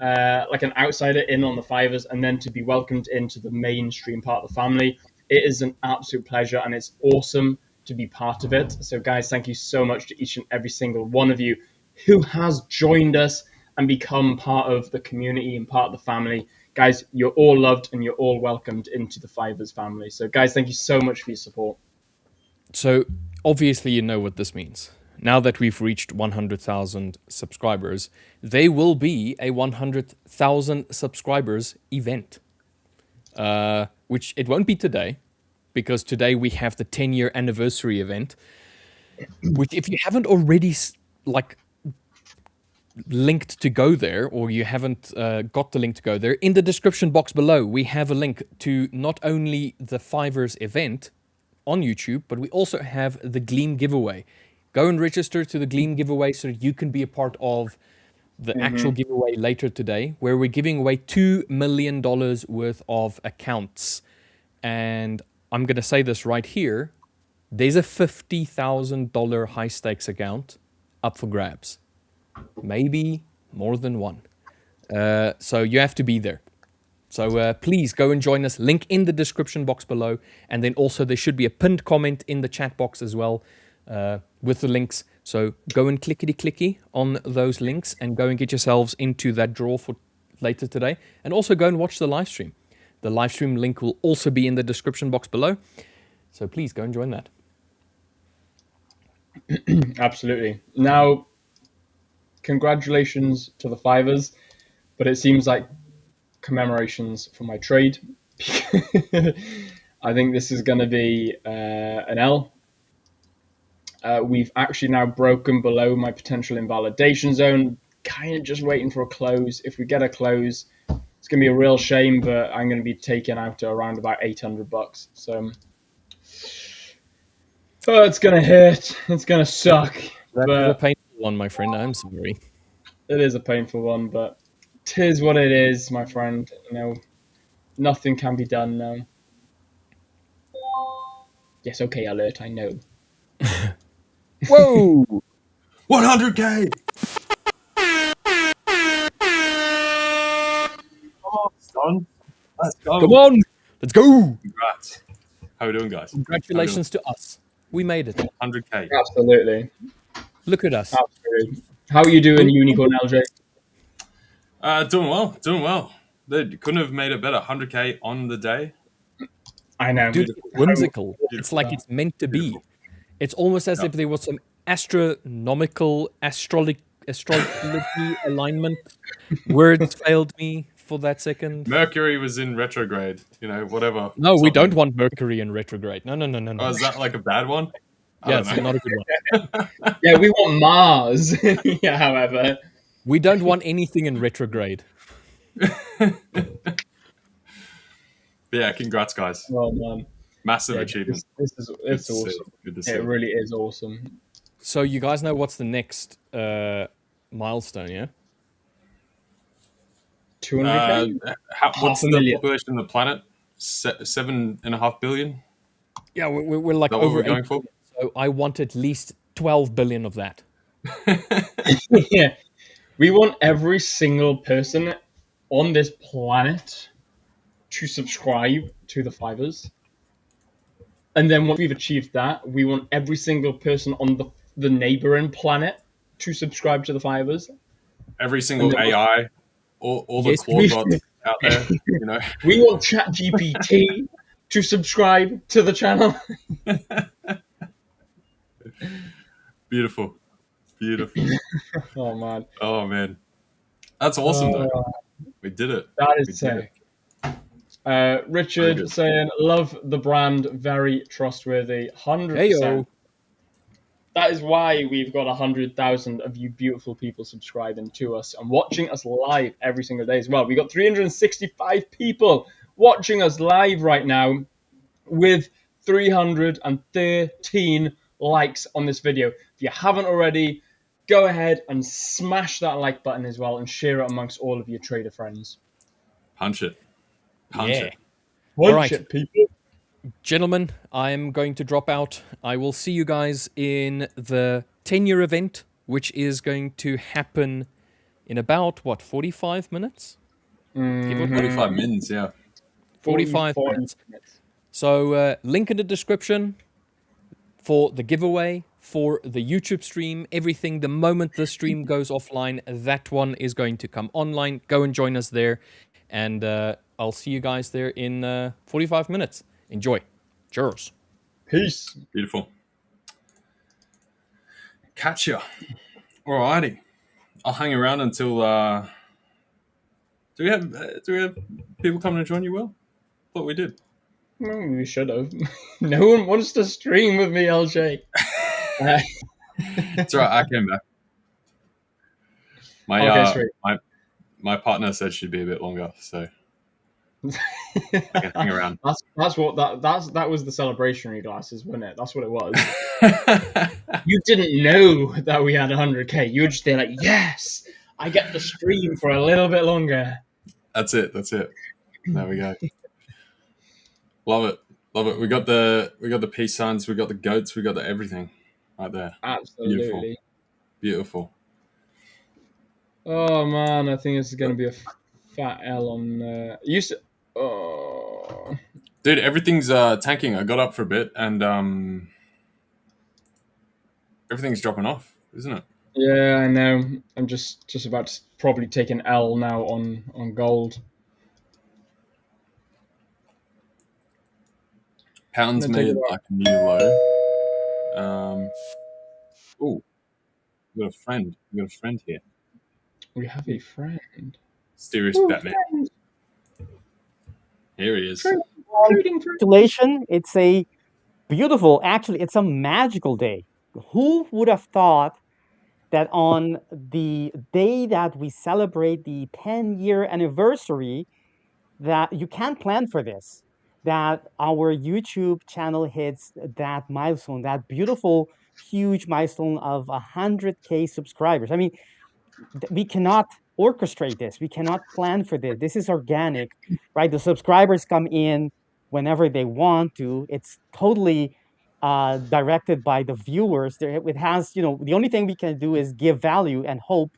S1: like an outsider in on the Fivers, and then to be welcomed into the mainstream part of the family. It is an absolute pleasure, and it's awesome to be part of it. So, guys, thank you so much to each and every single one of you who has joined us and become part of the community and part of the family. Guys, you're all loved and you're all welcomed into the Fivers family. So, guys, thank you so much for your support.
S2: So, obviously, you know what this means. Now that we've reached 100,000 subscribers, there will be a 100,000 subscribers event. Which it won't be today, because today we have the 10-year anniversary event, which if you haven't already linked to go there, or you haven't got the link to go there, in the description box below we have a link to not only the Fivers event on YouTube, but we also have the Gleam giveaway. Go and register to the Gleam giveaway so that you can be a part of the actual giveaway later today, where we're giving away $2 million worth of accounts. And I'm going to say this right here. There's a $50,000 high stakes account up for grabs. Maybe more than one. So you have to be there. So please go and join us. Link in the description box below. And then also there should be a pinned comment in the chat box as well with the links. So go and clickety-clicky on those links and go and get yourselves into that draw for later today. And also go and watch the live stream. The live stream link will also be in the description box below. So please go and join that.
S1: Absolutely. Now, congratulations to the Fivers, but it seems like commemorations for my trade. I think this is going to be an L. We've actually now broken below my potential invalidation zone, kind of just waiting for a close. If we get a close, it's going to be a real shame, but I'm going to be taken out to around about $800. So it's going to hurt. It's going to suck.
S2: That's a painful one, my friend. I'm sorry.
S1: It is a painful one, but 'tis what it is, my friend. You know, nothing can be done now. Yes, okay, alert, I know.
S2: Whoa!
S3: 100K! Oh, son. Let's go.
S2: Come on! Let's go!
S3: Congrats. How are we doing, guys?
S2: Congratulations to us. We made it.
S3: 100K.
S1: Absolutely.
S2: Look at us.
S1: Absolutely. How are you doing, Unicorn LJ?
S3: Doing well. Doing well. They couldn't have made it better. 100K on the day.
S1: I know.
S2: Dude, it's whimsical. It's like it's meant to be. It's almost as if there was some astronomical astrology alignment. Words failed me for that second.
S3: Mercury was in retrograde. You know, whatever.
S2: No, we don't want Mercury in retrograde. No.
S3: Oh, is that like a bad one?
S2: Yeah, it's not a good one.
S1: Yeah, we want Mars. Yeah, however.
S2: We don't want anything in retrograde.
S3: Yeah, congrats, guys.
S1: Oh, man.
S3: Massive achievement.
S1: It's awesome.
S3: Good to see.
S1: It really is awesome.
S2: So you guys know what's the next milestone, yeah?
S1: 200K?
S3: What's the
S1: 500,000.
S3: population of the planet? 7.5 billion?
S2: Yeah, we're like
S3: Is that what
S2: over
S3: we're going
S2: 8
S3: for?
S2: billion, so I want at least 12 billion of that.
S1: Yeah. We want every single person on this planet to subscribe to the Fivers. And then once we've achieved that, we want every single person on the neighboring planet to subscribe to the Fivers.
S3: Every single AI, all the Claude bots out there, you know.
S1: We want ChatGPT to subscribe to the channel.
S3: Beautiful.
S1: Oh, man.
S3: Oh, man. That's awesome, though. We did it.
S1: That is
S3: We did
S1: sick.
S3: it.
S1: Richard saying, love the brand, very trustworthy. 100%.
S2: Heyo.
S1: That is why we've got 100,000 of you beautiful people subscribing to us and watching us live every single day as well. We got 365 people watching us live right now with 313 likes on this video. If you haven't already, go ahead and smash that like button as well and share it amongst all of your trader friends.
S3: Punch it.
S2: Yeah.
S3: It.
S1: Punch
S2: right.
S1: it, people.
S2: Gentlemen, I'm going to drop out. I will see you guys in the 10-year event, which is going to happen in about, 45 minutes?
S3: 45 minutes, yeah.
S2: 45 minutes. So link in the description for the giveaway, for the YouTube stream, everything. The moment the stream goes offline, that one is going to come online. Go and join us there. And I'll see you guys there in 45 minutes. Enjoy. Cheers.
S1: Peace.
S3: Beautiful. Catch ya. Alrighty. I'll hang around until. Do we have people coming to join you, Will? Thought we did.
S1: Well, we should have. No one wants to stream with me, LJ.
S3: It's alright. I came back. My partner said she'd be a bit longer, so I can hang around.
S1: That was the celebrationary glasses, wasn't it? That's what it was. You didn't know that we had 100k. You were just there like, yes, I get to stream for a little bit longer.
S3: That's it. There we go. Love it. We got the peace signs, we got the goats, we got the everything right there.
S1: Absolutely.
S3: Beautiful.
S1: Oh man, I think this is going to be a fat L on. Oh.
S3: Dude, everything's tanking. I got up for a bit and everything's dropping off, isn't it?
S1: Yeah, I know. I'm just about to probably take an L now on gold.
S3: Pounds made like a new low. Oh, we got a friend here.
S1: We have a friend.
S3: Mysterious Batman. Friend. Here he is.
S7: Congratulations. It's a beautiful, actually, it's a magical day. Who would have thought that on the day that we celebrate the 10-year anniversary, that you can't plan for this, that our YouTube channel hits that milestone, that beautiful, huge milestone of 100K subscribers. I mean, we cannot orchestrate this. We cannot plan for this. This is organic, right? The subscribers come in whenever they want to. It's totally directed by the viewers. It has, the only thing we can do is give value and hope,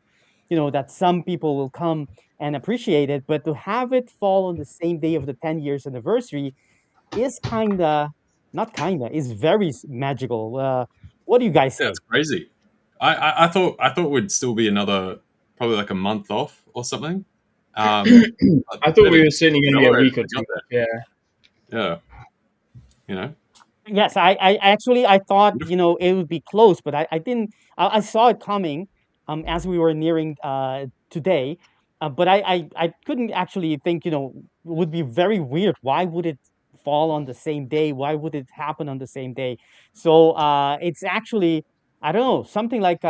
S7: that some people will come and appreciate it. But to have it fall on the same day of the 10 years anniversary is is very magical. What do you guys think?
S3: Yeah, it's crazy. I thought we'd still be probably like a month off or something.
S1: I thought we were certainly going to be a week or two.
S3: Yeah.
S7: Yes, I thought it would be close, but I didn't. I saw it coming as we were nearing today, but I couldn't actually think. It would be very weird. Why would it fall on the same day? Why would it happen on the same day? So it's actually, I don't know, something like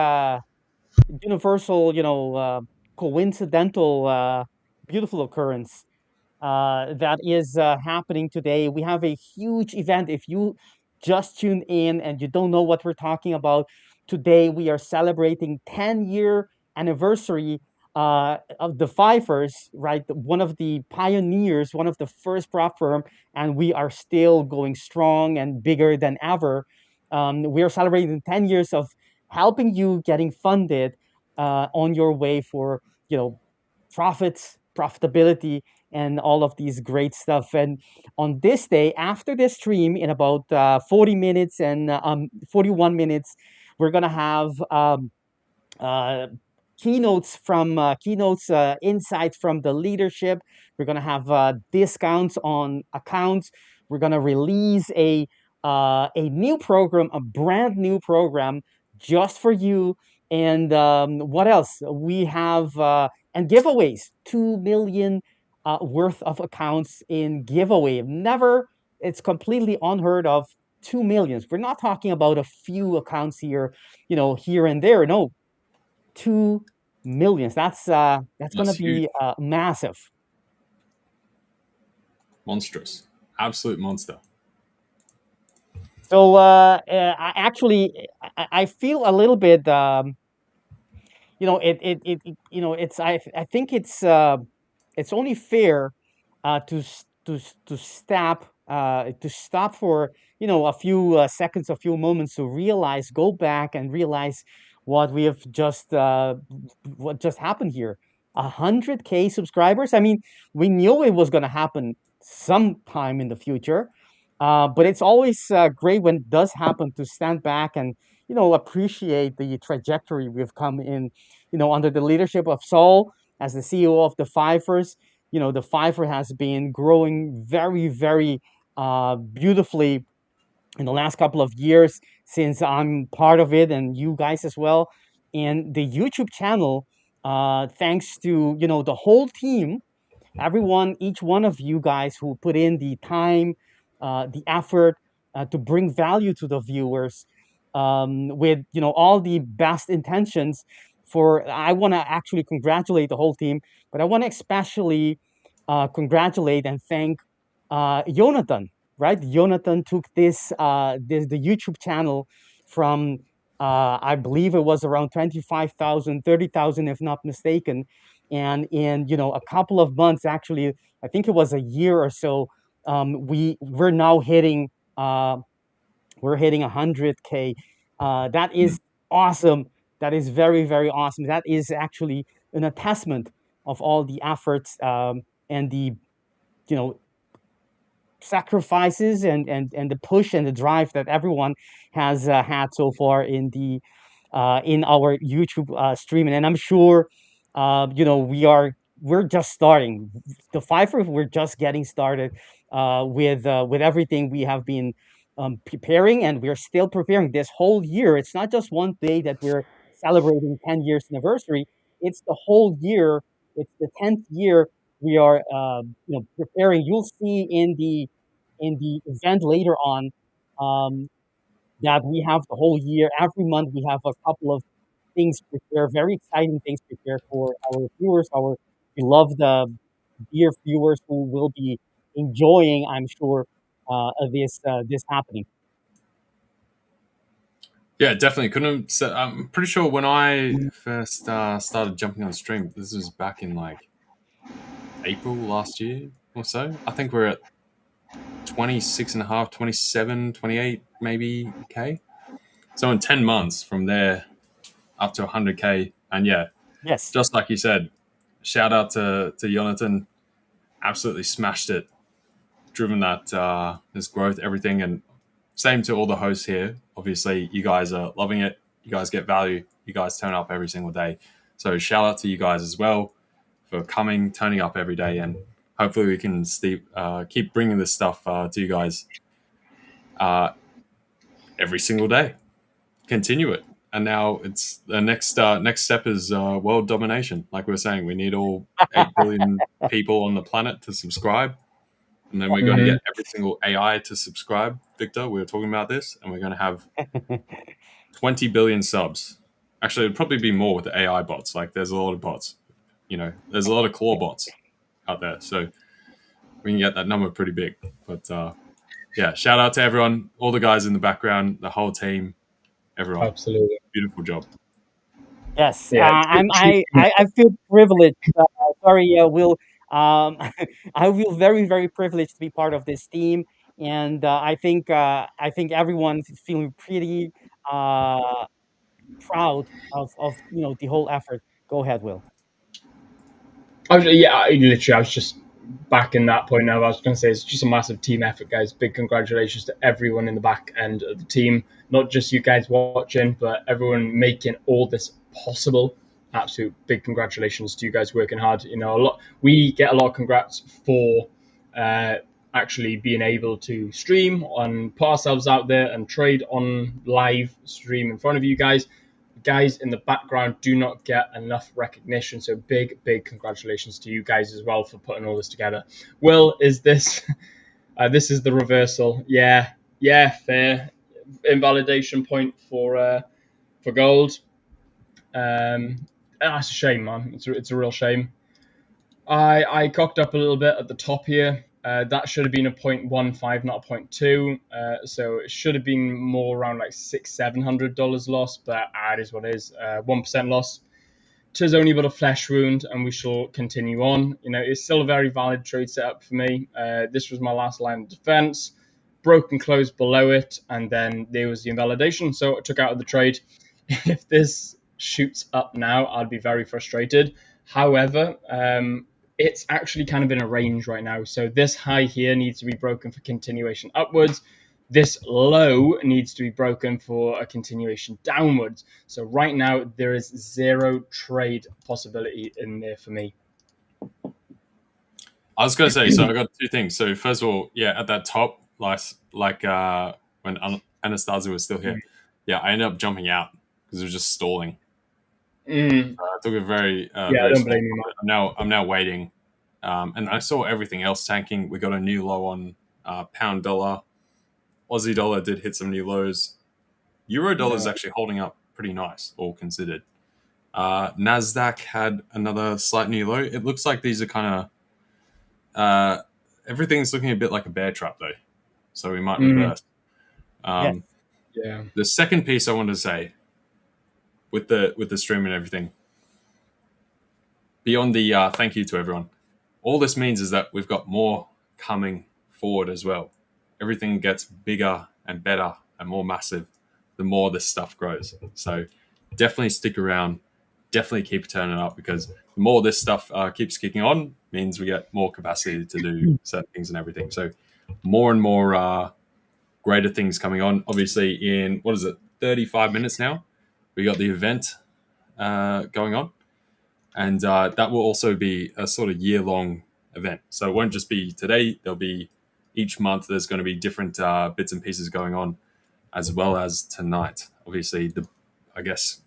S7: universal, coincidental, beautiful occurrence that is happening today. We have a huge event. If you just tune in and you don't know what we're talking about, today we are celebrating 10-year anniversary of the Fifers, right? One of the pioneers, one of the first prop firm, and we are still going strong and bigger than ever. We are celebrating 10 years of helping you getting funded on your way for profits, profitability, and all of these great stuff. And on this day, after this stream, in about 40 minutes and 41 minutes, we're gonna have keynotes, insights from the leadership. We're gonna have discounts on accounts. We're gonna release a new program, a brand new program just for you. And what else? We have and giveaways, 2 million worth of accounts in giveaway. It's completely unheard of. 2 millions. We're not talking about a few accounts here, here and there. No, 2 millions. That's gonna be massive.
S3: Monstrous. Absolute monster.
S7: So I feel a little bit I think it's only fair to stop for a few seconds, a few moments to go back and realize what we have what just happened here. 100K subscribers. I mean, we knew it was going to happen sometime in the future, But it's always great when it does happen to stand back and appreciate the trajectory we've come in. Under the leadership of Saul as the CEO of the Fifers, the Fifer has been growing very, very beautifully in the last couple of years since I'm part of it, and you guys as well. And the YouTube channel, thanks to the whole team, everyone, each one of you guys who put in the time, the effort to bring value to the viewers, with all the best intentions. I want to actually congratulate the whole team, but I want to especially congratulate and thank Jonathan. Right, Jonathan took the YouTube channel from I believe it was around 25,000, 30,000, if not mistaken, and in a couple of months, actually I think it was a year or so, we're now hitting 100K. That is awesome. That is very, very awesome. That is actually an attestament of all the efforts, and the you know sacrifices and the push and the drive that everyone has had so far in our YouTube streaming. And I'm sure we're just starting. The Fifer, we're just getting started with everything we have been preparing, and we're still preparing this whole year. It's not just one day that we're celebrating 10 years anniversary. It's the whole year. It's the 10th year we are preparing. You'll see in the event later on, that we have the whole year. Every month we have a couple of things prepared, very exciting things prepared for our viewers, our beloved dear viewers who will be enjoying, I'm sure, this happening.
S3: Yeah, definitely. Couldn't. I'm pretty sure when I first started jumping on stream, this was back in like April last year or so. I think we're at 26.5, 27, 28 maybe K. So in 10 months from there up to 100K. And yeah,
S7: Yes.
S3: just like you said, shout out to Jonathan. Absolutely smashed it. Driven that this growth, everything. And same to all the hosts here. Obviously, you guys are loving it. You guys get value. You guys turn up every single day. So shout out to you guys as well for turning up every day. And hopefully we can keep bringing this stuff to you guys every single day. Continue it. And now it's the next step is world domination. Like we were saying, we need all 8 billion people on the planet to subscribe. And then we're going to get every single AI to subscribe. Victor, we were talking about this, and we're going to have 20 billion subs. Actually, it'd probably be more with the AI bots. Like, there's a lot of bots. There's a lot of claw bots out there. So we can get that number pretty big. But yeah, shout out to everyone, all the guys in the background, the whole team, everyone.
S1: Absolutely.
S3: Beautiful job.
S7: Yes,
S1: Yeah,
S7: I feel privileged. Sorry, Will. I feel very, very privileged to be part of this team, and I think everyone's feeling pretty proud of the whole effort. Go ahead, Will.
S1: I was just back in that point now. I was going to say it's just a massive team effort, guys. Big congratulations to everyone in the back end of the team, not just you guys watching, but everyone making all this possible. Absolute big congratulations to you guys working hard. We get a lot of congrats for actually being able to stream and put ourselves out there and trade on live stream in front of you guys. Guys in the background do not get enough recognition, so big congratulations to you guys as well for putting all this together. Will, is this this is the reversal? Yeah, fair invalidation point for gold. That's a shame, man. It's a real shame. I cocked up a little bit at the top here. That should have been a 0.15, not a 0.2. So it should have been more around like $600-700 loss, but it is what it is. 1% loss. Tis only but a flesh wound, and we shall continue on. It's still a very valid trade setup for me. This was my last line of defense. Broke and closed below it, and then there was the invalidation, so I took out of the trade. If this shoots up now, I'd be very frustrated. However, it's actually kind of in a range right now. So this high here needs to be broken for continuation upwards. This low needs to be broken for a continuation downwards. So right now there is zero trade possibility in there for me.
S3: I was going to say, so I got two things. So first of all, yeah, at that top, like when Anastasiia was still here, yeah, I ended up jumping out because it was just stalling. I took a very
S1: I
S3: very
S1: don't
S3: small
S1: blame you,
S3: profit. I'm now waiting, and I saw everything else tanking. We got a new low on pound dollar. Aussie dollar did hit some new lows. Euro dollar is actually holding up pretty nice, all considered. NASDAQ had another slight new low. It looks like these are kind of everything's looking a bit like a bear trap though, so we might reverse.
S1: Yeah.
S3: The second piece I wanted to say with the stream and everything, beyond the thank you to everyone, all this means is that we've got more coming forward as well. Everything gets bigger and better and more massive the more this stuff grows. So definitely stick around, definitely keep turning up, because the more this stuff keeps kicking on means we get more capacity to do certain things and everything. So more and more greater things coming on. Obviously in, 35 minutes now, we got the event going on. And that will also be a sort of year-long event. So it won't just be today. There'll be each month. There's going to be different bits and pieces going on, as well as tonight. Obviously, I guess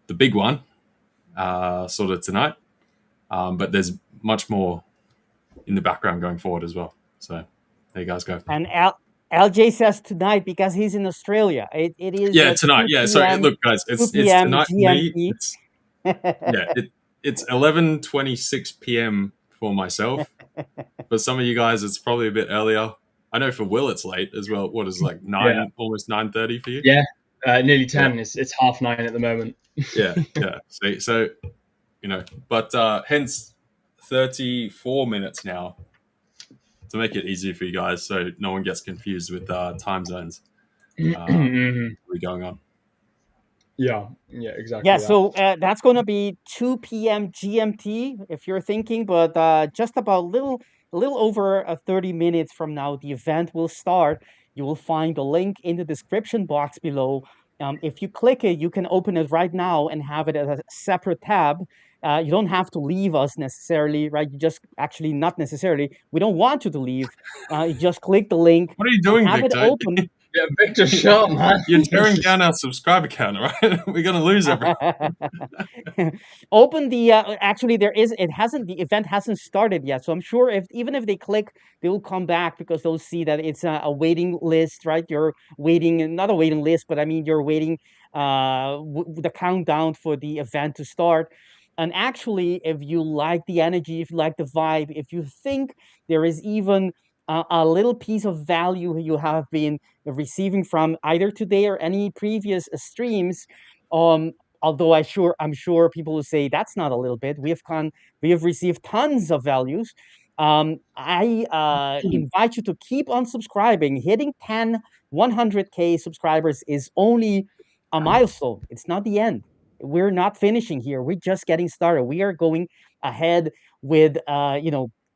S3: the big one, sort of tonight. But there's much more in the background going forward as well. So there you guys go.
S7: And LJ says tonight because he's in Australia. It is
S3: tonight. Yeah. So look, guys, it's tonight for me. It's 11:26 p.m. for myself. For some of you guys, it's probably a bit earlier. I know for Will, it's late as well. What is it, like 9, almost 9:30 for you?
S1: Yeah, nearly 10. Yeah. It's 9:30 at the moment.
S3: yeah. So but hence 34 minutes now to make it easier for you guys, so no one gets confused with time zones. We're going on.
S1: Yeah, exactly.
S7: Yeah, so that's going to be 2 p.m. GMT, if you're thinking, but just about a little over 30 minutes from now, the event will start. You will find the link in the description box below. If you click it, you can open it right now and have it as a separate tab. You don't have to leave us necessarily, right? You just actually not necessarily. We don't want you to leave. You just click the link.
S3: What are you doing,
S7: have
S3: Victor?
S7: It open.
S1: Yeah, Victor, shut up, man.
S3: You're tearing down our subscriber count, right? We're gonna lose everyone.
S7: Open the actually the event hasn't started yet, so I'm sure even if they click, they will come back because they'll see that it's a waiting list, right? You're waiting, not a waiting list, but I mean you're waiting the countdown for the event to start. And actually, if you like the energy, if you like the vibe, if you think there is even a little piece of value you have been receiving from either today or any previous streams, although I'm sure people will say that's not a little bit. We have received tons of values. I invite you to keep on subscribing. Hitting 100K subscribers is only a milestone. It's not the end. We're not finishing here. We're just getting started. We are going ahead with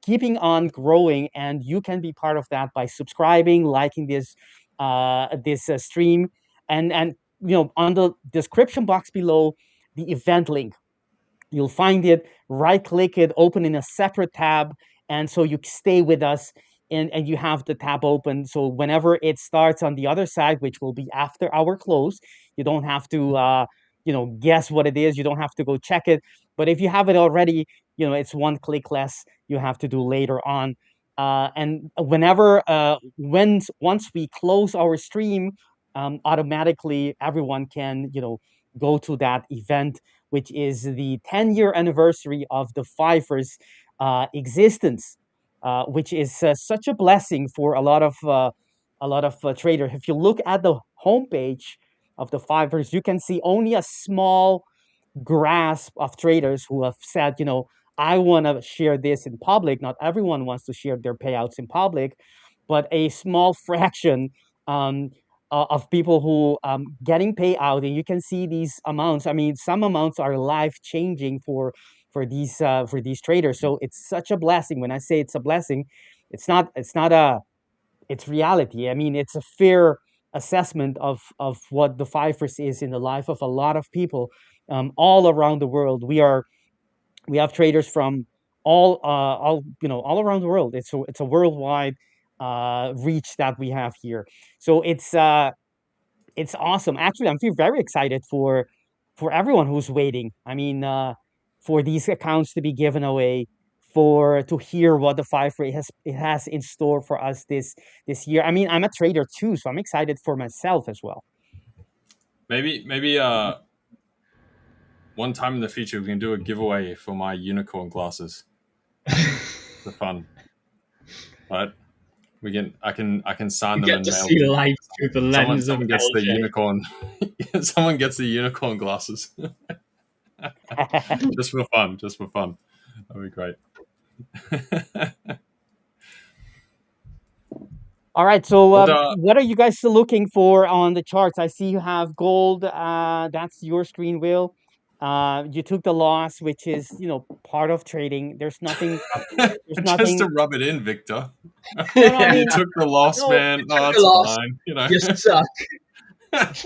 S7: keeping on growing, and you can be part of that by subscribing, liking this stream, and on the description box below, the event link. You'll find it. Right click it, open in a separate tab, and so you stay with us, and you have the tab open. So whenever it starts on the other side, which will be after our close, you don't have to guess what it is. You don't have to go check it. But if you have it already, it's one click less you have to do later on. And once we close our stream, automatically everyone can go to that event, which is the 10-year anniversary of the Fiverr's existence, which is such a blessing for a lot of traders. If you look at the homepage of the Fiverr's, you can see only a small grasp of traders who have said, I want to share this in public. Not everyone wants to share their payouts in public, but a small fraction of people who getting payout. And you can see these amounts. I mean, some amounts are life-changing for for these traders. So it's such a blessing. When I say it's a blessing, it's not it's reality. I mean, it's a fair assessment of what the Fifers is in the life of a lot of people all around the world. We have traders from all around the world. It's a worldwide reach that we have here. So it's awesome. Actually, I'm feel very excited for everyone who's waiting. I mean, for these accounts to be given away, to hear what the Fifer has in store for us this year. I mean, I'm a trader too, so I'm excited for myself as well.
S3: Maybe one time in the future we can do a giveaway for my unicorn glasses. For fun, right? I can sign them and
S1: get to
S3: mail
S1: see
S3: them.
S1: life through the lens
S3: Someone
S1: of
S3: gets the
S1: LJ.
S3: unicorn. Someone gets the unicorn glasses. Just for fun. That'd be great.
S7: All right. So,
S3: But,
S7: what are you guys looking for on the charts? I see you have gold. That's your screen, Will. You took the loss, which is part of trading. There's nothing. There's
S3: just
S7: nothing.
S3: to rub it in, Victor.
S7: No, I mean,
S3: You took the loss,
S7: no,
S3: man. Oh,
S1: the
S3: it's
S1: loss.
S3: fine.
S1: You suck.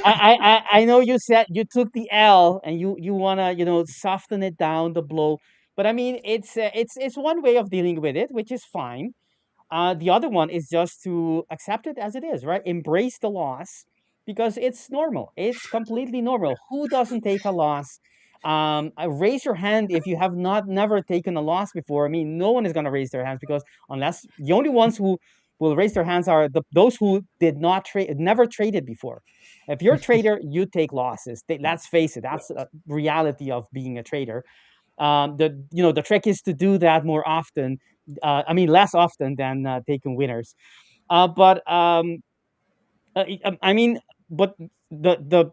S7: I know you said you took the L and you wanna soften it down the blow, but I mean it's one way of dealing with it, which is fine. The other one is just to accept it as it is, right? Embrace the loss because it's normal. It's completely normal. Who doesn't take a loss? Raise your hand if you have never taken a loss before. I mean, no one is gonna raise their hands because unless the only ones who will raise their hands are those who did not trade, never traded before. If you're a trader, you take losses. Let's face it. That's a reality of being a trader. The trick is to do that more often. I mean, less often than taking winners. But I mean, but the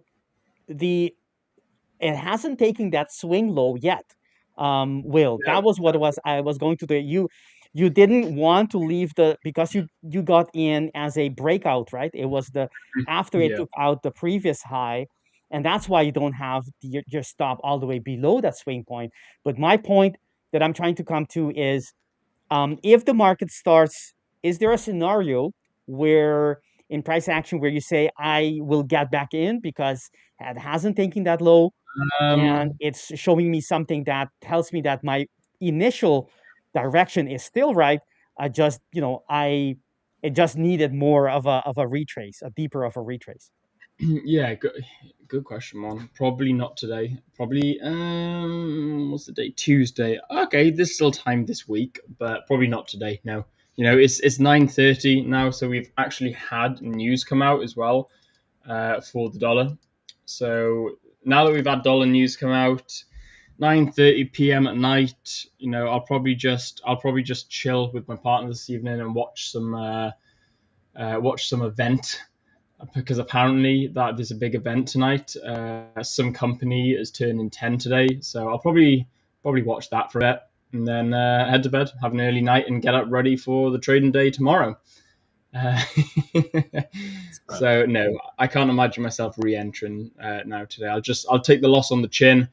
S7: it hasn't taken that swing low yet. Will, that was what I was going to do. You didn't want to leave because you got in as a breakout, right? It was after it took out the previous high, and that's why you don't have your stop all the way below that swing point. But my point that I'm trying to come to is, if the market starts, is there a scenario where in price action where you say I will get back in because it hasn't taken that low, and it's showing me something that tells me that my initial direction is still right. I just it just needed more of a retrace, a deeper of a retrace.
S1: Yeah, good question, man. Probably not today. Probably what's the date? Tuesday. Okay, there's still time this week, but probably not today. No. It's 9:30 now, so we've actually had news come out as well for the dollar. So now that we've had dollar news come out, 9:30 p.m. at night, I'll probably just chill with my partner this evening and watch some event, because apparently that there's a big event tonight. Some company is turning 10 today, so I'll probably watch that for a bit and then head to bed, have an early night, and get up ready for the trading day tomorrow. So no, I can't imagine myself re-entering now today. I'll take the loss on the chin.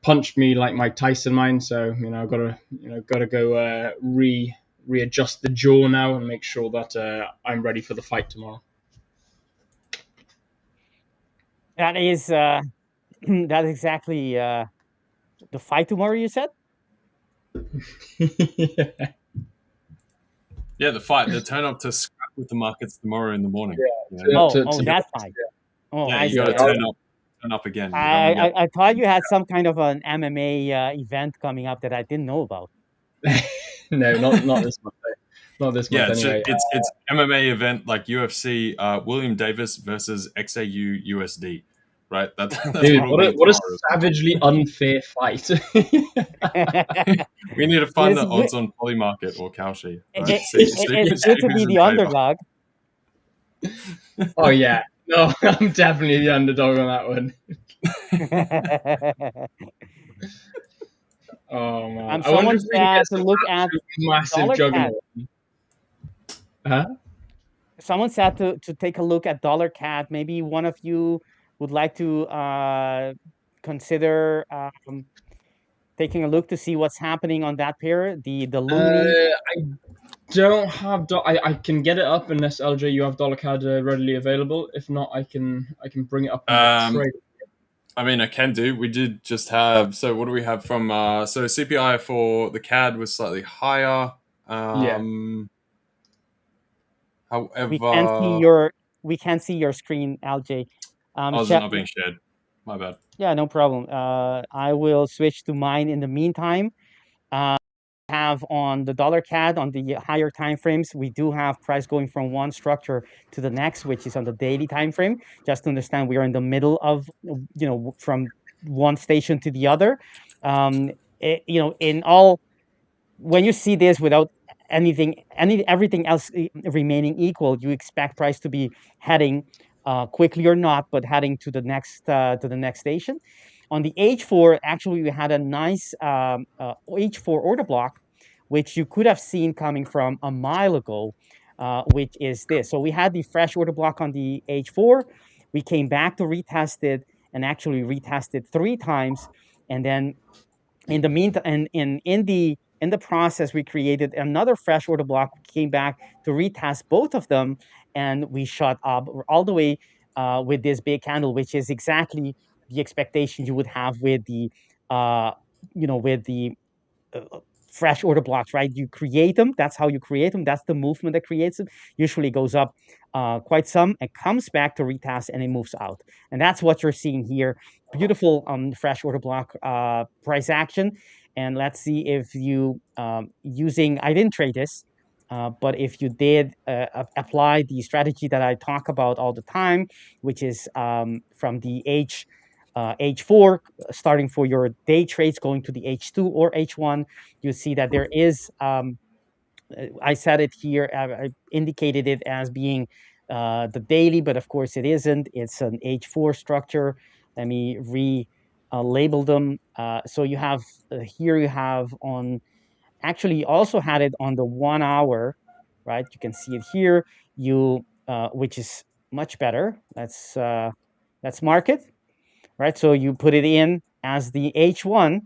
S1: Punched me like Mike Tyson mine, so I've got to go readjust the jaw now and make sure that I'm ready for the fight tomorrow.
S7: That is that exactly the fight tomorrow, you said?
S3: Yeah, the fight. They turn up to scrap with the markets tomorrow in the morning.
S7: Yeah. That's fine. Oh,
S3: yeah,
S7: I
S3: you got to turn up again.
S7: I thought you had some kind of an MMA event coming up that I didn't know about.
S1: No, not this month. Not this month. Anyway.
S3: It's MMA event like UFC. William Davis versus XAU USD. Right, that's
S1: dude. What a savagely unfair fight.
S3: We need to find the odds on Polymarket or Kalshi. Right?
S7: It's good to be the underdog.
S1: Oh yeah, no, I'm definitely the underdog on that one. Oh man,
S7: someone said to look at
S1: massive juggernaut. Huh?
S7: Someone said to take a look at dollar CAD. Maybe one of you would like to consider taking a look to see what's happening on that pair? The Lumini.
S1: I don't have. I can get it up unless LJ you have dollar CAD readily available. If not, I can bring it up and trade.
S3: I mean, I can do. We did just have. So what do we have from? So CPI for the CAD was slightly higher.
S1: Yeah.
S3: However,
S7: we can't see your screen, LJ.
S3: is it not being shared? My bad.
S7: Yeah, no problem. I will switch to mine in the meantime. Have on the dollar CAD on the higher time frames, we do have price going from one structure to the next, which is on the daily time frame. Just to understand, we are in the middle of, from one station to the other. In all, when you see this without everything else remaining equal, you expect price to be heading quickly or not, but heading to the next station. On the H4, actually, we had a nice H4 order block, which you could have seen coming from a mile ago, which is this. So we had the fresh order block on the H4. We came back to retest it and actually retested 3 times. And then in the meantime, and in the process, we created another fresh order block, came back to retest both of them, and we shot up all the way with this big candle, which is exactly the expectation you would have with the with the fresh order blocks, right? You create them. That's how you create them. That's the movement that creates it. Usually goes up quite some. It comes back to retest and it moves out. And that's what you're seeing here. Beautiful fresh order block price action. And let's see if you using, I didn't trade this, but if you did apply the strategy that I talk about all the time, which is from the H4, starting for your day trades, going to the H2 or H1, you see that there is, I said it here, I indicated it as being the daily, but of course it isn't. It's an H4 structure. Let me label them. So you have, here you have on, actually also had it on the 1 hour, right? You can see it here, which is much better. Let's mark it. Right, so you put it in as the H1,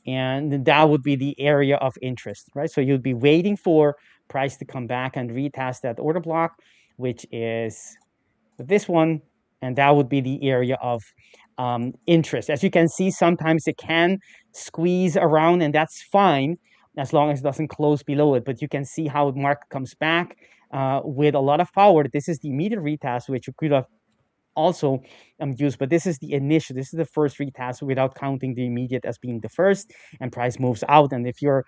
S7: and that would be the area of interest, right? So you'd be waiting for price to come back and retest that order block, which is this one, and that would be the area of interest. As you can see, sometimes it can squeeze around, and that's fine as long as it doesn't close below it. But you can see how the market comes back with a lot of power. This is the immediate retest, which you could have also used, but this is the initial, this is the first retest without counting the immediate as being the first, and price moves out. And if you're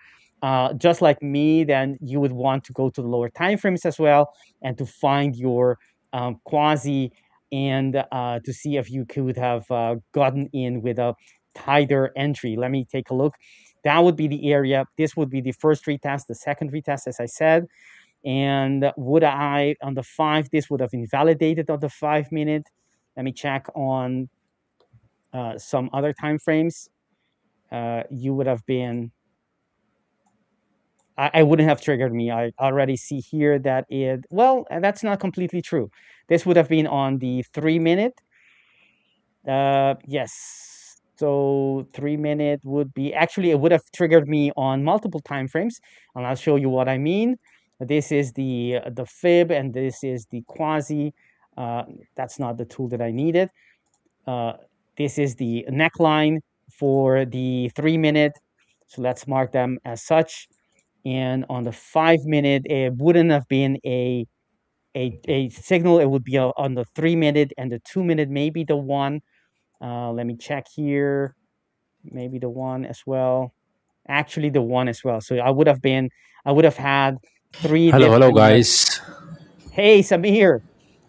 S7: just like me, then you would want to go to the lower time frames as well and to find your quasi and to see if you could have gotten in with a tighter entry. Let me take a look. That would be the area. This would be the first retest, the second retest, as I said. And would I, on the 5, this would have invalidated on the 5 minute. Let me check on some other time frames. You would have been, I wouldn't have triggered me. I already see here that it, well, that's not completely true. This would have been on the 3 minute. Yes. So 3 minute would be, actually, it would have triggered me on multiple time frames. And I'll show you what I mean. This is the fib, and this is the quasi. That's not the tool that I needed. This is the neckline for the 3 minute. So let's mark them as such. And on the 5 minute, it wouldn't have been a signal. It would be on the 3 minute, and the 2 minute, maybe the one. Let me check here. Maybe the one as well. Actually, the one as well. So I would have had 3
S8: Hello, guys.
S7: Hey, Samir.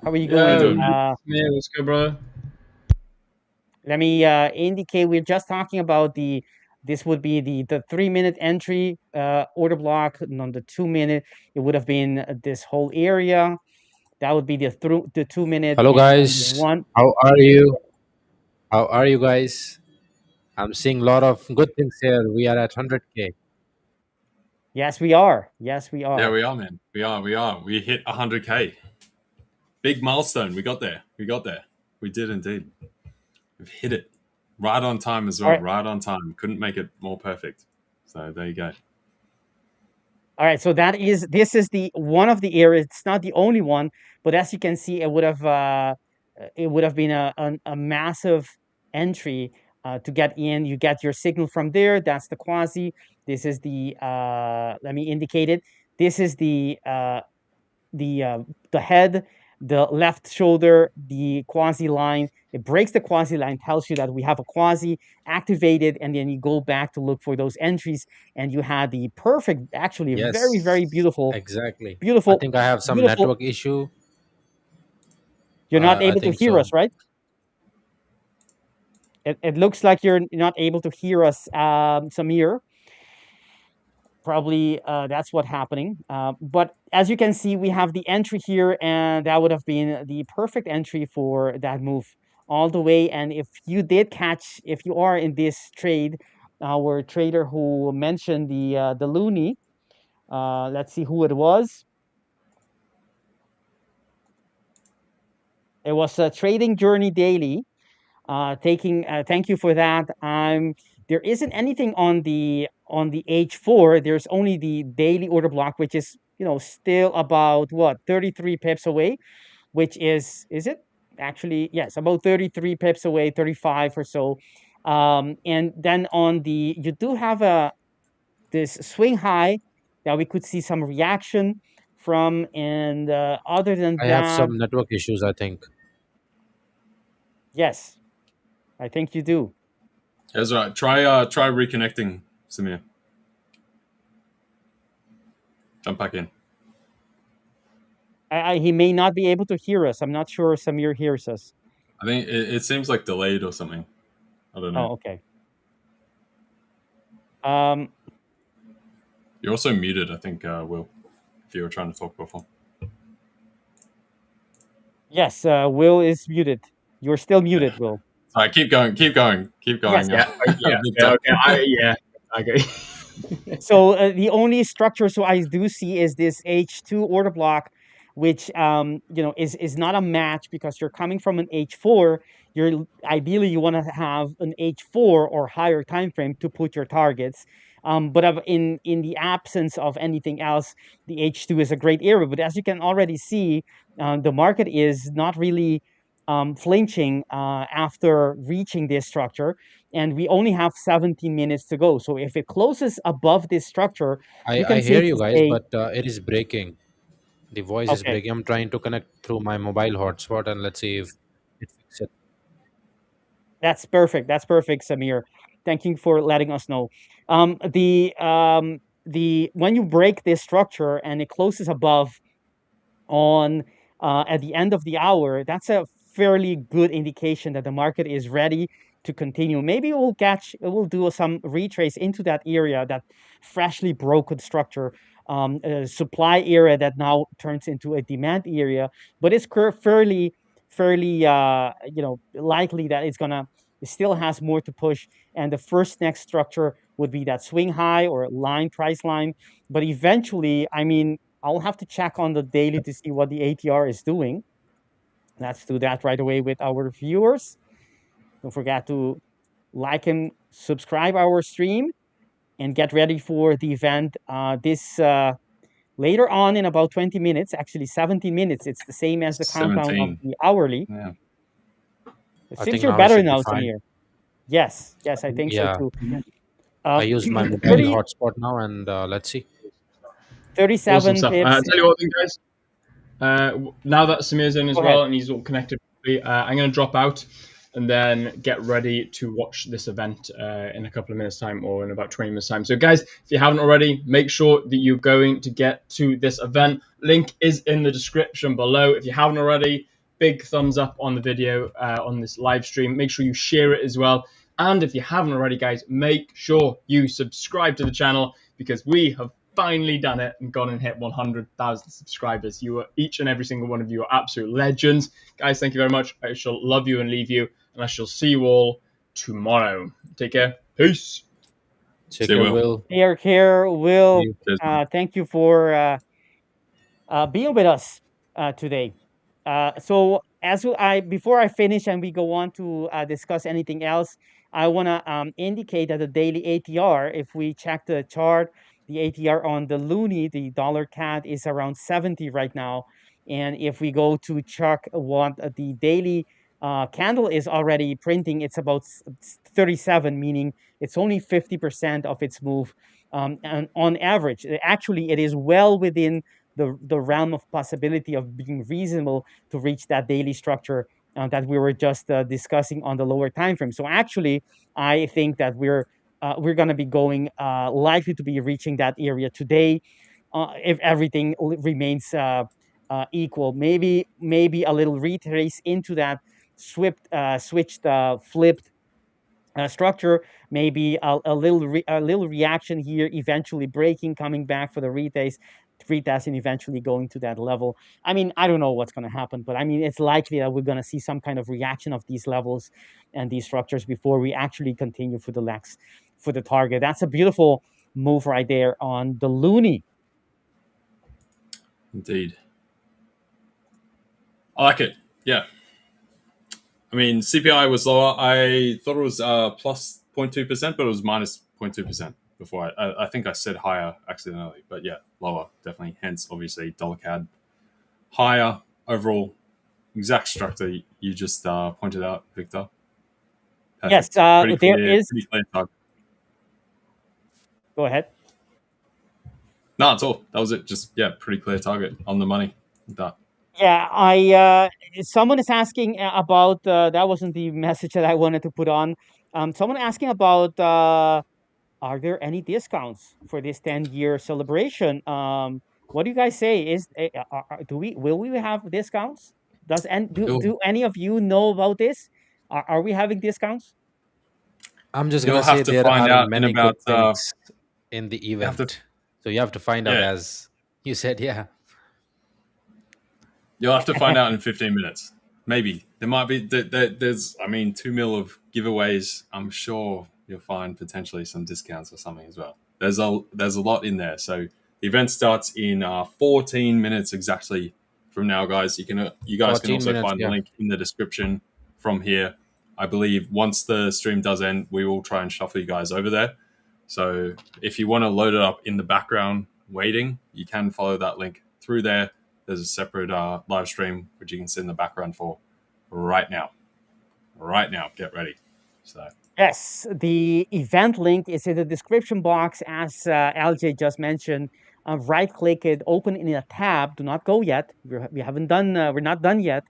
S7: How are you going?
S1: Yeah, let's go, bro.
S7: Let me indicate, we're just talking about this would be the 3 minute entry order block, and on the 2 minute, it would have been this whole area. That would be the 2 minute.
S8: Hello, guys. How are you? How are you guys? I'm seeing a lot of good things here. We are at 100K.
S7: Yes, we are. Yes, we are.
S3: Yeah, we are, man. We are. We hit 100K. Big milestone. We got there. We did indeed. We've hit it. Right on time as well.
S7: All right.
S3: Right on time. Couldn't make it more perfect. So there you go.
S7: All right, so this is the one of the areas. It's not the only one, but as you can see, it would have been a massive entry to get in. You get your signal from there. That's the quasi. This is the let me indicate it. This is the head, the left shoulder, the quasi line. It breaks the quasi line, tells you that we have a quasi activated, and then you go back to look for those entries, and you had the perfect, actually,
S8: Yes.
S7: very, very beautiful.
S8: Exactly.
S7: Beautiful.
S8: I think I have some
S7: beautiful.
S8: network issue.
S7: You're not
S8: I
S7: able to
S8: think
S7: hear
S8: so.
S7: us, right? It looks like you're not able to hear us, Samir. Probably that's what's happening. But as you can see, we have the entry here, and that would have been the perfect entry for that move all the way. And if you are in this trade, our trader who mentioned the loonie, let's see who it was. It was Trading Journey Daily. Thank you for that. There isn't anything on the H4. There's only the daily order block, which is still about 33 pips away, which is it actually? Yes, about 33 pips away, 35 or so. And then you do have this swing high that we could see some reaction from, and other than
S8: I have
S7: that,
S8: some network issues, I think.
S7: yes, I think you do.
S3: That's right. Try reconnecting, Samir. Jump back in.
S7: He may not be able to hear us. I'm not sure Samir hears us.
S3: I think it seems like delayed or something. I don't know.
S7: Oh, okay.
S3: You're also muted, I think, Will, if you were trying to talk before.
S7: Yes, Will is muted. You're still muted, Will.
S3: All right, keep going.
S7: Yes.
S1: Yeah. Okay.
S7: So the only structure I do see is this H2 order block, which is not a match because you're coming from an H4. Ideally you want to have an H4 or higher time frame to put your targets. But in the absence of anything else, the H2 is a great area. But as you can already see, the market is not really flinching after reaching this structure, and we only have 17 minutes to go. So if it closes above this structure, you can
S8: I hear you
S7: safely
S8: guys,
S7: say,
S8: but it is breaking. The voice is
S7: okay,
S8: breaking. I'm trying to connect through my mobile hotspot, and let's see if it fixes it.
S7: that's perfect. That's perfect, Samir. Thank you for letting us know. When you break this structure and it closes above on at the end of the hour, that's a fairly good indication that the market is ready to continue. Maybe it will do some retrace into that area, that freshly broken structure, supply area that now turns into a demand area. But it's fairly likely that it still has more to push, and the first next structure would be that swing high or price line. But eventually, I mean, I'll have to check on the daily to see what the ATR is doing. Let's do that right away with our viewers. Don't forget to like and subscribe our stream, and get ready for the event this later on in about 20 minutes, actually 17 minutes. It's the same as the countdown of the hourly.
S3: Yeah.
S7: It
S8: I
S7: seems
S8: think
S7: you're
S8: now it
S7: better
S8: should be
S7: now,
S8: fine.
S7: Samir. Yes, I think so
S8: Yeah,
S7: too.
S8: I use my mobile
S7: 30,
S8: hotspot now, and let's see.
S7: 37
S1: Awesome stuff.
S7: pips.
S1: Tell you what, then, guys. Now that Samir's in as
S7: Go
S1: well
S7: ahead.
S1: and he's all connected, I'm going to drop out and then get ready to watch this event in a couple of minutes' time, or in about 20 minutes' time. So, guys, if you haven't already, make sure that you're going to get to this event. Link is in the description below. If you haven't already, big thumbs up on the video, on this live stream. Make sure you share it as well. And if you haven't already, guys, make sure you subscribe to the channel, because we have finally done it and gone and hit 100,000 subscribers. You are, each and every single one of you, are absolute legends. Guys, thank you very much. I shall love you and leave you, and I shall see you all tomorrow. Take care. Peace.
S8: Take care, Will.
S7: Take care, Will. Thank you for being with us today. So before I finish and we go on to discuss anything else, I want to indicate that the daily ATR, if we check the chart, the ATR on the loonie, the dollar CAD, is around 70 right now. And if we go to check what the daily candle is already printing, it's about 37, meaning it's only 50% of its move. And on average, actually, it is well within the realm of possibility of being reasonable to reach that daily structure that we were just discussing on the lower time frame. So actually, I think that we're going to be going likely to be reaching that area today if everything remains equal. Maybe a little retrace into that switched flipped structure, maybe a little reaction here, eventually breaking, coming back for the retest, and eventually going to that level. I mean, I don't know what's going to happen, but I mean, it's likely that we're going to see some kind of reaction of these levels and these structures before we actually continue for the target. That's a beautiful move right there on the loonie.
S3: Indeed. I like it. Yeah. I mean, CPI was lower. I thought it was plus 0.2%, but it was minus 0.2% before. I think I said higher accidentally, but yeah, lower, definitely. Hence, obviously, dollar CAD higher overall. Exact structure you just pointed out, Victor.
S7: Yes,
S3: Perfect.
S7: there is.
S3: Pretty clear target.
S7: Go ahead.
S3: No, that's all. That was it. Just, yeah, pretty clear target on the money. That.
S7: Yeah, someone is asking about that wasn't the message that I wanted to put on. Someone asking about are there any discounts for this 10-year celebration? What do you guys say? Will we have discounts? Do any of you know about this? Are we having discounts?
S8: I'm just
S3: You'll
S8: gonna
S3: have
S8: say
S3: to
S8: there
S3: find
S8: are
S3: out in
S8: many good
S3: about.
S8: things in the
S3: You have to,
S8: event. So you have to find out,
S3: yeah,
S8: as you said. Yeah.
S3: you'll have to find out in 15 minutes. Maybe there might be. There's, I mean, 2 mil of giveaways. I'm sure you'll find potentially some discounts or something as well. There's a lot in there. So the event starts in 14 minutes exactly from now, guys. You guys can
S8: 14
S3: also
S8: minutes.
S3: find the
S8: Yeah.
S3: link in the description from here. I believe once the stream does end, we will try and shuffle you guys over there. So if you want to load it up in the background waiting, you can follow that link through there. There's a separate live stream which you can sit in the background for right now. Right now, get ready. So
S7: Yes, the event link is in the description box, as LJ just mentioned. Right click it, open in a tab. Do not go yet. We haven't done. We're not done yet.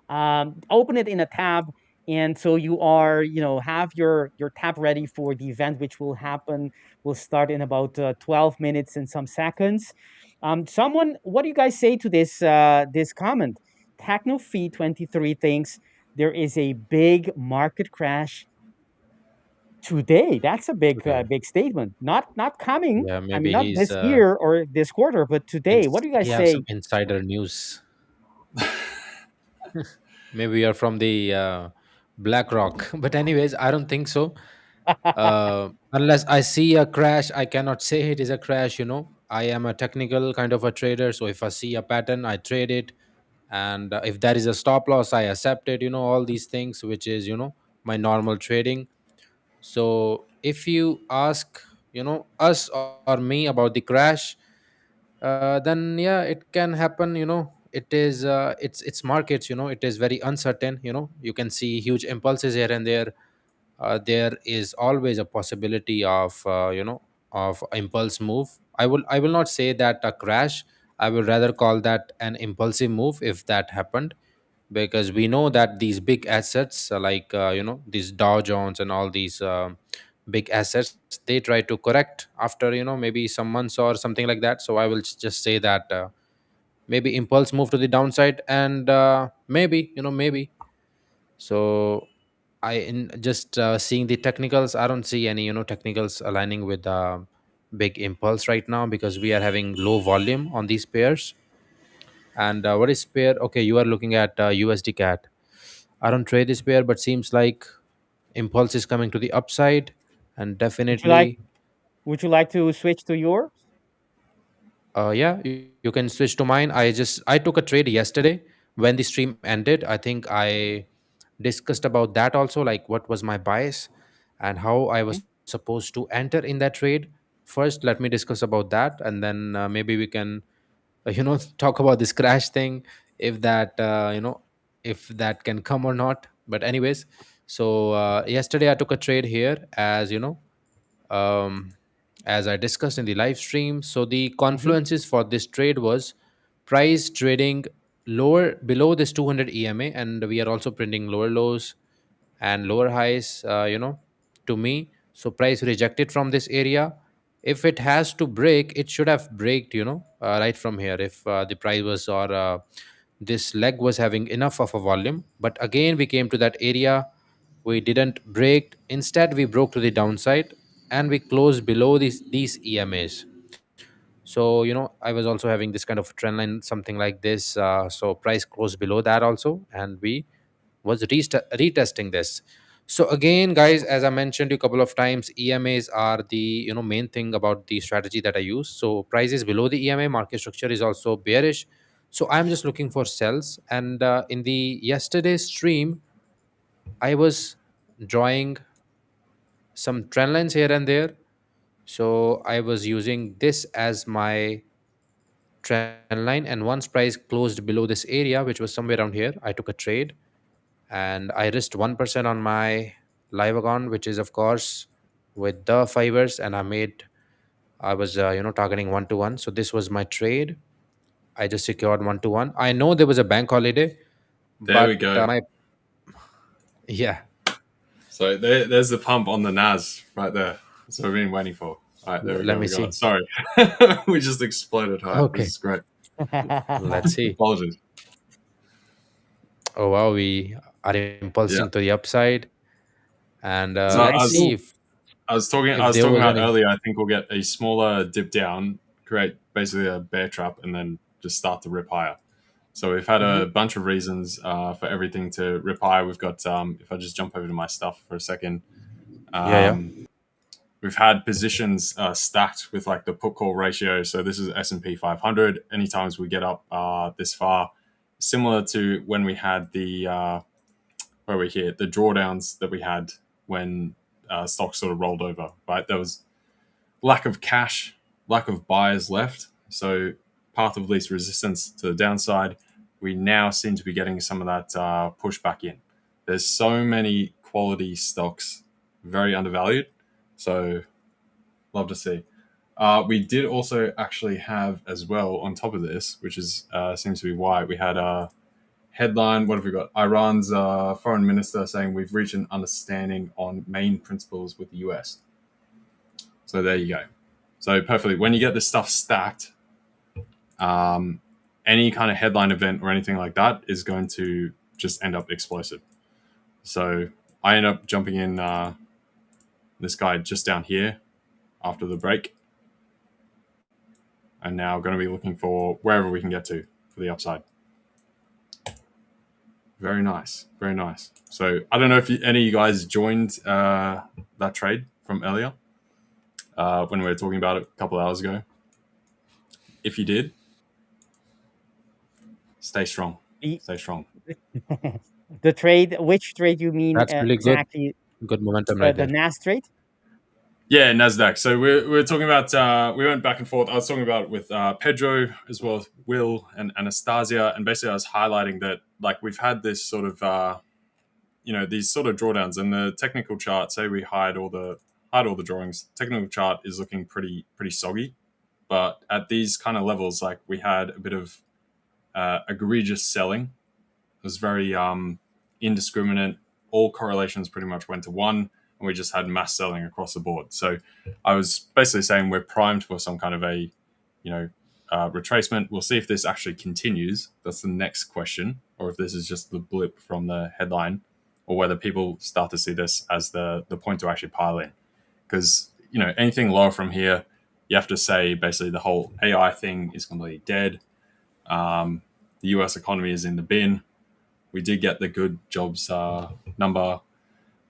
S7: Open it in a tab, and so you are, have your tab ready for the event, which will happen. Will start in about 12 minutes and some seconds. What do you guys say to this comment? TechnoFee23 thinks there is a big market crash today. That's a
S8: Today.
S7: big statement. Not coming.
S8: Yeah.
S7: I mean,
S8: Maybe
S7: not
S8: he's
S7: this year or this quarter, but today. What do you
S8: he
S7: guys
S8: have some
S7: say?
S8: insider news. Maybe you're from the BlackRock. But anyways, I don't think so. Unless I see a crash, I cannot say it is a crash. I am a technical kind of a trader, so if I see a pattern, I trade it, and if there is a stop loss, I accept it. All these things, which is my normal trading. So if you ask, us or me about the crash, then yeah, it can happen. It is it's markets. It is very uncertain. You can see huge impulses here and there. There is always a possibility of of impulse move. I will not say that a crash. I will rather call that an impulsive move if that happened, because we know that these big assets, like these Dow Jones and all these big assets, they try to correct after maybe some months or something like that. So I will just say that maybe impulse move to the downside, and maybe. So I in just seeing the technicals, I don't see any technicals aligning with big impulse right now, because we are having low volume on these pairs. And what is pair? Okay, you are looking at USD cat. I don't trade this pair, but seems like impulse is coming to the upside, and
S7: Would you like
S8: definitely,
S7: Would you like to switch to yours?
S8: yeah, you can switch to mine. I took a trade yesterday when the stream ended. I think I discussed about that also, like what was my bias. and how I was supposed to enter in that trade. First, let me discuss about that, and then maybe we can, talk about this crash thing, if that, if that can come or not. But anyways, so yesterday I took a trade here, um, as I discussed in the live stream. So the
S7: Mhm.
S8: confluences for this trade was price trading lower below this 200 EMA, and we are also printing lower lows and lower highs, to me. So price rejected from this area. If it has to break, it should have braked, right from here, if the price was, or this leg was having enough of a volume. But again, we came to that area, we didn't break. Instead, we broke to the downside, and we closed below these EMAs. So I was also having this kind of trend line, something like this. So price closed below that also, and we was retesting this. So again, guys, as I mentioned you a couple of times, EMAs are the main thing about the strategy that I use. So price is below the EMA, market structure is also bearish, so I'm just looking for sells. And in the yesterday's stream, I was drawing some trend lines here and there. So I was using this as my trend line, and once price closed below this area, which was somewhere around here, I took a trade, and I risked 1% on my live account, which is of course with the fivers, and I was targeting 1 to 1. So this was my trade. I just secured 1 to 1. I know there was a bank holiday,
S3: There we
S8: but
S3: go.
S8: my yeah.
S3: So there's the pump on the NAS right there. That's what we've been waiting for. All right, there we
S8: Let
S3: go.
S8: me
S3: We got
S8: see.
S3: it. Sorry. We just exploded high. This
S8: Okay,
S3: is great.
S8: let's see.
S3: Apologies.
S8: Oh wow, we are
S3: Yeah.
S8: impulsing to the upside, and
S3: So
S8: let's see
S3: I
S8: if
S3: was
S8: there
S3: talking
S8: was
S3: about
S8: any.
S3: earlier, I think we'll get a smaller dip down, create basically a bear trap, and then just start to rip higher. So we've had a
S7: Mhm.
S3: bunch of reasons for everything to rip higher. We've got, if I just jump over to my stuff for a second,
S8: Yeah, yeah.
S3: we've had positions stacked with like the put call ratio. So this is S&P 500. Anytime we get up this far, similar to when we had the where we here the drawdowns that we had when stocks sort of rolled over. Right, there was lack of cash, lack of buyers left. So path of least resistance to the downside. We now seem to be getting some of that push back in. There's so many quality stocks very undervalued. So love to see. We did also actually have as well on top of this, which is seems to be why we had a headline. What have we got? Iran's foreign minister saying we've reached an understanding on main principles with the US. So there you go. So perfectly, when you get this stuff stacked, any kind of headline event or anything like that is going to just end up explosive. So I end up jumping in this guy just down here after the break, and now going to be looking for wherever we can get to for the upside. Very nice, very nice. So I don't know if any of you guys joined that trade from earlier when we were talking about it a couple of hours ago. If you did, stay strong.
S7: The
S3: Stay strong.
S7: the trade, which trade you mean
S8: That's really good.
S7: exactly?
S8: Good momentum right
S7: The
S8: there.
S7: NAS trade?
S3: Yeah, NASDAQ. So we're talking about, we went back and forth. I was talking about it with Pedro as well as Will and Anastasiia. And basically I was highlighting that like we've had this sort of, these sort of drawdowns, and the technical chart, say we hide all the drawings, technical chart is looking pretty soggy. But at these kind of levels, like we had a bit of egregious selling. It was very indiscriminate. All correlations pretty much went to one, and we just had mass selling across the board. So I was basically saying we're primed for some kind of a, retracement. We'll see if this actually continues. That's the next question, or if this is just the blip from the headline, or whether people start to see this as the point to actually pile in. Because anything lower from here, you have to say basically the whole AI thing is completely dead. The US economy is in the bin. We did get the good jobs number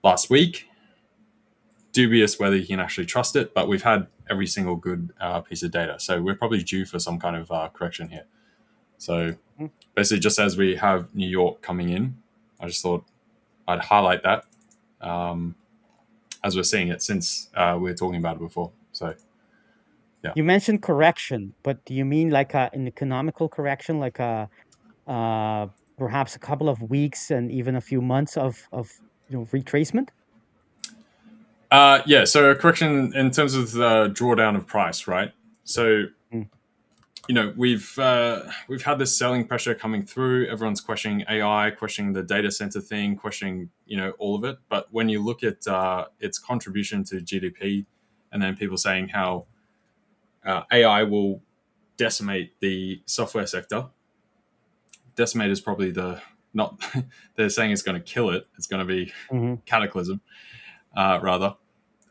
S3: last week. Dubious whether you can actually trust it, but we've had every single good piece of data. So we're probably due for some kind of correction here. So basically, just as we have New York coming in, I just thought I'd highlight that. as we're seeing it since we were talking about it before. So, yeah.
S7: You mentioned correction, but do you mean like an economical correction, like perhaps a couple of weeks and even a few months of retracement?
S3: Yeah, so a correction in terms of the drawdown of price, right? So, we've had this selling pressure coming through. Everyone's questioning AI, questioning the data center thing, questioning all of it. But when you look at its contribution to GDP, and then people saying how AI will decimate the software sector. Decimate is probably not. They're saying it's going to kill it. It's going to be cataclysm, rather.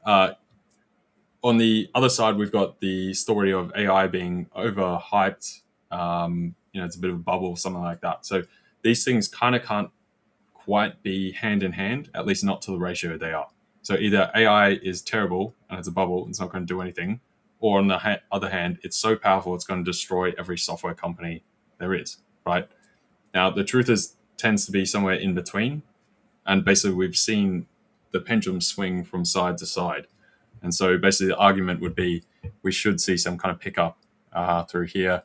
S3: On the other side, we've got the story of AI being overhyped. It's a bit of a bubble, something like that. So these things kind of can't quite be hand in hand, at least not to the ratio they are. So either AI is terrible and it's a bubble, it's not going to do anything, or on the other hand, it's so powerful it's going to destroy every software company there is, right? Now, the truth tends to be somewhere in between. And basically, we've seen the pendulum swing from side to side. And so basically the argument would be we should see some kind of pickup through here.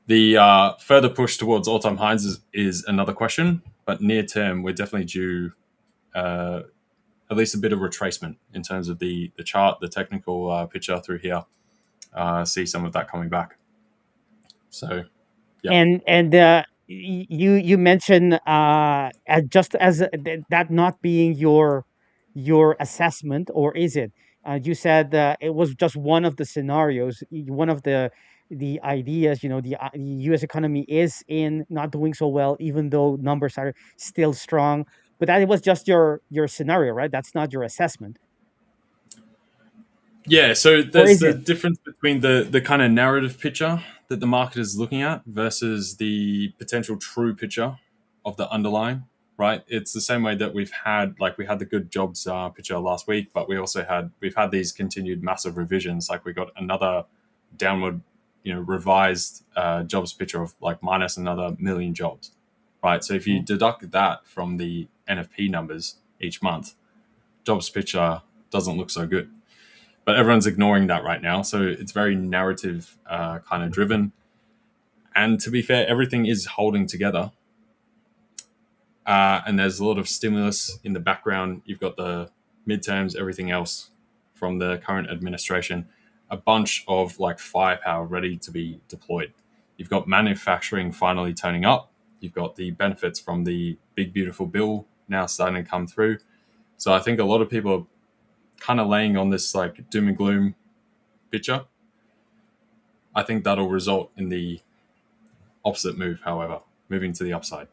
S3: The further push towards all-time highs is another question, but near term, we're definitely due at least a bit of retracement in terms of the chart, the technical picture through here. See some of that coming back. So, yeah.
S7: And you mentioned just as that not being your assessment, or is it? You said it was just one of the scenarios, one of the ideas. The U.S. economy is not doing so well, even though numbers are still strong. But that was just your scenario, right? That's not your assessment.
S3: Yeah, so there's the difference between the kind of narrative picture that the market is looking at versus the potential true picture of the underlying, right? It's the same way that we had the good jobs picture last week, but we've had these continued massive revisions. Like we got another downward, revised jobs picture of like minus another million jobs, right? So if you deduct that from the NFP numbers each month, jobs picture doesn't look so good. But everyone's ignoring that right now. So it's very narrative kind of driven. And to be fair, everything is holding together. And there's a lot of stimulus in the background. You've got the midterms, everything else from the current administration, a bunch of like firepower ready to be deployed. You've got manufacturing finally turning up. You've got the benefits from the big, beautiful bill now starting to come through. So I think a lot of people are kind of laying on this like doom and gloom picture. I think that'll result in the opposite move, however, moving to the upside.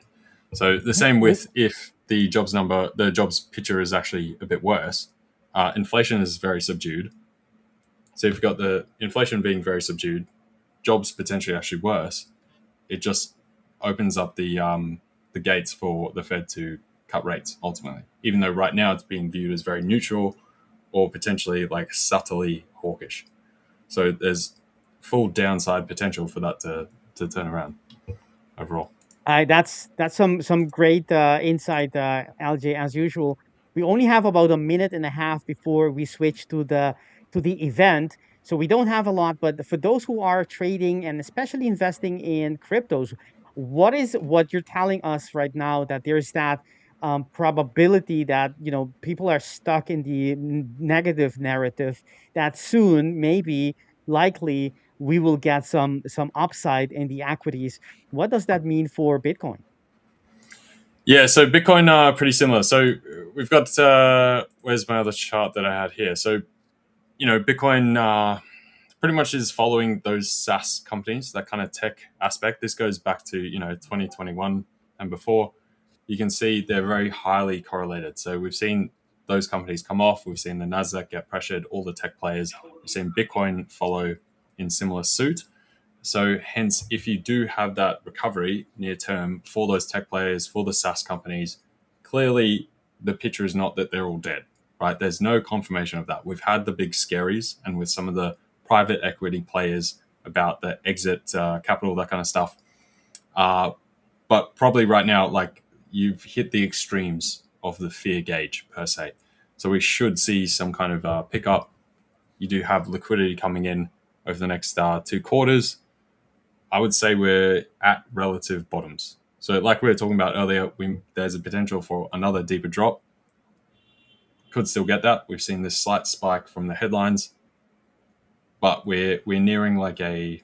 S3: So the same with if the jobs picture is actually a bit worse, inflation is very subdued. So if you've got the inflation being very subdued, jobs potentially actually worse, it just opens up the gates for the Fed to cut rates ultimately, even though right now it's being viewed as very neutral or potentially like subtly hawkish. So there's full downside potential for that to turn around overall.
S7: That's some great insight, LJ, as usual. We only have about a minute and a half before we switch to the event. So we don't have a lot, but for those who are trading and especially investing in cryptos, what you're telling us right now, that there's that probability that people are stuck in the negative narrative, that soon, maybe, likely, we will get some upside in the equities. What does that mean for Bitcoin?
S3: Yeah, so Bitcoin are pretty similar. So we've got where's my other chart that I had here? So Bitcoin pretty much is following those SaaS companies, that kind of tech aspect. This goes back to 2021 and before. You can see they're very highly correlated. So we've seen those companies come off. We've seen the NASDAQ get pressured, all the tech players. We've seen Bitcoin follow in similar suit. So hence, if you do have that recovery near term for those tech players, for the SaaS companies, clearly the picture is not that they're all dead, right? There's no confirmation of that. We've had the big scaries and with some of the private equity players about the exit capital, that kind of stuff. But probably right now, like, you've hit the extremes of the fear gauge per se. So we should see some kind of pickup. You do have liquidity coming in over the next 2 quarters. I would say we're at relative bottoms. So like we were talking about earlier, there's a potential for another deeper drop. Could still get that. We've seen this slight spike from the headlines, but we're nearing like a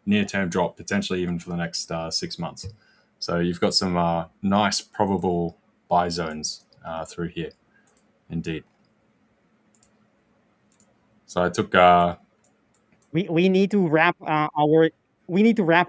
S3: near-term drop, potentially even for the next 6 months. So you've got some nice probable buy zones through here, indeed. So I took.
S7: We need to wrap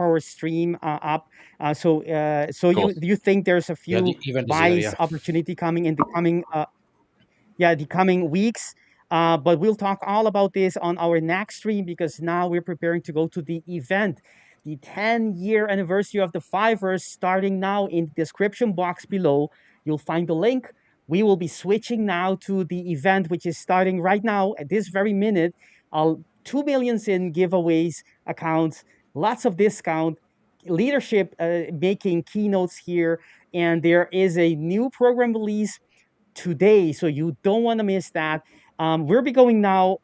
S7: our stream up. So do you think there's a
S8: Yeah,
S7: few
S8: the event is here.
S7: buys
S8: Yeah.
S7: opportunity coming in the coming weeks? But we'll talk all about this on our next stream, because now we're preparing to go to the event, the 10-year anniversary of the Fivers, starting now. In the description box below, you'll find the link. We will be switching now to the event, which is starting right now at this very minute. 2 million in giveaways, accounts, lots of discount, leadership making keynotes here, and there is a new program release today, so you don't want to miss that. We'll be going now.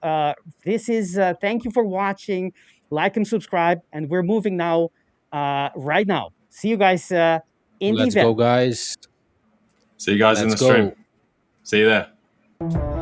S7: This is thank you for watching. Like and subscribe, and we're moving now right now. See you guys in the
S8: Let's
S7: event.
S8: go, guys.
S3: See you guys in
S8: Let's
S3: the stream.
S8: go.
S3: See you there.